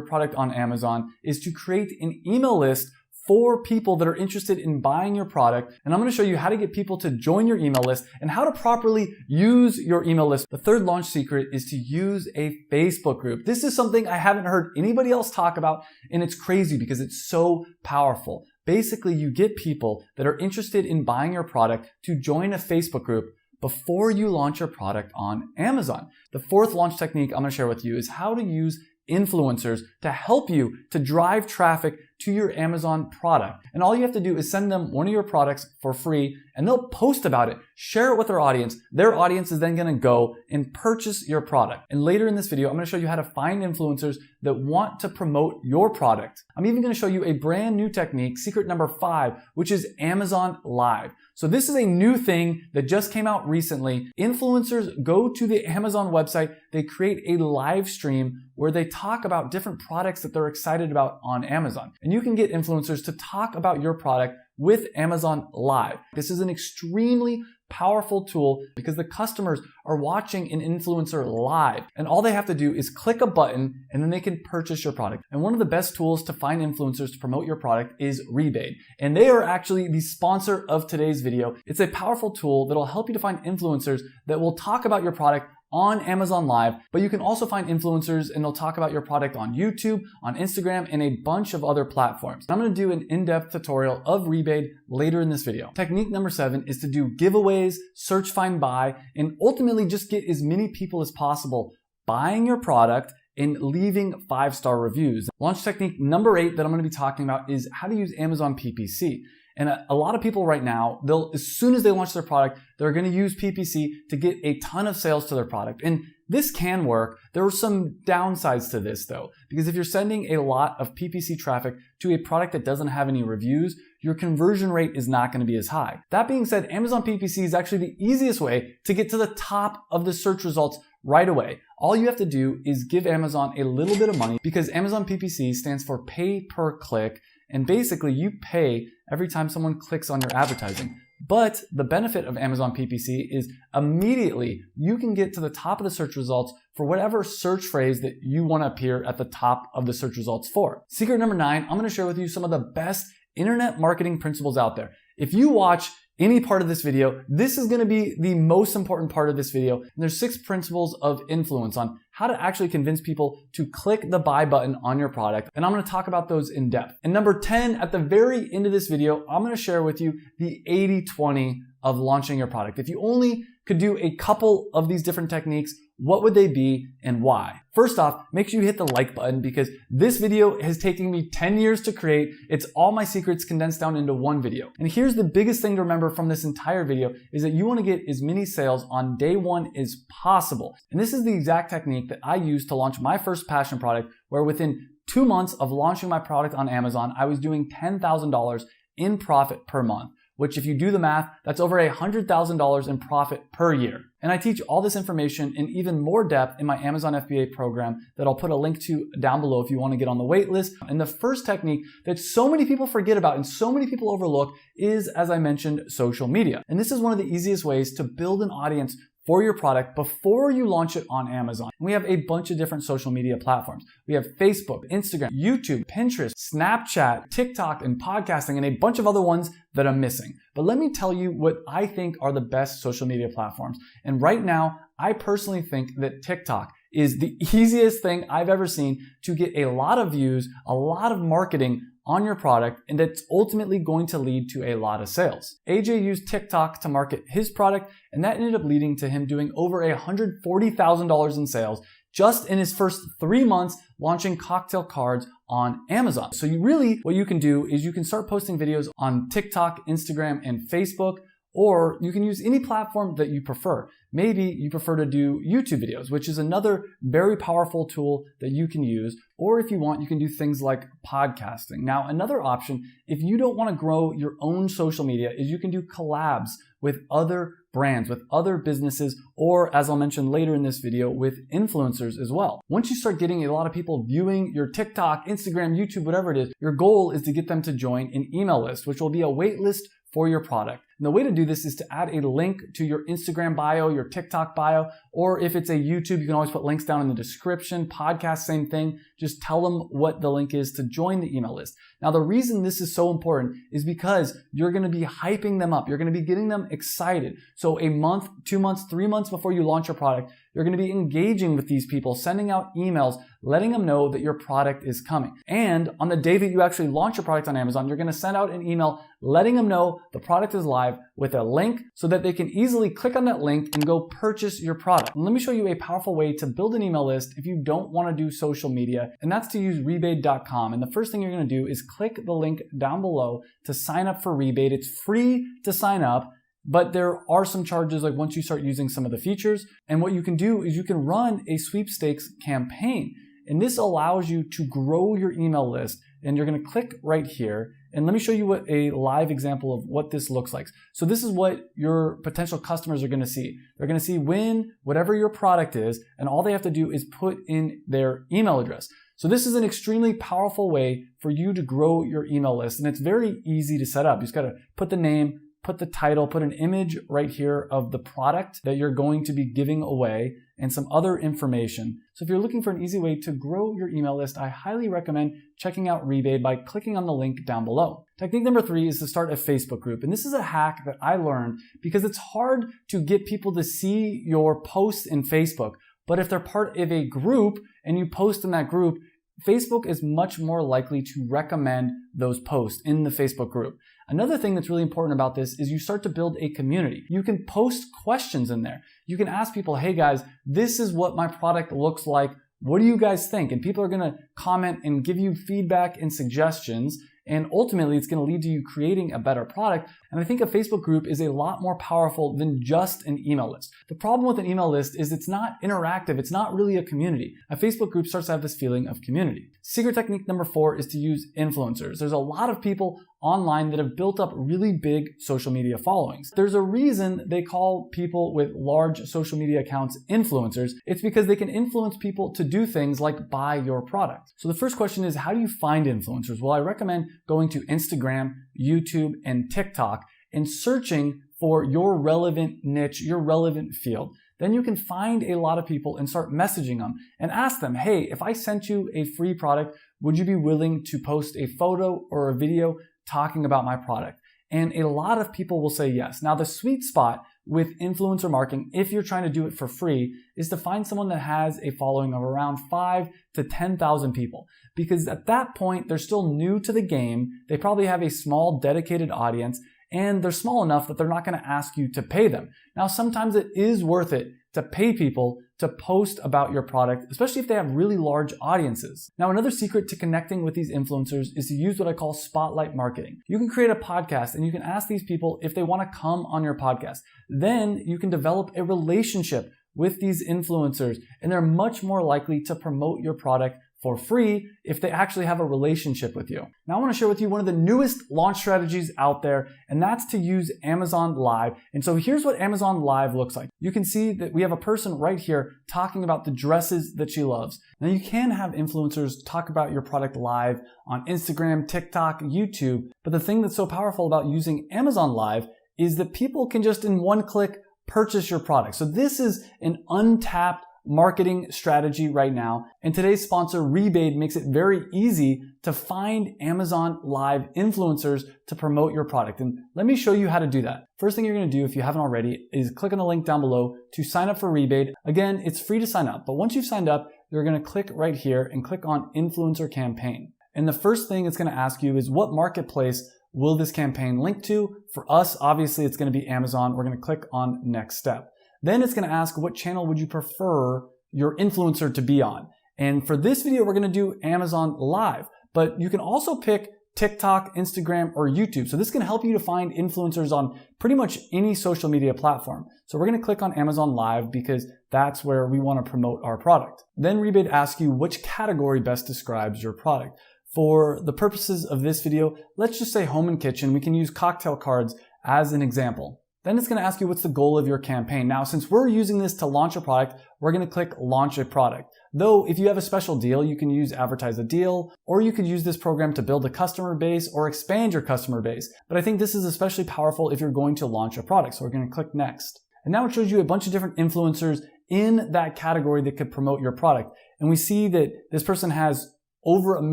product on Amazon is to create an email list for people that are interested in buying your product. And I'm going to show you how to get people to join your email list and how to properly use your email list. The third launch secret is to use a Facebook group. This is something I haven't heard anybody else talk about, and it's crazy because it's so powerful. Basically, you get people that are interested in buying your product to join a Facebook group before you launch your product on Amazon. The fourth launch technique I'm going to share with you is how to use influencers to help you to drive traffic to your Amazon product. And all you have to do is send them one of your products for free, and they'll post about it, share it with their audience. Their audience is then going to go and purchase your product. And later in this video, I'm going to show you how to find influencers that want to promote your product. I'm even going to show you a brand new technique, secret number 5, which is Amazon Live. So this is a new thing that just came out recently. Influencers go to the Amazon website, they create a live stream where they talk about different products that they're excited about on Amazon. And you can get influencers to talk about your product with Amazon Live. This is an extremely powerful tool because the customers are watching an influencer live, and all they have to do is click a button and then they can purchase your product. And one of the best tools to find influencers to promote your product is Rebate, and they are actually the sponsor of today's video. It's a powerful tool that'll help you to find influencers that will talk about your product on Amazon Live, but you can also find influencers and they'll talk about your product on YouTube, on Instagram, and a bunch of other platforms. I'm going to do an in-depth tutorial of Rebate later in this video. Technique number 7 is to do giveaways, search, find, buy, and ultimately just get as many people as possible buying your product and leaving 5-star reviews. Launch technique number 8 that I'm going to be talking about is how to use Amazon PPC. And a lot of people right now, as soon as they launch their product, they're going to use PPC to get a ton of sales to their product. And this can work. There are some downsides to this though, because if you're sending a lot of PPC traffic to a product that doesn't have any reviews, your conversion rate is not going to be as high. That being said, Amazon PPC is actually the easiest way to get to the top of the search results right away. All you have to do is give Amazon a little bit of money, because Amazon PPC stands for pay per click. And basically you pay every time someone clicks on your advertising. But the benefit of Amazon PPC is immediately you can get to the top of the search results for whatever search phrase that you want to appear at the top of the search results for. Secret number 9, I'm going to share with you some of the best internet marketing principles out there. If you watch any part of this video, this is going to be the most important part of this video. And there's 6 principles of influence on how to actually convince people to click the buy button on your product. And I'm going to talk about those in depth. And number 10, at the very end of this video, I'm going to share with you the 80-20 of launching your product. If you only could do a couple of these different techniques, what would they be and why? First off, make sure you hit the like button, because this video has taken me 10 years to create. It's all my secrets condensed down into one video. And here's the biggest thing to remember from this entire video is that you want to get as many sales on day 1 as possible. And this is the exact technique that I used to launch my first passion product, where within 2 months of launching my product on Amazon, I was doing $10,000 in profit per month, which if you do the math, that's over $100,000 in profit per year. And I teach all this information in even more depth in my Amazon FBA program that I'll put a link to down below if you want to get on the wait list. And the first technique that so many people forget about and so many people overlook is, as I mentioned, social media. And this is one of the easiest ways to build an audience for your product before you launch it on Amazon. And we have a bunch of different social media platforms. We have Facebook, Instagram, YouTube, Pinterest, Snapchat, TikTok, and podcasting, and a bunch of other ones that I'm missing. But let me tell you what I think are the best social media platforms. And right now, I personally think that TikTok is the easiest thing I've ever seen to get a lot of views, a lot of marketing on your product, and that's ultimately going to lead to a lot of sales. AJ used TikTok to market his product, and that ended up leading to him doing over $140,000 in sales just in his first 3 months launching cocktail cards on Amazon. So what you can do is you can start posting videos on TikTok, Instagram, and Facebook, or you can use any platform that you prefer. Maybe you prefer to do YouTube videos, which is another very powerful tool that you can use. Or if you want, you can do things like podcasting. Now, another option, if you don't want to grow your own social media, is you can do collabs with other brands, with other businesses, or as I'll mention later in this video, with influencers as well. Once you start getting a lot of people viewing your TikTok, Instagram, YouTube, whatever it is, your goal is to get them to join an email list, which will be a wait list for your product. And the way to do this is to add a link to your Instagram bio, your TikTok bio, or if it's a YouTube, you can always put links down in the description. Podcast, same thing. Just tell them what the link is to join the email list. Now, the reason this is so important is because you're going to be hyping them up. You're going to be getting them excited. So a month, 2 months, 3 months before you launch your product, you're going to be engaging with these people, sending out emails, letting them know that your product is coming. And on the day that you actually launch your product on Amazon, you're going to send out an email letting them know the product is live with a link so that they can easily click on that link and go purchase your product. And let me show you a powerful way to build an email list if you don't want to do social media, and that's to use rebate.com. And the first thing you're going to do is click the link down below to sign up for Rebate. It's free to sign up, but there are some charges like once you start using some of the features. And what you can do is you can run a sweepstakes campaign. And this allows you to grow your email list. And you're going to click right here. And let me show you what a live example of what this looks like. So this is what your potential customers are going to see. They're going to see whatever your product is, and all they have to do is put in their email address. So this is an extremely powerful way for you to grow your email list. And it's very easy to set up. You just got to put the name, put the title, put an image right here of the product that you're going to be giving away, and some other information. So if you're looking for an easy way to grow your email list, I highly recommend checking out Rebate by clicking on the link down below. Technique number 3 is to start a Facebook group. And this is a hack that I learned because it's hard to get people to see your posts in Facebook. But if they're part of a group and you post in that group, Facebook is much more likely to recommend those posts in the Facebook group. Another thing that's really important about this is you start to build a community. You can post questions in there. You can ask people, hey guys, this is what my product looks like. What do you guys think? And people are going to comment and give you feedback and suggestions. And ultimately, it's going to lead to you creating a better product. And I think a Facebook group is a lot more powerful than just an email list. The problem with an email list is it's not interactive. It's not really a community. A Facebook group starts to have this feeling of community. Secret technique number 4 is to use influencers. There's a lot of people online that have built up really big social media followings. There's a reason they call people with large social media accounts influencers. It's because they can influence people to do things like buy your product. So the first question is, how do you find influencers? Well, I recommend going to Instagram, YouTube, and TikTok and searching for your relevant niche, your relevant field. Then you can find a lot of people and start messaging them and ask them, hey, if I sent you a free product, would you be willing to post a photo or a video talking about my product? And a lot of people will say yes. Now, the sweet spot with influencer marketing, if you're trying to do it for free, is to find someone that has a following of around 5,000 to 10,000 people. Because at that point, they're still new to the game. They probably have a small dedicated audience, and they're small enough that they're not going to ask you to pay them. Now, sometimes it is worth it to pay people to post about your product, especially if they have really large audiences. Now, another secret to connecting with these influencers is to use what I call spotlight marketing. You can create a podcast and you can ask these people if they want to come on your podcast. Then you can develop a relationship with these influencers, and they're much more likely to promote your product for free if they actually have a relationship with you. Now I want to share with you one of the newest launch strategies out there, and that's to use Amazon Live. And so here's what Amazon Live looks like. You can see that we have a person right here talking about the dresses that she loves. Now you can have influencers talk about your product live on Instagram, TikTok, YouTube, but the thing that's so powerful about using Amazon Live is that people can just in one click purchase your product. So this is an untapped marketing strategy right now. And today's sponsor, Rebate, makes it very easy to find Amazon Live influencers to promote your product. And let me show you how to do that. First thing you're going to do, if you haven't already, is click on the link down below to sign up for Rebate. Again, it's free to sign up, but once you've signed up, you're going to click right here and click on Influencer Campaign. And the first thing it's going to ask you is, what marketplace will this campaign link to? For us, obviously, it's going to be Amazon. We're going to click on Next Step. Then it's going to ask, what channel would you prefer your influencer to be on? And for this video, we're going to do Amazon Live, but you can also pick TikTok, Instagram, or YouTube. So this can help you to find influencers on pretty much any social media platform. So we're going to click on Amazon Live because that's where we want to promote our product. Then Rebate asks you which category best describes your product. For the purposes of this video, let's just say home and kitchen. We can use cocktail cards as an example. Then it's going to ask you what's the goal of your campaign. Now, since we're using this to launch a product, we're going to click launch a product. Though if you have a special deal, you can use advertise a deal, or you could use this program to build a customer base or expand your customer base. But I think this is especially powerful if you're going to launch a product. So we're going to click next. And now it shows you a bunch of different influencers in that category that could promote your product. And we see that this person has over 1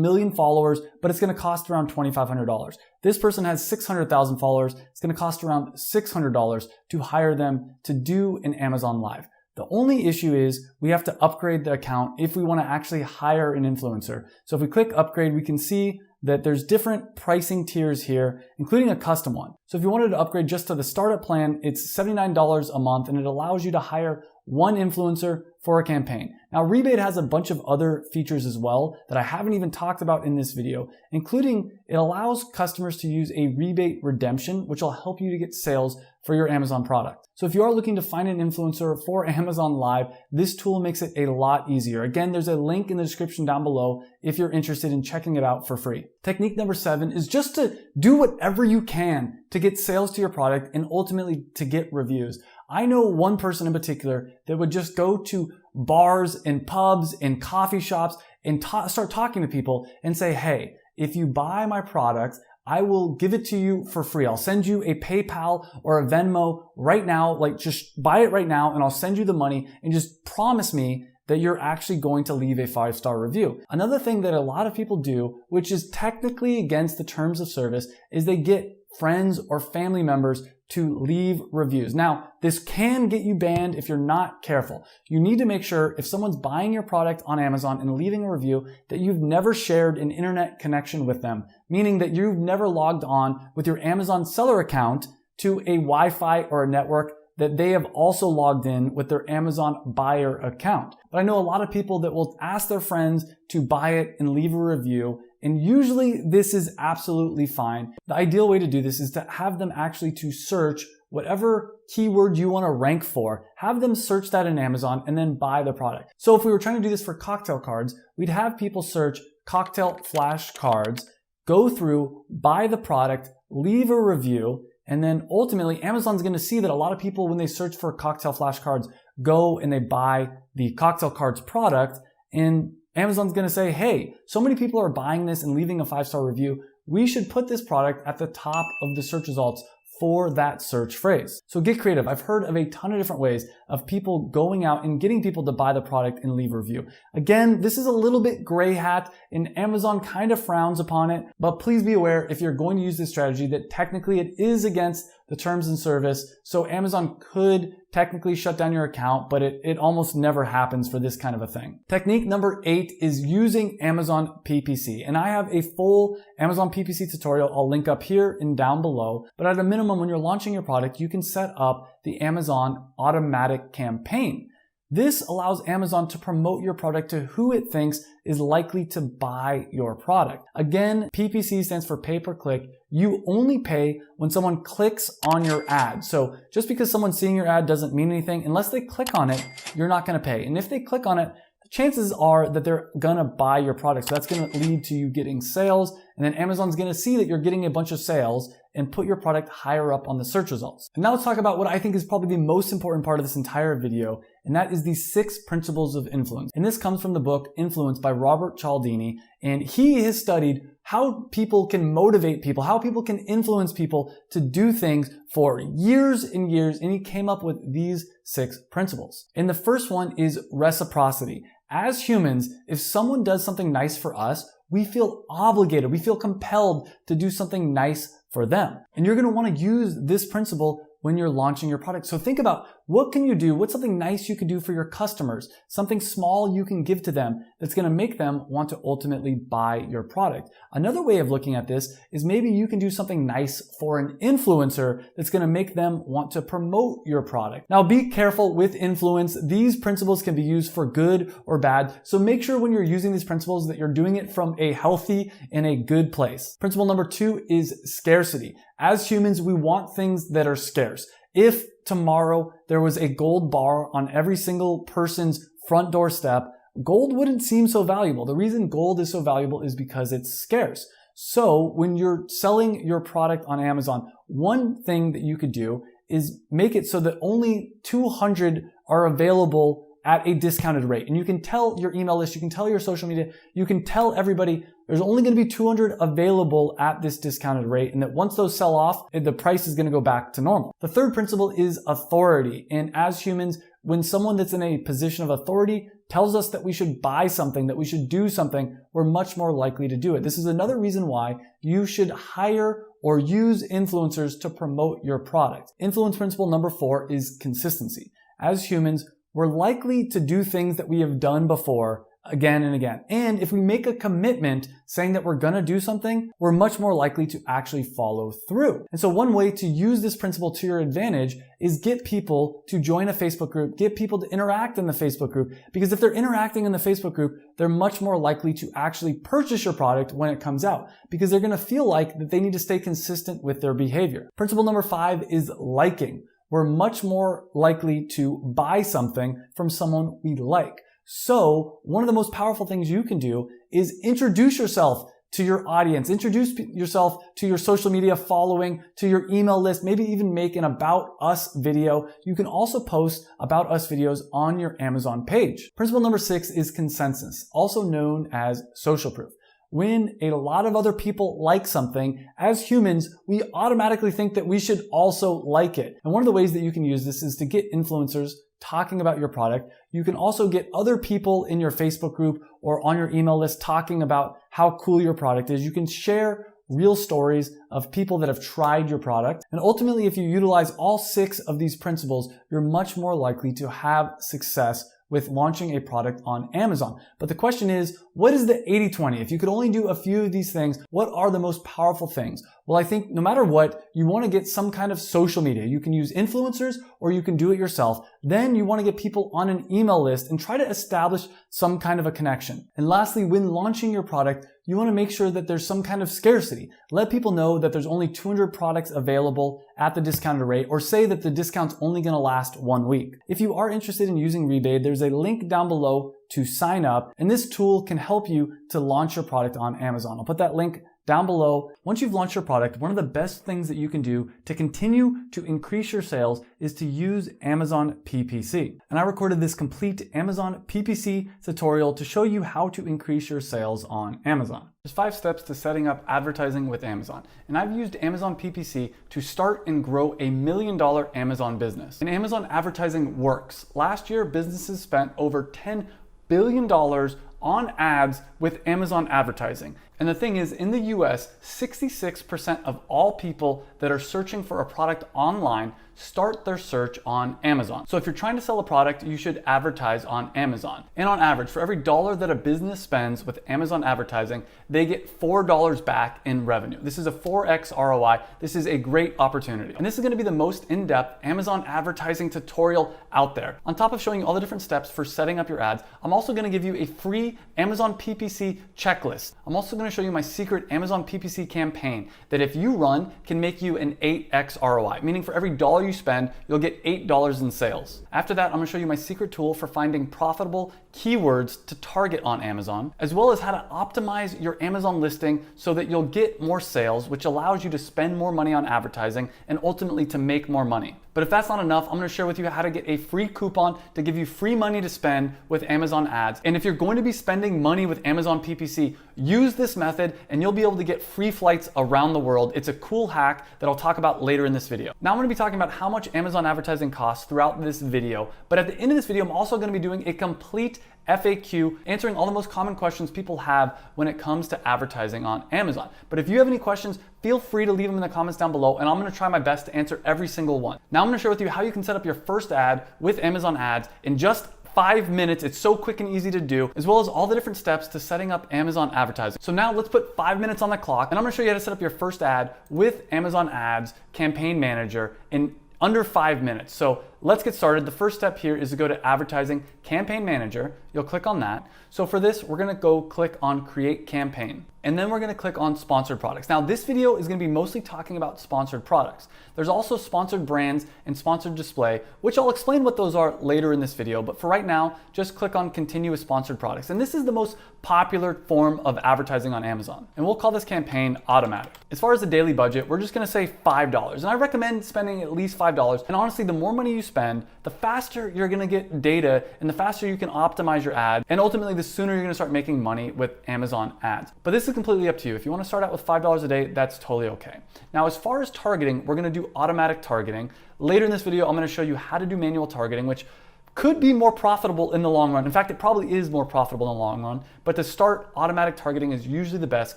million followers, but it's going to cost around $2,500. This person has 600,000 followers. It's going to cost around $600 to hire them to do an Amazon Live. The only issue is we have to upgrade the account if we want to actually hire an influencer. So if we click upgrade, we can see that there's different pricing tiers here, including a custom one. So if you wanted to upgrade just to the startup plan, it's $79 a month, and it allows you to hire one influencer for a campaign. Now, Rebate has a bunch of other features as well that I haven't even talked about in this video, including it allows customers to use a rebate redemption, which will help you to get sales for your Amazon product. So if you are looking to find an influencer for Amazon Live, this tool makes it a lot easier. Again, there's a link in the description down below if you're interested in checking it out for free. Technique number 7 is just to do whatever you can to get sales to your product and ultimately to get reviews. I know one person in particular that would just go to bars and pubs and coffee shops and start talking to people and say, hey, if you buy my product, I will give it to you for free. I'll send you a PayPal or a Venmo right now. Like, just buy it right now and I'll send you the money, and just promise me that you're actually going to leave a 5-star review. Another thing that a lot of people do, which is technically against the terms of service, is they get friends or family members to leave reviews. Now, this can get you banned if you're not careful. You need to make sure if someone's buying your product on Amazon and leaving a review that you've never shared an internet connection with them, meaning that you've never logged on with your Amazon seller account to a Wi-Fi or a network that they have also logged in with their Amazon buyer account. But I know a lot of people that will ask their friends to buy it and leave a review, and usually this is absolutely fine. The ideal way to do this is to have them actually to search whatever keyword you want to rank for, have them search that in Amazon and then buy the product. So if we were trying to do this for cocktail cards, we'd have people search cocktail flashcards, go through, buy the product, leave a review, and then ultimately Amazon's going to see that a lot of people, when they search for cocktail flashcards, go and they buy the cocktail cards product, and Amazon's going to say, hey, so many people are buying this and leaving a 5-star review. We should put this product at the top of the search results for that search phrase. So get creative. I've heard of a ton of different ways of people going out and getting people to buy the product and leave a review. Again, this is a little bit gray hat and Amazon kind of frowns upon it, but please be aware if you're going to use this strategy that technically it is against the terms and service. So Amazon could technically shut down your account, but it almost never happens for this kind of a thing. Technique number 8 is using Amazon PPC. And I have a full Amazon PPC tutorial I'll link up here and down below. But at a minimum, when you're launching your product, you can set up the Amazon automatic campaign. This allows Amazon to promote your product to who it thinks is likely to buy your product. Again, PPC stands for pay per click. You only pay when someone clicks on your ad. So just because someone's seeing your ad doesn't mean anything. Unless they click on it, you're not going to pay. And if they click on it, the chances are that they're going to buy your product. So that's going to lead to you getting sales. And then Amazon's going to see that you're getting a bunch of sales and put your product higher up on the search results. And now let's talk about what I think is probably the most important part of this entire video, and that is the 6 principles of influence. And this comes from the book Influence by Robert Cialdini, and he has studied how people can motivate people, how people can influence people to do things for years and years, and he came up with these 6 principles. And the first one is reciprocity. As humans, if someone does something nice for us, we feel obligated, we feel compelled to do something nice for them. And you're going to want to use this principle when you're launching your product. So think about what can you do? What's something nice you can do for your customers? Something small you can give to them that's going to make them want to ultimately buy your product. Another way of looking at this is maybe you can do something nice for an influencer that's going to make them want to promote your product. Now be careful with influence. These principles can be used for good or bad. So make sure when you're using these principles that you're doing it from a healthy and a good place. Principle number 2 is scarcity. As humans, we want things that are scarce. If tomorrow there was a gold bar on every single person's front doorstep, gold wouldn't seem so valuable. The reason gold is so valuable is because it's scarce. So when you're selling your product on Amazon, one thing that you could do is make it so that only 200 are available at a discounted rate. And you can tell your email list, you can tell your social media, you can tell everybody there's only going to be 200 available at this discounted rate, and that once those sell off, the price is going to go back to normal. The third principle is authority. And as humans, when someone that's in a position of authority tells us that we should buy something, that we should do something, we're much more likely to do it. This is another reason why you should hire or use influencers to promote your product. Influence principle number 4 is consistency. As humans, we're likely to do things that we have done before again and again. And if we make a commitment saying that we're going to do something, we're much more likely to actually follow through. And so one way to use this principle to your advantage is get people to join a Facebook group, get people to interact in the Facebook group, because if they're interacting in the Facebook group, they're much more likely to actually purchase your product when it comes out, because they're going to feel like that they need to stay consistent with their behavior. Principle number 5 is liking. We're much more likely to buy something from someone we like. So one of the most powerful things you can do is introduce yourself to your audience, introduce yourself to your social media following, to your email list, maybe even make an About Us video. You can also post About Us videos on your Amazon page. Principle number 6 is consensus, also known as social proof. When a lot of other people like something, as humans, we automatically think that we should also like it. And one of the ways that you can use this is to get influencers talking about your product. You can also get other people in your Facebook group or on your email list talking about how cool your product is. You can share real stories of people that have tried your product. And ultimately, if you utilize all 6 of these principles, you're much more likely to have success with launching a product on Amazon. But the question is, what is the 80-20? If you could only do a few of these things, what are the most powerful things? Well, I think no matter what, you want to get some kind of social media. You can use influencers or you can do it yourself. Then you want to get people on an email list and try to establish some kind of a connection. And lastly, when launching your product, you want to make sure that there's some kind of scarcity. Let people know that there's only 200 products available at the discounted rate, or say that the discount's only going to last 1 week. If you are interested in using rebate, there's a link down below to sign up, and this tool can help you to launch your product on Amazon. I'll put that link down below. Once you've launched your product, one of the best things that you can do to continue to increase your sales is to use Amazon PPC. And I recorded this complete Amazon PPC tutorial to show you how to increase your sales on Amazon. There's 5 steps to setting up advertising with Amazon. And I've used Amazon PPC to start and grow a $1 million Amazon business. And Amazon advertising works. Last year, businesses spent over $10 billion on ads with Amazon advertising. And the thing is, in the US, 66% of all people that are searching for a product online start their search on Amazon. So if you're trying to sell a product, you should advertise on Amazon. And on average, for every $1 that a business spends with Amazon advertising, they get $4 back in revenue. This is a 4x ROI. This is a great opportunity. And this is going to be the most in-depth Amazon advertising tutorial out there. On top of showing you all the different steps for setting up your ads, I'm also going to give you a free Amazon PPC checklist. I'm also going to show you my secret Amazon PPC campaign that if you run can make you an 8x ROI, meaning for every $1 you spend, you'll get $8 in sales. After that, I'm going to show you my secret tool for finding profitable keywords to target on Amazon, as well as how to optimize your Amazon listing so that you'll get more sales, which allows you to spend more money on advertising and ultimately to make more money. But if that's not enough, I'm going to share with you how to get a free coupon to give you free money to spend with Amazon ads. And if you're going to be spending money with Amazon PPC, use this method and you'll be able to get free flights around the world. It's a cool hack that I'll talk about later in this video. Now I'm going to be talking about how much Amazon advertising costs throughout this video. But at the end of this video, I'm also going to be doing a complete FAQ, answering all the most common questions people have when it comes to advertising on Amazon. But if you have any questions, feel free to leave them in the comments down below, and I'm going to try my best to answer every single one. Now I'm going to share with you how you can set up your first ad with Amazon ads in just 5 minutes. It's so quick and easy to do, as well as all the different steps to setting up Amazon advertising. So now let's put 5 minutes on the clock, and I'm going to show you how to set up your first ad with Amazon Ads Campaign Manager in under 5 minutes. So let's get started. The first step here is to go to Advertising Campaign Manager. You'll click on that. So for this, we're gonna go click on Create Campaign. And then we're gonna click on Sponsored Products. Now this video is gonna be mostly talking about sponsored products. There's also sponsored brands and sponsored display, which I'll explain what those are later in this video. But for right now, just click on Continue with Sponsored Products. And this is the most popular form of advertising on Amazon. And we'll call this campaign Automatic. As far as the daily budget, we're just gonna say $5. And I recommend spending at least $5. And honestly, the more money you spend, the faster you're gonna get data and the faster you can optimize your ad. And ultimately, the sooner you're gonna start making money with Amazon ads. But this is completely up to you. If you wanna start out with $5 a day, that's totally okay. Now, as far as targeting, we're gonna do automatic targeting. Later in this video, I'm gonna show you how to do manual targeting, which could be more profitable in the long run. In fact, it probably is more profitable in the long run, but to start, automatic targeting is usually the best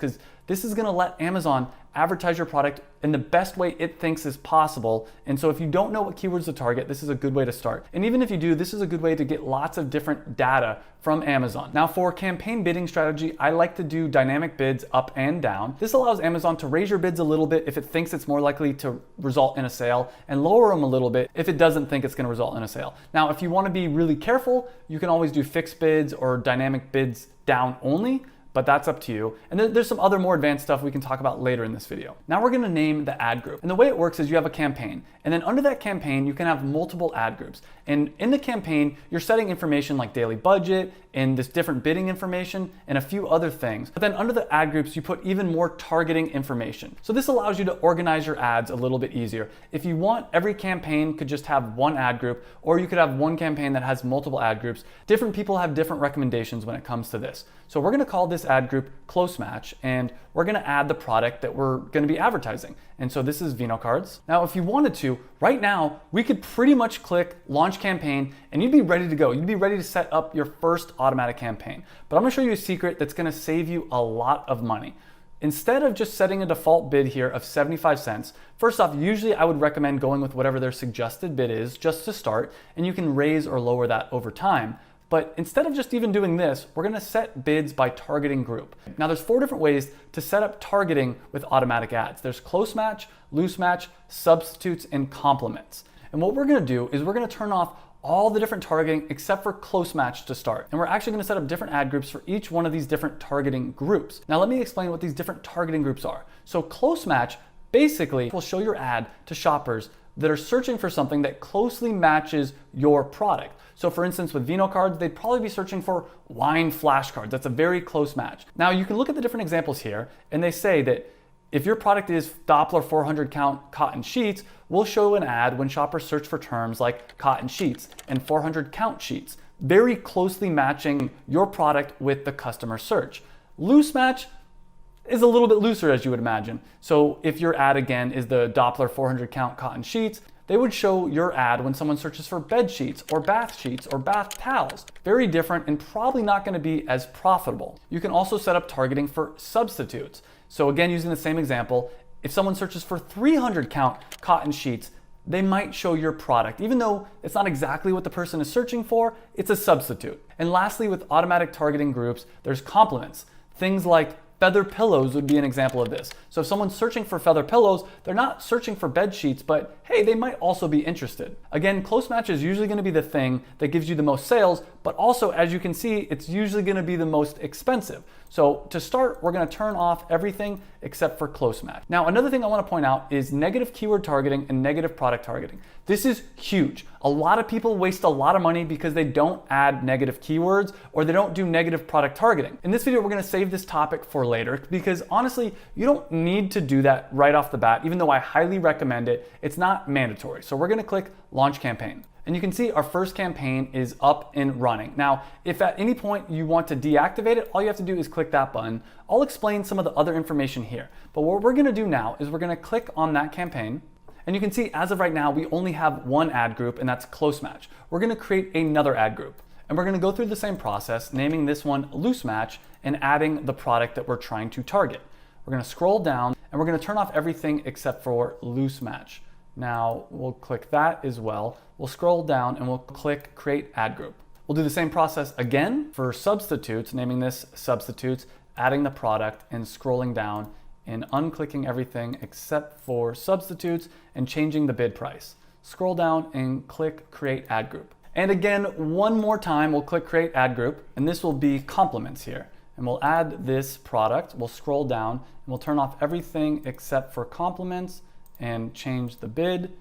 because this is gonna let Amazon advertise your product in the best way it thinks is possible. And so if you don't know what keywords to target, this is a good way to start. And even if you do, this is a good way to get lots of different data from Amazon. Now for campaign bidding strategy, I like to do dynamic bids up and down. This allows Amazon to raise your bids a little bit if it thinks it's more likely to result in a sale and lower them a little bit if it doesn't think it's gonna result in a sale. Now, if you wanna be really careful, you can always do fixed bids or dynamic bids down only, but that's up to you. And there's some other more advanced stuff we can talk about later in this video. Now we're gonna name the ad group. And the way it works is you have a campaign, and then under that campaign, you can have multiple ad groups. And in the campaign, you're setting information like daily budget and this different bidding information and a few other things. But then under the ad groups, you put even more targeting information. So this allows you to organize your ads a little bit easier. If you want, every campaign could just have one ad group, or you could have one campaign that has multiple ad groups. Different people have different recommendations when it comes to this. So we're gonna call this ad group Close Match, and we're gonna add the product that we're gonna be advertising. And so this is Vino cards. Now, if you wanted to, right now, we could pretty much click Launch Campaign and you'd be ready to go. You'd be ready to set up your first automatic campaign. But I'm gonna show you a secret that's gonna save you a lot of money. Instead of just setting a default bid here of 75 cents, first off, usually I would recommend going with whatever their suggested bid is just to start, and you can raise or lower that over time. But instead of just even doing this, we're gonna set bids by targeting group. Now there's 4 different ways to set up targeting with automatic ads. There's close match, loose match, substitutes, and complements. And what we're gonna do is we're gonna turn off all the different targeting except for close match to start. And we're actually gonna set up different ad groups for each one of these different targeting groups. Now let me explain what these different targeting groups are. So close match basically will show your ad to shoppers that are searching for something that closely matches your product. So for instance, with Vino cards, they'd probably be searching for wine flashcards. That's a very close match. Now you can look at the different examples here, and they say that if your product is Doppler 400 count cotton sheets, we'll show an ad when shoppers search for terms like cotton sheets and 400 count sheets, very closely matching your product with the customer search. Loose match is a little bit looser, as you would imagine. So if your ad again is the Doppler 400 count cotton sheets, they would show your ad when someone searches for bed sheets or bath towels. Very different and probably not gonna be as profitable. You can also set up targeting for substitutes. So again, using the same example, if someone searches for 300 count cotton sheets, they might show your product. Even though it's not exactly what the person is searching for, it's a substitute. And lastly, with automatic targeting groups, there's complements. Things like feather pillows would be an example of this. So if someone's searching for feather pillows, they're not searching for bed sheets, but hey, they might also be interested. Again, close match is usually gonna be the thing that gives you the most sales, but also, as you can see, it's usually gonna be the most expensive. So to start, we're gonna turn off everything except for close match. Now, another thing I wanna point out is negative keyword targeting and negative product targeting. This is huge. A lot of people waste a lot of money because they don't add negative keywords or they don't do negative product targeting. In this video, we're gonna save this topic for later because honestly, you don't need to do that right off the bat, even though I highly recommend it. It's not mandatory. So we're gonna click Launch Campaign. And you can see our first campaign is up and running. Now, if at any point you want to deactivate it, all you have to do is click that button. I'll explain some of the other information here. But what we're gonna do now is we're gonna click on that campaign. And you can see as of right now, we only have one ad group, and that's close match. We're gonna create another ad group. And we're gonna go through the same process, naming this one loose match and adding the product that we're trying to target. We're gonna scroll down and we're gonna turn off everything except for loose match. Now we'll click that as well. We'll scroll down and we'll click create ad group. We'll do the same process again for substitutes, naming this substitutes, adding the product and scrolling down and unclicking everything except for substitutes and changing the bid price. scroll down and click create ad group. And again, one more time, we'll click create ad group, and this will be compliments here. And we'll add this product, we'll scroll down, and we'll turn off everything except for compliments and change the bid,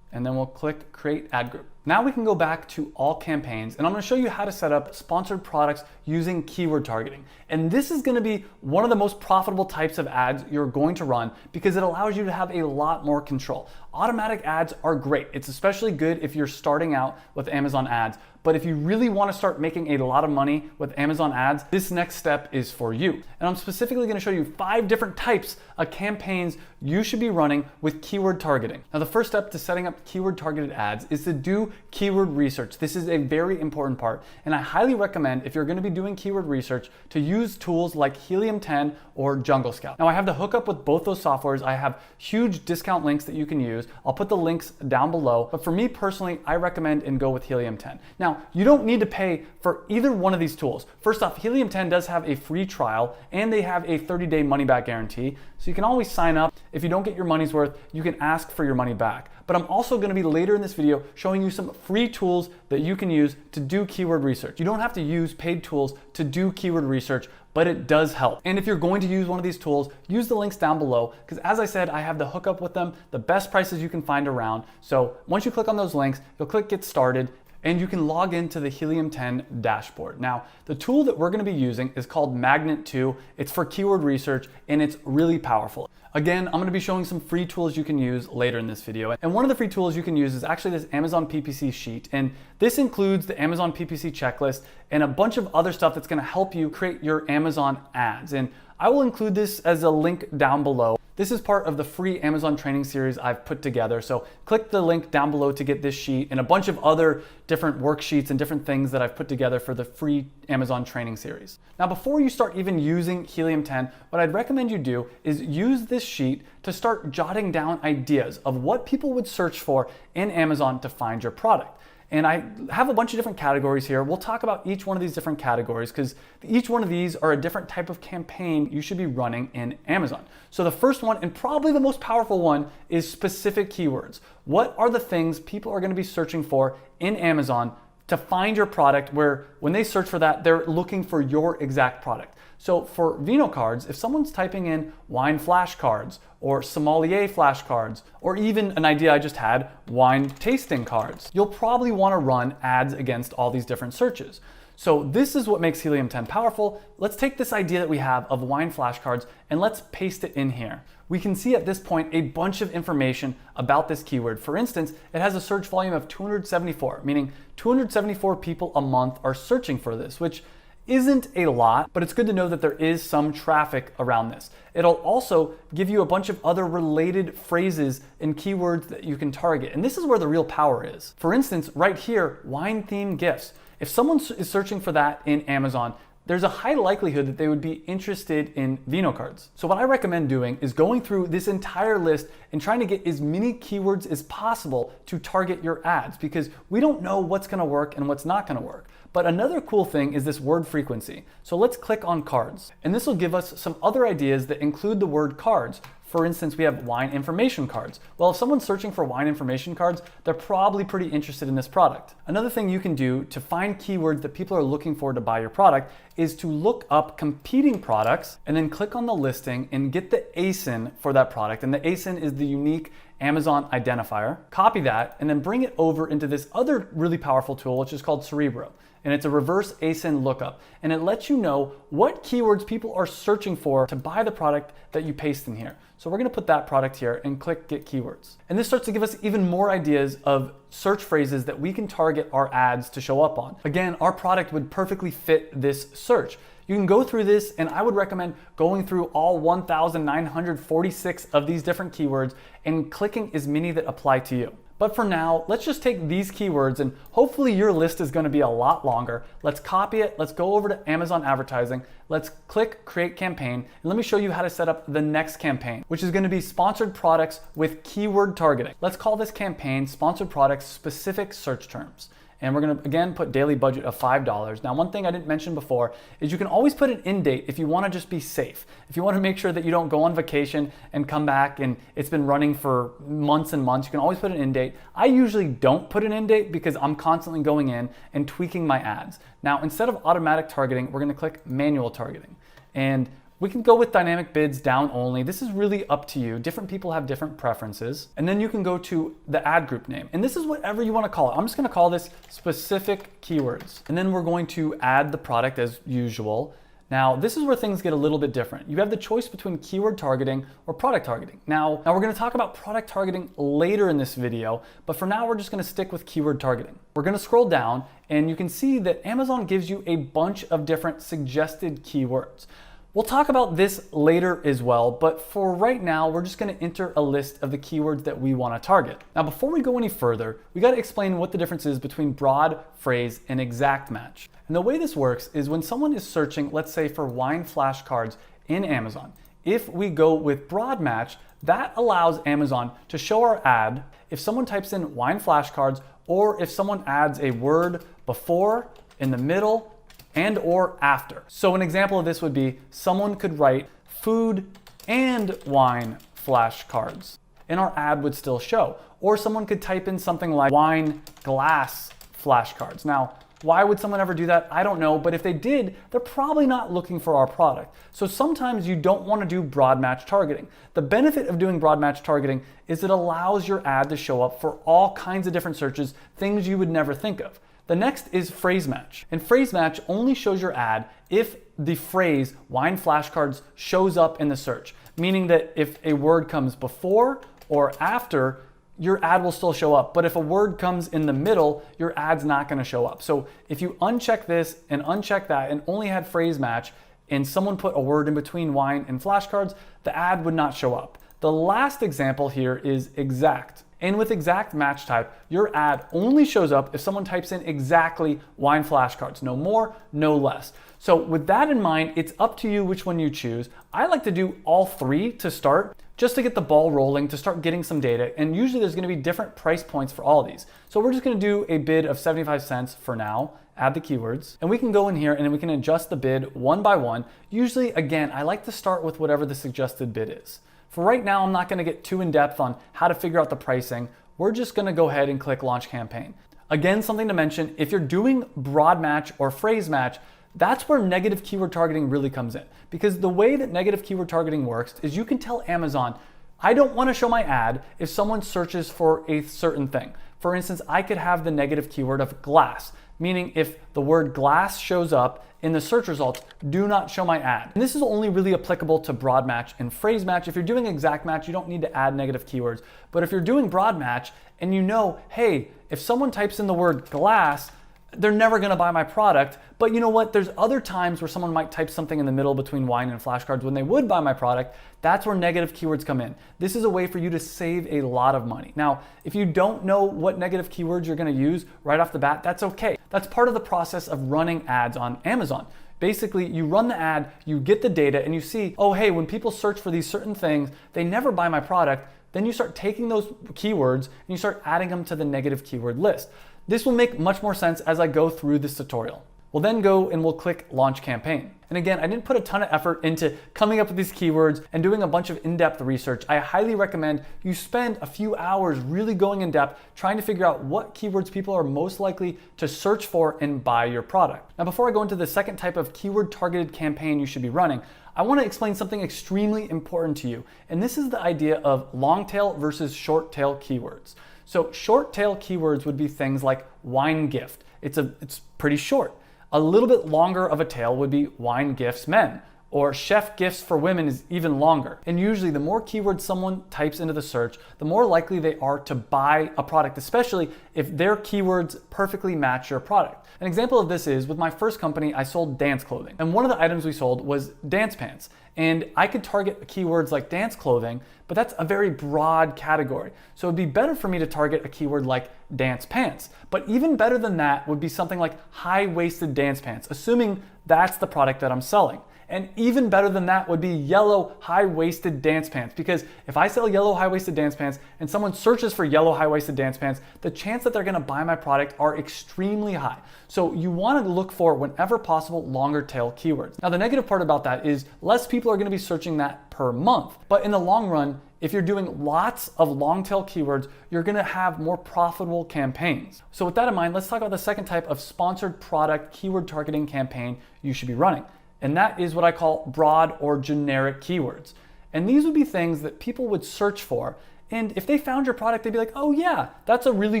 and then we'll click create ad group. Now we can go back to all campaigns, and I'm gonna show you how to set up sponsored products using keyword targeting. And this is gonna be one of the most profitable types of ads you're going to run because it allows you to have a lot more control. Automatic ads are great. It's especially good if you're starting out with Amazon ads. But if you really want to start making a lot of money with Amazon ads, this next step is for you. And I'm specifically going to show you 5 different types of campaigns you should be running with keyword targeting. Now, the first step to setting up keyword targeted ads is to do keyword research. This is a very important part. And I highly recommend, if you're going to be doing keyword research, to use tools like Helium 10 or Jungle Scout. Now, I have the hookup with both those softwares. I have huge discount links that you can use. I'll put the links down below. But for me personally, I recommend and go with Helium 10. Now, you don't need to pay for either one of these tools. First off, Helium 10 does have a free trial and they have a 30-day money-back guarantee. So you can always sign up. If you don't get your money's worth, you can ask for your money back. But I'm also going to be later in this video showing you some free tools that you can use to do keyword research. You don't have to use paid tools to do keyword research, but it does help. And if you're going to use one of these tools, use the links down below, because as I said, I have the hookup with them, the best prices you can find around. So once you click on those links, you'll click get started, and you can log into the Helium 10 dashboard. Now, the tool that we're gonna be using is called Magnet 2. It's for keyword research, and it's really powerful. Again, I'm gonna be showing some free tools you can use later in this video. And one of the free tools you can use is actually this Amazon PPC sheet. And this includes the Amazon PPC checklist and a bunch of other stuff that's gonna help you create your Amazon ads. And I will include this as a link down below. This is part of the free Amazon training series I've put together. So click the link down below to get this sheet and a bunch of other different worksheets and different things that I've put together for the free Amazon training series. Now, before you start even using Helium 10, what I'd recommend you do is use this sheet to start jotting down ideas of what people would search for in Amazon to find your product. And I have a bunch of different categories here. We'll talk about each one of these different categories because each one of these are a different type of campaign you should be running in Amazon. So the first one, and probably the most powerful one, is specific keywords. What are the things people are going to be searching for in Amazon to find your product, where when they search for that, they're looking for your exact product? So for Vino cards, if someone's typing in wine flashcards or sommelier flashcards, or even an idea I just had, wine tasting cards, you'll probably want to run ads against all these different searches. So this is what makes Helium 10 powerful. Let's take this idea that we have of wine flashcards and let's paste it in here. We can see at this point a bunch of information about this keyword. For instance, it has a search volume of 274, meaning 274 people a month are searching for this, which isn't a lot, but it's good to know that there is some traffic around this. It'll also give you a bunch of other related phrases and keywords that you can target. And this is where the real power is. For instance, right here, wine themed gifts. If someone is searching for that in Amazon, there's a high likelihood that they would be interested in Vino cards. So what I recommend doing is going through this entire list and trying to get as many keywords as possible to target your ads, because we don't know what's gonna work and what's not gonna work. But another cool thing is this word frequency. So let's click on cards, and this will give us some other ideas that include the word cards. For instance, we have wine information cards. Well, if someone's searching for wine information cards, they're probably pretty interested in this product. Another thing you can do to find keywords that people are looking for to buy your product is to look up competing products and then click on the listing and get the ASIN for that product. And the ASIN is the unique Amazon identifier. Copy that and then bring it over into this other really powerful tool, which is called Cerebro. And it's a reverse ASIN lookup. And it lets you know what keywords people are searching for to buy the product that you paste in here. So we're gonna put that product here and click Get Keywords. And this starts to give us even more ideas of search phrases that we can target our ads to show up on. Again, our product would perfectly fit this search. You can go through this, and I would recommend going through all 1,946 of these different keywords and clicking as many that apply to you. But for now, let's just take these keywords, and hopefully your list is going to be a lot longer. Let's copy it. Let's go over to Amazon advertising. Let's click create campaign. And let me show you how to set up the next campaign, which is going to be sponsored products with keyword targeting. Let's call this campaign sponsored products specific search terms. And we're gonna, again, put daily budget of $5. Now, one thing I didn't mention before is you can always put an end date if you wanna just be safe. If you wanna make sure that you don't go on vacation and come back and it's been running for months and months, you can always put an end date. I usually don't put an end date because I'm constantly going in and tweaking my ads. Now, instead of automatic targeting, we're gonna click manual targeting. And we can go with dynamic bids down only. This is really up to you. Different people have different preferences. And then you can go to the ad group name. And this is whatever you want to call it. I'm just going to call this specific keywords. And then we're going to add the product as usual. Now, this is where things get a little bit different. You have the choice between keyword targeting or product targeting. Now we're going to talk about product targeting later in this video, but for now, we're just going to stick with keyword targeting. We're going to scroll down and you can see that Amazon gives you a bunch of different suggested keywords. We'll talk about this later as well, but for right now, we're just gonna enter a list of the keywords that we wanna target. Now, before we go any further, we gotta explain what the difference is between broad, phrase, and exact match. And the way this works is when someone is searching, let's say for wine flashcards in Amazon, if we go with broad match, that allows Amazon to show our ad if someone types in wine flashcards or if someone adds a word before, in the middle, and or after. So an example of this would be someone could write food and wine flashcards and our ad would still show. Or someone could type in something like wine glass flashcards. Now, why would someone ever do that? I don't know, but if they did, they're probably not looking for our product. So sometimes you don't want to do broad match targeting. The benefit of doing broad match targeting is it allows your ad to show up for all kinds of different searches, things you would never think of. The next is phrase match. And phrase match only shows your ad if the phrase wine flashcards shows up in the search, meaning that if a word comes before or after, your ad will still show up. But if a word comes in the middle, your ad's not gonna show up. So if you uncheck this and uncheck that and only had phrase match and someone put a word in between wine and flashcards, the ad would not show up. The last example here is exact. And with exact match type, your ad only shows up if someone types in exactly wine flashcards, no more, no less. So with that in mind, it's up to you which one you choose. I like to do all three to start, just to get the ball rolling, to start getting some data. And usually there's gonna be different price points for all of these. So we're just gonna do a bid of 75 cents for now, add the keywords, and we can go in here and we can adjust the bid one by one. Usually, again, I like to start with whatever the suggested bid is. For right now, I'm not gonna get too in depth on how to figure out the pricing. We're just gonna go ahead and click launch campaign. Again, something to mention, if you're doing broad match or phrase match, that's where negative keyword targeting really comes in. Because the way that negative keyword targeting works is you can tell Amazon, I don't wanna show my ad if someone searches for a certain thing. For instance, I could have the negative keyword of glass, meaning if the word glass shows up in the search results, do not show my ad. And this is only really applicable to broad match and phrase match. If you're doing exact match, you don't need to add negative keywords. But if you're doing broad match and you know, hey, if someone types in the word glass, they're never gonna buy my product. But you know what? There's other times where someone might type something in the middle between wine and flashcards when they would buy my product. That's where negative keywords come in. This is a way for you to save a lot of money. Now, if you don't know what negative keywords you're gonna use right off the bat, that's okay. That's part of the process of running ads on Amazon. Basically, you run the ad, you get the data, and you see, oh, hey, when people search for these certain things, they never buy my product. Then you start taking those keywords and you start adding them to the negative keyword list. This will make much more sense as I go through this tutorial. We'll then go and we'll click launch campaign. And again, I didn't put a ton of effort into coming up with these keywords and doing a bunch of in-depth research. I highly recommend you spend a few hours really going in depth trying to figure out what keywords people are most likely to search for and buy your product. Now, before I go into the second type of keyword targeted campaign you should be running, I want to explain something extremely important to you. And this is the idea of long tail versus short tail keywords. So short tail keywords would be things like wine gift. It's pretty short. A little bit longer of a tail would be wine gifts men, or chef gifts for women is even longer. And usually the more keywords someone types into the search, the more likely they are to buy a product, especially if their keywords perfectly match your product. An example of this is with my first company, I sold dance clothing. And one of the items we sold was dance pants. And I could target keywords like dance clothing, but that's a very broad category. So it'd be better for me to target a keyword like dance pants. But even better than that would be something like high-waisted dance pants, assuming that's the product that I'm selling. And even better than that would be yellow high-waisted dance pants, because if I sell yellow high-waisted dance pants and someone searches for yellow high-waisted dance pants, the chance that they're gonna buy my product are extremely high. So you wanna look for, whenever possible, longer tail keywords. Now the negative part about that is less people are gonna be searching that per month, but in the long run, if you're doing lots of long tail keywords, you're gonna have more profitable campaigns. So with that in mind, let's talk about the second type of sponsored product keyword targeting campaign you should be running. And that is what I call broad or generic keywords. And these would be things that people would search for. And if they found your product, they'd be like, oh yeah, that's a really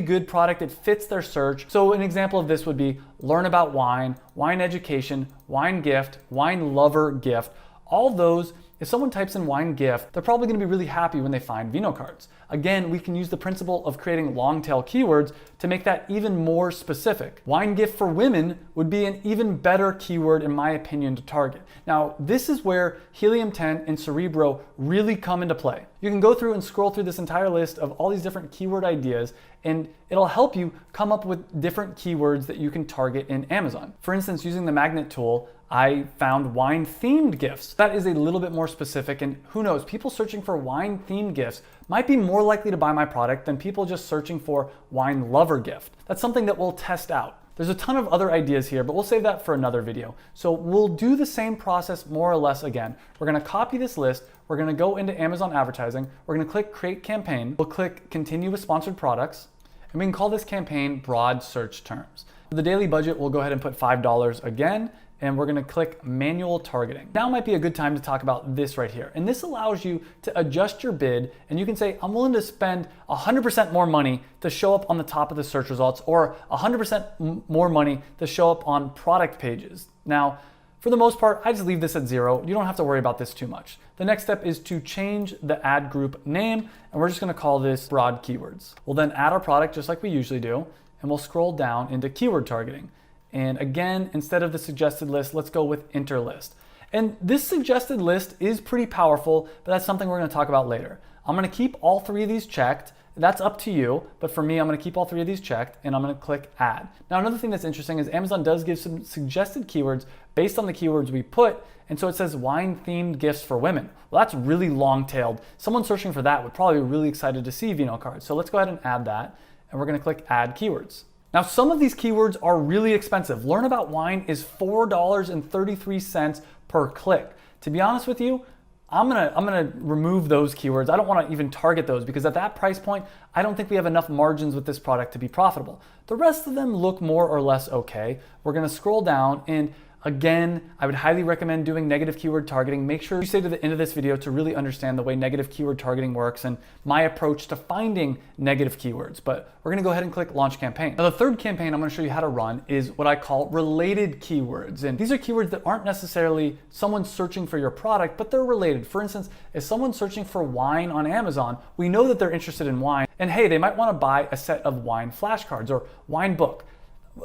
good product. It fits their search. So an example of this would be learn about wine, wine education, wine gift, wine lover gift. All those, if someone types in wine gift, they're probably gonna be really happy when they find Vino cards. Again, we can use the principle of creating long tail keywords to make that even more specific. Wine gift for women would be an even better keyword, in my opinion, to target. Now, this is where Helium 10 and Cerebro really come into play. You can go through and scroll through this entire list of all these different keyword ideas, and it'll help you come up with different keywords that you can target in Amazon. For instance, using the magnet tool, I found wine themed gifts. That is a little bit more specific, and who knows, people searching for wine themed gifts might be more likely to buy my product than people just searching for wine lover gift. That's something that we'll test out. There's a ton of other ideas here, but we'll save that for another video. So we'll do the same process more or less again. We're gonna copy this list, we're gonna go into Amazon advertising, we're gonna click create campaign, we'll click continue with sponsored products, and we can call this campaign broad search terms. For the daily budget, we'll go ahead and put $5 again, and we're gonna click manual targeting. Now might be a good time to talk about this right here. And this allows you to adjust your bid, and you can say, I'm willing to spend 100% more money to show up on the top of the search results, or 100% more money to show up on product pages. Now, for the most part, I just leave this at 0. You don't have to worry about this too much. The next step is to change the ad group name, and we're just gonna call this broad keywords. We'll then add our product just like we usually do, and we'll scroll down into keyword targeting. And again, instead of the suggested list, let's go with enter list. And this suggested list is pretty powerful, but that's something we're gonna talk about later. I'm gonna keep all 3 of these checked. That's up to you, but for me, I'm gonna keep all 3 of these checked, and I'm gonna click add. Now, another thing that's interesting is Amazon does give some suggested keywords based on the keywords we put, and so it says wine themed gifts for women. Well, that's really long tailed. Someone searching for that would probably be really excited to see Vino cards. So let's go ahead and add that, and we're gonna click add keywords. Now, some of these keywords are really expensive. Learn about wine is $4.33 per click. To be honest with you, I'm gonna remove those keywords. I don't wanna even target those because at that price point, I don't think we have enough margins with this product to be profitable. The rest of them look more or less okay. We're gonna scroll down, and again, I would highly recommend doing negative keyword targeting. Make sure you stay to the end of this video to really understand the way negative keyword targeting works and my approach to finding negative keywords. But we're gonna go ahead and click launch campaign. Now, the third campaign I'm gonna show you how to run is what I call related keywords. And these are keywords that aren't necessarily someone searching for your product, but they're related. For instance, if someone's searching for wine on Amazon, we know that they're interested in wine, and hey, they might wanna buy a set of wine flashcards or wine book.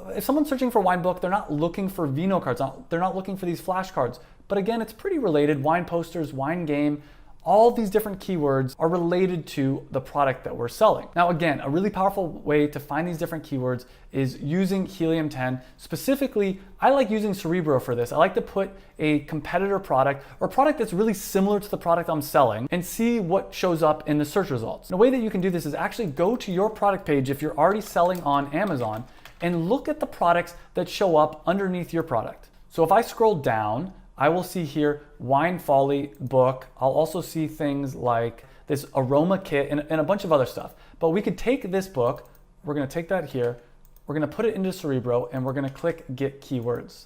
If someone's searching for wine book, they're not looking for Vino cards. They're not looking for these flashcards. But again, it's pretty related. Wine posters, wine game, all these different keywords are related to the product that we're selling. Now again, a really powerful way to find these different keywords is using Helium 10. Specifically, I like using Cerebro for this. I like to put a competitor product or a product that's really similar to the product I'm selling and see what shows up in the search results. And a way that you can do this is actually go to your product page if you're already selling on Amazon and look at the products that show up underneath your product. So if I scroll down, I will see here Wine Folly book. I'll also see things like this aroma kit and a bunch of other stuff. But we could take this book, we're gonna take that here, we're gonna put it into Cerebro, and we're gonna click get keywords.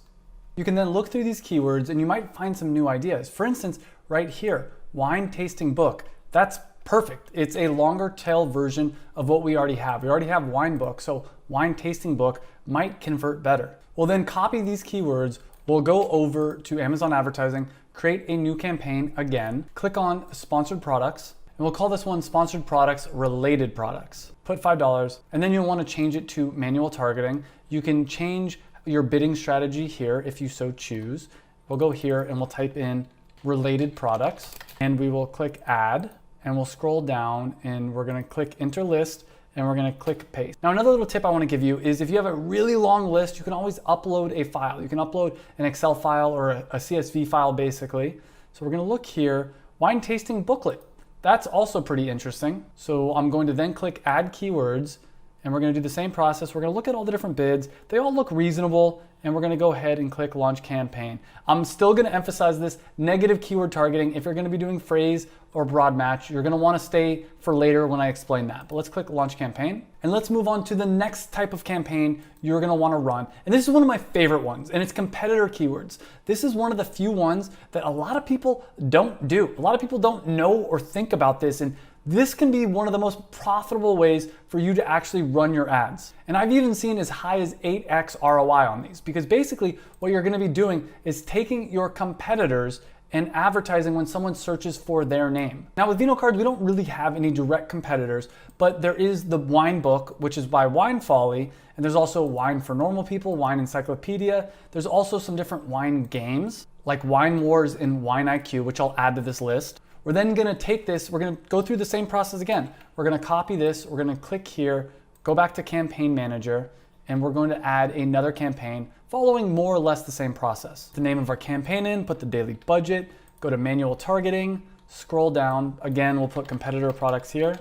You can then look through these keywords and you might find some new ideas. For instance, right here, wine tasting book. That's perfect. It's a longer tail version of what we already have. We already have wine book, so wine tasting book might convert better. We'll then copy these keywords. We'll go over to Amazon advertising, create a new campaign again, click on sponsored products, and we'll call this one sponsored products related products. Put $5, and then you'll want to change it to manual targeting. You can change your bidding strategy here if you so choose. We'll go here and we'll type in related products, and we will click add. And we'll scroll down and we're gonna click enter list, and we're gonna click paste. Now another little tip I wanna give you is if you have a really long list, you can always upload a file. You can upload an Excel file or a CSV file basically. So we're gonna look here, wine tasting booklet. That's also pretty interesting. So I'm going to then click add keywords, and we're gonna do the same process. We're gonna look at all the different bids. They all look reasonable, and we're gonna go ahead and click launch campaign. I'm still gonna emphasize this negative keyword targeting. If you're gonna be doing phrase or broad match, you're gonna wanna stay for later when I explain that. But let's click launch campaign. And let's move on to the next type of campaign you're gonna wanna run. And this is one of my favorite ones, and it's competitor keywords. This is one of the few ones that a lot of people don't do. A lot of people don't know or think about this, and this can be one of the most profitable ways for you to actually run your ads. And I've even seen as high as 8x ROI on these, because basically what you're gonna be doing is taking your competitors and advertising when someone searches for their name. Now with Vino Cards, we don't really have any direct competitors, but there is the wine book, which is by Wine Folly, and there's also Wine for Normal People, Wine Encyclopedia. There's also some different wine games, like Wine Wars and Wine IQ, which I'll add to this list. We're then gonna take this, we're gonna go through the same process again. We're gonna copy this, we're gonna click here, go back to Campaign Manager, and we're going to add another campaign following more or less the same process. The name of our campaign in, put the daily budget, go to manual targeting, scroll down. Again, we'll put competitor products here,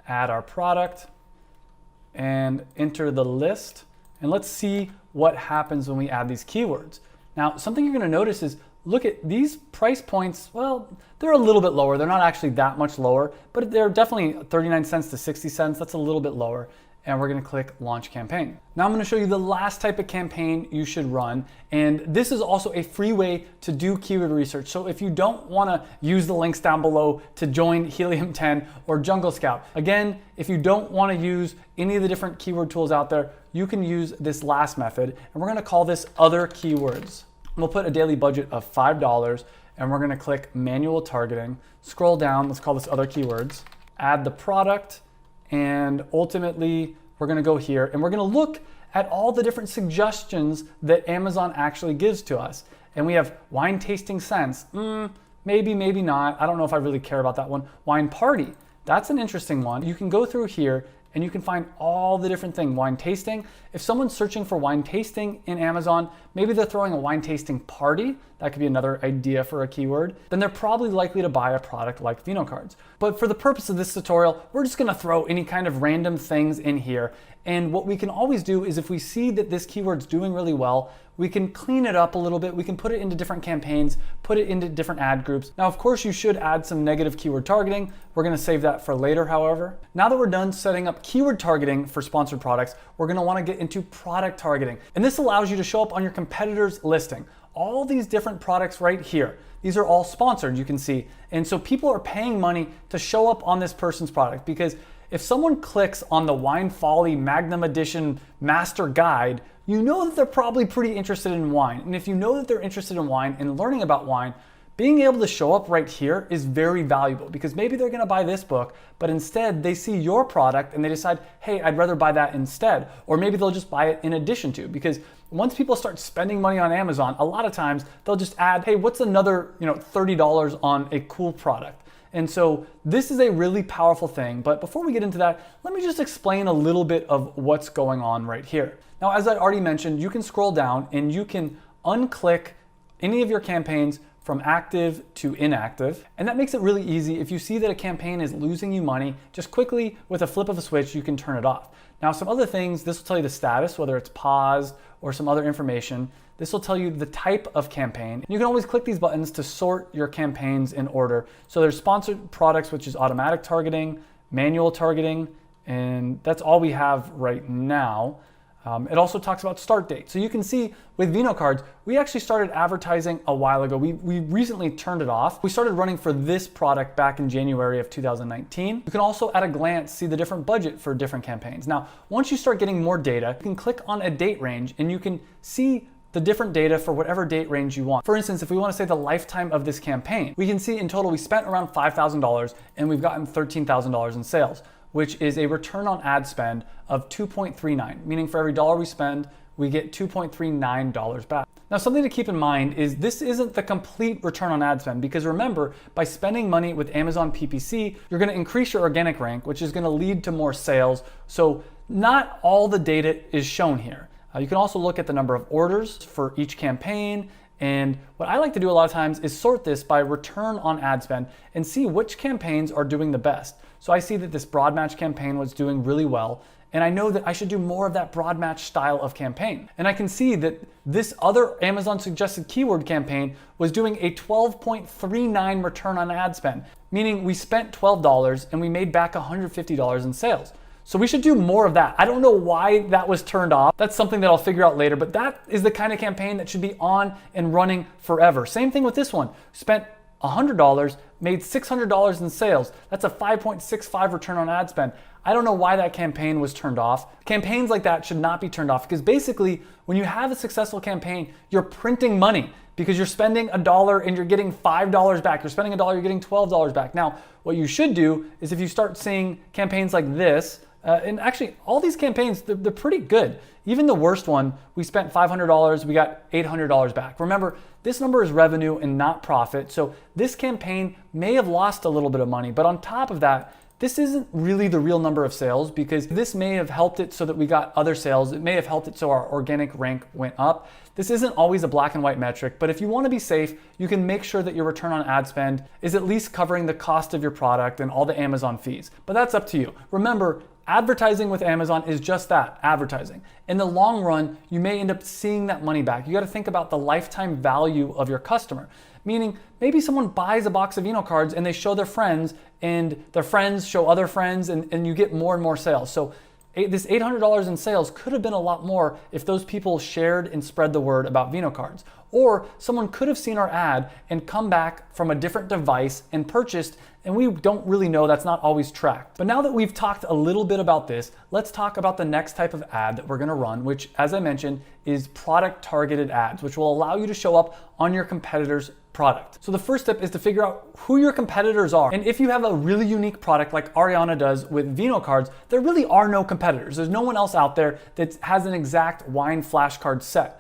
add our product, and enter the list. And let's see what happens when we add these keywords. Now, something you're gonna notice is, look at these price points, well, they're a little bit lower. They're not actually that much lower, but they're definitely 39 cents to 60 cents. That's a little bit lower. And we're gonna click launch campaign. Now I'm gonna show you the last type of campaign you should run. And this is also a free way to do keyword research. So if you don't wanna use the links down below to join Helium 10 or Jungle Scout, again, if you don't wanna use any of the different keyword tools out there, you can use this last method. And we're gonna call this other keywords. We'll put a daily budget of $5, and we're gonna click manual targeting, scroll down, let's call this other keywords, add the product, and ultimately we're gonna go here and we're gonna look at all the different suggestions that Amazon actually gives to us. And we have wine tasting scents, maybe, maybe not. I don't know if I really care about that one. Wine party, that's an interesting one. You can go through here and you can find all the different things. Wine tasting, if someone's searching for wine tasting in Amazon, maybe they're throwing a wine tasting party, that could be another idea for a keyword, then they're probably likely to buy a product like Vino Cards. But for the purpose of this tutorial, we're just gonna throw any kind of random things in here. And what we can always do is if we see that this keyword's doing really well, we can clean it up a little bit. We can put it into different campaigns, put it into different ad groups. Now, of course, you should add some negative keyword targeting. We're gonna save that for later, however. Now that we're done setting up keyword targeting for sponsored products, we're gonna wanna get into product targeting. And this allows you to show up on your competitor's listing. All these different products right here, these are all sponsored, you can see. And so people are paying money to show up on this person's product, because if someone clicks on the Wine Folly Magnum Edition Master Guide, you know that they're probably pretty interested in wine. And if you know that they're interested in wine and learning about wine, being able to show up right here is very valuable, because maybe they're gonna buy this book, but instead they see your product and they decide, hey, I'd rather buy that instead. Or maybe they'll just buy it in addition to, because once people start spending money on Amazon, a lot of times they'll just add, hey, what's another $30 on a cool product? And so this is a really powerful thing. But before we get into that, let me just explain a little bit of what's going on right here. Now, as I already mentioned, you can scroll down and you can unclick any of your campaigns from active to inactive. And that makes it really easy. If you see that a campaign is losing you money, just quickly with a flip of a switch, you can turn it off. Now, some other things, this will tell you the status, whether it's paused or some other information. This will tell you the type of campaign. You can always click these buttons to sort your campaigns in order. So there's sponsored products, which is automatic targeting, manual targeting, and that's all we have right now. It also talks about start date. So you can see with Vino Cards, we actually started advertising a while ago. We recently turned it off. We started running for this product back in January of 2019. You can also at a glance see the different budget for different campaigns. Now, once you start getting more data, you can click on a date range and you can see the different data for whatever date range you want. For instance, if we want to say the lifetime of this campaign, we can see in total we spent around $5,000 and we've gotten $13,000 in sales, which is a return on ad spend of 2.39, meaning for every dollar we spend, we get $2.39 back. Now, something to keep in mind is this isn't the complete return on ad spend, because remember, by spending money with Amazon PPC, you're going to increase your organic rank, which is going to lead to more sales. So not all the data is shown here. You can also look at the number of orders for each campaign. And what I like to do a lot of times is sort this by return on ad spend and see which campaigns are doing the best. So I see that this broad match campaign was doing really well, and I know that I should do more of that broad match style of campaign. And I can see that this other Amazon suggested keyword campaign was doing a 12.39 return on ad spend, meaning we spent $12 and we made back $150 in sales. So we should do more of that. I don't know why that was turned off. That's something that I'll figure out later, but that is the kind of campaign that should be on and running forever. Same thing with this one. Spent $100, made $600 in sales. That's a 5.65 return on ad spend. I don't know why that campaign was turned off. Campaigns like that should not be turned off, because basically when you have a successful campaign, you're printing money because you're spending $1 and you're getting $5 back. You're spending $1, you're getting $12 back. Now, what you should do is if you start seeing campaigns like this, and actually all these campaigns, they're pretty good. Even the worst one, we spent $500, we got $800 back. Remember, this number is revenue and not profit. So this campaign may have lost a little bit of money, but on top of that, this isn't really the real number of sales, because this may have helped it so that we got other sales. It may have helped it so our organic rank went up. This isn't always a black and white metric, but if you want to be safe, you can make sure that your return on ad spend is at least covering the cost of your product and all the Amazon fees. But that's up to you. Remember, advertising with Amazon is just that, advertising. In the long run, you may end up seeing that money back. You got to think about the lifetime value of your customer. Meaning, maybe someone buys a box of Vino cards and they show their friends, and their friends show other friends, and you get more and more sales. So this $800 in sales could have been a lot more if those people shared and spread the word about Vino cards. Or someone could have seen our ad and come back from a different device and purchased, and we don't really know. That's not always tracked. But now that we've talked a little bit about this, let's talk about the next type of ad that we're gonna run, which, as I mentioned, is product targeted ads, which will allow you to show up on your competitor's product. So the first step is to figure out who your competitors are. And if you have a really unique product like Ariana does with Vino cards, there really are no competitors. There's no one else out there that has an exact wine flashcard set.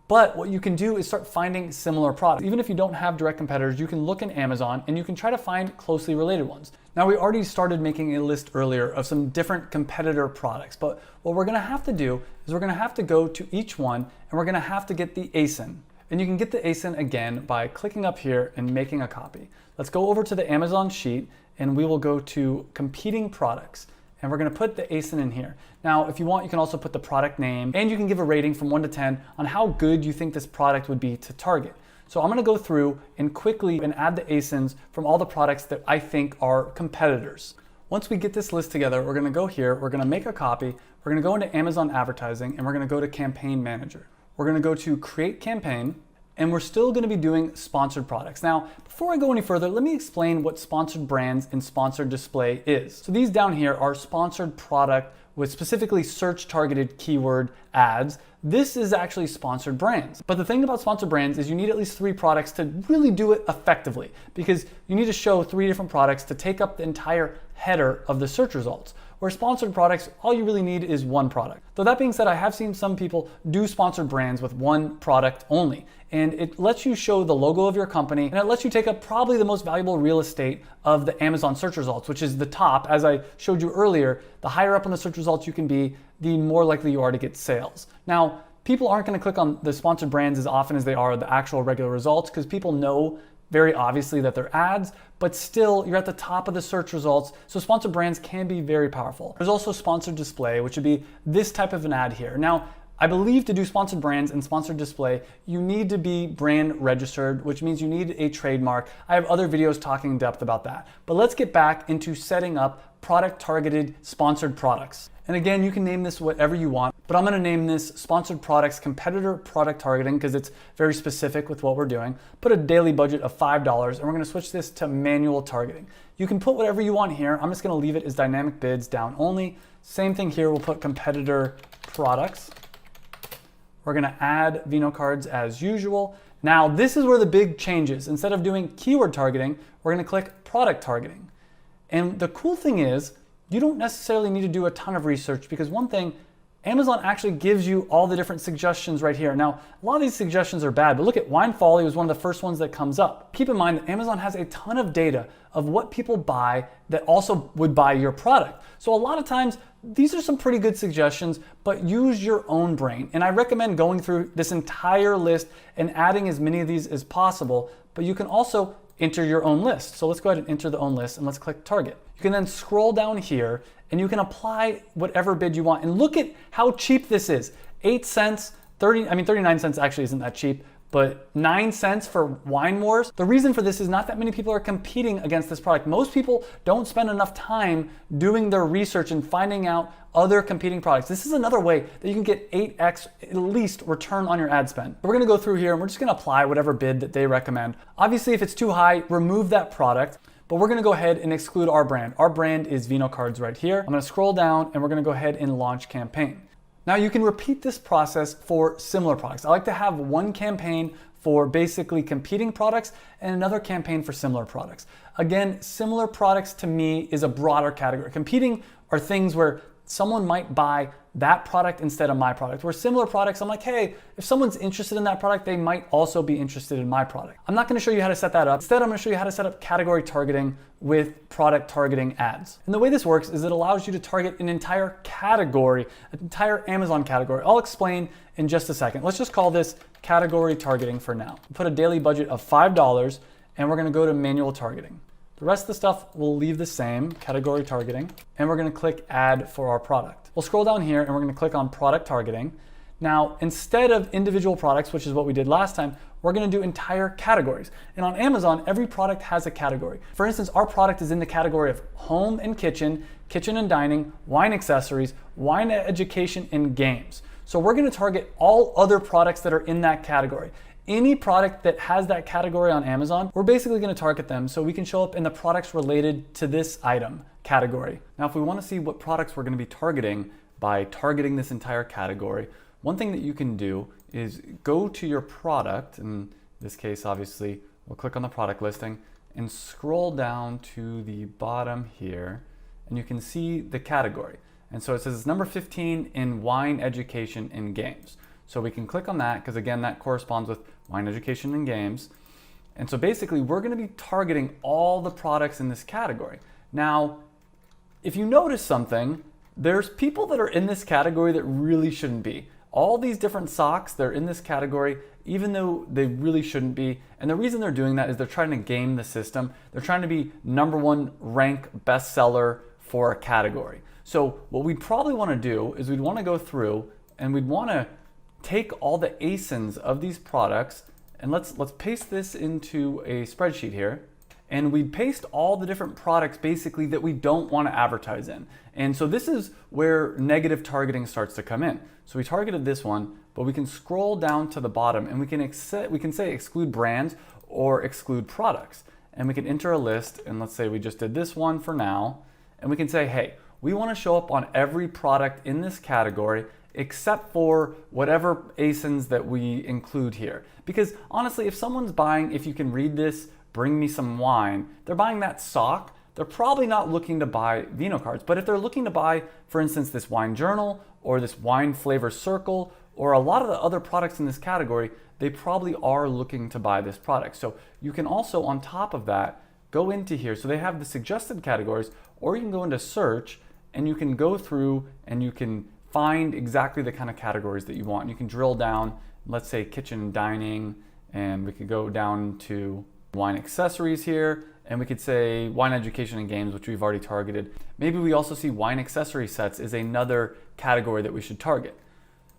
But what you can do is start finding similar products. Even if you don't have direct competitors, you can look in Amazon and you can try to find closely related ones. Now, we already started making a list earlier of some different competitor products, but what we're gonna have to do is we're gonna have to go to each one and we're gonna have to get the ASIN. And you can get the ASIN again by clicking up here and making a copy. Let's go over to the Amazon sheet and we will go to competing products. And we're gonna put the ASIN in here. Now, if you want, you can also put the product name, and you can give a rating from 1 to 10 on how good you think this product would be to target. So I'm gonna go through and quickly add the ASINs from all the products that I think are competitors. Once we get this list together, we're gonna go here, we're gonna make a copy, we're gonna go into Amazon Advertising, and we're gonna go to Campaign Manager. We're gonna go to Create Campaign, and we're still gonna be doing sponsored products. Now, before I go any further, let me explain what sponsored brands and sponsored display is. So these down here are sponsored product with specifically search targeted keyword ads. This is actually sponsored brands. But the thing about sponsored brands is you need at least 3 products to really do it effectively, because you need to show 3 different products to take up the entire header of the search results. Where sponsored products, all you really need is 1 product. Though that being said, I have seen some people do sponsored brands with 1 product only. And it lets you show the logo of your company, and it lets you take up probably the most valuable real estate of the Amazon search results, which is the top. As I showed you earlier, the higher up on the search results you can be, the more likely you are to get sales. Now, people aren't gonna click on the sponsored brands as often as they are the actual regular results, because people know very obviously that they're ads, but still you're at the top of the search results. So sponsored brands can be very powerful. There's also sponsored display, which would be this type of an ad here. Now, I believe to do sponsored brands and sponsored display, you need to be brand registered, which means you need a trademark. I have other videos talking in depth about that. But let's get back into setting up product targeted sponsored products. And again, you can name this whatever you want, but I'm gonna name this Sponsored Products Competitor Product Targeting because it's very specific with what we're doing. Put a daily budget of $5, and we're gonna switch this to manual targeting. You can put whatever you want here. I'm just gonna leave it as dynamic bids down only. Same thing here, we'll put competitor products. We're gonna add Vino cards as usual. Now, this is where the big change is. Instead of doing keyword targeting, we're gonna click product targeting. And the cool thing is, you don't necessarily need to do a ton of research, because one thing, Amazon actually gives you all the different suggestions right here. Now, a lot of these suggestions are bad, but look at Wine Folly was one of the first ones that comes up. Keep in mind that Amazon has a ton of data of what people buy that also would buy your product. So a lot of times, these are some pretty good suggestions, but use your own brain. And I recommend going through this entire list and adding as many of these as possible, but you can also enter your own list. So let's go ahead and enter the own list and let's click target. You can then scroll down here and you can apply whatever bid you want. And look at how cheap this is. 8 cents, 39 cents actually isn't that cheap, but 9 cents for Wine Wars. The reason for this is not that many people are competing against this product. Most people don't spend enough time doing their research and finding out other competing products. This is another way that you can get 8x at least return on your ad spend. We're gonna go through here and we're just gonna apply whatever bid that they recommend. Obviously, if it's too high, remove that product. But we're gonna go ahead and exclude our brand. Our brand is Vino Cards right here. I'm gonna scroll down and we're gonna go ahead and launch campaign. Now you can repeat this process for similar products. I like to have one campaign for basically competing products and another campaign for similar products. Again, similar products to me is a broader category. Competing are things where someone might buy that product instead of my product. Where similar products, I'm like, hey, if someone's interested in that product, they might also be interested in my product. I'm not gonna show you how to set that up. Instead, I'm gonna show you how to set up category targeting with product targeting ads. And the way this works is it allows you to target an entire category, an entire Amazon category. I'll explain in just a second. Let's just call this category targeting for now. Put a daily budget of $5 and we're gonna go to manual targeting. The rest of the stuff we'll leave the same, category targeting, and we're gonna click add for our product. We'll scroll down here and we're gonna click on product targeting. Now, instead of individual products, which is what we did last time, we're gonna do entire categories. And on Amazon, every product has a category. For instance, our product is in the category of home and kitchen, kitchen and dining, wine accessories, wine education, and games. So we're gonna target all other products that are in that category. Any product that has that category on Amazon, we're basically gonna target them so we can show up in the products related to this item category. Now, if we wanna see what products we're gonna be targeting by targeting this entire category, one thing that you can do is go to your product, in this case, obviously, we'll click on the product listing and scroll down to the bottom here, and you can see the category. And so it says it's number 15 in wine education and games. So we can click on that because again, that corresponds with wine education and games. And so basically we're gonna be targeting all the products in this category. Now, if you notice something, there's people that are in this category that really shouldn't be. All these different socks, they're in this category, even though they really shouldn't be. And the reason they're doing that is they're trying to game the system. They're trying to be #1 rank bestseller for a category. So what we'd probably wanna do is we'd wanna go through and we'd wanna take all the ASINs of these products and let's paste this into a spreadsheet here. And we paste all the different products basically that we don't want to advertise in. And so this is where negative targeting starts to come in. So we targeted this one, but we can scroll down to the bottom and we can say exclude brands or exclude products. And we can enter a list and let's say we just did this one for now. And we can say, hey, we want to show up on every product in this category except for whatever ASINs that we include here. Because honestly, if someone's buying, if you can read this, bring me some wine, they're buying that sock, they're probably not looking to buy Vino Cards. But if they're looking to buy, for instance, this wine journal or this wine flavor circle or a lot of the other products in this category, they probably are looking to buy this product. So you can also, on top of that, go into here. So they have the suggested categories, or you can go into search and you can go through and you can find exactly the kind of categories that you want. You can drill down, let's say kitchen and dining, and we could go down to wine accessories here, and we could say wine education and games, which we've already targeted. Maybe we also see wine accessory sets is another category that we should target.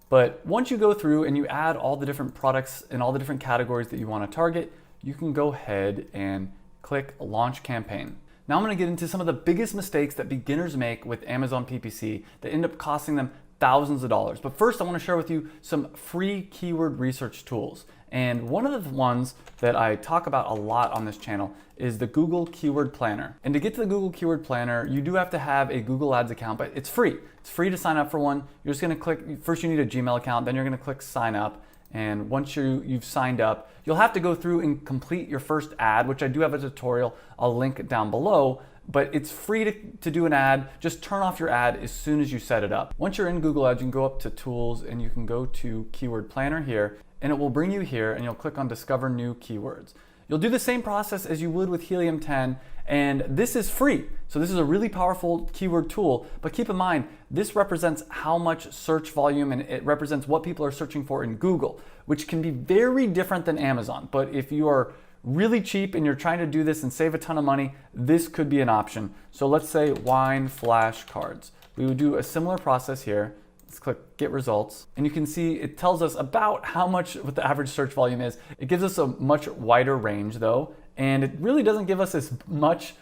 But once you go through and you add all the different products and all the different categories that you want to target, you can go ahead and click launch campaign. Now I'm going to get into some of the biggest mistakes that beginners make with Amazon PPC that end up costing them thousands of dollars. But first I want to share with you some free keyword research tools. And one of the ones that I talk about a lot on this channel is the Google Keyword Planner. And to get to the Google Keyword Planner, you do have to have a Google Ads account, but it's free. It's free to sign up for one. You're just going to click, first you need a Gmail account, then you're going to click sign up. And once you've signed up, you'll have to go through and complete your first ad, which I do have a tutorial. I'll link down below, but it's free to do an ad. Just turn off your ad as soon as you set it up. Once you're in Google Ads, you can go up to Tools and you can go to Keyword Planner here, and it will bring you here and you'll click on Discover New Keywords. You'll do the same process as you would with Helium 10, and this is free. So this is a really powerful keyword tool, but keep in mind, this represents how much search volume, and it represents what people are searching for in Google, which can be very different than Amazon. But if you are really cheap and you're trying to do this and save a ton of money, this could be an option. So let's say wine flashcards. We would do a similar process here. Let's click Get Results, and you can see it tells us about what the average search volume is. It gives us a much wider range though, and it really doesn't give us as much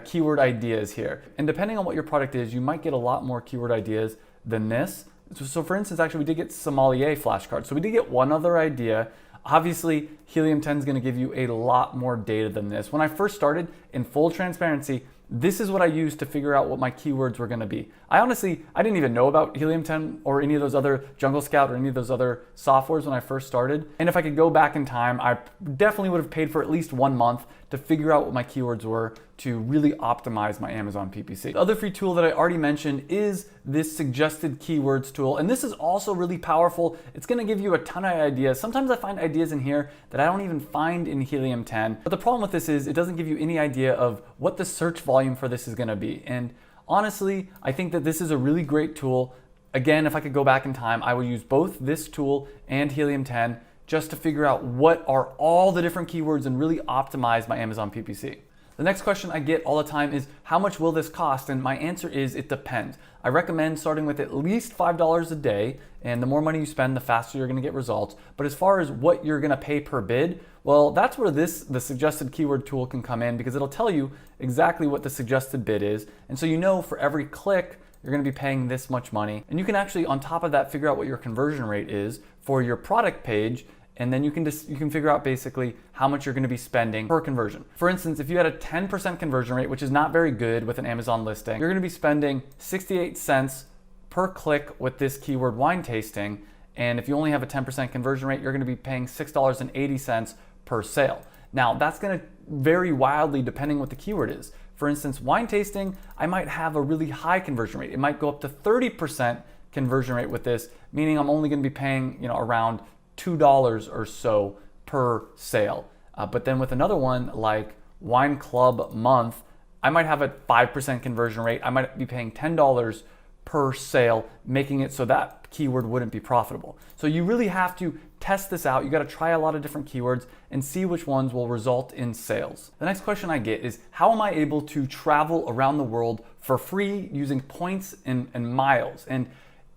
keyword ideas here. And depending on what your product is, you might get a lot more keyword ideas than this. So for instance, actually we did get sommelier flashcards. So we did get one other idea. Obviously, Helium 10 is going to give you a lot more data than this. When I first started, in full transparency, this is what I used to figure out what my keywords were going to be. I didn't even know about Helium 10 or any of those other Jungle Scout or any of those other softwares when I first started. And if I could go back in time, I definitely would have paid for at least 1 month to figure out what my keywords were to really optimize my Amazon PPC. The other free tool that I already mentioned is this suggested keywords tool. And this is also really powerful. It's going to give you a ton of ideas. Sometimes I find ideas in here that I don't even find in Helium 10. But the problem with this is it doesn't give you any idea of what the search volume for this is going to be. And honestly, I think that this is a really great tool. Again, if I could go back in time, I would use both this tool and Helium 10 just to figure out what are all the different keywords and really optimize my Amazon PPC. The next question I get all the time is, how much will this cost? And my answer is, it depends. I recommend starting with at least $5 a day, and the more money you spend, the faster you're gonna get results. But as far as what you're gonna pay per bid, well, that's where the suggested keyword tool can come in, because it'll tell you exactly what the suggested bid is. And so you know for every click, you're gonna be paying this much money. And you can actually, on top of that, figure out what your conversion rate is for your product page, and then you can figure out basically how much you're going to be spending per conversion. For instance, if you had a 10% conversion rate, which is not very good with an Amazon listing, you're going to be spending 68 cents per click with this keyword wine tasting. And if you only have a 10% conversion rate, you're going to be paying $6.80 per sale. Now, that's going to vary wildly depending what the keyword is. For instance, wine tasting, I might have a really high conversion rate. It might go up to 30% conversion rate with this, meaning I'm only going to be paying, around $2 or so per sale. But then with another one like Wine Club Month, I might have a 5% conversion rate. I might be paying $10 per sale, making it so that keyword wouldn't be profitable. So you really have to test this out. You got to try a lot of different keywords and see which ones will result in sales. The next question I get is, how am I able to travel around the world for free using points and miles? And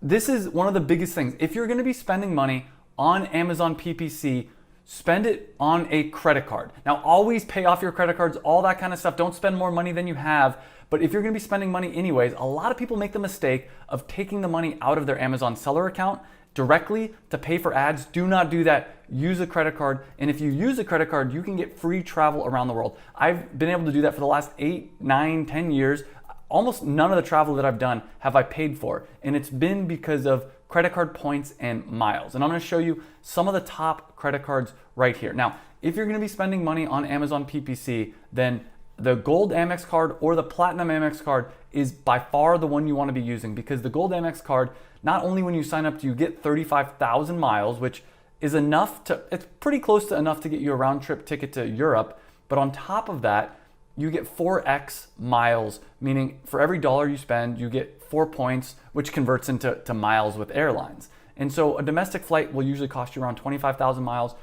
this is one of the biggest things. If you're going to be spending money on Amazon PPC, spend it on a credit card. Now, always pay off your credit cards, all that kind of stuff. Don't spend more money than you have. But if you're gonna be spending money anyways, a lot of people make the mistake of taking the money out of their Amazon seller account directly to pay for ads. Do not do that. Use a credit card. And if you use a credit card, you can get free travel around the world. I've been able to do that for the last 8, 9, 10 years. Almost none of the travel that I've done have I paid for. And it's been because of credit card points and miles. And I'm gonna show you some of the top credit cards right here. Now, if you're gonna be spending money on Amazon PPC, then the Gold Amex card or the Platinum Amex card is by far the one you wanna be using, because the Gold Amex card, not only when you sign up do you get 35,000 miles, which is it's pretty close to enough to get you a round trip ticket to Europe, but on top of that, you get 4x miles, meaning for every dollar you spend, you get 4 points, which converts into miles with airlines. And so a domestic flight will usually cost you around 25,000 miles.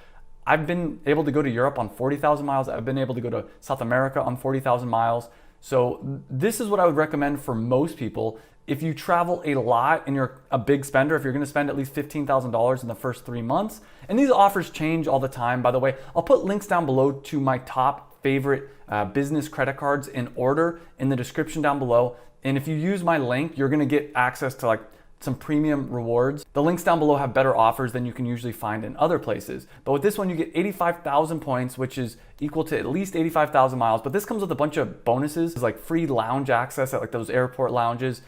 I've been able to go to Europe on 40,000 miles. I've been able to go to South America on 40,000 miles. So this is what I would recommend for most people. If you travel a lot and you're a big spender, if you're gonna spend at least $15,000 in the first 3 months, and these offers change all the time, by the way, I'll put links down below to my top favorite business credit cards in order in the description down below. And if you use my link, you're gonna get access to some premium rewards. The links down below have better offers than you can usually find in other places. But with this one, you get 85,000 points, which is equal to at least 85,000 miles. But this comes with a bunch of bonuses, like free lounge access at those airport lounges,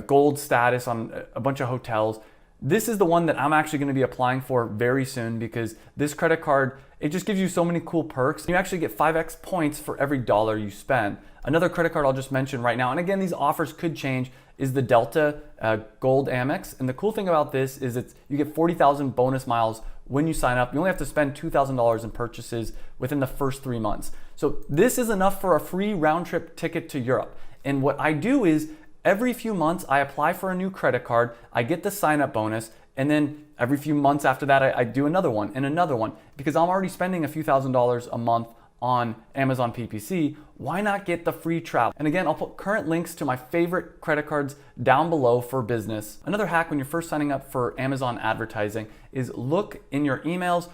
gold status on a bunch of hotels, This is the one that I'm actually going to be applying for very soon because this credit card, it just gives you so many cool perks. You actually get 5x points for every dollar you spend. Another credit card I'll just mention right now, and again, these offers could change, is the Delta Gold Amex. And the cool thing about this is you get 40,000 bonus miles when you sign up. You only have to spend $2,000 in purchases within the first 3 months. So this is enough for a free round trip ticket to Europe. And what I do is every few months I apply for a new credit card, I get the sign up bonus, and then every few months after that I do another one and another one. Because I'm already spending a few $1,000s a month on Amazon PPC, why not get the free travel? And again, I'll put current links to my favorite credit cards down below for business. Another hack when you're first signing up for Amazon advertising is look in your emails,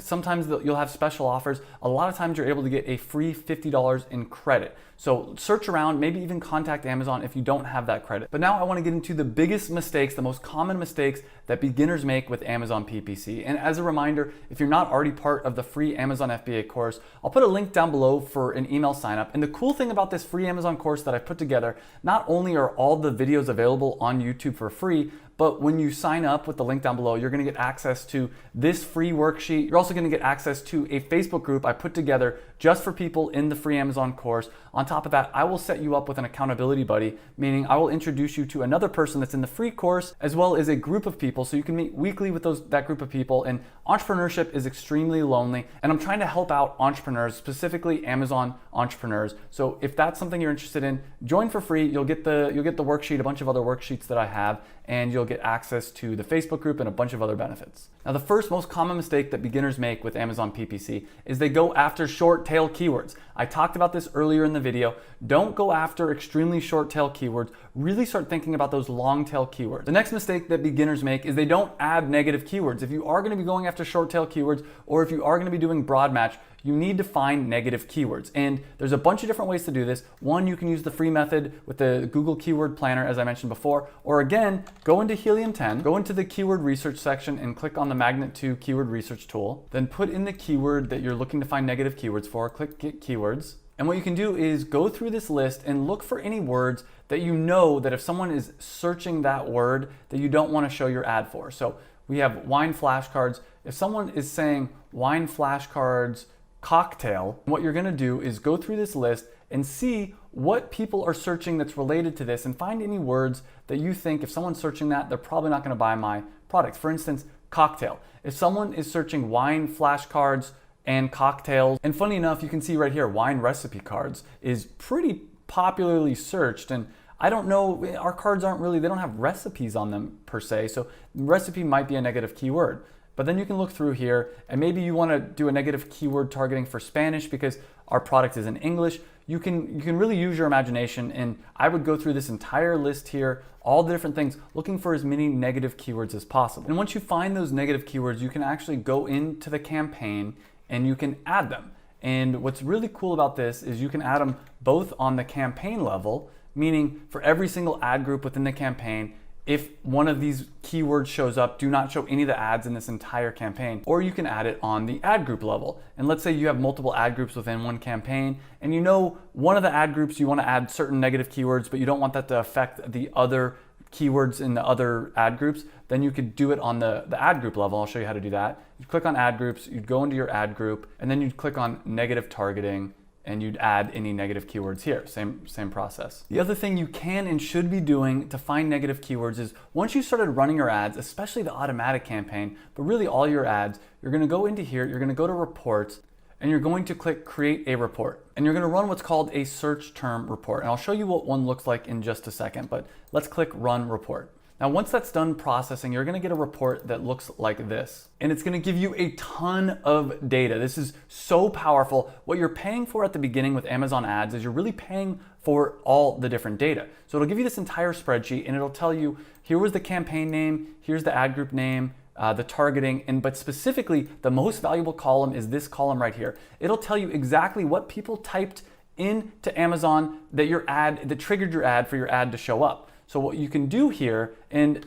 sometimes you'll have special offers. A lot of times you're able to get a free $50 in credit. So search around, maybe even contact Amazon if you don't have that credit. But now I want to get into the biggest mistakes, the most common mistakes that beginners make with Amazon PPC. And as a reminder, if you're not already part of the free Amazon FBA course, I'll put a link down below for an email sign up. And the cool thing about this free Amazon course that I put together, not only are all the videos available on YouTube for free, but when you sign up with the link down below, you're gonna get access to this free worksheet. You're also gonna get access to a Facebook group I put together just for people in the free Amazon course. On top of that, I will set you up with an accountability buddy, meaning I will introduce you to another person that's in the free course, as well as a group of people, so you can meet weekly with that group of people. And entrepreneurship is extremely lonely, and I'm trying to help out entrepreneurs, specifically Amazon entrepreneurs. So if that's something you're interested in, join for free. You'll get the worksheet, a bunch of other worksheets that I have, and you'll get access to the Facebook group and a bunch of other benefits. Now, the first most common mistake that beginners make with Amazon PPC is they go after short tail keywords. I talked about this earlier in the video. Don't go after extremely short tail keywords. Really start thinking about those long tail keywords. The next mistake that beginners make is they don't add negative keywords. If you are going to be going after short tail keywords, or if you are going to be doing broad match, you need to find negative keywords. And there's a bunch of different ways to do this. One, you can use the free method with the Google Keyword Planner, as I mentioned before, or again, go into Helium 10, go into the keyword research section and click on the Magnet 2 keyword research tool. Then put in the keyword that you're looking to find negative keywords for, click Get Keywords. And what you can do is go through this list and look for any words that you know that if someone is searching that word that you don't want to show your ad for. So we have wine flashcards. If someone is saying wine flashcards cocktail, what you're gonna do is go through this list and see what people are searching that's related to this and find any words that you think if someone's searching that, they're probably not gonna buy my product. For instance, cocktail. If someone is searching wine flashcards and cocktails, and funny enough, you can see right here, wine recipe cards is pretty popularly searched, and I don't know, our cards they don't have recipes on them per se, so recipe might be a negative keyword. But then you can look through here and maybe you want to do a negative keyword targeting for Spanish because our product is in English. You can really use your imagination, and I would go through this entire list here, all the different things, looking for as many negative keywords as possible. And once you find those negative keywords, you can actually go into the campaign and you can add them. And what's really cool about this is you can add them both on the campaign level, meaning for every single ad group within the campaign, if one of these keywords shows up, do not show any of the ads in this entire campaign. Or you can add it on the ad group level. And let's say you have multiple ad groups within one campaign, and you know one of the ad groups you want to add certain negative keywords, but you don't want that to affect the other keywords in the other ad groups, then you could do it on the ad group level. I'll show you how to do that. You click on ad groups, you'd go into your ad group, and then you'd click on negative targeting, and you'd add any negative keywords here. Same process. The other thing you can and should be doing to find negative keywords is once you started running your ads, especially the automatic campaign, but really all your ads, you're gonna go into here, you're gonna go to reports, and you're going to click create a report. And you're gonna run what's called a search term report. And I'll show you what one looks like in just a second, but let's click run report. Now, once that's done processing, you're gonna get a report that looks like this. And it's gonna give you a ton of data. This is so powerful. What you're paying for at the beginning with Amazon ads is you're really paying for all the different data. So it'll give you this entire spreadsheet and it'll tell you, here was the campaign name, here's the ad group name, the targeting, but specifically the most valuable column is this column right here. It'll tell you exactly what people typed into Amazon that triggered your ad for your ad to show up. So what you can do here, and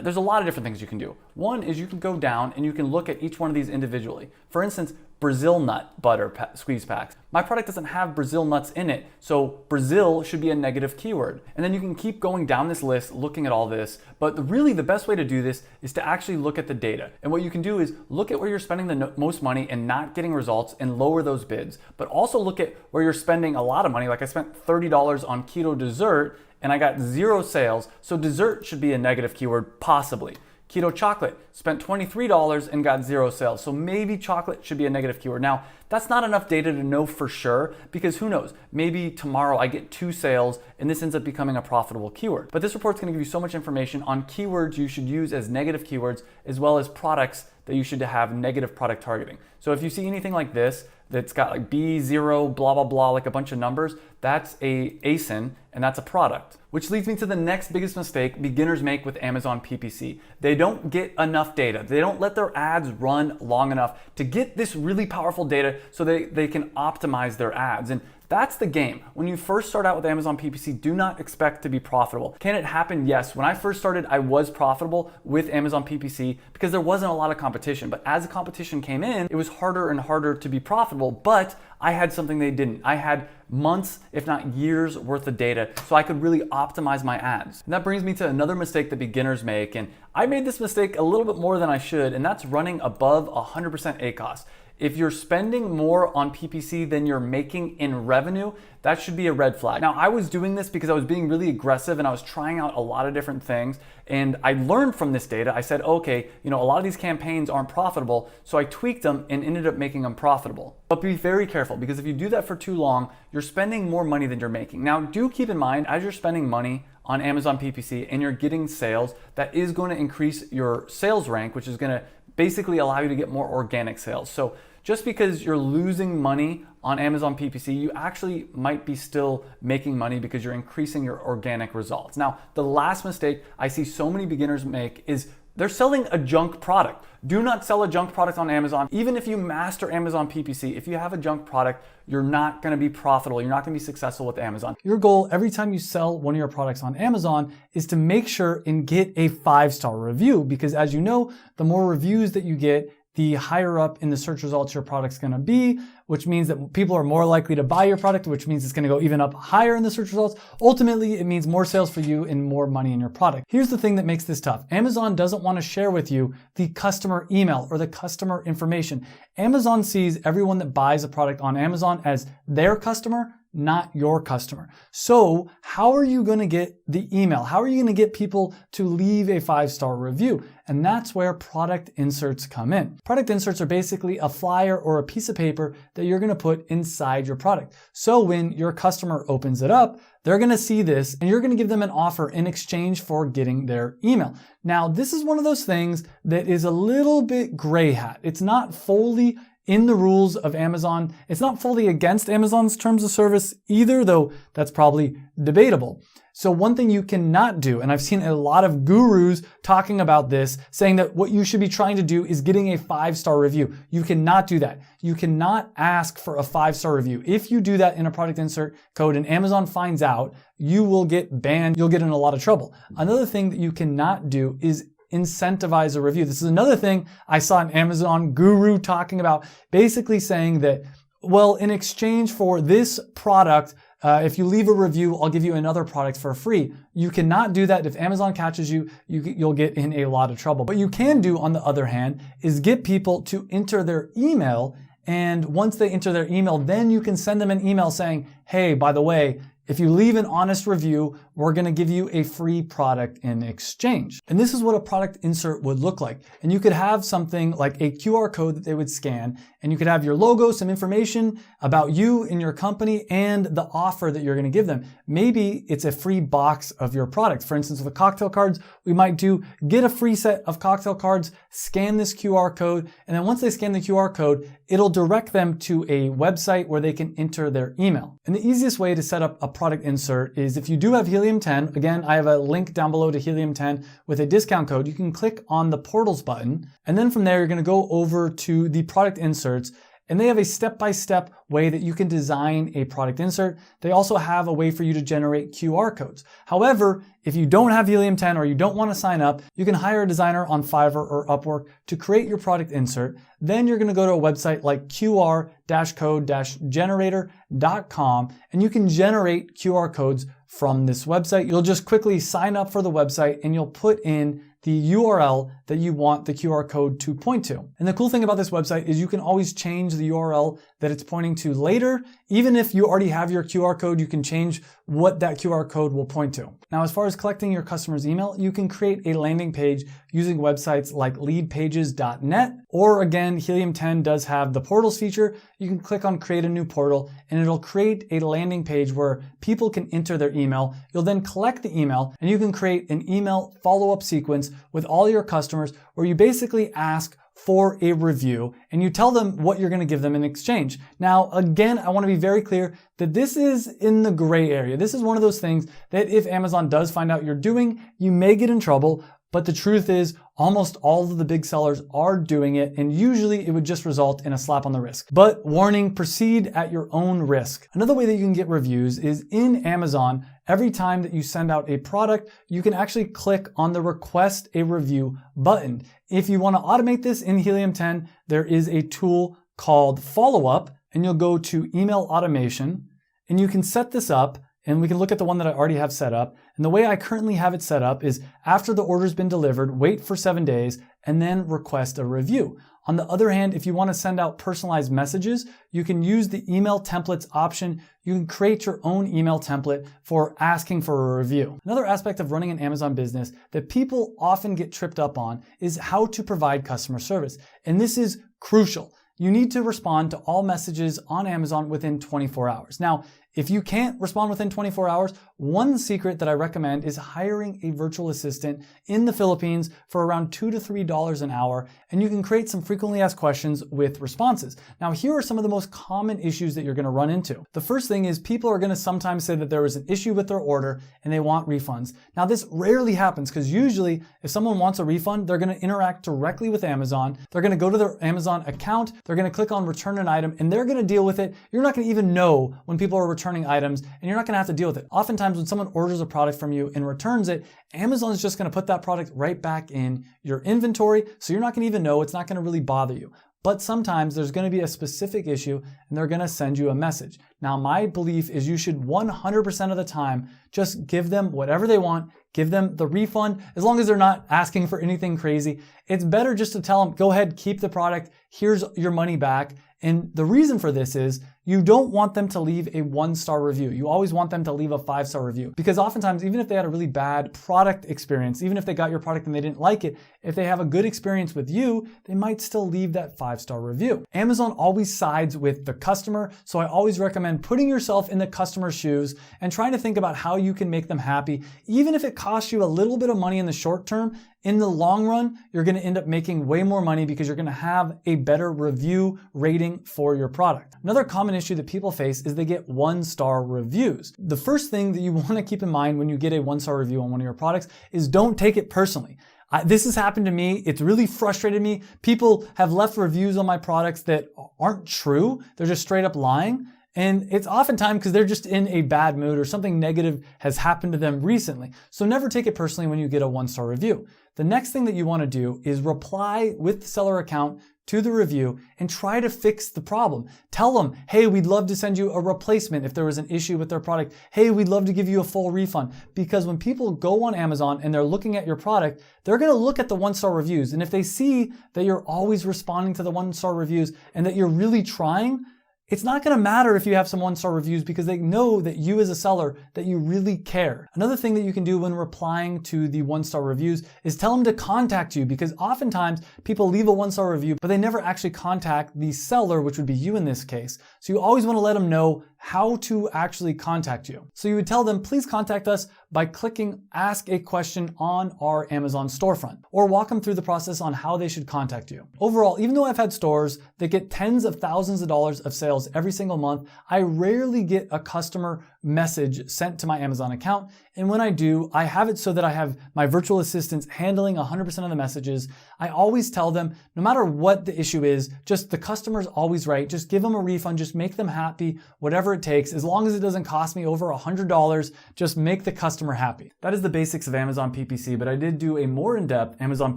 there's a lot of different things you can do. One is you can go down and you can look at each one of these individually. For instance, Brazil nut butter squeeze packs. My product doesn't have Brazil nuts in it, so Brazil should be a negative keyword. And then you can keep going down this list looking at all this, but really the best way to do this is to actually look at the data. And what you can do is look at where you're spending the most money and not getting results and lower those bids, but also look at where you're spending a lot of money. Like I spent $30 on keto dessert and I got 0 sales, so dessert should be a negative keyword, possibly. Keto chocolate, spent $23 and got 0 sales. So maybe chocolate should be a negative keyword. Now, that's not enough data to know for sure, because who knows, maybe tomorrow I get 2 sales and this ends up becoming a profitable keyword. But this report's gonna give you so much information on keywords you should use as negative keywords, as well as products that you should have negative product targeting. So if you see anything like this, that's got like B0, blah, blah, blah, like a bunch of numbers, that's a ASIN and that's a product. Which leads me to the next biggest mistake beginners make with Amazon PPC. They don't get enough data. They don't let their ads run long enough to get this really powerful data so they can optimize their ads. And that's the game. When you first start out with Amazon PPC, do not expect to be profitable. Can it happen? Yes. When I first started, I was profitable with Amazon PPC because there wasn't a lot of competition. But as the competition came in, it was harder and harder to be profitable. But I had something they didn't. I had months, if not years worth of data, so I could really optimize my ads. And that brings me to another mistake that beginners make. And I made this mistake a little bit more than I should, and that's running above 100% ACoS. If you're spending more on PPC than you're making in revenue, that should be a red flag. Now, I was doing this because I was being really aggressive and I was trying out a lot of different things. And I learned from this data. I said, okay, a lot of these campaigns aren't profitable. So I tweaked them and ended up making them profitable. But be very careful, because if you do that for too long, you're spending more money than you're making. Now, do keep in mind, as you're spending money on Amazon PPC and you're getting sales, that is going to increase your sales rank, which is going to basically allow you to get more organic sales. So just because you're losing money on Amazon PPC, you actually might be still making money because you're increasing your organic results. Now, the last mistake I see so many beginners make is they're selling a junk product. Do not sell a junk product on Amazon. Even if you master Amazon PPC, if you have a junk product, you're not gonna be profitable. You're not gonna be successful with Amazon. Your goal every time you sell one of your products on Amazon is to make sure and get a 5-star review, because as you know, the more reviews that you get, the higher up in the search results your product's gonna be, which means that people are more likely to buy your product, which means it's gonna go even up higher in the search results. Ultimately, it means more sales for you and more money in your product. Here's the thing that makes this tough. Amazon doesn't wanna share with you the customer email or the customer information. Amazon sees everyone that buys a product on Amazon as their customer, not your customer. So how are you going to get the email? How are you going to get people to leave a 5-star review? And that's where product inserts come in. Product inserts are basically a flyer or a piece of paper that you're going to put inside your product. So when your customer opens it up, they're going to see this and you're going to give them an offer in exchange for getting their email. Now, this is one of those things that is a little bit gray hat. It's not fully in the rules of Amazon. It's not fully against Amazon's terms of service either, though that's probably debatable. So one thing you cannot do, and I've seen a lot of gurus talking about this, saying that what you should be trying to do is getting a 5-star review. You cannot do that. You cannot ask for a 5-star review. If you do that in a product insert code and Amazon finds out, you will get banned. You'll get in a lot of trouble. Another thing that you cannot do is incentivize a review. This is another thing I saw an Amazon guru talking about, basically saying that, well, in exchange for this product, if you leave a review, I'll give you another product for free. You cannot do that. If Amazon catches you, you'll get in a lot of trouble. What you can do, on the other hand, is get people to enter their email. And once they enter their email, then you can send them an email saying, hey, by the way, if you leave an honest review, we're going to give you a free product in exchange. And this is what a product insert would look like. And you could have something like a QR code that they would scan, and you could have your logo, some information about you and your company, and the offer that you're going to give them. Maybe it's a free box of your product. For instance, with cocktail cards, we might do get a free set of cocktail cards, scan this QR code, and then once they scan the QR code, it'll direct them to a website where they can enter their email. And the easiest way to set up a product insert is if you do have Helium 10, again, I have a link down below to Helium 10 with a discount code. You can click on the portals button, and then from there, you're going to go over to the product inserts. And they have a step-by-step way that you can design a product insert. They also have a way for you to generate QR codes. However, if you don't have Helium 10 or you don't want to sign up, you can hire a designer on Fiverr or Upwork to create your product insert. Then you're going to go to a website like qr-code-generator.com and you can generate QR codes from this website. You'll just quickly sign up for the website and you'll put in the URL that you want the QR code to point to. And the cool thing about this website is you can always change the URL that it's pointing to later. Even if you already have your QR code, you can change what that QR code will point to. Now, as far as collecting your customer's email, you can create a landing page using websites like leadpages.net, or again, Helium 10 does have the portals feature. You can click on create a new portal and it'll create a landing page where people can enter their email. You'll then collect the email and you can create an email follow-up sequence with all your customers where you basically ask for a review and you tell them what you're going to give them in exchange. Now, again, I want to be very clear that this is in the gray area. This is one of those things that if Amazon does find out you're doing, you may get in trouble. But the truth is, almost all of the big sellers are doing it, and usually it would just result in a slap on the wrist. But warning, proceed at your own risk. Another way that you can get reviews is in Amazon. Every time that you send out a product, you can actually click on the request a review button. If you want to automate this in Helium 10, there is a tool called Follow Up, and you'll go to Email Automation, and you can set this up. And we can look at the one that I already have set up. And the way I currently have it set up is after the order's been delivered, wait for 7 days and then request a review. On the other hand, if you want to send out personalized messages, you can use the email templates option. You can create your own email template for asking for a review. Another aspect of running an Amazon business that people often get tripped up on is how to provide customer service. And this is crucial. You need to respond to all messages on Amazon within 24 hours. Now, if you can't respond within 24 hours, one secret that I recommend is hiring a virtual assistant in the Philippines for around $2 to $3 an hour, and you can create some frequently asked questions with responses. Now, here are some of the most common issues that you're going to run into. The first thing is people are going to sometimes say that there was an issue with their order and they want refunds. Now, this rarely happens because usually if someone wants a refund, they're going to interact directly with Amazon. They're going to go to their Amazon account. They're going to click on return an item and they're going to deal with it. You're not going to even know when people are returning items and you're not going to have to deal with it. Oftentimes when someone orders a product from you and returns it, Amazon is just going to put that product right back in your inventory. So you're not going to even know. It's not going to really bother you. But sometimes there's going to be a specific issue and they're going to send you a message. Now, my belief is you should 100% of the time just give them whatever they want, give them the refund, as long as they're not asking for anything crazy. It's better just to tell them, go ahead, keep the product, here's your money back. And the reason for this is you don't want them to leave a 1-star review. You always want them to leave a 5-star review because oftentimes, even if they had a really bad product experience, even if they got your product and they didn't like it, if they have a good experience with you, they might still leave that 5-star review. Amazon always sides with the customer. So I always recommend putting yourself in the customer's shoes and trying to think about how you can make them happy. Even if it costs you a little bit of money in the short term, in the long run, you're going to end up making way more money because you're going to have a better review rating for your product. Another common issue that people face is they get 1-star reviews. The first thing that you want to keep in mind when you get a 1-star review on one of your products is don't take it personally. This has happened to me. It's really frustrated me. People have left reviews on my products that aren't true. They're just straight up lying. And it's oftentimes because they're just in a bad mood or something negative has happened to them recently. So never take it personally when you get a 1-star review. The next thing that you want to do is reply with the seller account to the review and try to fix the problem. Tell them, hey, we'd love to send you a replacement if there was an issue with their product. Hey, we'd love to give you a full refund. Because when people go on Amazon and they're looking at your product, they're going to look at the 1-star reviews. And if they see that you're always responding to the 1-star reviews and that you're really trying, it's not going to matter if you have some 1-star reviews because they know that you as a seller, that you really care. Another thing that you can do when replying to the 1-star reviews is tell them to contact you because oftentimes people leave a 1-star review, but they never actually contact the seller, which would be you in this case. So you always want to let them know how to actually contact you. So you would tell them, please contact us by clicking ask a question on our Amazon storefront, or walk them through the process on how they should contact you. Overall, even though I've had stores that get tens of thousands of dollars of sales every single month, I rarely get a customer message sent to my Amazon account. And when I do, I have it so that I have my virtual assistants handling 100% of the messages. I always tell them, no matter what the issue is, just the customer's always right. Just give them a refund, just make them happy, whatever it takes. As long as it doesn't cost me over $100, just make the customer happy. That is the basics of Amazon PPC, but I did do a more in-depth Amazon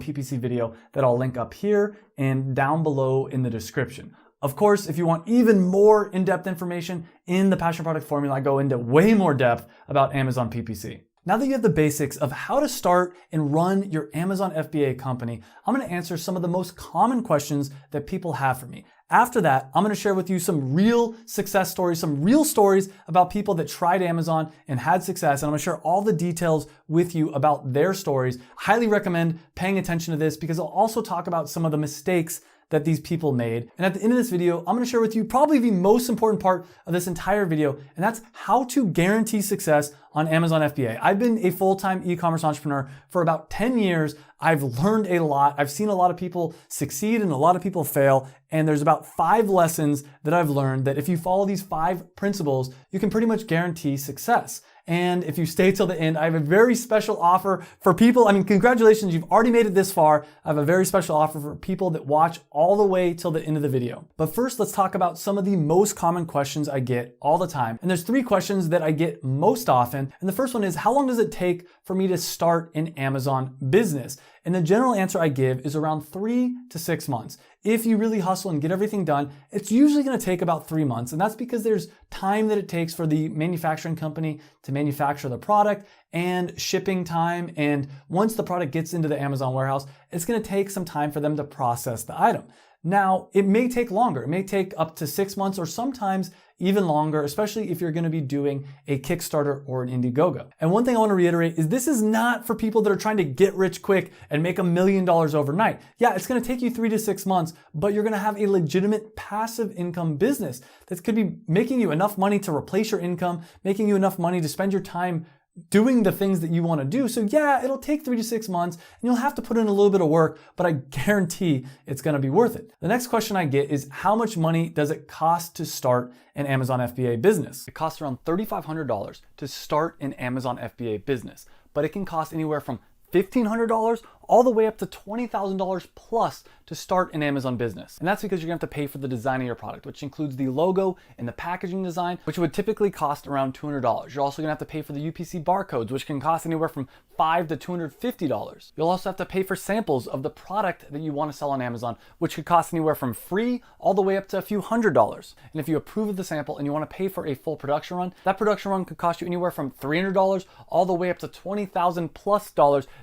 PPC video that I'll link up here and down below in the description. Of course, if you want even more in-depth information in the Passion Product Formula, I go into way more depth about Amazon PPC. Now that you have the basics of how to start and run your Amazon FBA company, I'm going to answer some of the most common questions that people have for me. After that, I'm going to share with you some real success stories, some real stories about people that tried Amazon and had success, and I'm going to share all the details with you about their stories. Highly recommend paying attention to this because I'll also talk about some of the mistakes that these people made. And at the end of this video, I'm going to share with you probably the most important part of this entire video, and that's how to guarantee success on Amazon FBA. I've been a full-time e-commerce entrepreneur for about 10 years. I've learned a lot. I've seen a lot of people succeed and a lot of people fail. And there's about 5 lessons that I've learned that if you follow these 5 principles, you can pretty much guarantee success. And if you stay till the end, I have a very special offer for people. I mean, congratulations, you've already made it this far. I have a very special offer for people that watch all the way till the end of the video. But first, let's talk about some of the most common questions I get all the time. And there's 3 questions that I get most often. And the first one is, how long does it take for me to start an Amazon business? And the general answer I give is around 3 to 6 months. If you really hustle and get everything done, it's usually going to take about 3 months. And that's because there's time that it takes for the manufacturing company to manufacture the product and shipping time. And once the product gets into the Amazon warehouse, it's going to take some time for them to process the item. Now, it may take longer. It may take up to 6 months or sometimes even longer, especially if you're going to be doing a Kickstarter or an Indiegogo. And one thing I want to reiterate is this is not for people that are trying to get rich quick and make $1 million overnight. Yeah, it's going to take you 3 to 6 months, but you're going to have a legitimate passive income business that could be making you enough money to replace your income, making you enough money to spend your time doing the things that you want to do. So yeah, it'll take 3 to 6 months and you'll have to put in a little bit of work, but I guarantee it's going to be worth it. The next question I get is, how much money does it cost to start an Amazon FBA business? It costs around $3,500 to start an Amazon FBA business, but it can cost anywhere from $1,500 all the way up to $20,000 plus to start an Amazon business. And that's because you're gonna have to pay for the design of your product, which includes the logo and the packaging design, which would typically cost around $200. You're also gonna have to pay for the UPC barcodes, which can cost anywhere from $5 to $250. You'll also have to pay for samples of the product that you wanna sell on Amazon, which could cost anywhere from free all the way up to a few $100s. And if you approve of the sample and you wanna pay for a full production run, that production run could cost you anywhere from $300 all the way up to $20,000 plus,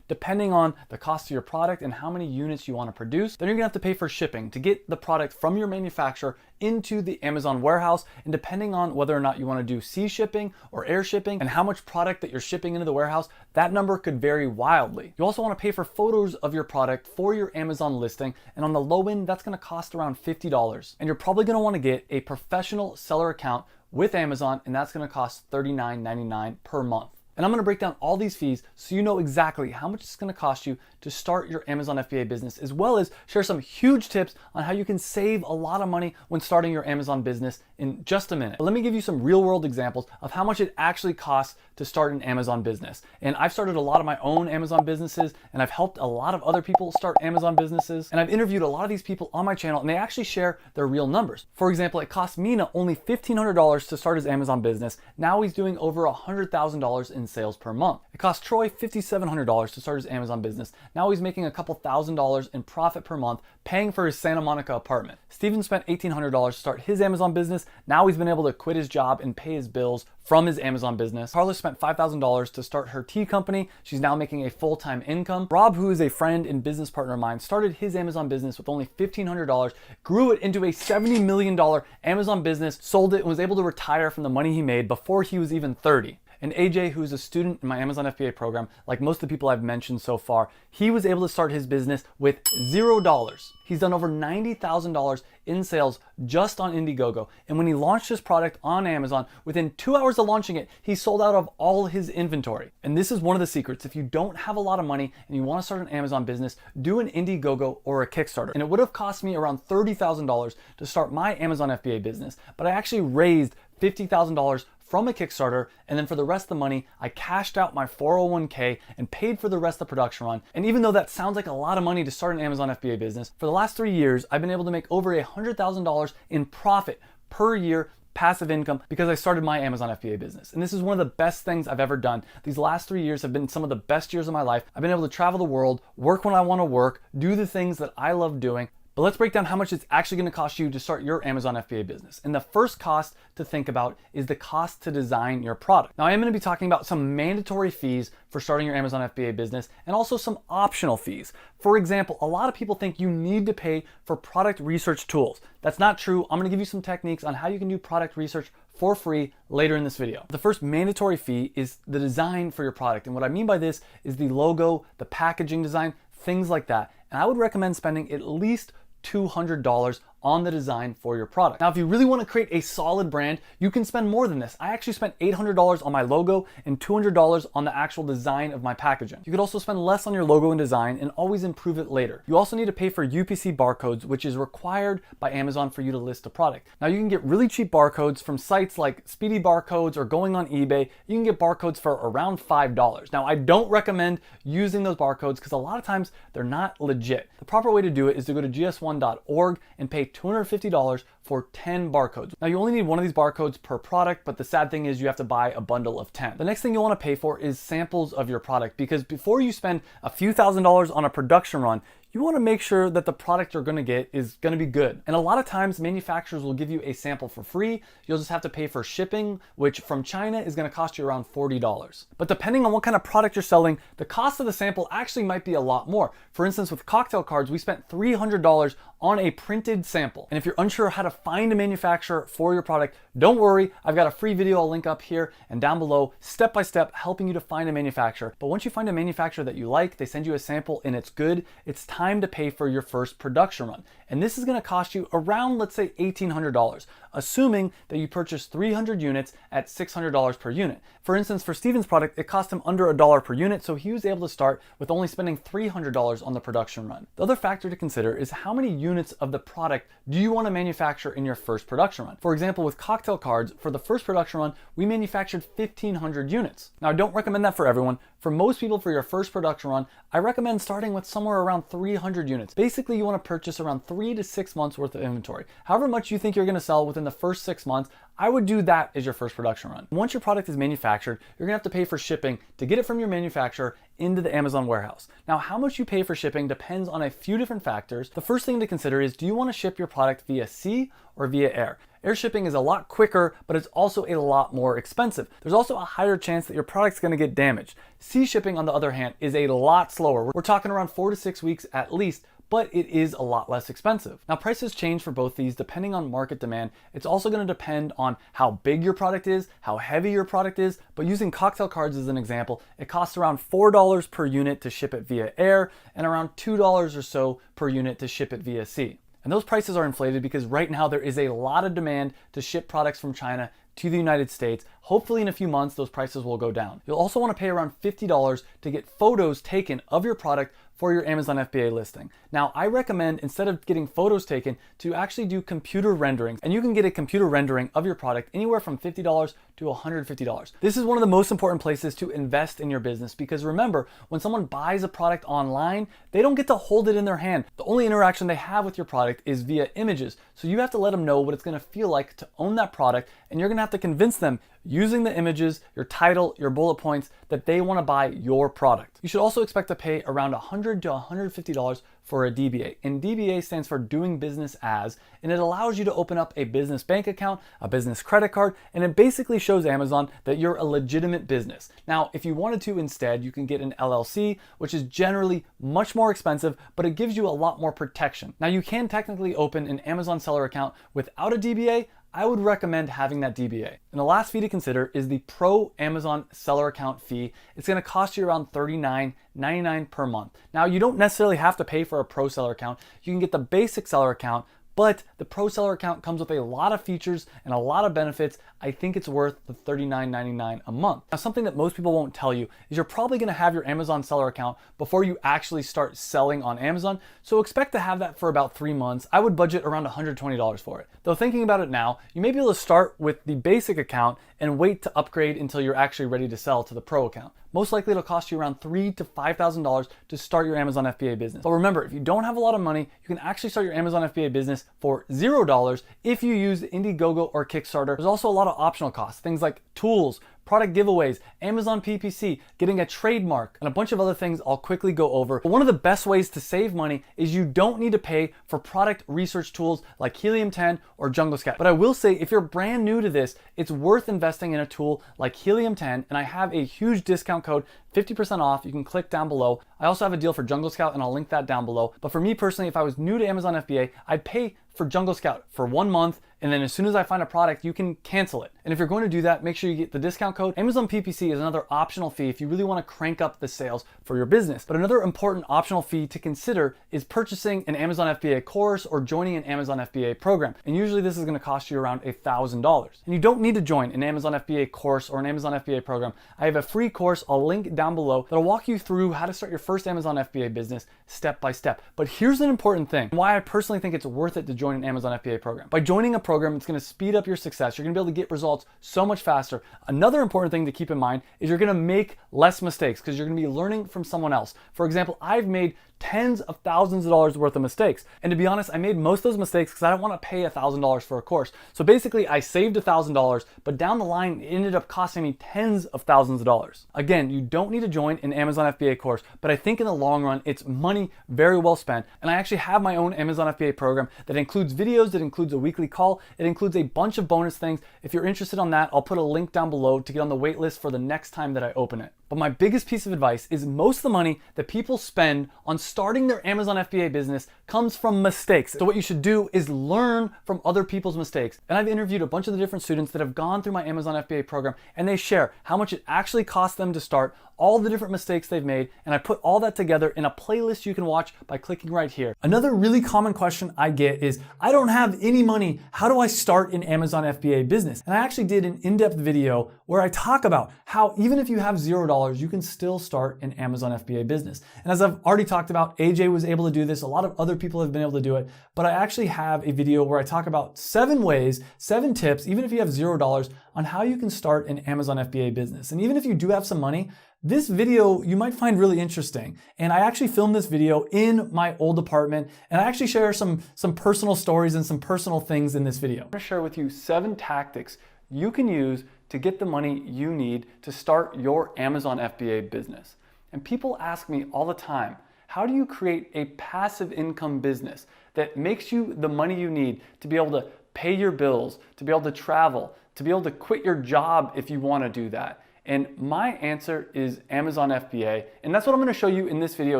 depending on the cost of your product and how many units you want to produce. Then you're gonna have to pay for shipping to get the product from your manufacturer into the Amazon warehouse. And depending on whether or not you want to do sea shipping or air shipping and how much product that you're shipping into the warehouse, that number could vary wildly. You also want to pay for photos of your product for your Amazon listing. And on the low end, that's going to cost around $50. And you're probably going to want to get a professional seller account with Amazon, and that's going to cost $39.99 per month. And I'm going to break down all these fees so you know exactly how much it's going to cost you to start your Amazon FBA business, as well as share some huge tips on how you can save a lot of money when starting your Amazon business in just a minute. But let me give you some real world examples of how much it actually costs to start an Amazon business. And I've started a lot of my own Amazon businesses, and I've helped a lot of other people start Amazon businesses. And I've interviewed a lot of these people on my channel, and they actually share their real numbers. For example, it cost Mina only $1,500 to start his Amazon business. Now he's doing over $100,000 in sales per month. It cost Troy $5,700 to start his Amazon business. Now he's making a couple $1,000s in profit per month, paying for his Santa Monica apartment. Steven spent $1,800 to start his Amazon business. Now he's been able to quit his job and pay his bills from his Amazon business. Carla spent $5,000 to start her tea company. She's now making a full-time income. Rob, who is a friend and business partner of mine, started his Amazon business with only $1,500, grew it into a $70 million Amazon business, sold it, and was able to retire from the money he made before he was even 30. And AJ, who's a student in my Amazon FBA program, like most of the people I've mentioned so far, he was able to start his business with $0. He's done over $90,000 in sales just on Indiegogo. And when he launched his product on Amazon, within 2 hours of launching it, he sold out of all his inventory. And this is one of the secrets. If you don't have a lot of money and you want to start an Amazon business, do an Indiegogo or a Kickstarter. And it would have cost me around $30,000 to start my Amazon FBA business, but I actually raised $50,000 from a Kickstarter, and then for the rest of the money, I cashed out my 401k and paid for the rest of the production run. And even though that sounds like a lot of money to start an Amazon FBA business, for the last 3 years, I've been able to make over $100,000 in profit per year, passive income, because I started my Amazon FBA business. And this is one of the best things I've ever done. These last 3 years have been some of the best years of my life. I've been able to travel the world, work when I want to work, do the things that I love doing. But let's break down how much it's actually going to cost you to start your Amazon FBA business. And the first cost to think about is the cost to design your product. Now, I am going to be talking about some mandatory fees for starting your Amazon FBA business and also some optional fees. For example, a lot of people think you need to pay for product research tools. That's not true. I'm going to give you some techniques on how you can do product research for free later in this video. The first mandatory fee is the design for your product. And what I mean by this is the logo, the packaging design, things like that. And I would recommend spending at least $200 on the design for your product. Now, if you really want to create a solid brand, you can spend more than this. I actually spent $800 on my logo and $200 on the actual design of my packaging. You could also spend less on your logo and design and always improve it later. You also need to pay for UPC barcodes, which is required by Amazon for you to list a product. Now, you can get really cheap barcodes from sites like Speedy Barcodes or going on eBay. You can get barcodes for around $5. Now, I don't recommend using those barcodes because a lot of times they're not legit. The proper way to do it is to go to gs1.org and pay $250 for 10 barcodes. Now, you only need one of these barcodes per product, but the sad thing is you have to buy a bundle of 10. The next thing you'll want to pay for is samples of your product, because before you spend a few $1,000s on a production run, you want to make sure that the product you're going to get is going to be good. And a lot of times manufacturers will give you a sample for free. You'll just have to pay for shipping, which from China is going to cost you around $40. But depending on what kind of product you're selling, the cost of the sample actually might be a lot more. For instance, with cocktail cards, we spent $300 on a printed sample. And if you're unsure how to find a manufacturer for your product, don't worry. I've got a free video I'll link up here and down below, step by step, helping you to find a manufacturer. But once you find a manufacturer that you like, they send you a sample and it's good, it's time to pay for your first production run. And this is going to cost you around, let's say, $1,800, assuming that you purchase 300 units at $600 per unit. For instance, for Steven's product, it cost him under $1 per unit, so he was able to start with only spending $300 on the production run. The other factor to consider is how many units of the product do you want to manufacture in your first production run. For example, with cocktail cards, for the first production run, we manufactured 1,500 units. Now, I don't recommend that for everyone. For most people, for your first production run, I recommend starting with somewhere around 300 units. Basically, you want to purchase around 3 to 6 months worth of inventory. However much you think you're going to sell within the first 6 months, I would do that as your first production run. Once your product is manufactured, you're going to have to pay for shipping to get it from your manufacturer into the Amazon warehouse. Now, how much you pay for shipping depends on a few different factors. The first thing to consider is, do you want to ship your product via sea or via air? Air shipping is a lot quicker, but it's also a lot more expensive. There's also a higher chance that your product's going to get damaged. Sea shipping, on the other hand, is a lot slower. We're talking around 4 to 6 weeks at least, but it is a lot less expensive. Now, prices change for both these depending on market demand. It's also going to depend on how big your product is, how heavy your product is, but using cocktail cards as an example, it costs around $4 per unit to ship it via air and around $2 or so per unit to ship it via sea. And those prices are inflated because right now there is a lot of demand to ship products from China to the United States. Hopefully in a few months, those prices will go down. You'll also want to pay around $50 to get photos taken of your product for your Amazon FBA listing. Now, I recommend, instead of getting photos taken, to actually do computer renderings. And you can get a computer rendering of your product anywhere from $50 to $150. This is one of the most important places to invest in your business, because remember, when someone buys a product online, they don't get to hold it in their hand. The only interaction they have with your product is via images. So you have to let them know what it's going to feel like to own that product, and you're going to have to convince them using the images, your title, your bullet points, that they want to buy your product. You should also expect to pay around $100 to $150 for a DBA. And DBA stands for doing business as, and it allows you to open up a business bank account, a business credit card, and it basically shows Amazon that you're a legitimate business. Now, if you wanted to instead, you can get an LLC, which is generally much more expensive, but it gives you a lot more protection. Now, you can technically open an Amazon seller account without a DBA. I would recommend having that DBA. And the last fee to consider is the Pro Amazon Seller Account fee. It's going to cost you around $39.99 per month. Now, you don't necessarily have to pay for a Pro Seller Account. You can get the basic seller account, but the Pro Seller account comes with a lot of features and a lot of benefits. I think it's worth the $39.99 a month. Now, something that most people won't tell you is you're probably gonna have your Amazon seller account before you actually start selling on Amazon, so expect to have that for about 3 months. I would budget around $120 for it. Though thinking about it now, you may be able to start with the basic account and wait to upgrade until you're actually ready to sell to the Pro account. Most likely it'll cost you around $3,000 to $5,000 to start your Amazon FBA business. But remember, if you don't have a lot of money, you can actually start your Amazon FBA business for $0 if you use Indiegogo or Kickstarter. There's also a lot of optional costs, things like tools, product giveaways, Amazon PPC, getting a trademark, and a bunch of other things I'll quickly go over. But one of the best ways to save money is you don't need to pay for product research tools like Helium 10 or Jungle Scout. But I will say, if you're brand new to this, it's worth investing in a tool like Helium 10, and I have a huge discount code, 50% off. You can click down below. I also have a deal for Jungle Scout, and I'll link that down below. But for me personally, if I was new to Amazon FBA, I'd pay for Jungle Scout for 1 month, and then as soon as I find a product, you can cancel it. And if you're going to do that, make sure you get the discount code. Amazon PPC is another optional fee if you really want to crank up the sales for your business. But another important optional fee to consider is purchasing an Amazon FBA course or joining an Amazon FBA program. And usually this is going to cost you around $1,000. And you don't need to join an Amazon FBA course or an Amazon FBA program. I have a free course I'll link down below that'll walk you through how to start your first Amazon FBA business step by step. But here's an important thing, why I personally think it's worth it to join an Amazon FBA program. By joining a program, it's going to speed up your success. You're going to be able to get results so much faster. Another important thing to keep in mind is you're going to make less mistakes because you're going to be learning from someone else. For example, I've made tens of thousands of dollars worth of mistakes. And to be honest, I made most of those mistakes because I don't want to pay $1,000 for a course. So basically I saved $1,000, but down the line, it ended up costing me tens of thousands of dollars. Again, you don't need to join an Amazon FBA course, but I think in the long run, it's money very well spent. And I actually have my own Amazon FBA program that includes videos, that includes a weekly call. It includes a bunch of bonus things. If you're interested on that, I'll put a link down below to get on the wait list for the next time that I open it. But my biggest piece of advice is most of the money that people spend on starting their Amazon FBA business comes from mistakes. So what you should do is learn from other people's mistakes. And I've interviewed a bunch of the different students that have gone through my Amazon FBA program, and they share how much it actually cost them to start, all the different mistakes they've made, and I put all that together in a playlist you can watch by clicking right here. Another really common question I get is, I don't have any money, how do I start an Amazon FBA business? And I actually did an in-depth video where I talk about how even if you have $0, you can still start an Amazon FBA business. And as I've already talked about, AJ was able to do this, a lot of other people have been able to do it, but I actually have a video where I talk about 7 ways, 7 tips, even if you have $0, on how you can start an Amazon FBA business. And even if you do have some money, this video you might find really interesting. And I actually filmed this video in my old apartment, and I actually share some personal stories and some personal things in this video. I'm gonna share with you 7 tactics you can use to get the money you need to start your Amazon FBA business. And people ask me all the time, how do you create a passive income business that makes you the money you need to be able to pay your bills, to be able to travel, to be able to quit your job if you want to do that? And my answer is Amazon FBA. And that's what I'm going to show you in this video,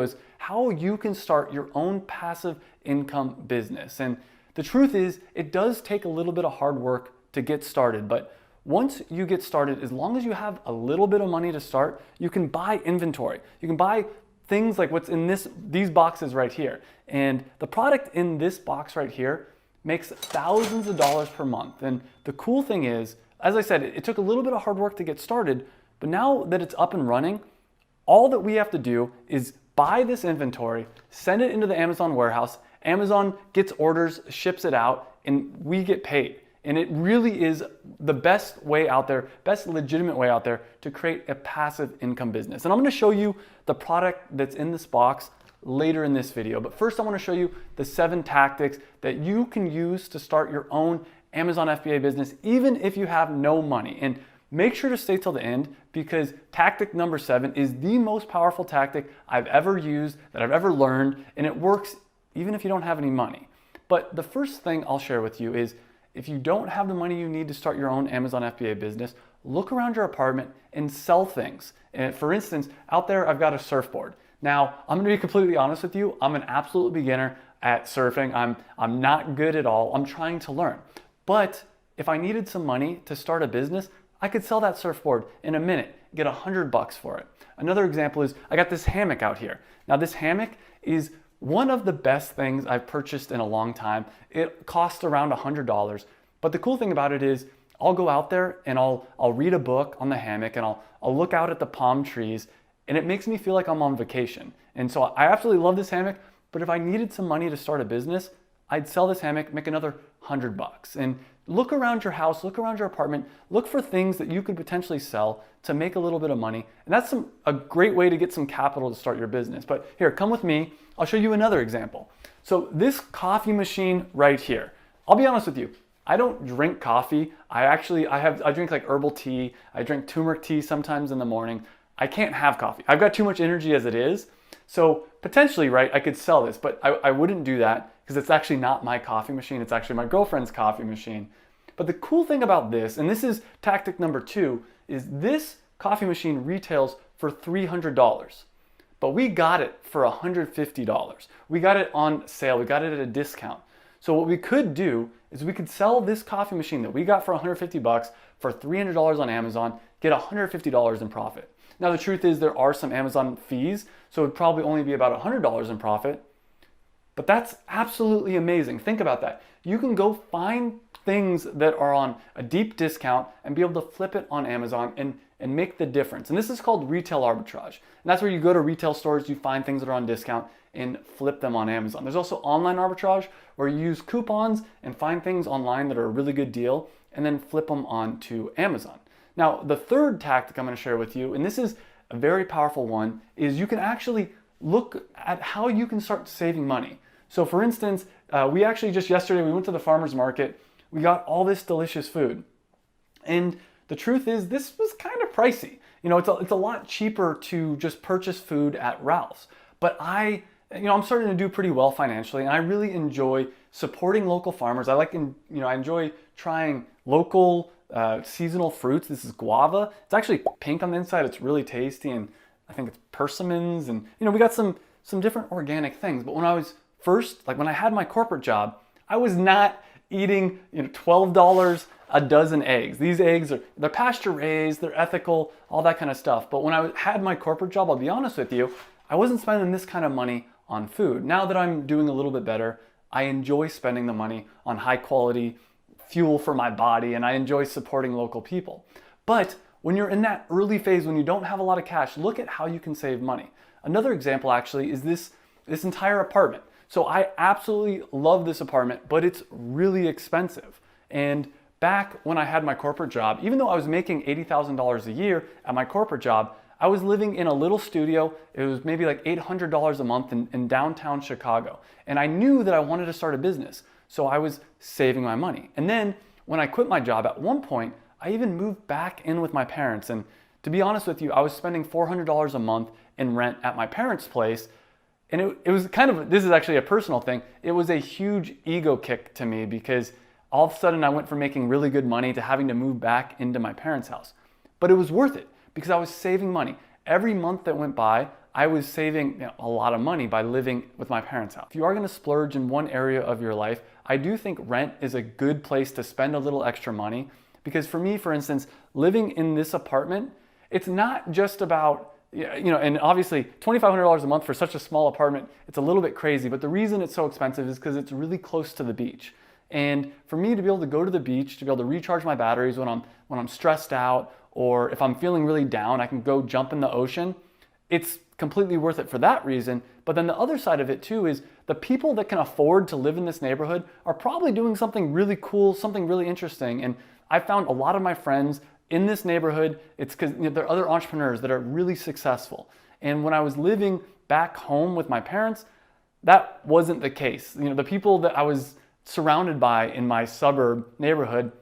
is how you can start your own passive income business. And the truth is, it does take a little bit of hard work to get started, but once you get started, as long as you have a little bit of money to start, you can buy inventory. You can buy things like what's in these boxes right here. And the product in this box right here makes thousands of dollars per month. And the cool thing is, as I said, it took a little bit of hard work to get started, but now that it's up and running, all that we have to do is buy this inventory, send it into the Amazon warehouse, Amazon gets orders, ships it out, and we get paid. And it really is the best way out there, best legitimate way out there to create a passive income business. And I'm going to show you the product that's in this box later in this video. But first I want to show you the 7 tactics that you can use to start your own Amazon FBA business, even if you have no money. And make sure to stay till the end, because tactic number 7 is the most powerful tactic I've ever used, that I've ever learned, and it works even if you don't have any money. But the first thing I'll share with you is, if you don't have the money you need to start your own Amazon FBA business, look around your apartment and sell things. And for instance, out there, I've got a surfboard. Now, I'm gonna be completely honest with you, I'm an absolute beginner at surfing. I'm not good at all. I'm trying to learn. But if I needed some money to start a business, I could sell that surfboard in a minute, get $100 for it. Another example is, I got this hammock out here. Now this hammock is one of the best things I've purchased in a long time. It costs around $100, but the cool thing about it is I'll go out there and I'll read a book on the hammock, and I'll look out at the palm trees, and it makes me feel like I'm on vacation. And so I absolutely love this hammock, but if I needed some money to start a business, I'd sell this hammock, make another $100. And look around your house, look around your apartment, look for things that you could potentially sell to make a little bit of money. And that's a great way to get some capital to start your business. But here, come with me. I'll show you another example. So this coffee machine right here, I'll be honest with you, I don't drink coffee. I drink like herbal tea. I drink turmeric tea sometimes in the morning. I can't have coffee. I've got too much energy as it is. So potentially, right, I could sell this, but I wouldn't do that because it's actually not my coffee machine. It's actually my girlfriend's coffee machine. But the cool thing about this, and this is tactic number 2, is this coffee machine retails for $300. But we got it for $150. We got it on sale. We got it at a discount. So what we could do is we could sell this coffee machine that we got for $150 for $300 on Amazon, get $150 in profit. Now the truth is there are some Amazon fees, so it would probably only be about $100 in profit, but that's absolutely amazing. Think about that. You can go find things that are on a deep discount and be able to flip it on Amazon and make the difference. And this is called retail arbitrage. And that's where you go to retail stores, you find things that are on discount and flip them on Amazon. There's also online arbitrage where you use coupons and find things online that are a really good deal and then flip them onto Amazon. Now, the third tactic I'm going to share with you, and this is a very powerful one, is you can actually look at how you can start saving money. So for instance, we actually just yesterday, we went to the farmer's market. We got all this delicious food. And the truth is this was kind of pricey. You know, it's a lot cheaper to just purchase food at Ralph's. But I'm starting to do pretty well financially, and I really enjoy supporting local farmers. I enjoy trying local seasonal fruits. This is guava. It's actually pink on the inside. It's really tasty, and I think it's persimmons, and we got some different organic things. But when I was when I had my corporate job, I was not eating $12 a dozen eggs. These eggs they're pasture raised, they're ethical, all that kind of stuff. But when I had my corporate job, I'll be honest with you, I wasn't spending this kind of money on food. Now that I'm doing a little bit better, I enjoy spending the money on high quality fuel for my body, and I enjoy supporting local people. But when you're in that early phase, when you don't have a lot of cash, look at how you can save money. Another example actually is this entire apartment. So I absolutely love this apartment, but it's really expensive. And back when I had my corporate job, even though I was making $80,000 a year at my corporate job, I was living in a little studio. It was maybe like $800 a month in downtown Chicago. And I knew that I wanted to start a business. So I was saving my money. And then when I quit my job, at one point, I even moved back in with my parents. And to be honest with you, I was spending $400 a month in rent at my parents' place. And it was this is actually a personal thing. It was a huge ego kick to me because all of a sudden I went from making really good money to having to move back into my parents' house. But it was worth it because I was saving money. Every month that went by, I was saving a lot of money by living with my parents' house. If you are going to splurge in one area of your life, I do think rent is a good place to spend a little extra money. Because for me, for instance, living in this apartment, it's not just about, and obviously $2,500 a month for such a small apartment, it's a little bit crazy. But the reason it's so expensive is because it's really close to the beach. And for me to be able to go to the beach, to be able to recharge my batteries when I'm stressed out, or if I'm feeling really down, I can go jump in the ocean. It's completely worth it for that reason. But then the other side of it too is the people that can afford to live in this neighborhood are probably doing something really cool, something really interesting. And I found a lot of my friends in this neighborhood, it's because there are other entrepreneurs that are really successful. And when I was living back home with my parents, that wasn't the case. The people that I was surrounded by in my suburb neighborhood,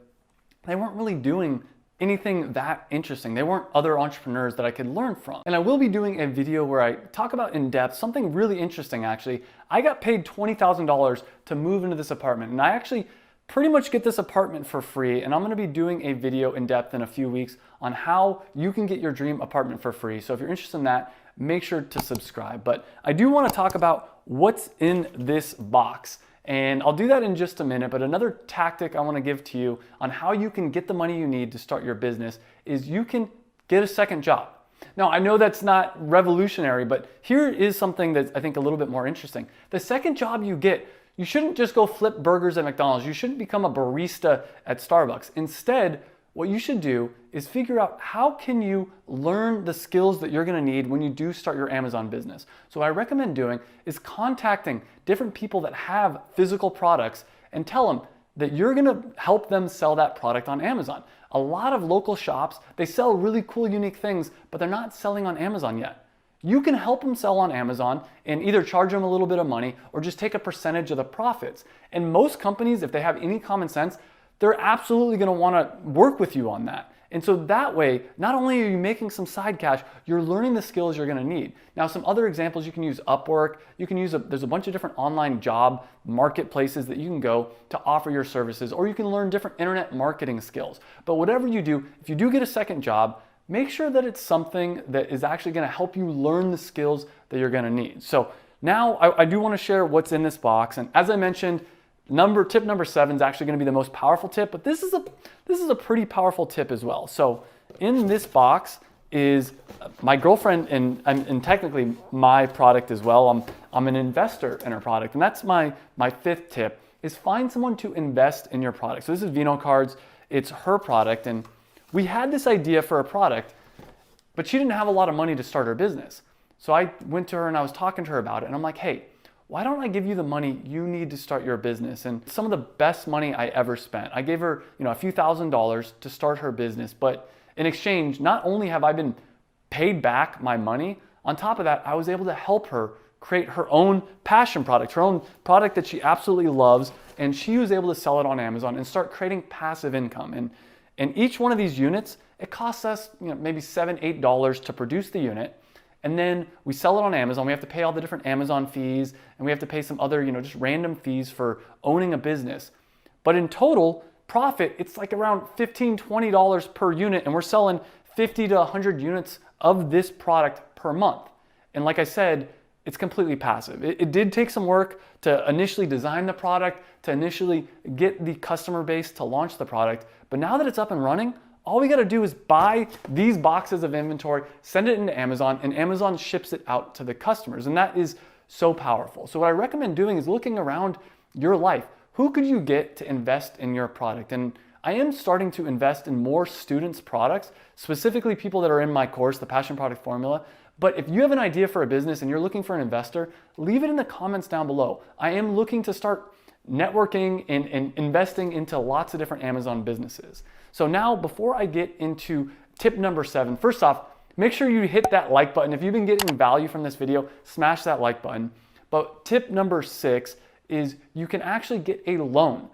they weren't really doing anything that interesting. They weren't other entrepreneurs that I could learn from. And I will be doing a video where I talk about in depth something really interesting actually. I got paid $20,000 to move into this apartment, and I actually pretty much get this apartment for free, and I'm gonna be doing a video in depth in a few weeks on how you can get your dream apartment for free. So if you're interested in that, make sure to subscribe. But I do wanna talk about what's in this box. And I'll do that in just a minute, but another tactic I wanna give to you on how you can get the money you need to start your business is you can get a second job. Now, I know that's not revolutionary, but here is something that's I think a little bit more interesting. The second job you get, you shouldn't just go flip burgers at McDonald's. You shouldn't become a barista at Starbucks. Instead, what you should do is figure out how can you learn the skills that you're gonna need when you do start your Amazon business. So what I recommend doing is contacting different people that have physical products and tell them that you're gonna help them sell that product on Amazon. A lot of local shops, they sell really cool, unique things, but they're not selling on Amazon yet. You can help them sell on Amazon and either charge them a little bit of money or just take a percentage of the profits. And most companies, if they have any common sense, they're absolutely gonna wanna work with you on that. And so that way, not only are you making some side cash, you're learning the skills you're gonna need. Now, some other examples, you can use Upwork, you can use, there's a bunch of different online job marketplaces that you can go to offer your services, or you can learn different internet marketing skills. But whatever you do, if you do get a second job, make sure that it's something that is actually gonna help you learn the skills that you're gonna need. So now I do wanna share what's in this box. And as I mentioned, tip number 7 is actually going to be the most powerful tip, but this is a pretty powerful tip as well. So in this box is my girlfriend and technically my product as well. I'm an investor in her product, and that's my 5th tip is find someone to invest in your product. So this is Vino Cards. It's her product, and we had this idea for a product, but she didn't have a lot of money to start her business. So I went to her and I was talking to her about it, and I'm like, hey, why don't I give you the money you need to start your business? And some of the best money I ever spent. I gave her, a few $1,000s to start her business, but in exchange, not only have I been paid back my money, on top of that, I was able to help her create her own passion product, her own product that she absolutely loves, and she was able to sell it on Amazon and start creating passive income. And each one of these units, it costs us, maybe $7, $8 to produce the unit. And then we sell it on Amazon. We have to pay all the different Amazon fees, and we have to pay some other, just random fees for owning a business. But in total profit, it's like around $15, $20 per unit, and we're selling 50 to 100 units of this product per month. And like I said, it's completely passive. It did take some work to initially design the product, to initially get the customer base to launch the product. But now that it's up and running, all we gotta do is buy these boxes of inventory, send it into Amazon, and Amazon ships it out to the customers. And that is so powerful. So what I recommend doing is looking around your life. Who could you get to invest in your product? And I am starting to invest in more students' products, specifically people that are in my course, the Passion Product Formula. But if you have an idea for a business and you're looking for an investor, leave it in the comments down below. I am looking to start networking and investing into lots of different Amazon businesses. So now, before I get into tip number 7, first off, make sure you hit that like button. If you've been getting value from this video, smash that like button. But tip number 6 is you can actually get a loan.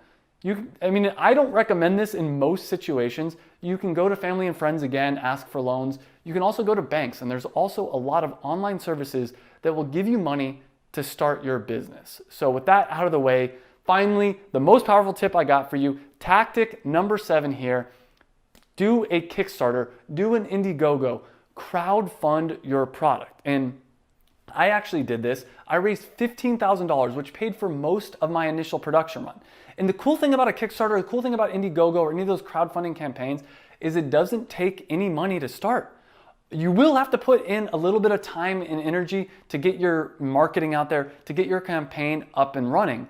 I don't recommend this in most situations. You can go to family and friends again, ask for loans. You can also go to banks, and there's also a lot of online services that will give you money to start your business. So with that out of the way, finally, the most powerful tip I got for you, tactic number 7 here, do a Kickstarter, do an Indiegogo, crowdfund your product. And I actually did this. I raised $15,000, which paid for most of my initial production run. And the cool thing about a Kickstarter, the cool thing about Indiegogo or any of those crowdfunding campaigns is it doesn't take any money to start. You will have to put in a little bit of time and energy to get your marketing out there, to get your campaign up and running.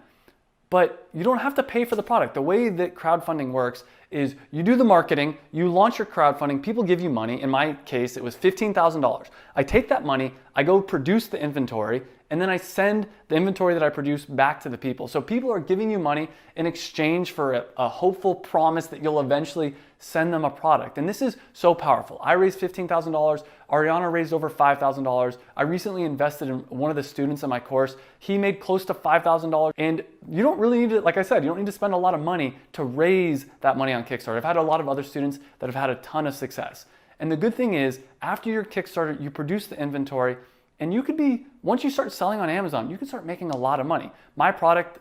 But you don't have to pay for the product. The way that crowdfunding works is you do the marketing, you launch your crowdfunding, people give you money. In my case, it was $15,000. I take that money, I go produce the inventory, and then I send the inventory that I produce back to the people. So people are giving you money in exchange for a hopeful promise that you'll eventually send them a product. And this is so powerful. I raised $15,000. Ariana raised over $5,000. I recently invested in one of the students in my course. He made close to $5,000. And you don't really need to, like I said, you don't need to spend a lot of money to raise that money on Kickstarter. I've had a lot of other students that have had a ton of success. And the good thing is, after your Kickstarter, you produce the inventory, and you could be, once you start selling on Amazon, you can start making a lot of money. My product,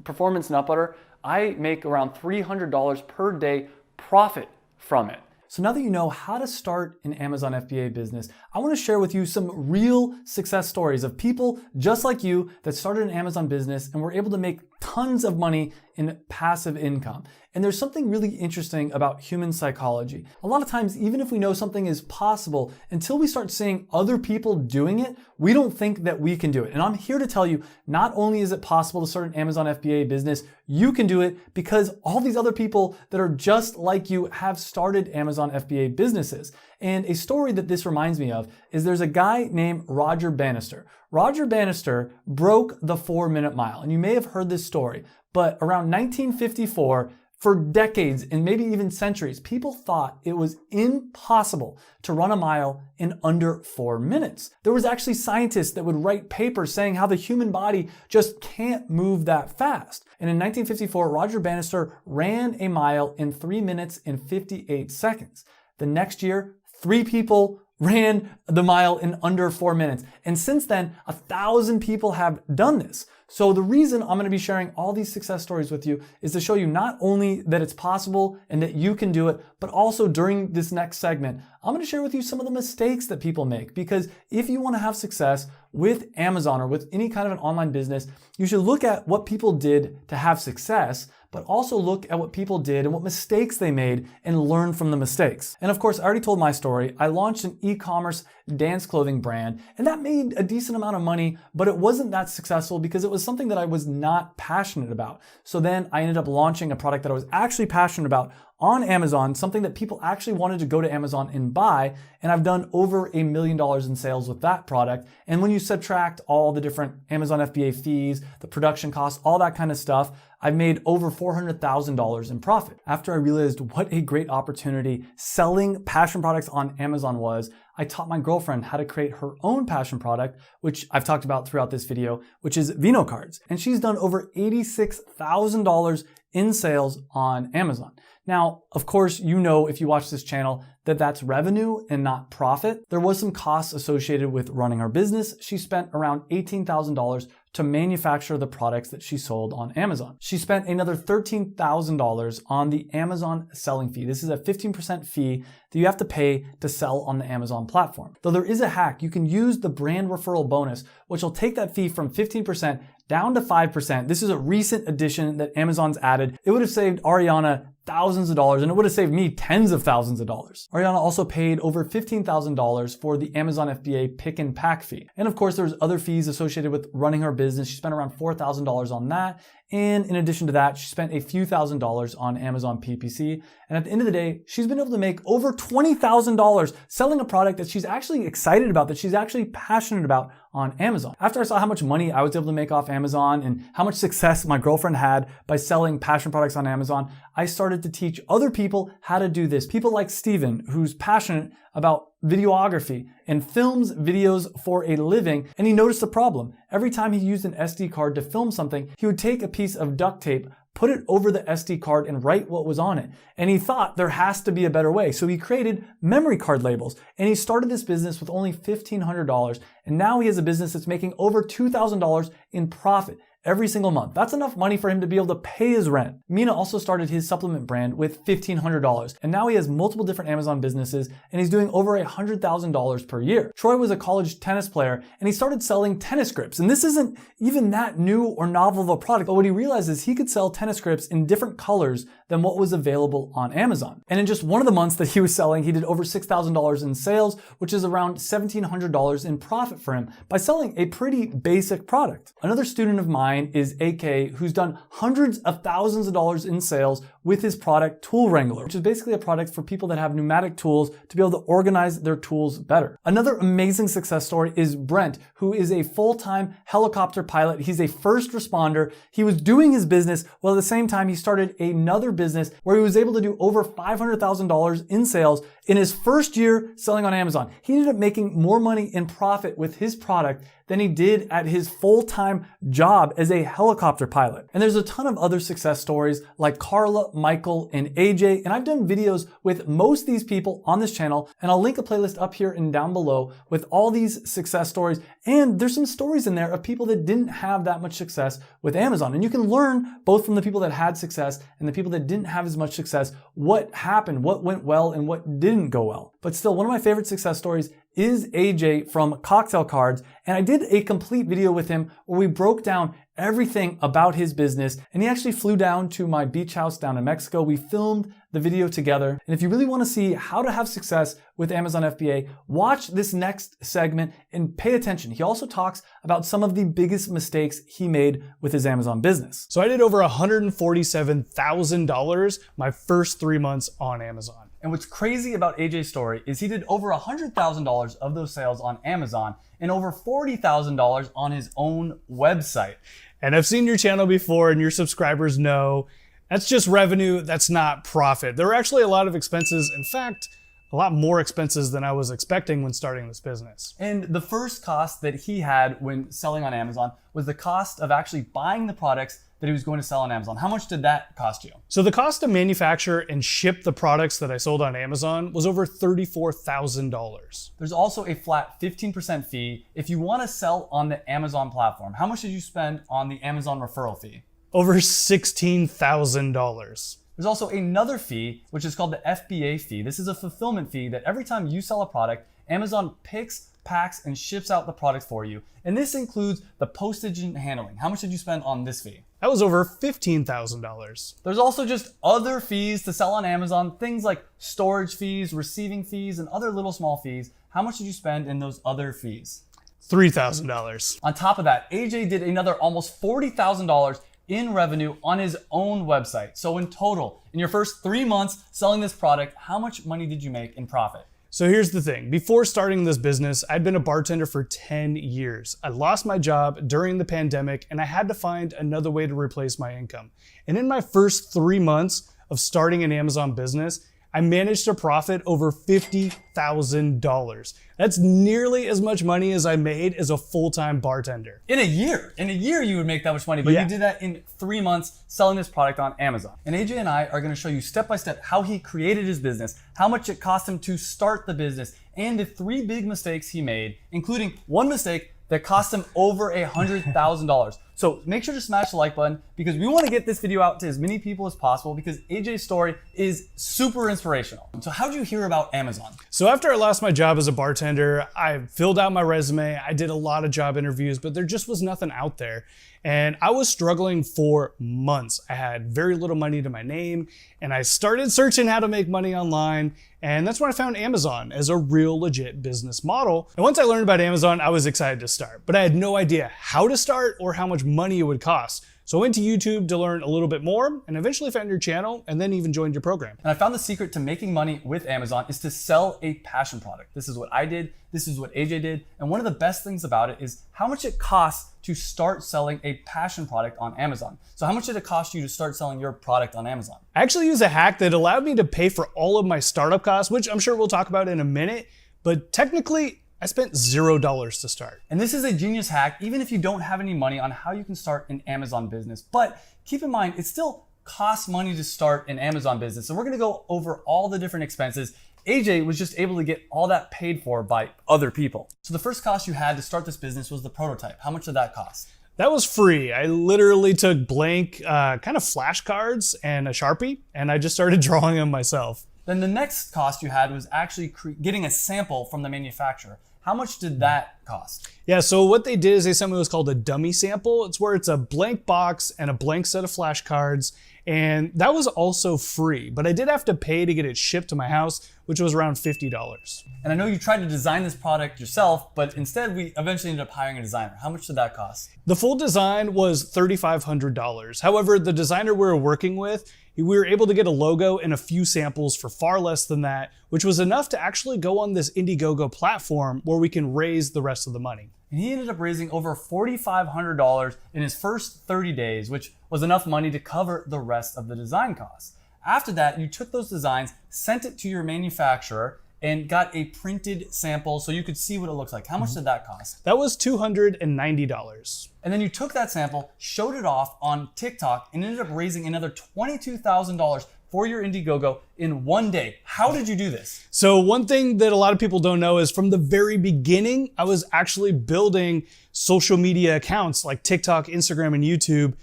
Performance Nut Butter, I make around $300 per day profit from it. So now that you know how to start an Amazon FBA business, I want to share with you some real success stories of people just like you that started an Amazon business and were able to make tons of money in passive income. And there's something really interesting about human psychology. A lot of times, even if we know something is possible, until we start seeing other people doing it, we don't think that we can do it. And I'm here to tell you, not only is it possible to start an Amazon FBA business, you can do it because all these other people that are just like you have started Amazon FBA businesses. And a story that this reminds me of is there's a guy named Roger Bannister. Roger Bannister broke the 4-minute mile. And you may have heard this story, but around 1954, for decades and maybe even centuries, people thought it was impossible to run a mile in under 4 minutes. There was actually scientists that would write papers saying how the human body just can't move that fast. And in 1954, Roger Bannister ran a mile in 3 minutes and 58 seconds. The next year, 3 people ran the mile in under 4 minutes. And since then, 1,000 people have done this. So the reason I'm going to be sharing all these success stories with you is to show you not only that it's possible and that you can do it, but also during this next segment, I'm going to share with you some of the mistakes that people make. Because if you want to have success with Amazon or with any kind of an online business, you should look at what people did to have success, but also look at what people did and what mistakes they made and learn from the mistakes. And of course, I already told my story. I launched an e-commerce dance clothing brand, and that made a decent amount of money, but it wasn't that successful because it was something that I was not passionate about. So then I ended up launching a product that I was actually passionate about on Amazon, something that people actually wanted to go to Amazon and buy. And I've done over $1 million in sales with that product. And when you subtract all the different Amazon FBA fees, the production costs, all that kind of stuff, I've made over $400,000 in profit. After I realized what a great opportunity selling passion products on Amazon was, I taught my girlfriend how to create her own passion product, which I've talked about throughout this video, which is Vino cards. And she's done over $86,000 in sales on Amazon. Now, of course, you know, if you watch this channel, that that's revenue and not profit. There was some costs associated with running her business. She spent around $18,000 to manufacture the products that she sold on Amazon. She spent another $13,000 on the Amazon selling fee. This is a 15% fee that you have to pay to sell on the Amazon platform. Though there is a hack, you can use the brand referral bonus, which will take that fee from 15% down to 5%. This is a recent addition that Amazon's added. It would have saved Ariana thousands of dollars, and it would have saved me tens of thousands of dollars. Ariana also paid over $15,000 for the Amazon FBA pick and pack fee. And of course, there's other fees associated with running her business. She spent around $4,000 on that. And in addition to that, she spent a few $1,000s on Amazon PPC. And at the end of the day, she's been able to make over $20,000 selling a product that she's actually excited about, that she's actually passionate about on Amazon. After I saw how much money I was able to make off Amazon and how much success my girlfriend had by selling passion products on Amazon, I started to teach other people how to do this. People like Steven, who's passionate about videography and films videos for a living, and he noticed a problem. Every time he used an SD card to film something, he would take a piece of duct tape, put it over the SD card and write what was on it. And he thought there has to be a better way. So he created memory card labels, and he started this business with only $1,500. And now he has a business that's making over $2,000 in profit every single month. That's enough money for him to be able to pay his rent. Mina also started his supplement brand with $1,500, and now he has multiple different Amazon businesses, and he's doing over $100,000 per year. Troy was a college tennis player, and he started selling tennis grips. And this isn't even that new or novel of a product, but what he realized is he could sell tennis grips in different colors than what was available on Amazon. And in just one of the months that he was selling, he did over $6,000 in sales, which is around $1,700 in profit for him by selling a pretty basic product. Another student of mine is AK, who's done hundreds of thousands of dollars in sales with his product Tool Wrangler, which is basically a product for people that have pneumatic tools to be able to organize their tools better. Another amazing success story is Brent, who is a full-time helicopter pilot. He's a first responder. He was doing his business while at the same time he started another business where he was able to do over $500,000 in sales in his first year selling on Amazon. He ended up making more money in profit with his product than he did at his full-time job as a helicopter pilot. And there's a ton of other success stories like Carla, Michael, and AJ, and I've done videos with most of these people on this channel, and I'll link a playlist up here and down below with all these success stories. And there's some stories in there of people that didn't have that much success with Amazon. And you can learn both from the people that had success and the people that didn't have as much success, what happened, what went well, and what didn't go well. But still, one of my favorite success stories is AJ from Cocktail Cards, and I did a complete video with him where we broke down everything about his business, and he actually flew down to my beach house down in Mexico. We filmed the video together, and if you really want to see how to have success with Amazon FBA, watch this next segment and pay attention. He also talks about some of the biggest mistakes he made with his Amazon business. So I did over $147,000 my first 3 months on Amazon. And what's crazy about AJ's story is he did over $100,000 of those sales on Amazon and over $40,000 on his own website. And I've seen your channel before and your subscribers know that's just revenue, that's not profit. There were actually a lot of expenses. In fact, a lot more expenses than I was expecting when starting this business. And the first cost that he had when selling on Amazon was the cost of actually buying the products that he was going to sell on Amazon. How much did that cost you? So the cost to manufacture and ship the products that I sold on Amazon was over $34,000. There's also a flat 15% fee if you want to sell on the Amazon platform. How much did you spend on the Amazon referral fee? Over $16,000. There's also another fee, which is called the FBA fee. This is a fulfillment fee that every time you sell a product, Amazon picks, packs, and ships out the product for you. And this includes the postage and handling. How much did you spend on this fee? That was over $15,000. There's also just other fees to sell on Amazon, things like storage fees, receiving fees, and other little small fees. How much did you spend in those other fees? $3,000. On top of that, AJ did another almost $40,000 in revenue on his own website. So in total, in your first 3 months selling this product, how much money did you make in profit? So here's the thing. Before starting this business, I'd been a bartender for 10 years. I lost my job during the pandemic and I had to find another way to replace my income. And in my first 3 months of starting an Amazon business, I managed to profit over $50,000. That's nearly as much money as I made as a full-time bartender. In a year you would make that much money, but Yeah. you did that in 3 months selling this product on Amazon. And AJ and I are gonna show you step by step how he created his business, how much it cost him to start the business, and the 3 big mistakes he made, including one mistake that cost him over $100,000. So make sure to smash the like button because we want to get this video out to as many people as possible because AJ's story is super inspirational. So how did you hear about Amazon? So after I lost my job as a bartender, I filled out my resume, I did a lot of job interviews, but there just was nothing out there. And I was struggling for months. I had very little money to my name, and I started searching how to make money online. And that's when I found Amazon as a real legit business model. And once I learned about Amazon, I was excited to start, but I had no idea how to start or how much money it would cost. So I went to YouTube to learn a little bit more and eventually found your channel and then even joined your program. And I found the secret to making money with Amazon is to sell a passion product. This is what I did. This is what AJ did. And one of the best things about it is how much it costs to start selling a passion product on Amazon. So how much did it cost you to start selling your product on Amazon? I actually used a hack that allowed me to pay for all of my startup costs, which I'm sure we'll talk about in a minute, but technically I spent $0 to start. And this is a genius hack, even if you don't have any money on how you can start an Amazon business. But keep in mind, it still costs money to start an Amazon business. So we're gonna go over all the different expenses. AJ was just able to get all that paid for by other people. So the first cost you had to start this business was the prototype. How much did that cost? That was free. I literally took blank kind of flashcards and a Sharpie, and I just started drawing them myself. Then the next cost you had was actually getting a sample from the manufacturer. How much did that cost? Yeah, so what they did is they sent me what's called a dummy sample. It's where it's a blank box and a blank set of flashcards, and that was also free, but I did have to pay to get it shipped to my house, which was around $50. And I know you tried to design this product yourself, but instead we eventually ended up hiring a designer. How much did that cost? The full design was $3,500. However, the designer we were working with, we were able to get a logo and a few samples for far less than that, which was enough to actually go on this Indiegogo platform where we can raise the rest of the money. And he ended up raising over $4,500 in his first 30 days, which was enough money to cover the rest of the design costs. After that, you took those designs, sent it to your manufacturer, and got a printed sample so you could see what it looks like. How much did that cost? That was $290. And then you took that sample, showed it off on TikTok, and ended up raising another $22,000 for your Indiegogo in one day. How did you do this? So one thing that a lot of people don't know is from the very beginning, I was actually building social media accounts like TikTok, Instagram, and YouTube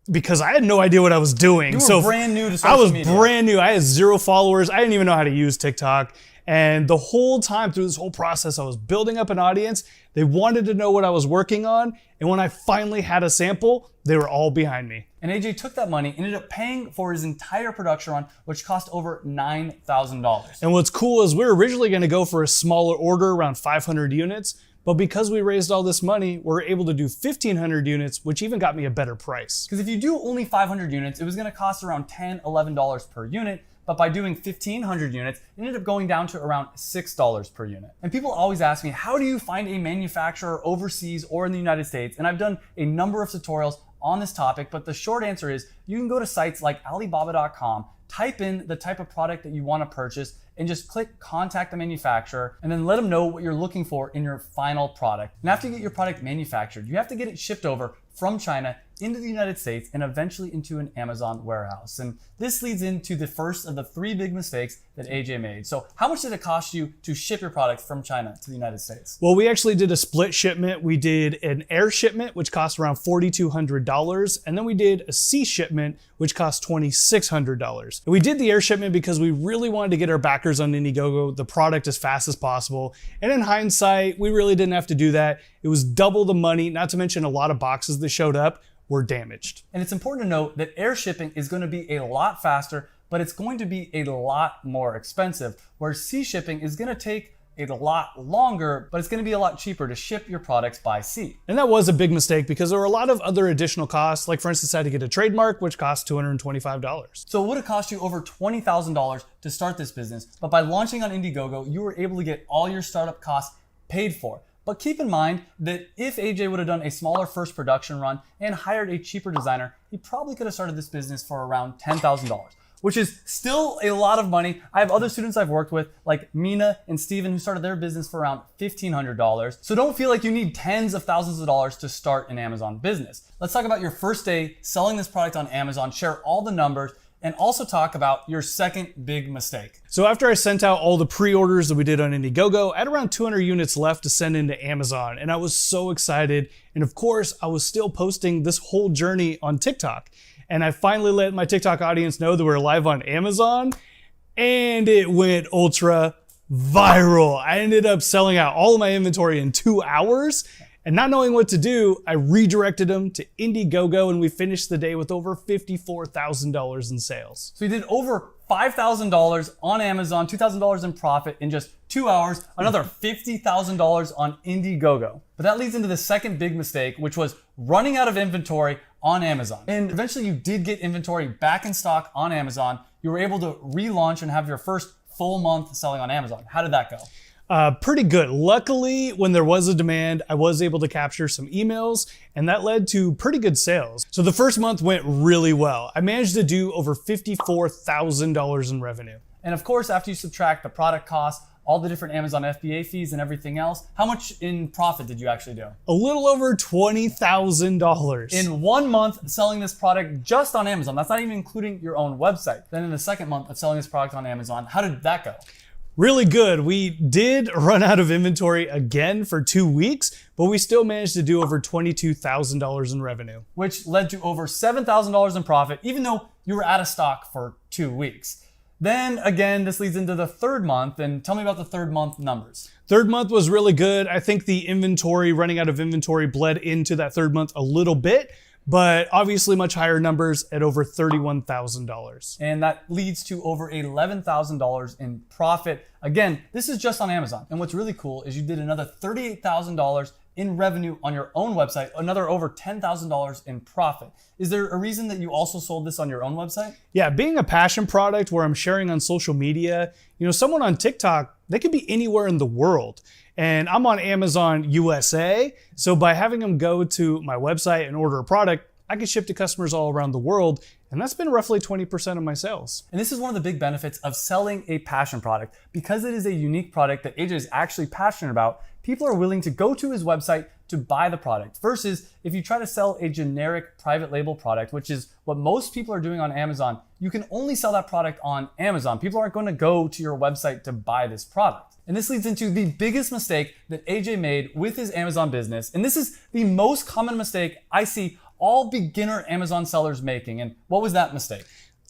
because I had no idea what I was doing. You were brand new to social I was media. brand new. I had 0 followers. I didn't even know how to use TikTok. And the whole time through this whole process, I was building up an audience. They wanted to know what I was working on. And when I finally had a sample, they were all behind me. And AJ took that money, ended up paying for his entire production run, which cost over $9,000. And what's cool is we were originally going to go for a smaller order, around 500 units. But because we raised all this money, we're able to do 1,500 units, which even got me a better price. Because if you do only 500 units, it was gonna cost around $10, $11 per unit. But by doing 1,500 units, it ended up going down to around $6 per unit. And people always ask me, how do you find a manufacturer overseas or in the United States? And I've done a number of tutorials on this topic, but the short answer is you can go to sites like Alibaba.com, type in the type of product that you want to purchase, and just click contact the manufacturer and then let them know what you're looking for in your final product. And after you get your product manufactured, you have to get it shipped over from China into the United States and eventually into an Amazon warehouse. And this leads into the first of the 3 big mistakes that AJ made. So how much did it cost you to ship your product from China to the United States? Well, we actually did a split shipment. We did an air shipment, which cost around $4,200. And then we did a sea shipment, which cost $2,600. And we did the air shipment because we really wanted to get our backers on Indiegogo the product as fast as possible. And in hindsight, we really didn't have to do that. It was double the money, not to mention a lot of boxes that showed up were damaged. And it's important to note that air shipping is going to be a lot faster, but it's going to be a lot more expensive, where sea shipping is going to take a lot longer, but it's going to be a lot cheaper to ship your products by sea. And that was a big mistake because there were a lot of other additional costs, like for instance, I had to get a trademark, which cost $225. So it would have cost you over $20,000 to start this business, but by launching on Indiegogo, you were able to get all your startup costs paid for. But keep in mind that if AJ would have done a smaller first production run and hired a cheaper designer, he probably could have started this business for around $10,000, which is still a lot of money. I have other students I've worked with, like Mina and Steven, who started their business for around $1,500. So don't feel like you need tens of thousands of dollars to start an Amazon business. Let's talk about your first day selling this product on Amazon, share all the numbers, and also talk about your second big mistake. So after I sent out all the pre-orders that we did on Indiegogo, I had around 200 units left to send into Amazon, and I was so excited. And of course, I was still posting this whole journey on TikTok. And I finally let my TikTok audience know that we're live on Amazon, and it went ultra viral. I ended up selling out all of my inventory in 2 hours. And not knowing what to do, I redirected them to Indiegogo, and we finished the day with over $54,000 in sales. So you did over $5,000 on Amazon, $2,000 in profit in just 2 hours, another $50,000 on Indiegogo. But that leads into the second big mistake, which was running out of inventory on Amazon. And eventually you did get inventory back in stock on Amazon. You were able to relaunch and have your first full month selling on Amazon. How did that go? Pretty good. Luckily, when there was a demand, I was able to capture some emails, and that led to pretty good sales. So the first month went really well. I managed to do over $54,000 in revenue. And of course, after you subtract the product costs, all the different Amazon FBA fees and everything else, how much in profit did you actually do? A little over $20,000. In 1 month selling this product just on Amazon. That's not even including your own website. Then in the second month of selling this product on Amazon, how did that go? Really good. We did run out of inventory again for 2 weeks, but we still managed to do over $22,000 in revenue. Which led to over $7,000 in profit, even though you were out of stock for 2 weeks. Then again, this leads into the third month, and tell me about the third month numbers. Third month was really good. I think the inventory, running out of inventory, bled into that third month a little bit, but obviously much higher numbers at over $31,000. And that leads to over $11,000 in profit. Again, this is just on Amazon. And what's really cool is you did another $38,000 in revenue on your own website, another over $10,000 in profit. Is there a reason that you also sold this on your own website? Yeah, being a passion product where I'm sharing on social media, someone on TikTok, they could be anywhere in the world. And I'm on Amazon USA. So by having them go to my website and order a product, I can ship to customers all around the world. And that's been roughly 20% of my sales. And this is one of the big benefits of selling a passion product. Because it is a unique product that AJ is actually passionate about, people are willing to go to his website to buy the product. Versus if you try to sell a generic private label product, which is what most people are doing on Amazon, you can only sell that product on Amazon. People aren't going to go to your website to buy this product. And this leads into the biggest mistake that AJ made with his Amazon business. And this is the most common mistake I see all beginner Amazon sellers making. And what was that mistake?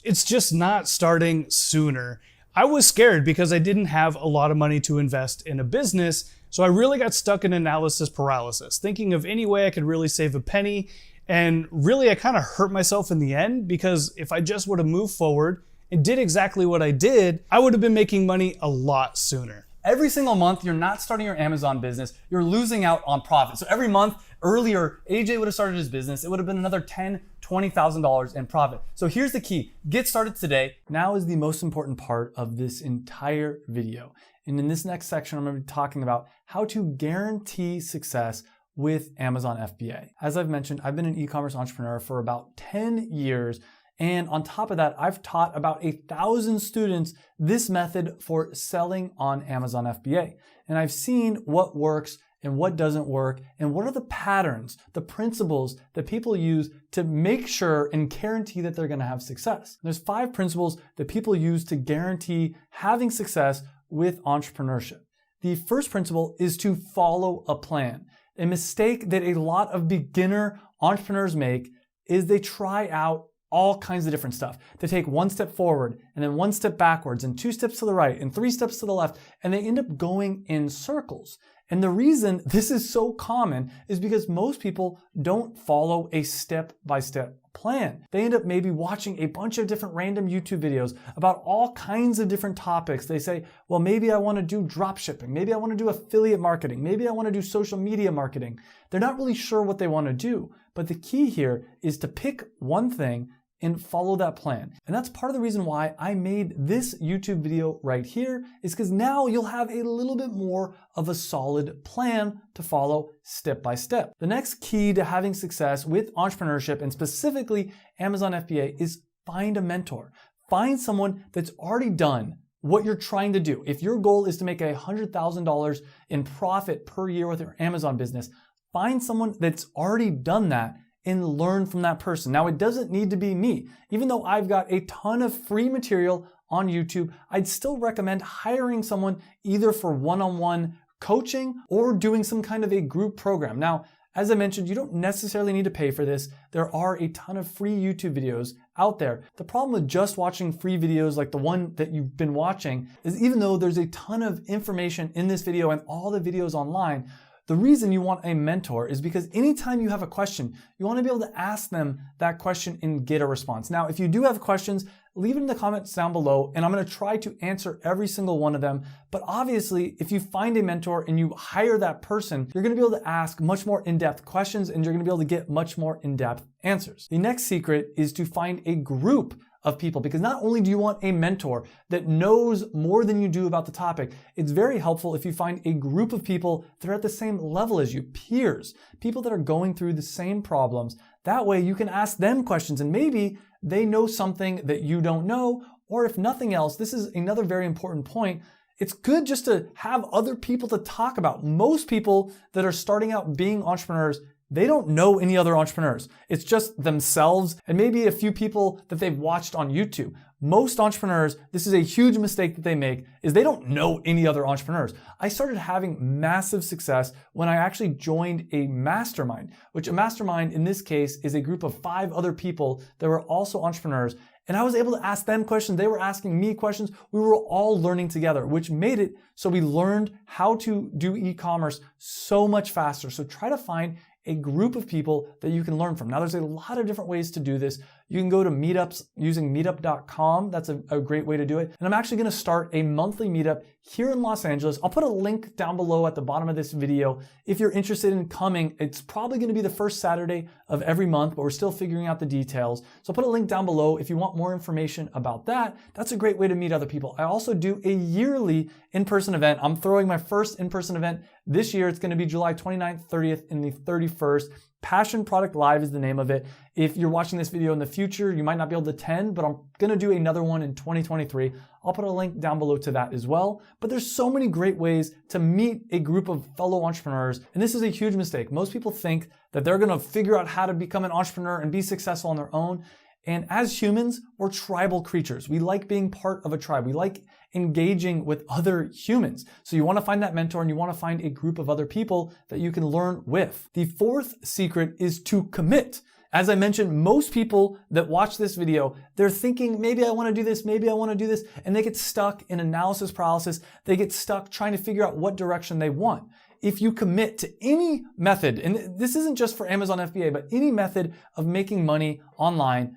It's just not starting sooner. I was scared because I didn't have a lot of money to invest in a business, so I really got stuck in analysis paralysis, thinking of any way I could really save a penny, and really I kind of hurt myself in the end because if I just would have moved forward and did exactly what I did, I would have been making money a lot sooner. Every single month, you're not starting your Amazon business, you're losing out on profit. So every month, earlier, AJ would have started his business, it would have been another $10,000, $20,000 in profit. So here's the key, get started today. Now is the most important part of this entire video. And in this next section, I'm gonna be talking about how to guarantee success with Amazon FBA. As I've mentioned, I've been an e-commerce entrepreneur for about 10 years. And on top of that, I've taught about 1,000 students this method for selling on Amazon FBA. And I've seen what works and what doesn't work, and what are the patterns, the principles that people use to make sure and guarantee that they're gonna have success. There's 5 principles that people use to guarantee having success with entrepreneurship. The first principle is to follow a plan. A mistake that a lot of beginner entrepreneurs make is they try out all kinds of different stuff. They take 1 step forward and then 1 step backwards and 2 steps to the right and 3 steps to the left, and they end up going in circles. And the reason this is so common is because most people don't follow a step-by-step plan. They end up maybe watching a bunch of different random YouTube videos about all kinds of different topics. They say, well, maybe I want to do drop shipping. Maybe I want to do affiliate marketing. Maybe I want to do social media marketing. They're not really sure what they want to do. But the key here is to pick one thing and follow that plan. And that's part of the reason why I made this YouTube video right here, is because now you'll have a little bit more of a solid plan to follow step by step. The next key to having success with entrepreneurship, and specifically Amazon FBA, is find a mentor. Find someone that's already done what you're trying to do. If your goal is to make $100,000 in profit per year with your Amazon business, find someone that's already done that and learn from that person. Now, it doesn't need to be me. Even though I've got a ton of free material on YouTube, I'd still recommend hiring someone either for one-on-one coaching or doing some kind of a group program. Now, as I mentioned, you don't necessarily need to pay for this. There are a ton of free YouTube videos out there. The problem with just watching free videos like the one that you've been watching is even though there's a ton of information in this video and all the videos online, the reason you want a mentor is because anytime you have a question, you want to be able to ask them that question and get a response. Now, if you do have questions, leave it in the comments down below, and I'm going to try to answer every single one of them. But obviously, if you find a mentor and you hire that person, you're going to be able to ask much more in-depth questions, and you're going to be able to get much more in-depth answers. The next secret is to find a group of people, because not only do you want a mentor that knows more than you do about the topic, it's very helpful if you find a group of people that are at the same level as you, peers, people that are going through the same problems. That way you can ask them questions and maybe they know something that you don't know, or if nothing else, this is another very important point, it's good just to have other people to talk about. Most people that are starting out being entrepreneurs, they don't know any other entrepreneurs. It's just themselves and maybe a few people that they've watched on YouTube. Most entrepreneurs, this is a huge mistake that they make, is they don't know any other entrepreneurs. I started having massive success when I actually joined a mastermind, which a mastermind in this case is a group of 5 other people that were also entrepreneurs. And I was able to ask them questions. They were asking me questions. We were all learning together, which made it so we learned how to do e-commerce so much faster. So try to find a group of people that you can learn from. Now, there's a lot of different ways to do this. You can go to meetups using meetup.com. That's a great way to do it. And I'm actually going to start a monthly meetup here in Los Angeles. I'll put a link down below at the bottom of this video. If you're interested in coming, it's probably going to be the first Saturday of every month, but we're still figuring out the details. So I'll put a link down below if you want more information about that. That's a great way to meet other people. I also do a yearly in-person event. I'm throwing my first in-person event this year. It's going to be July 29th, 30th, and the 31st. Passion Product Live is the name of it. If you're watching this video in the future, you might not be able to attend, but I'm going to do another one in 2023. I'll put a link down below to that as well. But there's so many great ways to meet a group of fellow entrepreneurs. And this is a huge mistake. Most people think that they're going to figure out how to become an entrepreneur and be successful on their own. And as humans, we're tribal creatures. We like being part of a tribe. We like engaging with other humans. So you want to find that mentor and you want to find a group of other people that you can learn with. The fourth secret is to commit. As I mentioned, most people that watch this video, they're thinking, maybe I want to do this, maybe I want to do this, and they get stuck in analysis paralysis. They get stuck trying to figure out what direction they want. If you commit to any method, and this isn't just for Amazon FBA, but any method of making money online,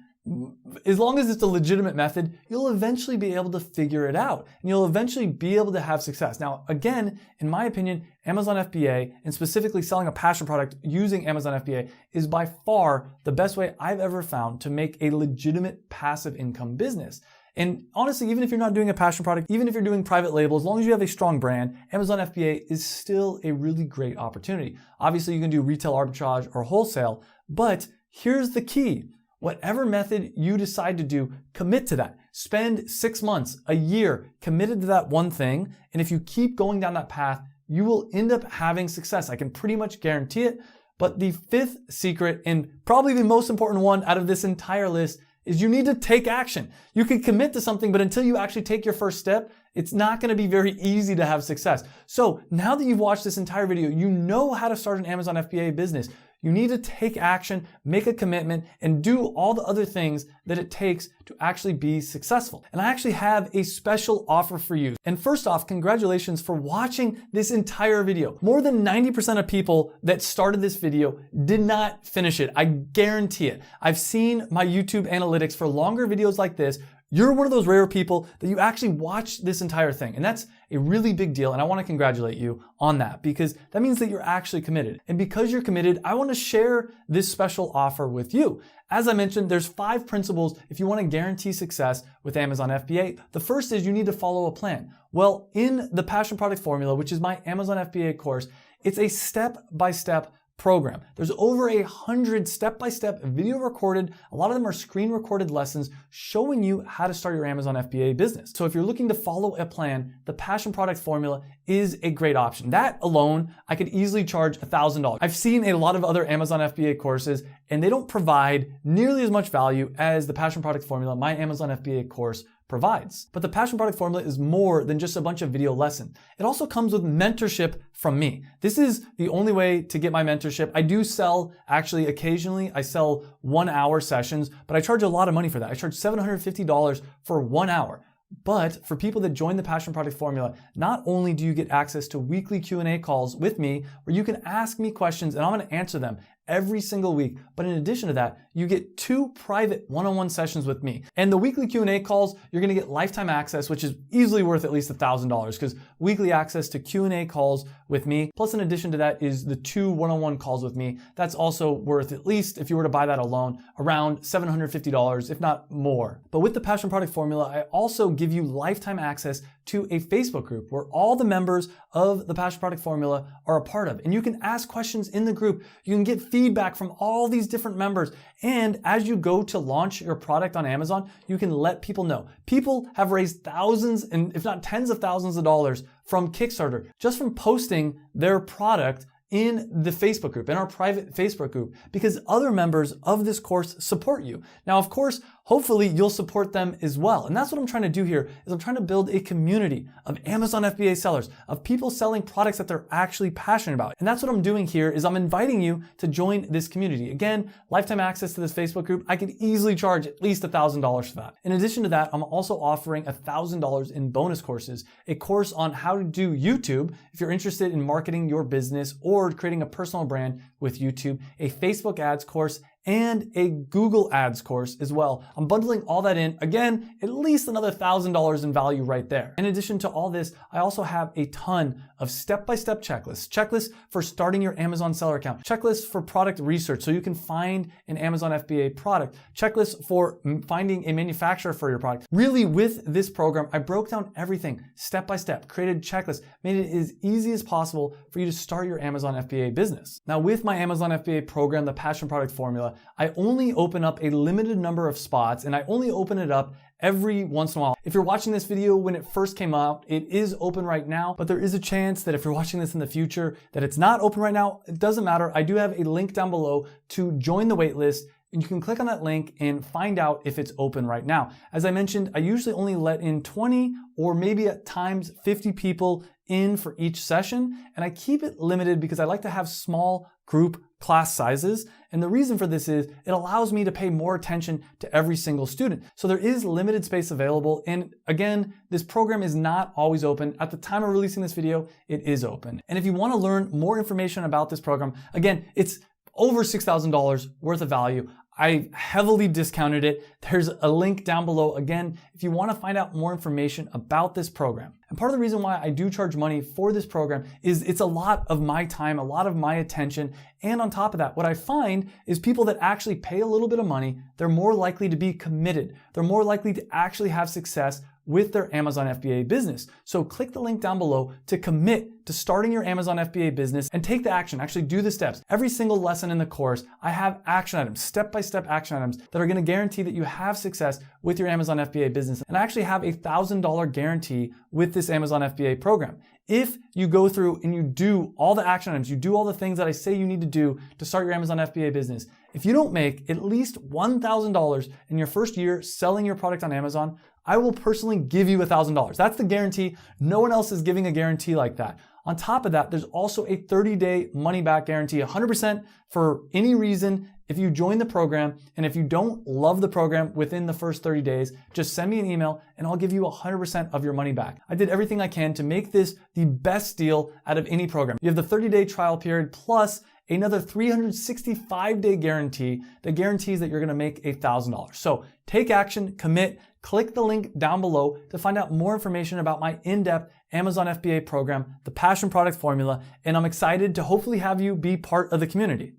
as long as it's a legitimate method, you'll eventually be able to figure it out and you'll eventually be able to have success. Now, again, in my opinion, Amazon FBA and specifically selling a passion product using Amazon FBA is by far the best way I've ever found to make a legitimate passive income business. And honestly, even if you're not doing a passion product, even if you're doing private label, as long as you have a strong brand, Amazon FBA is still a really great opportunity. Obviously, you can do retail arbitrage or wholesale, but here's the key. Whatever method you decide to do, commit to that. Spend 6 months, a year, committed to that one thing. And if you keep going down that path, you will end up having success. I can pretty much guarantee it. But the fifth secret, and probably the most important one out of this entire list, is you need to take action. You can commit to something, but until you actually take your first step, it's not gonna be very easy to have success. So now that you've watched this entire video, you know how to start an Amazon FBA business. You need to take action, make a commitment, and do all the other things that it takes to actually be successful. And I actually have a special offer for you. And first off, congratulations for watching this entire video. More than 90% of people that started this video did not finish it. I guarantee it. I've seen my YouTube analytics for longer videos like this. You're one of those rare people that you actually watched this entire thing. And that's a really big deal. And I want to congratulate you on that because that means that you're actually committed. And because you're committed, I want to share this special offer with you. As I mentioned, there's 5 principles if you want to guarantee success with Amazon FBA. The first is you need to follow a plan. Well, in the Passion Product Formula, which is my Amazon FBA course, it's a step-by-step program. There's over 100 step-by-step video recorded, a lot of them are screen recorded lessons showing you how to start your Amazon FBA business. So if you're looking to follow a plan, the Passion Product Formula is a great option. That alone, I could easily charge $1,000. I've seen a lot of other Amazon FBA courses and they don't provide nearly as much value as the Passion Product Formula, my Amazon FBA course, provides. But the Passion Product Formula is more than just a bunch of video lessons. It also comes with mentorship from me. This is the only way to get my mentorship. I do sell, actually occasionally, I sell 1-hour sessions, but I charge a lot of money for that. I charge $750 for 1 hour. But for people that join the Passion Product Formula, not only do you get access to weekly Q&A calls with me, where you can ask me questions and I'm gonna answer them every single week. But in addition to that, you get 2 private one-on-one sessions with me. And the weekly Q&A calls, you're gonna get lifetime access, which is easily worth at least $1,000 because weekly access to Q&A calls with me, plus in addition to that is the 2 one-on-one calls with me. That's also worth at least, if you were to buy that alone, around $750, if not more. But with the Passion Product Formula, I also give you lifetime access to a Facebook group where all the members of the Passion Product Formula are a part of. And you can ask questions in the group. You can get feedback from all these different members. And as you go to launch your product on Amazon, you can let people know. People have raised thousands and if not tens of thousands of dollars from Kickstarter just from posting their product in the Facebook group, in our private Facebook group, because other members of this course support you. Now, of course, hopefully you'll support them as well. And that's what I'm trying to do here is I'm trying to build a community of Amazon FBA sellers, of people selling products that they're actually passionate about. And that's what I'm doing here is I'm inviting you to join this community. Again, lifetime access to this Facebook group, I could easily charge at least $1,000 for that. In addition to that, I'm also offering $1,000 in bonus courses, a course on how to do YouTube if you're interested in marketing your business or creating a personal brand with YouTube, a Facebook ads course, and a Google Ads course as well. I'm bundling all that in, again, at least another $1,000 in value right there. In addition to all this, I also have a ton of step-by-step checklists for starting your Amazon seller account, checklists for product research so you can find an Amazon FBA product, checklists for finding a manufacturer for your product. Really, with this program, I broke down everything step by step, created checklists, made it as easy as possible for you to start your Amazon FBA business. Now, with my Amazon FBA program, the Passion Product Formula, I only open up a limited number of spots and I only open it up every once in a while. If you're watching this video when it first came out, it is open right now, but there is a chance that if you're watching this in the future that it's not open right now. It doesn't matter. I do have a link down below to join the waitlist. And you can click on that link and find out if it's open right now. As I mentioned, I usually only let in 20 or maybe at times 50 people in for each session. And I keep it limited because I like to have small group class sizes. And the reason for this is it allows me to pay more attention to every single student. So there is limited space available. And again, this program is not always open. At the time of releasing this video, it is open. And if you want to learn more information about this program, again, it's over $6,000 worth of value. I heavily discounted it. There's a link down below, again, if you want to find out more information about this program. And part of the reason why I do charge money for this program is it's a lot of my time, a lot of my attention. And on top of that, what I find is people that actually pay a little bit of money, they're more likely to be committed. They're more likely to actually have success with their Amazon FBA business. So click the link down below to commit to starting your Amazon FBA business and take the action, actually do the steps. Every single lesson in the course, I have action items, step-by-step action items that are gonna guarantee that you have success with your Amazon FBA business. And I actually have a $1,000 guarantee with this Amazon FBA program. If you go through and you do all the action items, you do all the things that I say you need to do to start your Amazon FBA business, if you don't make at least $1,000 in your first year selling your product on Amazon, I will personally give you $1,000. That's the guarantee. No one else is giving a guarantee like that. On top of that, there's also a 30-day money-back guarantee, 100% for any reason. If you join the program, and if you don't love the program within the first 30 days, just send me an email and I'll give you 100% of your money back. I did everything I can to make this the best deal out of any program. You have the 30-day trial period plus another 365-day guarantee that guarantees that you're gonna make $1,000. So take action, commit, click the link down below to find out more information about my in-depth Amazon FBA program, the Passion Product Formula, and I'm excited to hopefully have you be part of the community.